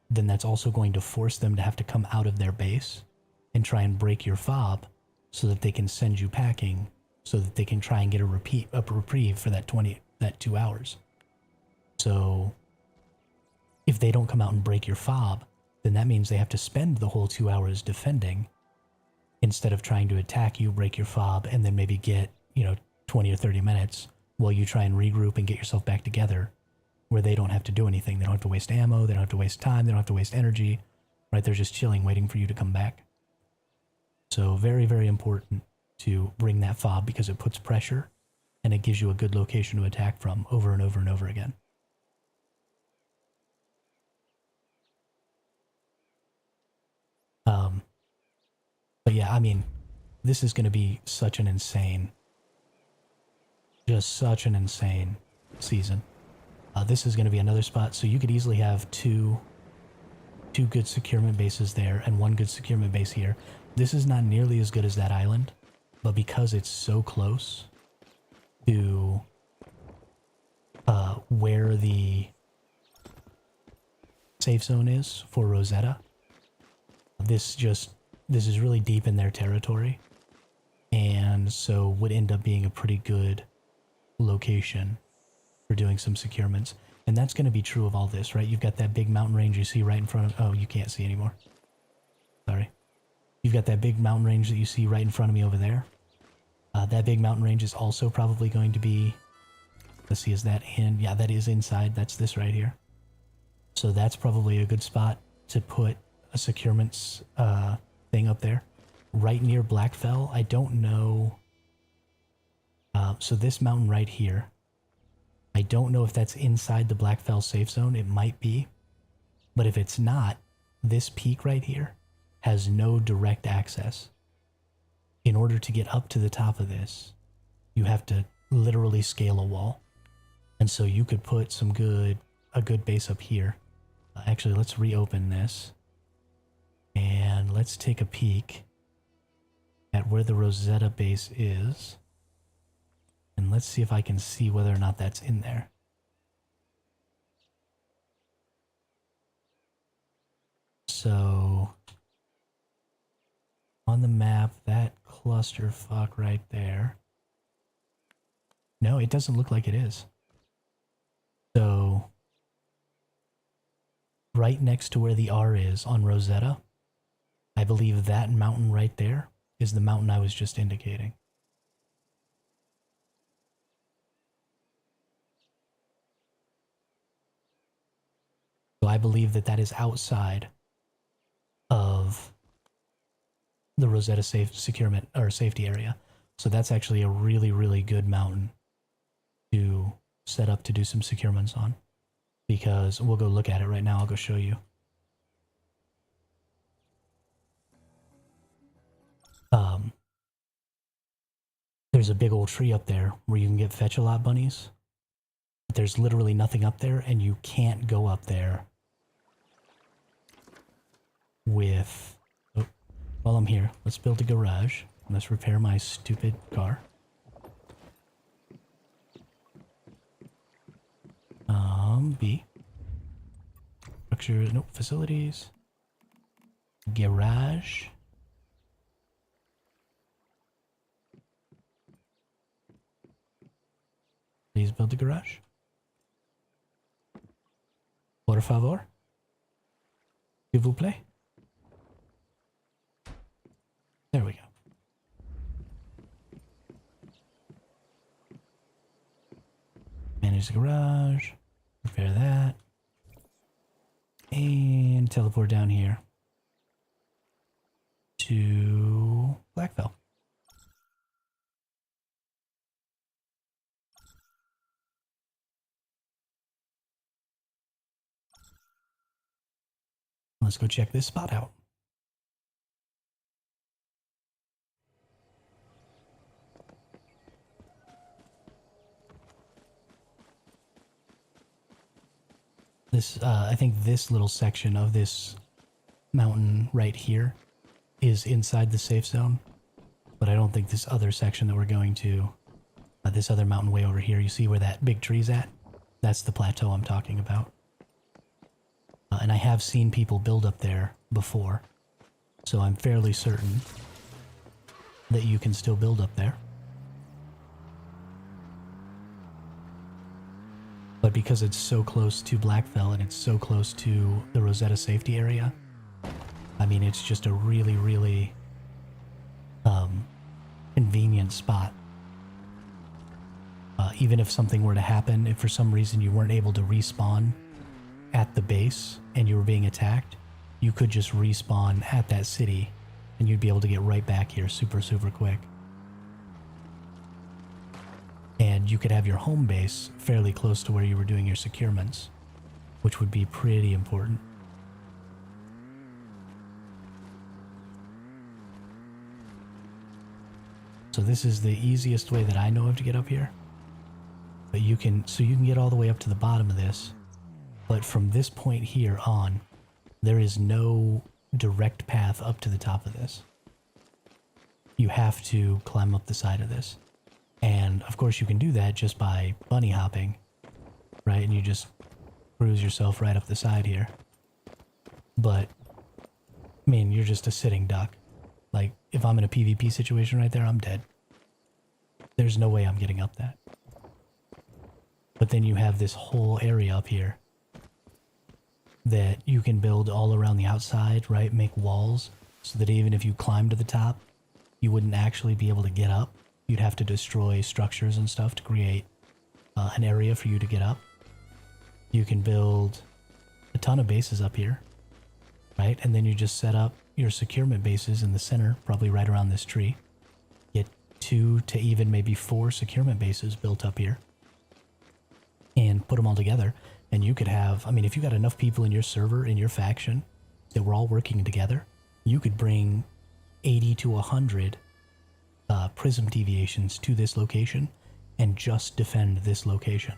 then that's also going to force them to have to come out of their base and try and break your fob so that they can send you packing, so that they can try and get a reprieve for that 2 hours. So if they don't come out and break your fob, then that means they have to spend the whole 2 hours defending instead of trying to attack you, break your fob, and then maybe get, 20 or 30 minutes while you try and regroup and get yourself back together, where they don't have to do anything. They don't have to waste ammo, they don't have to waste time, they don't have to waste energy, right? They're just chilling, waiting for you to come back. So very, very important to bring that fob, because it puts pressure and it gives you a good location to attack from over and over and over again. But yeah, I mean, this is going to be such an insane season. This is going to be another spot, so you could easily have two good securement bases there and one good securement base here. This is not nearly as good as that island, but because it's so close to where the safe zone is for Rosetta, this is really deep in their territory, and so would end up being a pretty good location for doing some securements. And that's going to be true of all this, right? You've got that big mountain range you see right in front of... Oh, you can't see anymore. Sorry. You've got that big mountain range that you see right in front of me over there. That big mountain range is also probably going to be... Let's see, is that in... Yeah, that is inside. That's this right here. So that's probably a good spot to put a securements thing up there. Right near Blackfell, I don't know... so this mountain right here, I don't know if that's inside the Blackfell safe zone. It might be. But if it's not, this peak right here has no direct access. In order to get up to the top of this, you have to literally scale a wall. And so you could put a good base up here. Actually, let's reopen this. And let's take a peek at where the Rosetta base is. And let's see if I can see whether or not that's in there. So, on the map, that clusterfuck right there. No, it doesn't look like it is. So, right next to where the R is on Rosetta, I believe that mountain right there is the mountain I was just indicating. So I believe that that is outside of the Rosetta securement or safety area. So that's actually a really, really good mountain to set up to do some securements on, because we'll go look at it right now. I'll go show you. There's a big old tree up there where you can get fetch-a-lot bunnies, but there's literally nothing up there, and you can't go up there with... Oh, while I'm here, let's build a garage. Let's repair my stupid car. B. Structure, nope, facilities. Garage. Please build a garage. Por favor. S'il vous plaît. There we go. Manage the garage. Repair that. And teleport down here to Blackfell. Let's go check this spot out. This, I think this little section of this mountain right here is inside the safe zone, but I don't think this other section that we're going to, this other mountain way over here, you see where that big tree's at? That's the plateau I'm talking about. And I have seen people build up there before, so I'm fairly certain that you can still build up there. But because it's so close to Blackfell and it's so close to the Rosetta safety area, I mean, it's just a really, really convenient spot. Even if something were to happen, if for some reason you weren't able to respawn at the base and you were being attacked, you could just respawn at that city and you'd be able to get right back here super, super quick. And you could have your home base fairly close to where you were doing your securements, which would be pretty important. So this is the easiest way that I know of to get up here. But you can get all the way up to the bottom of this. But from this point here on, there is no direct path up to the top of this. You have to climb up the side of this. And of course you can do that just by bunny hopping, right? And you just cruise yourself right up the side here. But, I mean, you're just a sitting duck. Like, if I'm in a PvP situation right there, I'm dead. There's no way I'm getting up that. But then you have this whole area up here that you can build all around the outside, right? Make walls so that even if you climb to the top, you wouldn't actually be able to get up. You'd have to destroy structures and stuff to create an area for you to get up. You can build a ton of bases up here, right? And then you just set up your securement bases in the center, probably right around this tree. Get 2 to even maybe 4 securement bases built up here and put them all together. And you could have, I mean, if you got enough people in your server, in your faction, that were all working together, you could bring 80 to 100 prism deviations to this location and just defend this location.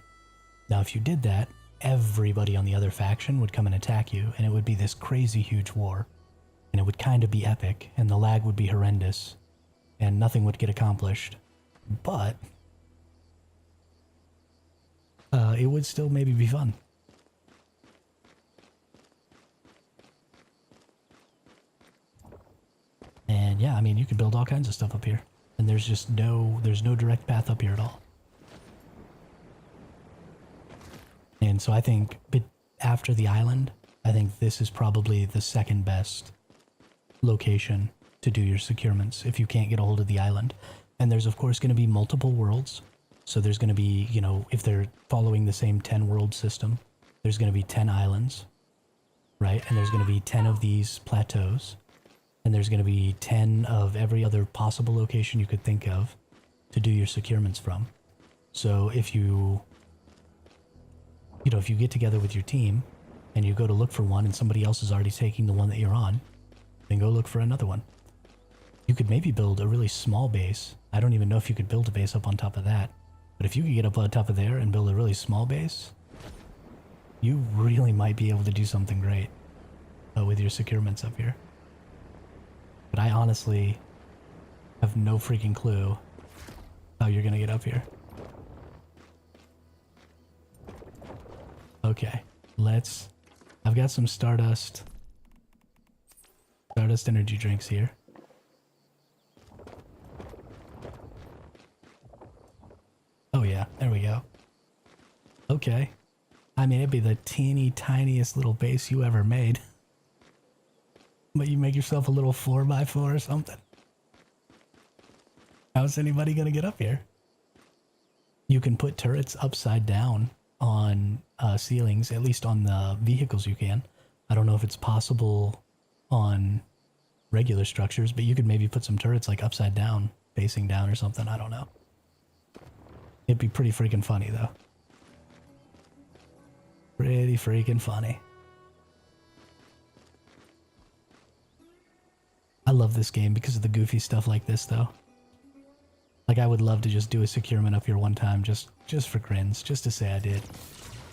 Now, if you did that, everybody on the other faction would come and attack you, and it would be this crazy huge war. And it would kind of be epic, and the lag would be horrendous, and nothing would get accomplished. But it would still maybe be fun. And yeah, I mean, you can build all kinds of stuff up here. And there's just no direct path up here at all. And so I think, but after the island, I think this is probably the second best location to do your securements if you can't get a hold of the island. And there's of course going to be multiple worlds. So there's going to be, you know, if they're following the same 10 world system, there's going to be 10 islands, right? And there's going to be 10 of these plateaus. And there's going to be 10 of every other possible location you could think of to do your securements from. So if you know, if you get together with your team and you go to look for one and somebody else is already taking the one that you're on, then go look for another one. You could maybe build a really small base. I don't even know if you could build a base up on top of that. But if you could get up on top of there and build a really small base, you really might be able to do something great with your securements up here. But I honestly have no freaking clue how you're gonna get up here. Okay, I've got some Stardust energy drinks here. Oh yeah, there we go. Okay. I mean, it'd be the teeny tiniest little base you ever made. But you make yourself a little 4x4 or something. How's anybody gonna get up here? You can put turrets upside down on ceilings, at least on the vehicles you can. I don't know if it's possible on regular structures, but you could maybe put some turrets like upside down, facing down or something, I don't know. It'd be pretty freaking funny though. Pretty freaking funny. I love this game because of the goofy stuff like this though. Like I would love to just do a securement up here one time just for grins, just to say I did.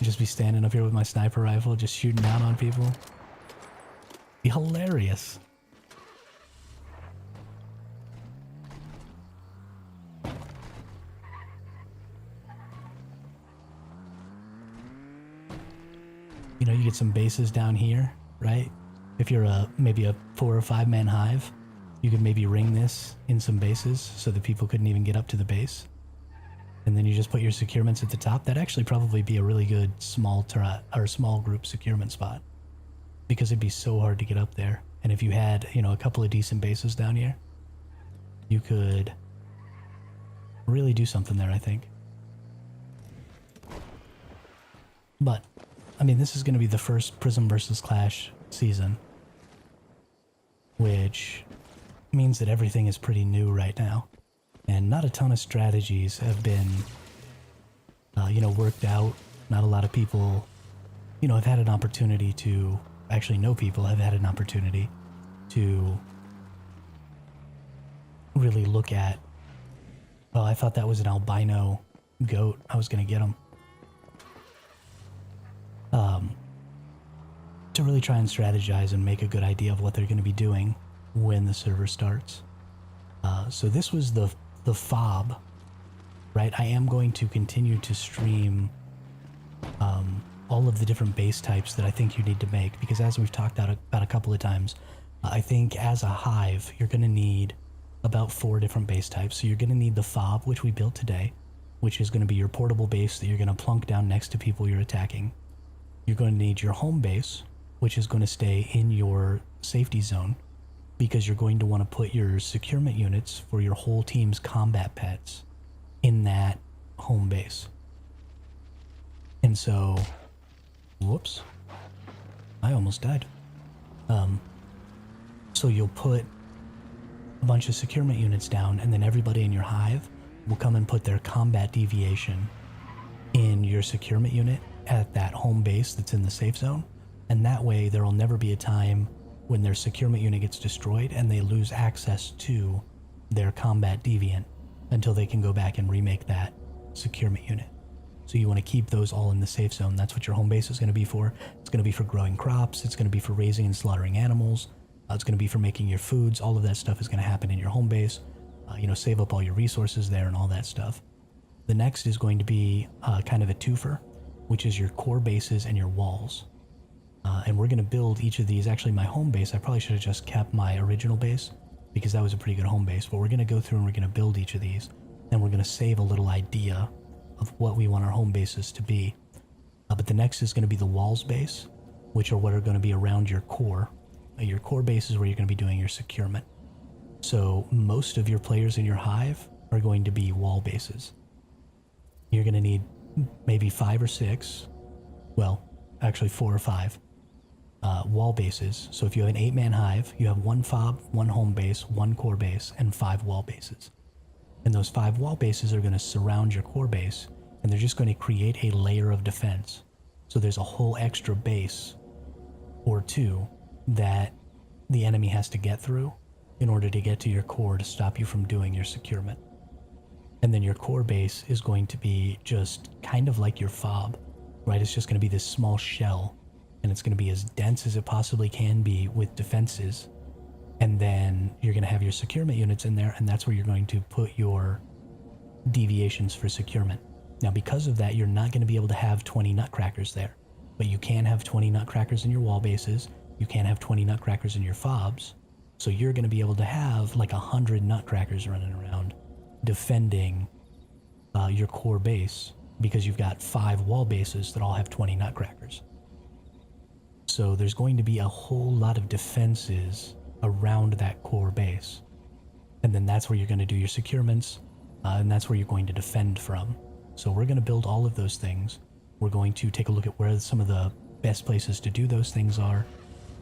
Just be standing up here with my sniper rifle, just shooting down on people. Be hilarious. You know, you get some bases down here, right? If you're maybe a 4 or 5 man hive, you could maybe ring this in some bases so that people couldn't even get up to the base. And then you just put your securements at the top. That'd actually probably be a really good small turret or small group securement spot, because it'd be so hard to get up there. And if you had, you know, a couple of decent bases down here, you could really do something there, I think. But I mean, this is going to be the first Prismverse Clash season, which means that everything is pretty new right now, and not a ton of strategies have been, you know, worked out. Not a lot of people, you know, have had an opportunity to actually know people have had an opportunity to really look at. Oh, I thought that was an albino goat. I was going to get him. To really try and strategize and make a good idea of what they're going to be doing when the server starts. So this was the fob, right? I am going to continue to stream all of the different base types that I think you need to make, because as we've talked about a couple of times, I think as a hive, you're going to need about 4 different base types. So you're going to need the fob, which we built today, which is going to be your portable base that you're going to plunk down next to people you're attacking. You're going to need your home base, which is going to stay in your safety zone, because you're going to want to put your securement units for your whole team's combat pets in that home base. And so, whoops, I almost died. So you'll put a bunch of securement units down, and then everybody in your hive will come and put their combat deviation in your securement unit at that home base that's in the safe zone. And that way there will never be a time when their securement unit gets destroyed and they lose access to their combat deviant until they can go back and remake that securement unit. So you want to keep those all in the safe zone. That's what your home base is going to be for. It's going to be for growing crops. It's going to be for raising and slaughtering animals. It's going to be for making your foods. All of that stuff is going to happen in your home base. You know, save up all your resources there and all that stuff. The next is going to be kind of a twofer, which is your core bases and your walls. And we're going to build each of these. Actually, my home base, I probably should have just kept my original base, because that was a pretty good home base. But we're going to go through and we're going to build each of these. Then we're going to save a little idea of what we want our home bases to be. But the next is going to be the walls base, which are what are going to be around your core. Your core base is where you're going to be doing your securement. So most of your players in your hive are going to be wall bases. You're going to need maybe 5 or 6, well, actually 4 or 5 wall bases. So if you have an 8-man hive, you have 1 fob, 1 home base, 1 core base, and 5 wall bases. And those 5 wall bases are going to surround your core base, and they're just going to create a layer of defense. So there's a whole extra base or 2 that the enemy has to get through in order to get to your core to stop you from doing your securement. And then your core base is going to be just kind of like your fob, right? It's just going to be this small shell, and it's going to be as dense as it possibly can be with defenses. And then you're going to have your securement units in there, and that's where you're going to put your deviations for securement. Now, because of that, you're not going to be able to have 20 nutcrackers there, but you can have 20 nutcrackers in your wall bases. You can have 20 nutcrackers in your fobs. So you're going to be able to have like 100 nutcrackers running around defending your core base, because you've got 5 wall bases that all have 20 nutcrackers. So there's going to be a whole lot of defenses around that core base. And then that's where you're going to do your securements, and that's where you're going to defend from. So we're going to build all of those things. We're going to take a look at where some of the best places to do those things are.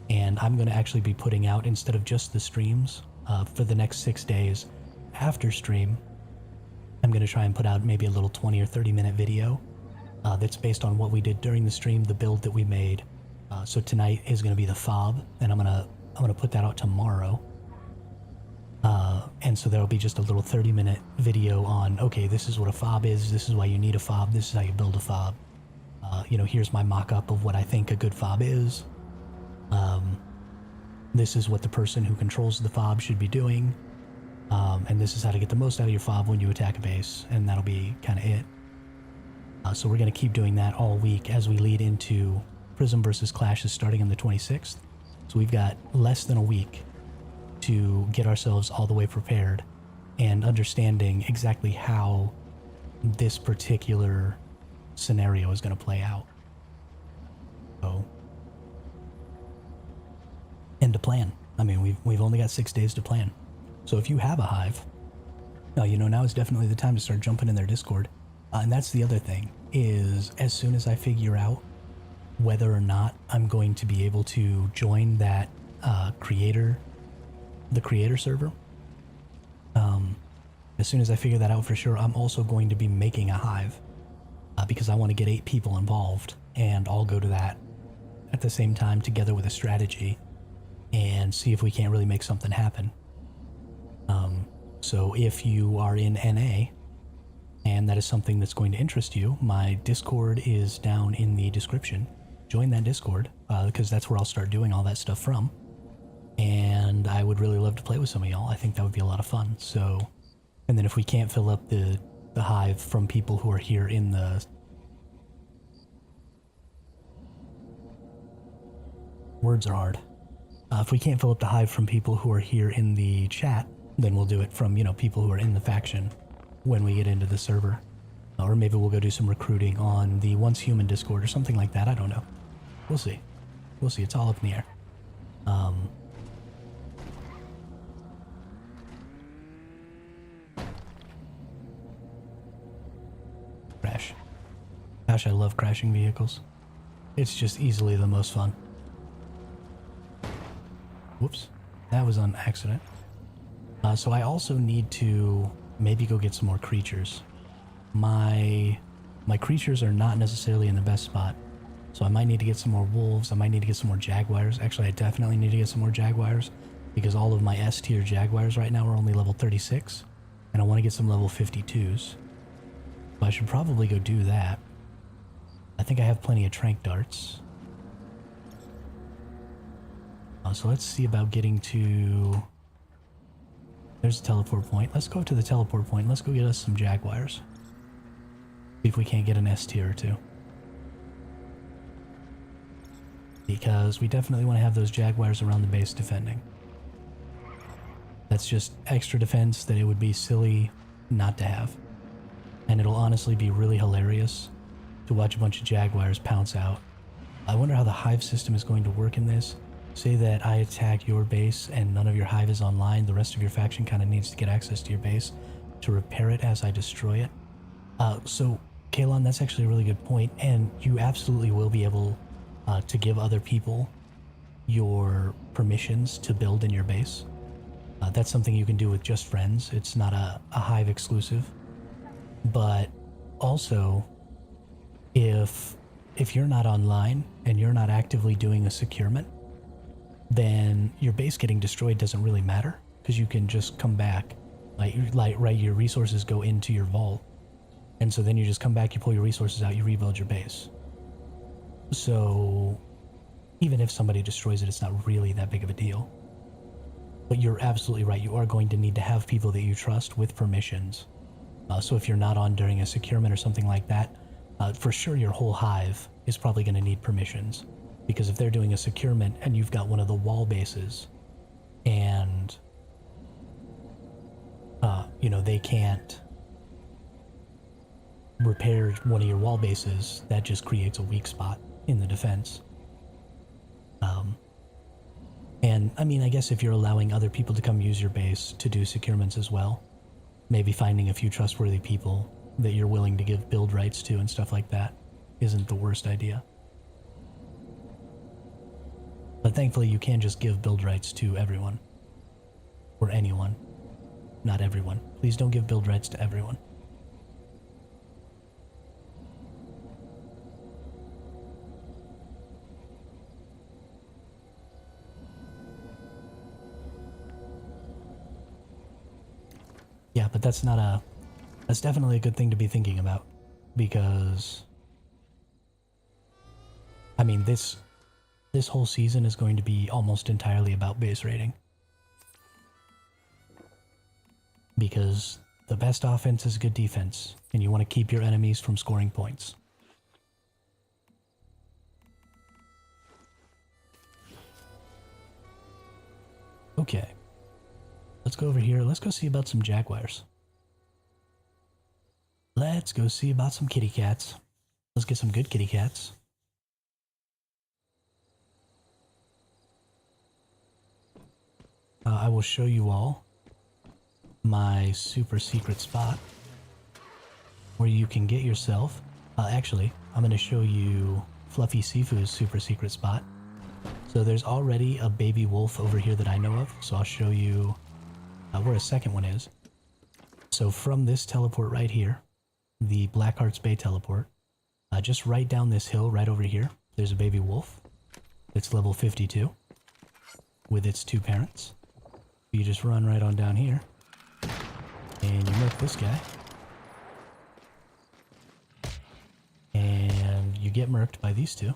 And I'm going to actually be putting out, instead of just the streams, for the next 6 days after stream, I'm going to try and put out maybe a little 20 or 30 minute video that's based on what we did during the stream, the build that we made. So tonight is going to be the fob, and I'm gonna put that out tomorrow. And so there'll be just a little 30-minute video on, okay, this is what a fob is, this is why you need a fob, this is how you build a fob. Here's my mock-up of what I think a good fob is. This is what the person who controls the fob should be doing. And this is how to get the most out of your fob when you attack a base, and that'll be kind of it. So we're going to keep doing that all week as we lead into Prismverse clashes starting on the 26th. So we've got less than a week to get ourselves all the way prepared and understanding exactly how this particular scenario is going to play out. So, and to plan. I mean, we've only got 6 days to plan. So if you have a hive, now is definitely the time to start jumping in their Discord. And that's the other thing, is as soon as I figure out whether or not I'm going to be able to join that creator server, as soon as I figure that out for sure, I'm also going to be making a hive because I want to get 8 people involved, and I'll go to that at the same time together with a strategy and see if we can't really make something happen. So if you are in NA and that is something that's going to interest you, my Discord is down in the description. Join that Discord because that's where I'll start doing all that stuff from. And I would really love to play with some of y'all. I think that would be a lot of fun. So, and then if we can't fill up the hive from people who are here in the... Words are hard. If we can't fill up the hive from people who are here in the chat, then we'll do it from, people who are in the faction when we get into the server. Or maybe we'll go do some recruiting on the Once Human Discord or something like that. I don't know. We'll see. We'll see. It's all up in the air. Crash. Gosh, I love crashing vehicles. It's just easily the most fun. Whoops. That was on accident. So I also need to maybe go get some more creatures. My creatures are not necessarily in the best spot. So I might need to get some more wolves. I might need to get some more jaguars. Actually, I definitely need to get some more jaguars because all of my S tier jaguars right now are only level 36. And I want to get some level 52s. So I should probably go do that. I think I have plenty of trank darts. So let's see about getting to... There's a teleport point. Let's go to the teleport point. Let's go get us some jaguars. See if we can't get an S tier or 2. Because we definitely want to have those jaguars around the base defending. That's just extra defense that it would be silly not to have. And it'll honestly be really hilarious to to watch a bunch of jaguars pounce out. I wonder how the hive system is going to work in this. Say that I attack your base and none of your hive is online. The rest of your faction kind of needs to get access to your base to repair it as I destroy it. So, Kalon, that's actually a really good point, and you absolutely will be able to give other people your permissions to build in your base. That's something you can do with just friends. It's not a hive exclusive. But also, if you're not online and you're not actively doing a securement, then your base getting destroyed doesn't really matter because you can just come back. Right, your resources go into your vault, and so then you just come back, you pull your resources out, you rebuild your base. So even if somebody destroys it, it's not really that big of a deal. But you're absolutely right, you are going to need to have people that you trust with permissions. So if you're not on during a securement or something like that, for sure your whole hive is probably going to need permissions. Because if they're doing a securement and you've got one of the wall bases and they can't repair one of your wall bases, that just creates a weak spot in the defense. And I mean, I guess if you're allowing other people to come use your base to do securements as well, maybe finding a few trustworthy people that you're willing to give build rights to and stuff like that isn't the worst idea. But thankfully you can just give build rights to everyone. Or anyone. Not everyone. Please don't give build rights to everyone. Yeah, but that's definitely a good thing to be thinking about. Because, I mean, this whole season is going to be almost entirely about base raiding. Because the best offense is good defense, and you want to keep your enemies from scoring points. Okay. Let's go over here. Let's go see about some jaguars. Let's go see about some kitty cats. Let's get some good kitty cats. I will show you all my super secret spot where you can get yourself, actually, I'm going to show you Fluffy Sifu's super secret spot. So there's already a baby wolf over here that I know of, so I'll show you where a second one is. So from this teleport right here, the Blackheart's Bay teleport, just right down this hill right over here, there's a baby wolf. It's level 52 with its 2 parents. You just run right on down here and you milk this guy and you get murked by these 2.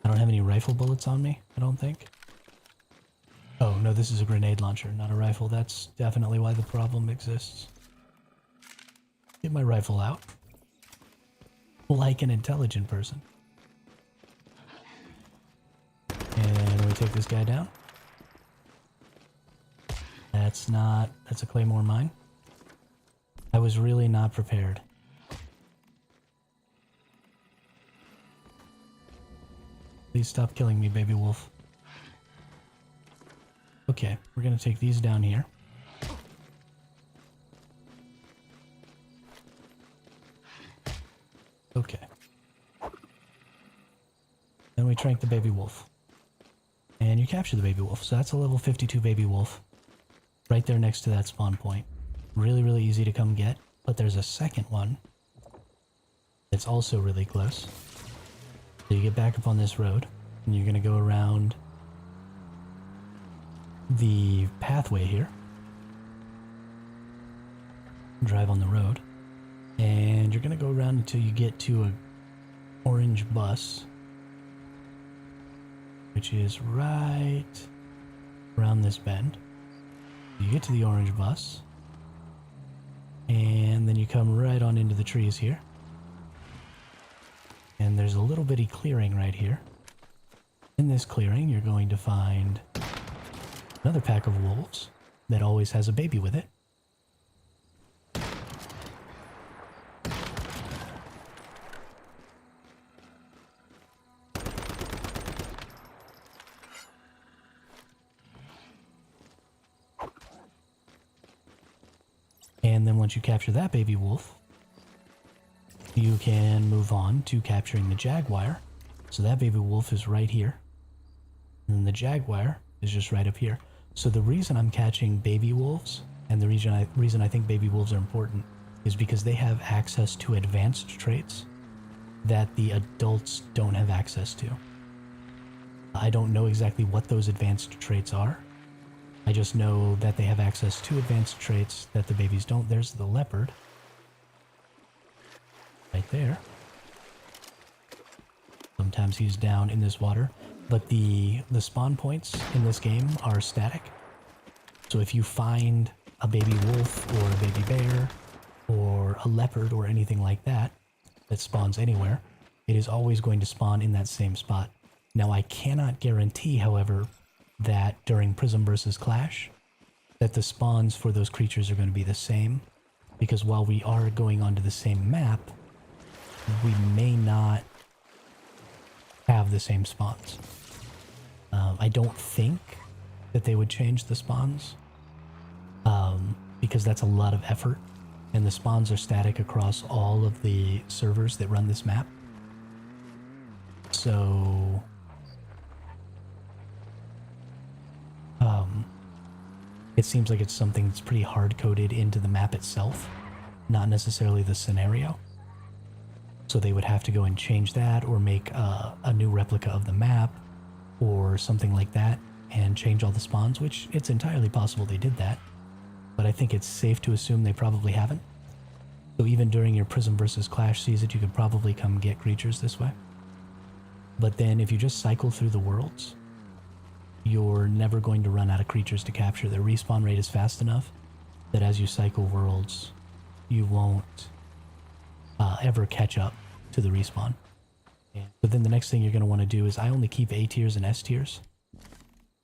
I don't have any rifle bullets on me, I don't think. Oh no, this is a grenade launcher, not a rifle. That's definitely why the problem exists. Get my rifle out. Like an intelligent person. And we take this guy down. That's a claymore mine. I was really not prepared. Please stop killing me, baby wolf. Okay, we're gonna take these down here. Okay. Then we trank the baby wolf. And you capture the baby wolf. So that's a level 52 baby wolf. Right there next to that spawn point. Really, really easy to come get. But there's a second one that's also really close. So you get back up on this road. And you're going to go around the pathway here. Drive on the road. And you're going to go around until you get to a orange bus, which is right around this bend. You get to the orange bus, and then you come right on into the trees here. And there's a little bitty clearing right here. In this clearing, you're going to find Another pack of wolves that always has a baby with it. And then once you capture that baby wolf, you can move on to capturing the jaguar. So that baby wolf is right here. And then the jaguar is just right up here. So the reason I'm catching baby wolves, and the reason I think baby wolves are important, is because they have access to advanced traits that the adults don't have access to. I don't know exactly what those advanced traits are. I just know that they have access to advanced traits that the babies don't. There's the leopard. Right there. Sometimes he's down in this water. But the spawn points in this game are static. So if you find a baby wolf or a baby bear or a leopard or anything like that that spawns anywhere, it is always going to spawn in that same spot. Now I cannot guarantee, however, that during Prismverse Clash, that the spawns for those creatures are going to be the same, because while we are going onto the same map, we may not have the same spawns. I don't think that they would change the spawns, because that's a lot of effort, and the spawns are static across all of the servers that run this map. So it seems like it's something that's pretty hard-coded into the map itself, not necessarily the scenario. So they would have to go and change that, or make a new replica of the map, or something like that, and change all the spawns, which it's entirely possible they did that. But I think it's safe to assume they probably haven't. So even during your Prismverse Clash season, you could probably come get creatures this way. But then if you just cycle through the worlds, you're never going to run out of creatures to capture. Their respawn rate is fast enough that as you cycle worlds, you won't ever catch up to the respawn. But then the next thing you're going to want to do is, I only keep A tiers and S tiers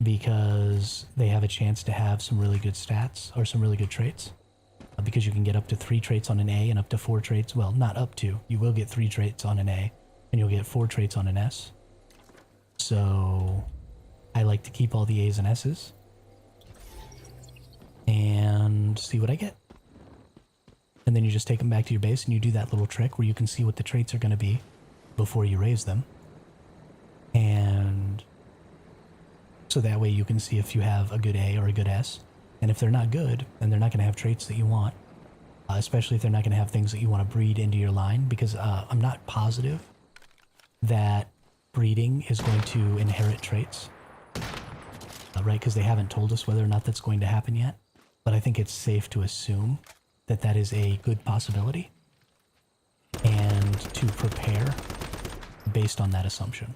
because they have a chance to have some really good stats or some really good traits. Because you can get up to 3 traits on an A and up to 4 traits. Well, not up to. You will get 3 traits on an A and you'll get 4 traits on an S. So I like to keep all the A's and S's and see what I get. And then you just take them back to your base and you do that little trick where you can see what the traits are going to be before you raise them. And so that way you can see if you have a good A or a good S. And if they're not good, then they're not going to have traits that you want. Especially if they're not going to have things that you want to breed into your line. Because I'm not positive that breeding is going to inherit traits. Right? Because they haven't told us whether or not that's going to happen yet. But I think it's safe to assume that that is a good possibility. And to prepare based on that assumption.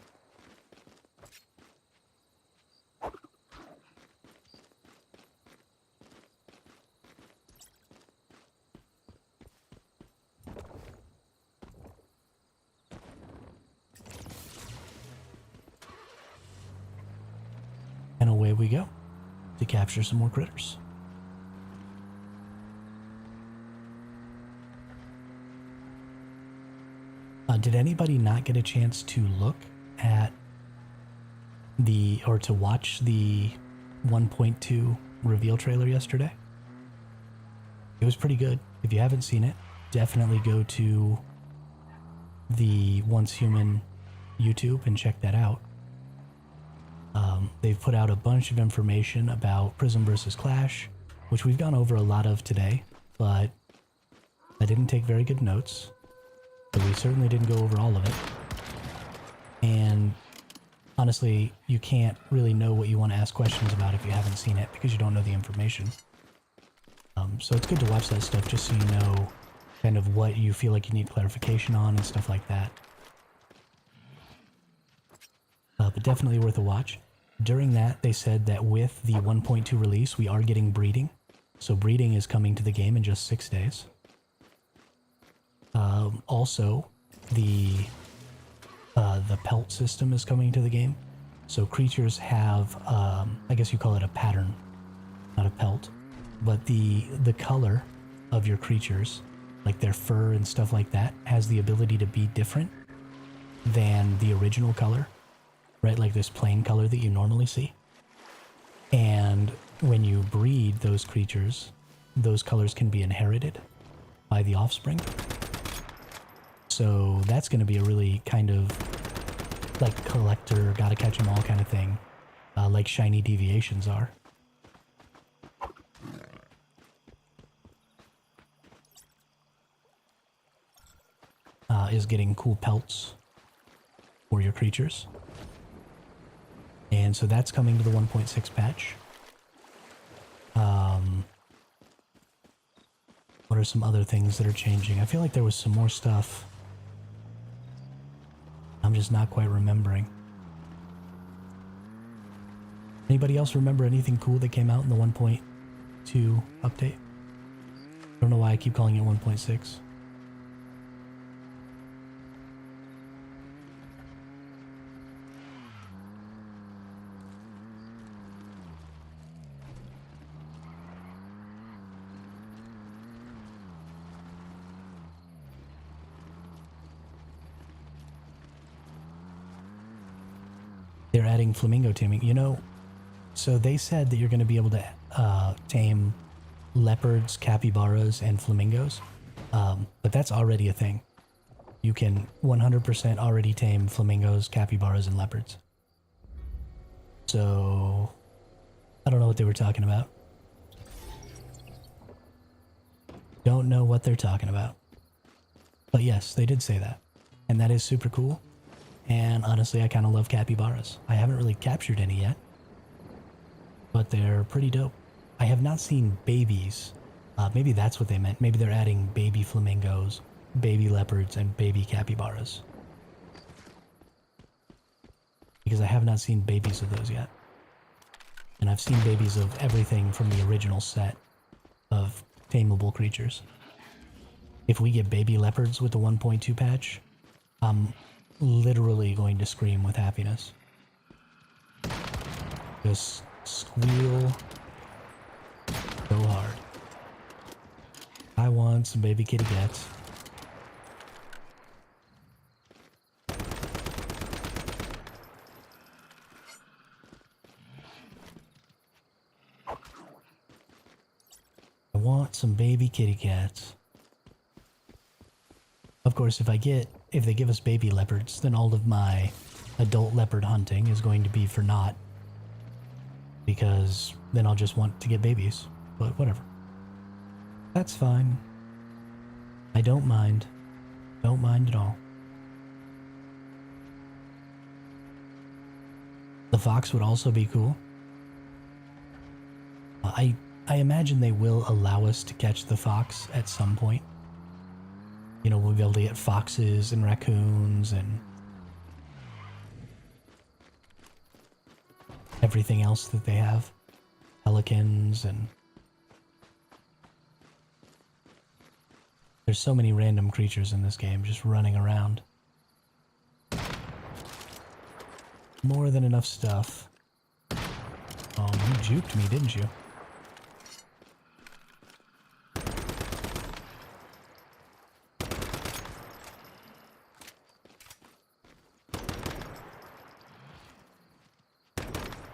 And away we go to capture some more critters. Did anybody not get a chance to look at or to watch the 1.2 reveal trailer yesterday? It was pretty good. If you haven't seen it, definitely go to the Once Human YouTube and check that out. They've put out a bunch of information about Prismverse Clash, which we've gone over a lot of today, but I didn't take very good notes. But we certainly didn't go over all of it. And honestly, you can't really know what you want to ask questions about if you haven't seen it, because you don't know the information. So it's good to watch that stuff just so you know kind of what you feel like you need clarification on and stuff like that. But definitely worth a watch. During that, they said that with the 1.2 release, we are getting breeding. So breeding is coming to the game in just 6 days. Also, the pelt system is coming to the game. So creatures have, I guess you call it a pattern, not a pelt, but the color of your creatures, like their fur and stuff like that, has the ability to be different than the original color, right? Like this plain color that you normally see. And when you breed those creatures, those colors can be inherited by the offspring. So that's going to be a really kind of like collector, gotta catch 'em all kind of thing, like shiny deviations are. Is getting cool pelts for your creatures. And so that's coming to the 1.6 patch. What are some other things that are changing? I feel like there was some more stuff. I'm just not quite remembering. Anybody else remember anything cool that came out in the 1.2 update? I don't know why I keep calling it 1.6. They're adding flamingo taming. You know, so they said that you're going to be able to tame leopards, capybaras, and flamingos. But that's already a thing. You can 100% already tame flamingos, capybaras, and leopards. So, I don't know what they were talking about. Don't know what they're talking about. But yes, they did say that. And that is super cool. And honestly, I kind of love capybaras. I haven't really captured any yet, but they're pretty dope. I have not seen babies. Maybe that's what they meant. Maybe they're adding baby flamingos, baby leopards, and baby capybaras. Because I have not seen babies of those yet. And I've seen babies of everything from the original set of tameable creatures. If we get baby leopards with the 1.2 patch, I'm literally going to scream with happiness. Just squeal so hard. I want some baby kitty cats. I want some baby kitty cats. Of course, if they give us baby leopards, then all of my adult leopard hunting is going to be for naught. Because then I'll just want to get babies. But whatever. That's fine. I don't mind. Don't mind at all. The fox would also be cool. I imagine they will allow us to catch the fox at some point. You know, we'll be able to get foxes and raccoons and everything else that they have. Pelicans and... There's so many random creatures in this game just running around. More than enough stuff. Oh, you juked me, didn't you?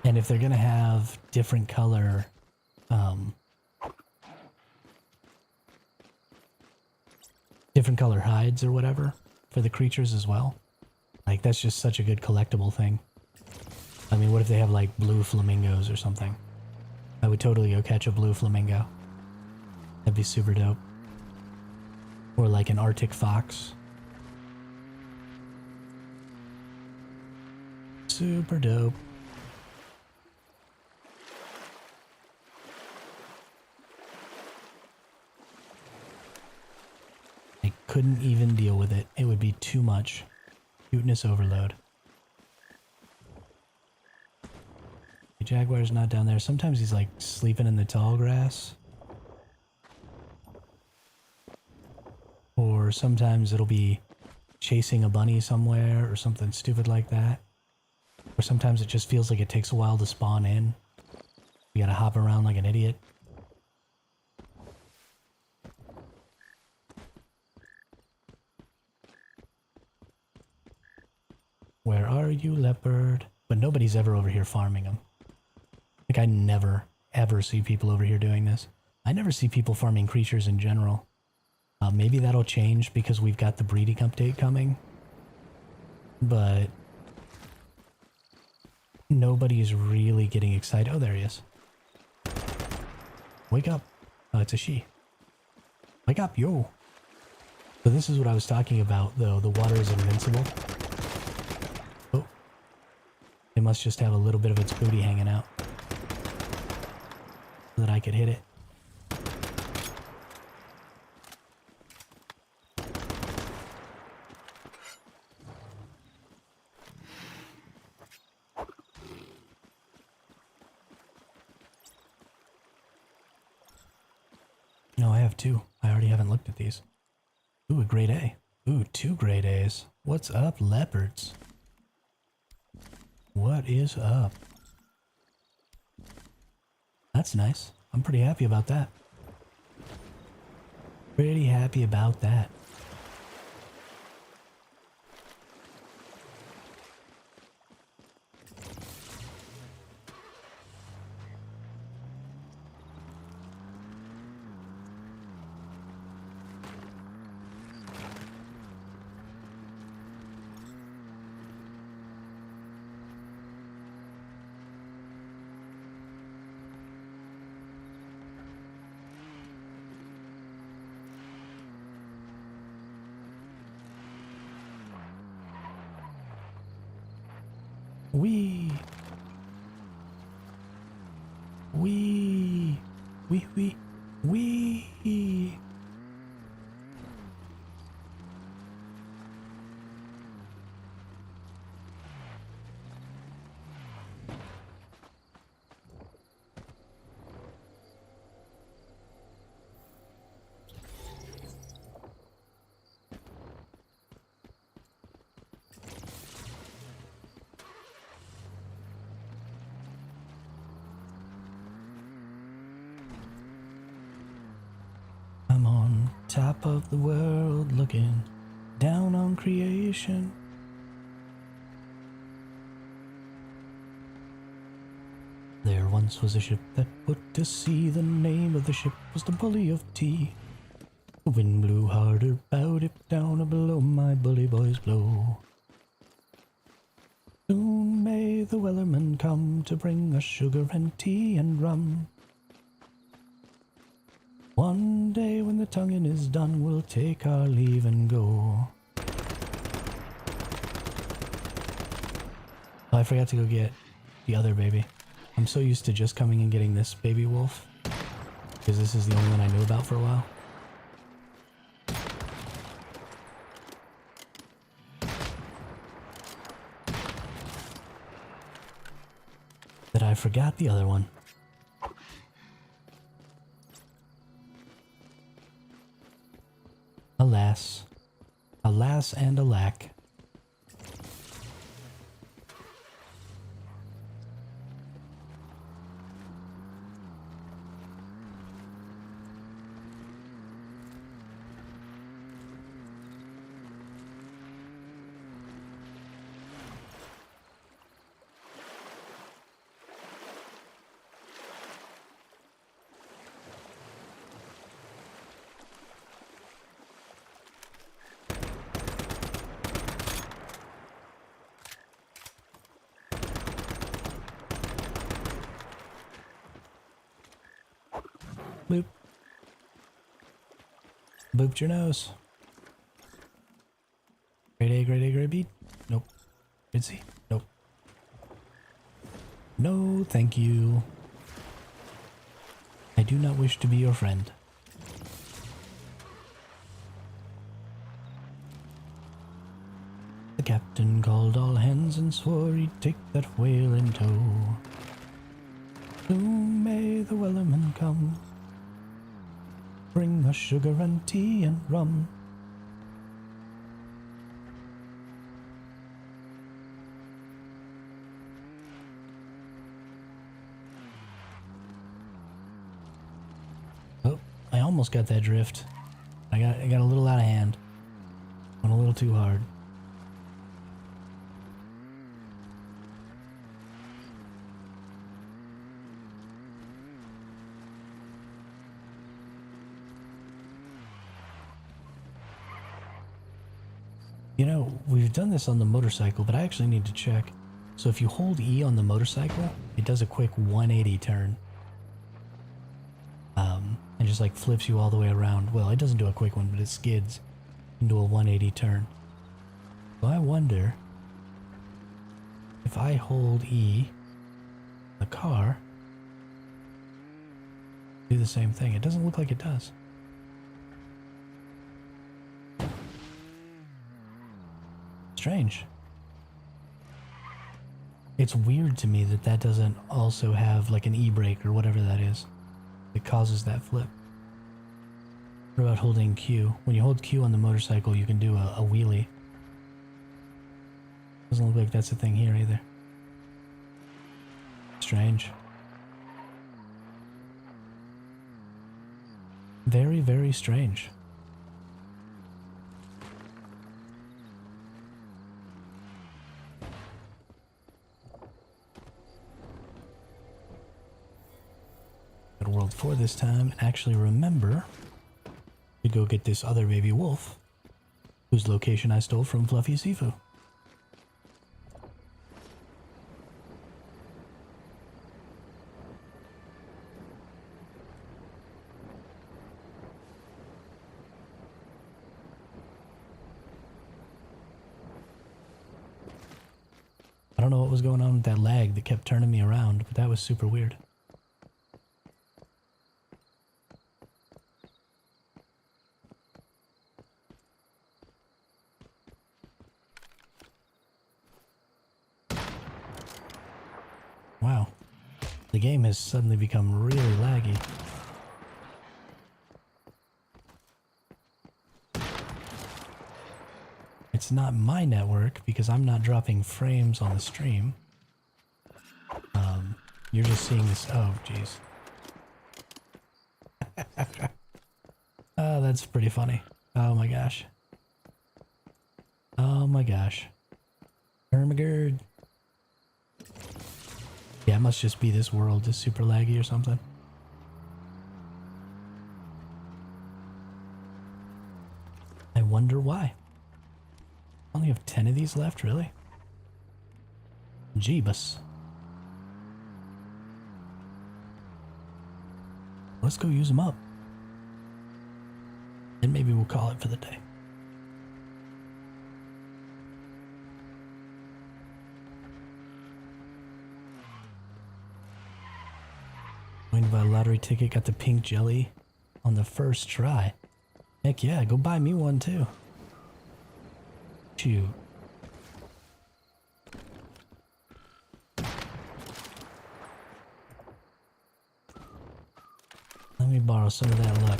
And if they're gonna have different color, different color hides or whatever for the creatures as well, like that's just such a good collectible thing. I mean, what if they have like blue flamingos or something? I would totally go catch a blue flamingo. That'd be super dope. Or like an Arctic fox. Super dope. I couldn't even deal with it. It would be too much. Cuteness overload. The jaguar's not down there. Sometimes he's like sleeping in the tall grass. Or sometimes it'll be chasing a bunny somewhere or something stupid like that. Or sometimes it just feels like it takes a while to spawn in. You gotta hop around like an idiot. Where are you, leopard? But nobody's ever over here farming them. Like, I never, ever see people over here doing this. I never see people farming creatures in general. Maybe that'll change because we've got the breeding update coming. But nobody's really getting excited. Oh, there he is. Wake up. Oh, it's a she. Wake up, yo. So this is what I was talking about, though. The water is invincible. Oh. It must just have a little bit of its booty hanging out. So that I could hit it. No, I have two. I already haven't looked at these. Ooh, a grade A. Ooh, 2 grade A's. What's up, leopards? What is up? That's nice. I'm pretty happy about that. Pretty happy about that. Wee. Wee. Wee, wee, wee. I'm on top of the world looking down on creation. There once was a ship that put to sea. The name of the ship was the Bully of Tea. The wind blew harder, bowed it down below, my bully boys blow. Soon may the wellerman come to bring us sugar and tea and rum. One day when the tonguing is done, we'll take our leave and go. Oh, I forgot to go get the other baby. I'm so used to just coming and getting this baby wolf, because this is the only one I knew about for a while. That I forgot the other one. Alas. Alas and alack. Boop. Booped your nose. Grade A, grade A, grade B. Nope. Grade C. Nope. No, thank you. I do not wish to be your friend. The captain called all hands and swore he'd take that whale in tow. Soon may the wellerman come, bring us sugar and tea and rum. almost got that drift. I got a little out of hand. Went a little too hard. You know, we've done this on the motorcycle, but I actually need to check. So if you hold E on the motorcycle, it does a quick 180 turn. And just like flips you all the way around. Well, it doesn't do a quick one, but it skids into a 180 turn. So I wonder if I hold E, the car, do the same thing. It doesn't look like it does. Strange. It's weird to me that that doesn't also have like an e-brake or whatever that is. It causes that flip. What about holding Q? When you hold Q on the motorcycle, you can do a wheelie. Doesn't look like that's a thing here either. Strange. Very, very strange. Go to World 4 this time and actually remember to go get this other baby wolf, whose location I stole from Fluffy Sifu. I don't know what was going on with that lag that kept turning me around, but that was super weird. Wow. The game has suddenly become really laggy. It's not my network because I'm not dropping frames on the stream. You're just seeing this. Oh, jeez. Oh, that's pretty funny. Oh my gosh. Oh my gosh. Ermagerd. Yeah, it must just be this world is super laggy or something. I wonder why. I only have 10 of these left, really? Jeebus. Let's go use them up. And maybe we'll call it for the day. Win by a lottery ticket, got the pink jelly on the first try. Heck yeah, go buy me one too. Shoot. Let me borrow some of that luck.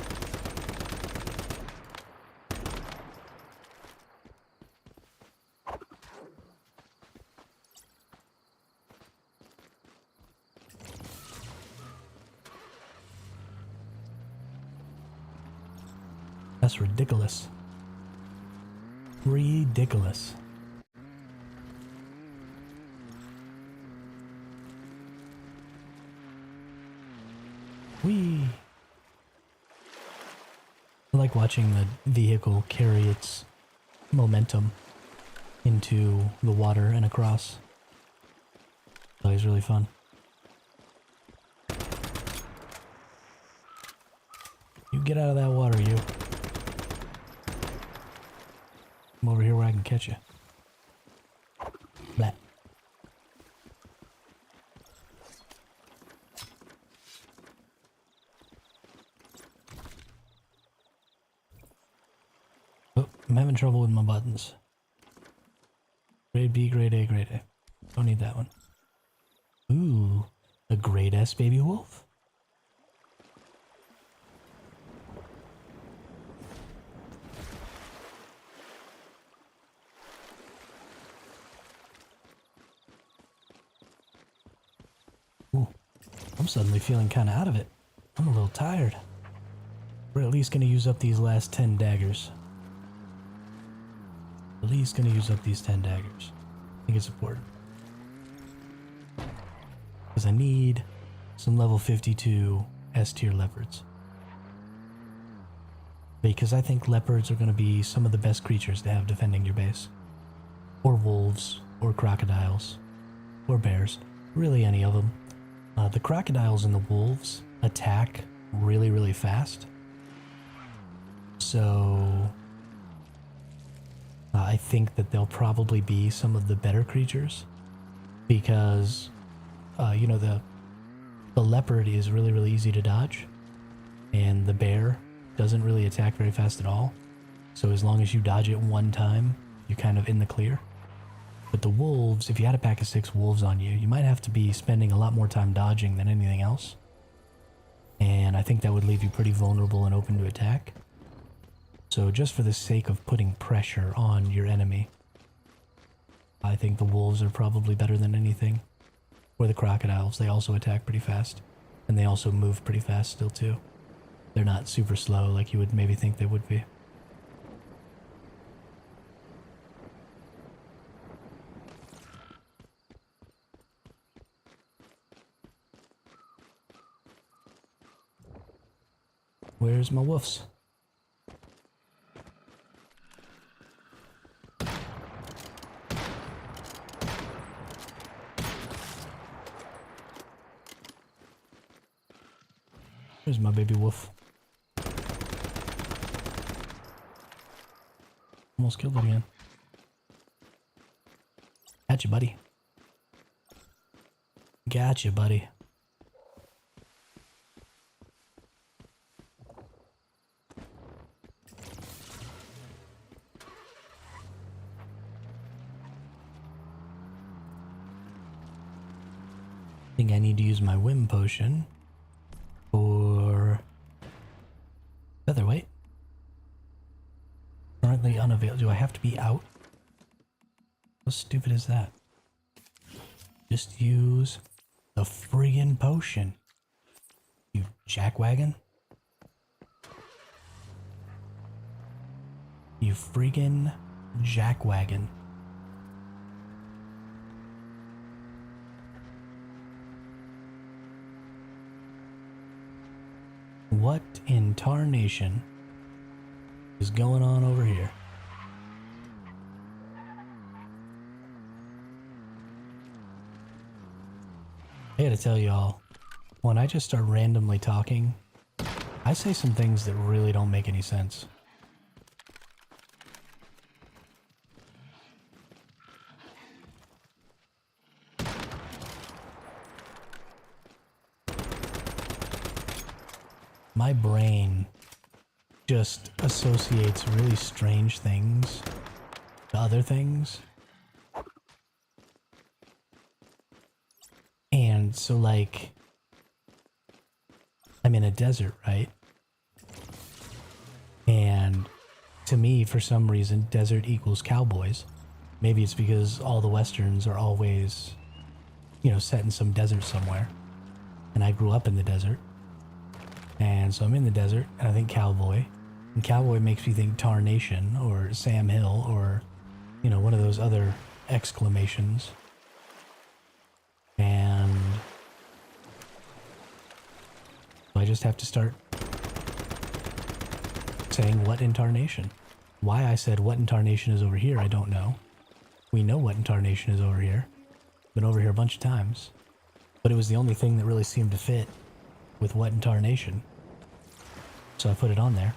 That's ridiculous. Ridiculous. Whee! I like watching the vehicle carry its momentum into the water and across. It's always really fun. You get out of that water, you. Come over here where I can catch you. Blah. Oh, I'm having trouble with my buttons. Grade B, grade A, grade A. Don't need that one. Ooh, a grade S baby wolf? Ooh, I'm suddenly feeling kind of out of it. I'm a little tired. We're at least going to use up these last 10 daggers. At least going to use up these 10 daggers. I think it's important. Because I need some level 52 S tier leopards. Because I think leopards are going to be some of the best creatures to have defending your base. Or wolves, or crocodiles, or bears. Really any of them. The crocodiles and the wolves attack really, really fast. So I think that they'll probably be some of the better creatures. Because, you know, the leopard is really, really easy to dodge. And the bear doesn't really attack very fast at all. So as long as you dodge it one time, you're kind of in the clear. But the wolves, if you had a pack of 6 wolves on you, you might have to be spending a lot more time dodging than anything else. And I think that would leave you pretty vulnerable and open to attack. So just for the sake of putting pressure on your enemy, I think the wolves are probably better than anything. Or the crocodiles, they also attack pretty fast. And they also move pretty fast still too. They're not super slow like you would maybe think they would be. Where's my wolves? There's my baby wolf. Almost killed it again. Gotcha, buddy. Gotcha, buddy. I think I need to use my whim potion for featherweight. Currently unavailable. Do I have to be out? How stupid is that? Just use the friggin' potion. You jackwagon. You friggin' jackwagon. What in tarnation is going on over here? I gotta tell y'all, when I just start randomly talking, I say some things that really don't make any sense. My brain just associates really strange things to other things. And so, like, I'm in a desert, right? And to me, for some reason, desert equals cowboys. Maybe it's because all the westerns are always, you know, set in some desert somewhere. And I grew up in the desert. And so I'm in the desert, and I think cowboy. And cowboy makes me think Tarnation, or Sam Hill, or, you know, one of those other exclamations. And so I just have to start saying what in Tarnation. Why I said what in Tarnation is over here, I don't know. We know what in Tarnation is over here. Been over here a bunch of times. But it was the only thing that really seemed to fit with what in Tarnation. So I put it on there.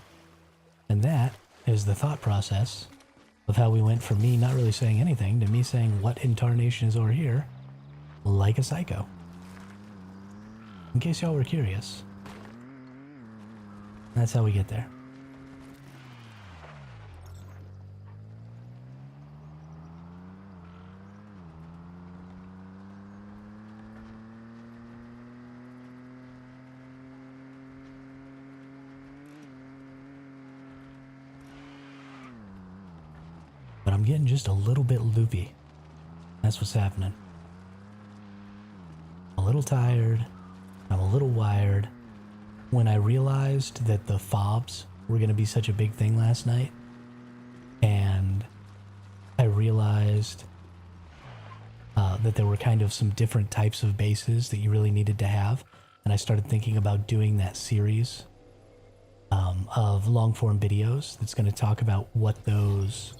And that is the thought process of how we went from me not really saying anything to me saying what in Tarnation is over here, like a psycho. In case y'all were curious. That's how we get there. But I'm getting just a little bit loopy. That's what's happening. I'm a little tired. I'm a little wired. when I realized that the fobs were going to be such a big thing last night, and I realized that there were kind of some different types of bases that you really needed to have, and I started thinking about doing that series of long-form videos that's going to talk about what those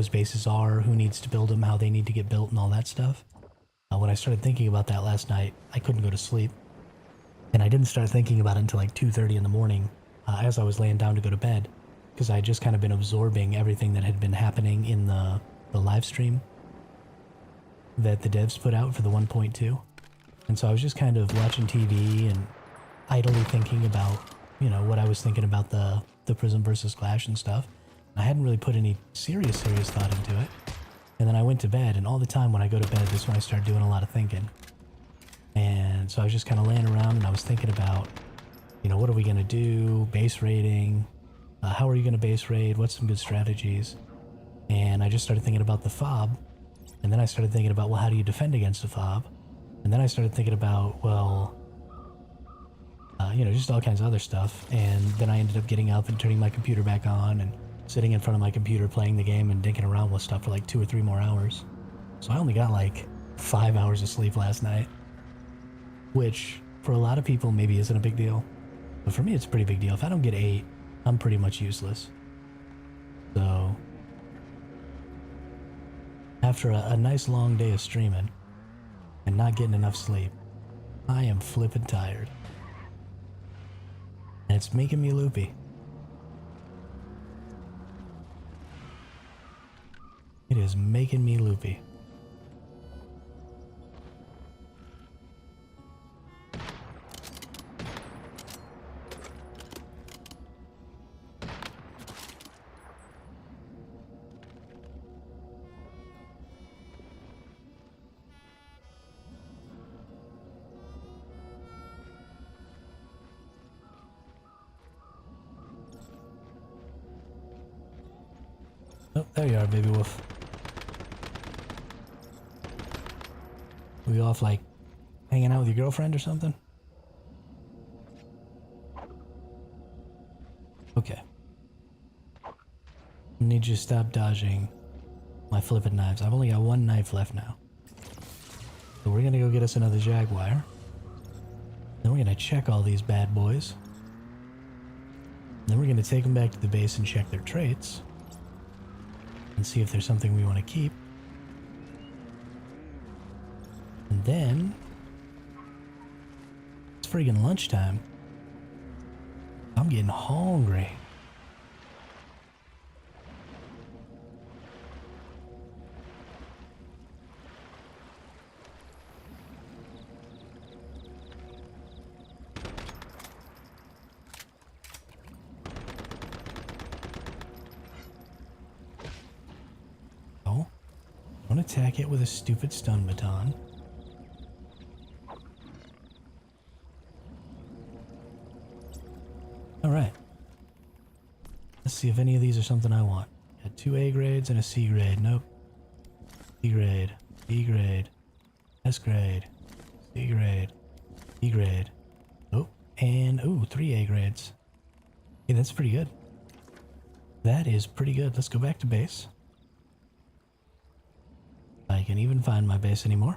bases are, who needs to build them, how they need to get built, and all that stuff. When I started thinking about that last night, I couldn't go to sleep. And I didn't start thinking about it until like 2:30 in the morning as I was laying down to go to bed, because I had just kind of been absorbing everything that had been happening in the live stream that the devs put out for the 1.2. And so I was just kind of watching TV and idly thinking about, you know, what I was thinking about the Prismverse Clash and stuff. I hadn't really put any serious thought into it. And then I went to bed, and all the time when I go to bed, this is when I start doing a lot of thinking. And so I was just kind of laying around, and I was thinking about, you know, what are we going to do? Base raiding. How are you going to base raid? What's some good strategies? And I just started thinking about the fob. And then I started thinking about, well, how do you defend against a fob? And then I started thinking about, well, you know, just all kinds of other stuff. And then I ended up getting up and turning my computer back on and sitting in front of my computer playing the game and dinking around with stuff for like 2 or 3 more hours. So I only got like 5 hours of sleep last night, which for a lot of people maybe isn't a big deal. But for me, it's a pretty big deal. If I don't get 8, I'm pretty much useless. So after a nice long day of streaming and not getting enough sleep, I am flippin' tired. And it's making me loopy. It is making me loopy. Oh, there you are, baby wolf. We off like hanging out with your girlfriend or something? Okay. I need you to stop dodging my flippin' knives. I've only got 1 knife left now. So we're gonna go get us another jaguar. Then we're gonna check all these bad boys. Then we're gonna take them back to the base and check their traits. And see if there's something we want to keep. And then it's friggin' lunchtime. I'm getting hungry. Oh, don't attack it with a stupid stun baton. Alright. Let's see if any of these are something I want. Got 2 A grades and a C grade. Nope. C grade. B grade. S grade. C grade. E grade. Oh, and ooh, 3 A grades. Hey, that's pretty good. That is pretty good. Let's go back to base. I can even find my base anymore.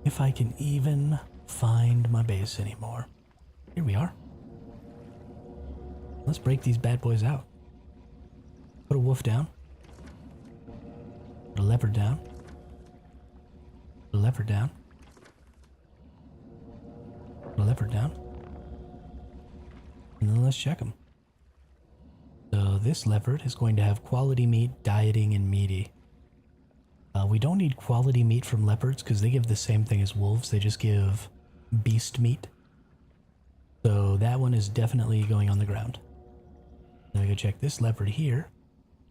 If I can even find my base anymore. Here we are. Let's break these bad boys out. Put a wolf down. Put a leopard down. Put a leopard down. Put a leopard down. And then let's check them. So this leopard is going to have quality meat, dieting, and meaty. We don't need quality meat from leopards because they give the same thing as wolves. They just give beast meat. So that one is definitely going on the ground. Now we go check this leopard here.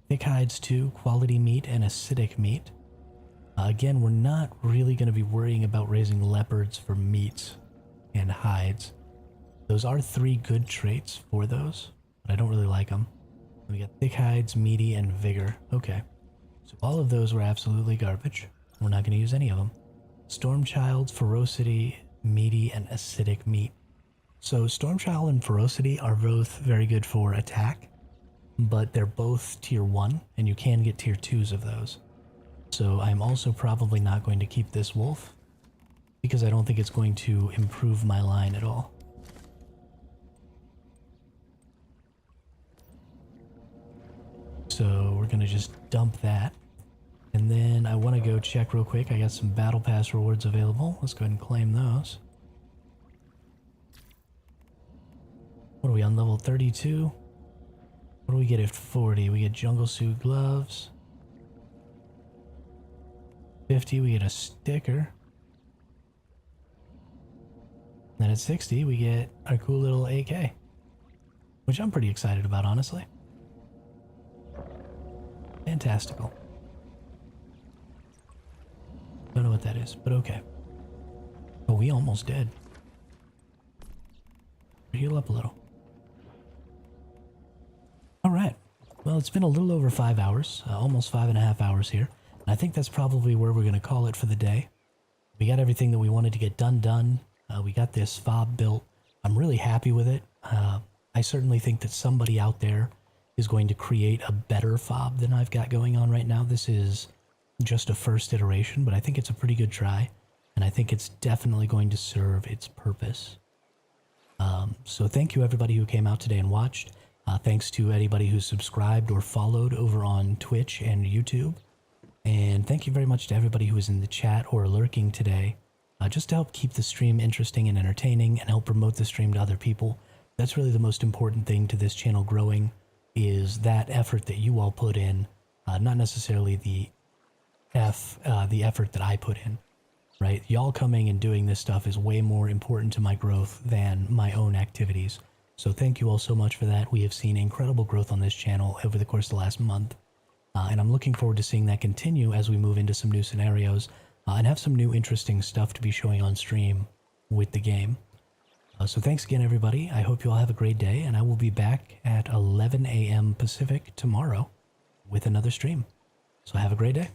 Thick hides 2, quality meat, and acidic meat. Again, we're not really going to be worrying about raising leopards for meat and hides. Those are 3 good traits for those. but I don't really like them. We got thick hides, meaty, and vigor. Okay. So all of those were absolutely garbage. We're not going to use any of them. Stormchild, ferocity, meaty, and acidic meat. So Stormchild and ferocity are both very good for attack, but they're both tier 1, and you can get tier 2s of those. So I'm also probably not going to keep this wolf, because I don't think it's going to improve my line at all. So we're going to just dump that. And then I want to go check real quick. I got some battle pass rewards available. Let's go ahead and claim those. What are we on, level 32? What do we get at 40? We get jungle suit gloves. 50, we get a sticker. Then at 60, we get our cool little AK, which I'm pretty excited about, honestly. Fantastical. Don't know what that is, but okay. Oh, we almost dead. Heal up a little. Alright. Well, it's been a little over 5 hours, almost 5.5 hours here. And I think that's probably where we're going to call it for the day. We got everything that we wanted to get done. We got this fob built. I'm really happy with it. I certainly think that somebody out there is going to create a better fob than I've got going on right now. This is just a first iteration, but I think it's a pretty good try, and I think it's definitely going to serve its purpose. So thank you everybody who came out today and watched. Thanks to anybody who subscribed or followed over on Twitch and YouTube. And thank you very much to everybody who was in the chat or lurking today, just to help keep the stream interesting and entertaining and help promote the stream to other people. That's really the most important thing to this channel growing, is that effort that you all put in, not necessarily the effort that I put in, right? Y'all coming and doing this stuff is way more important to my growth than my own activities. So thank you all so much for that. We have seen incredible growth on this channel over the course of the last month. And I'm looking forward to seeing that continue as we move into some new scenarios and have some new interesting stuff to be showing on stream with the game. So thanks again, everybody. I hope you all have a great day, and I will be back at 11 a.m. Pacific tomorrow with another stream. So have a great day.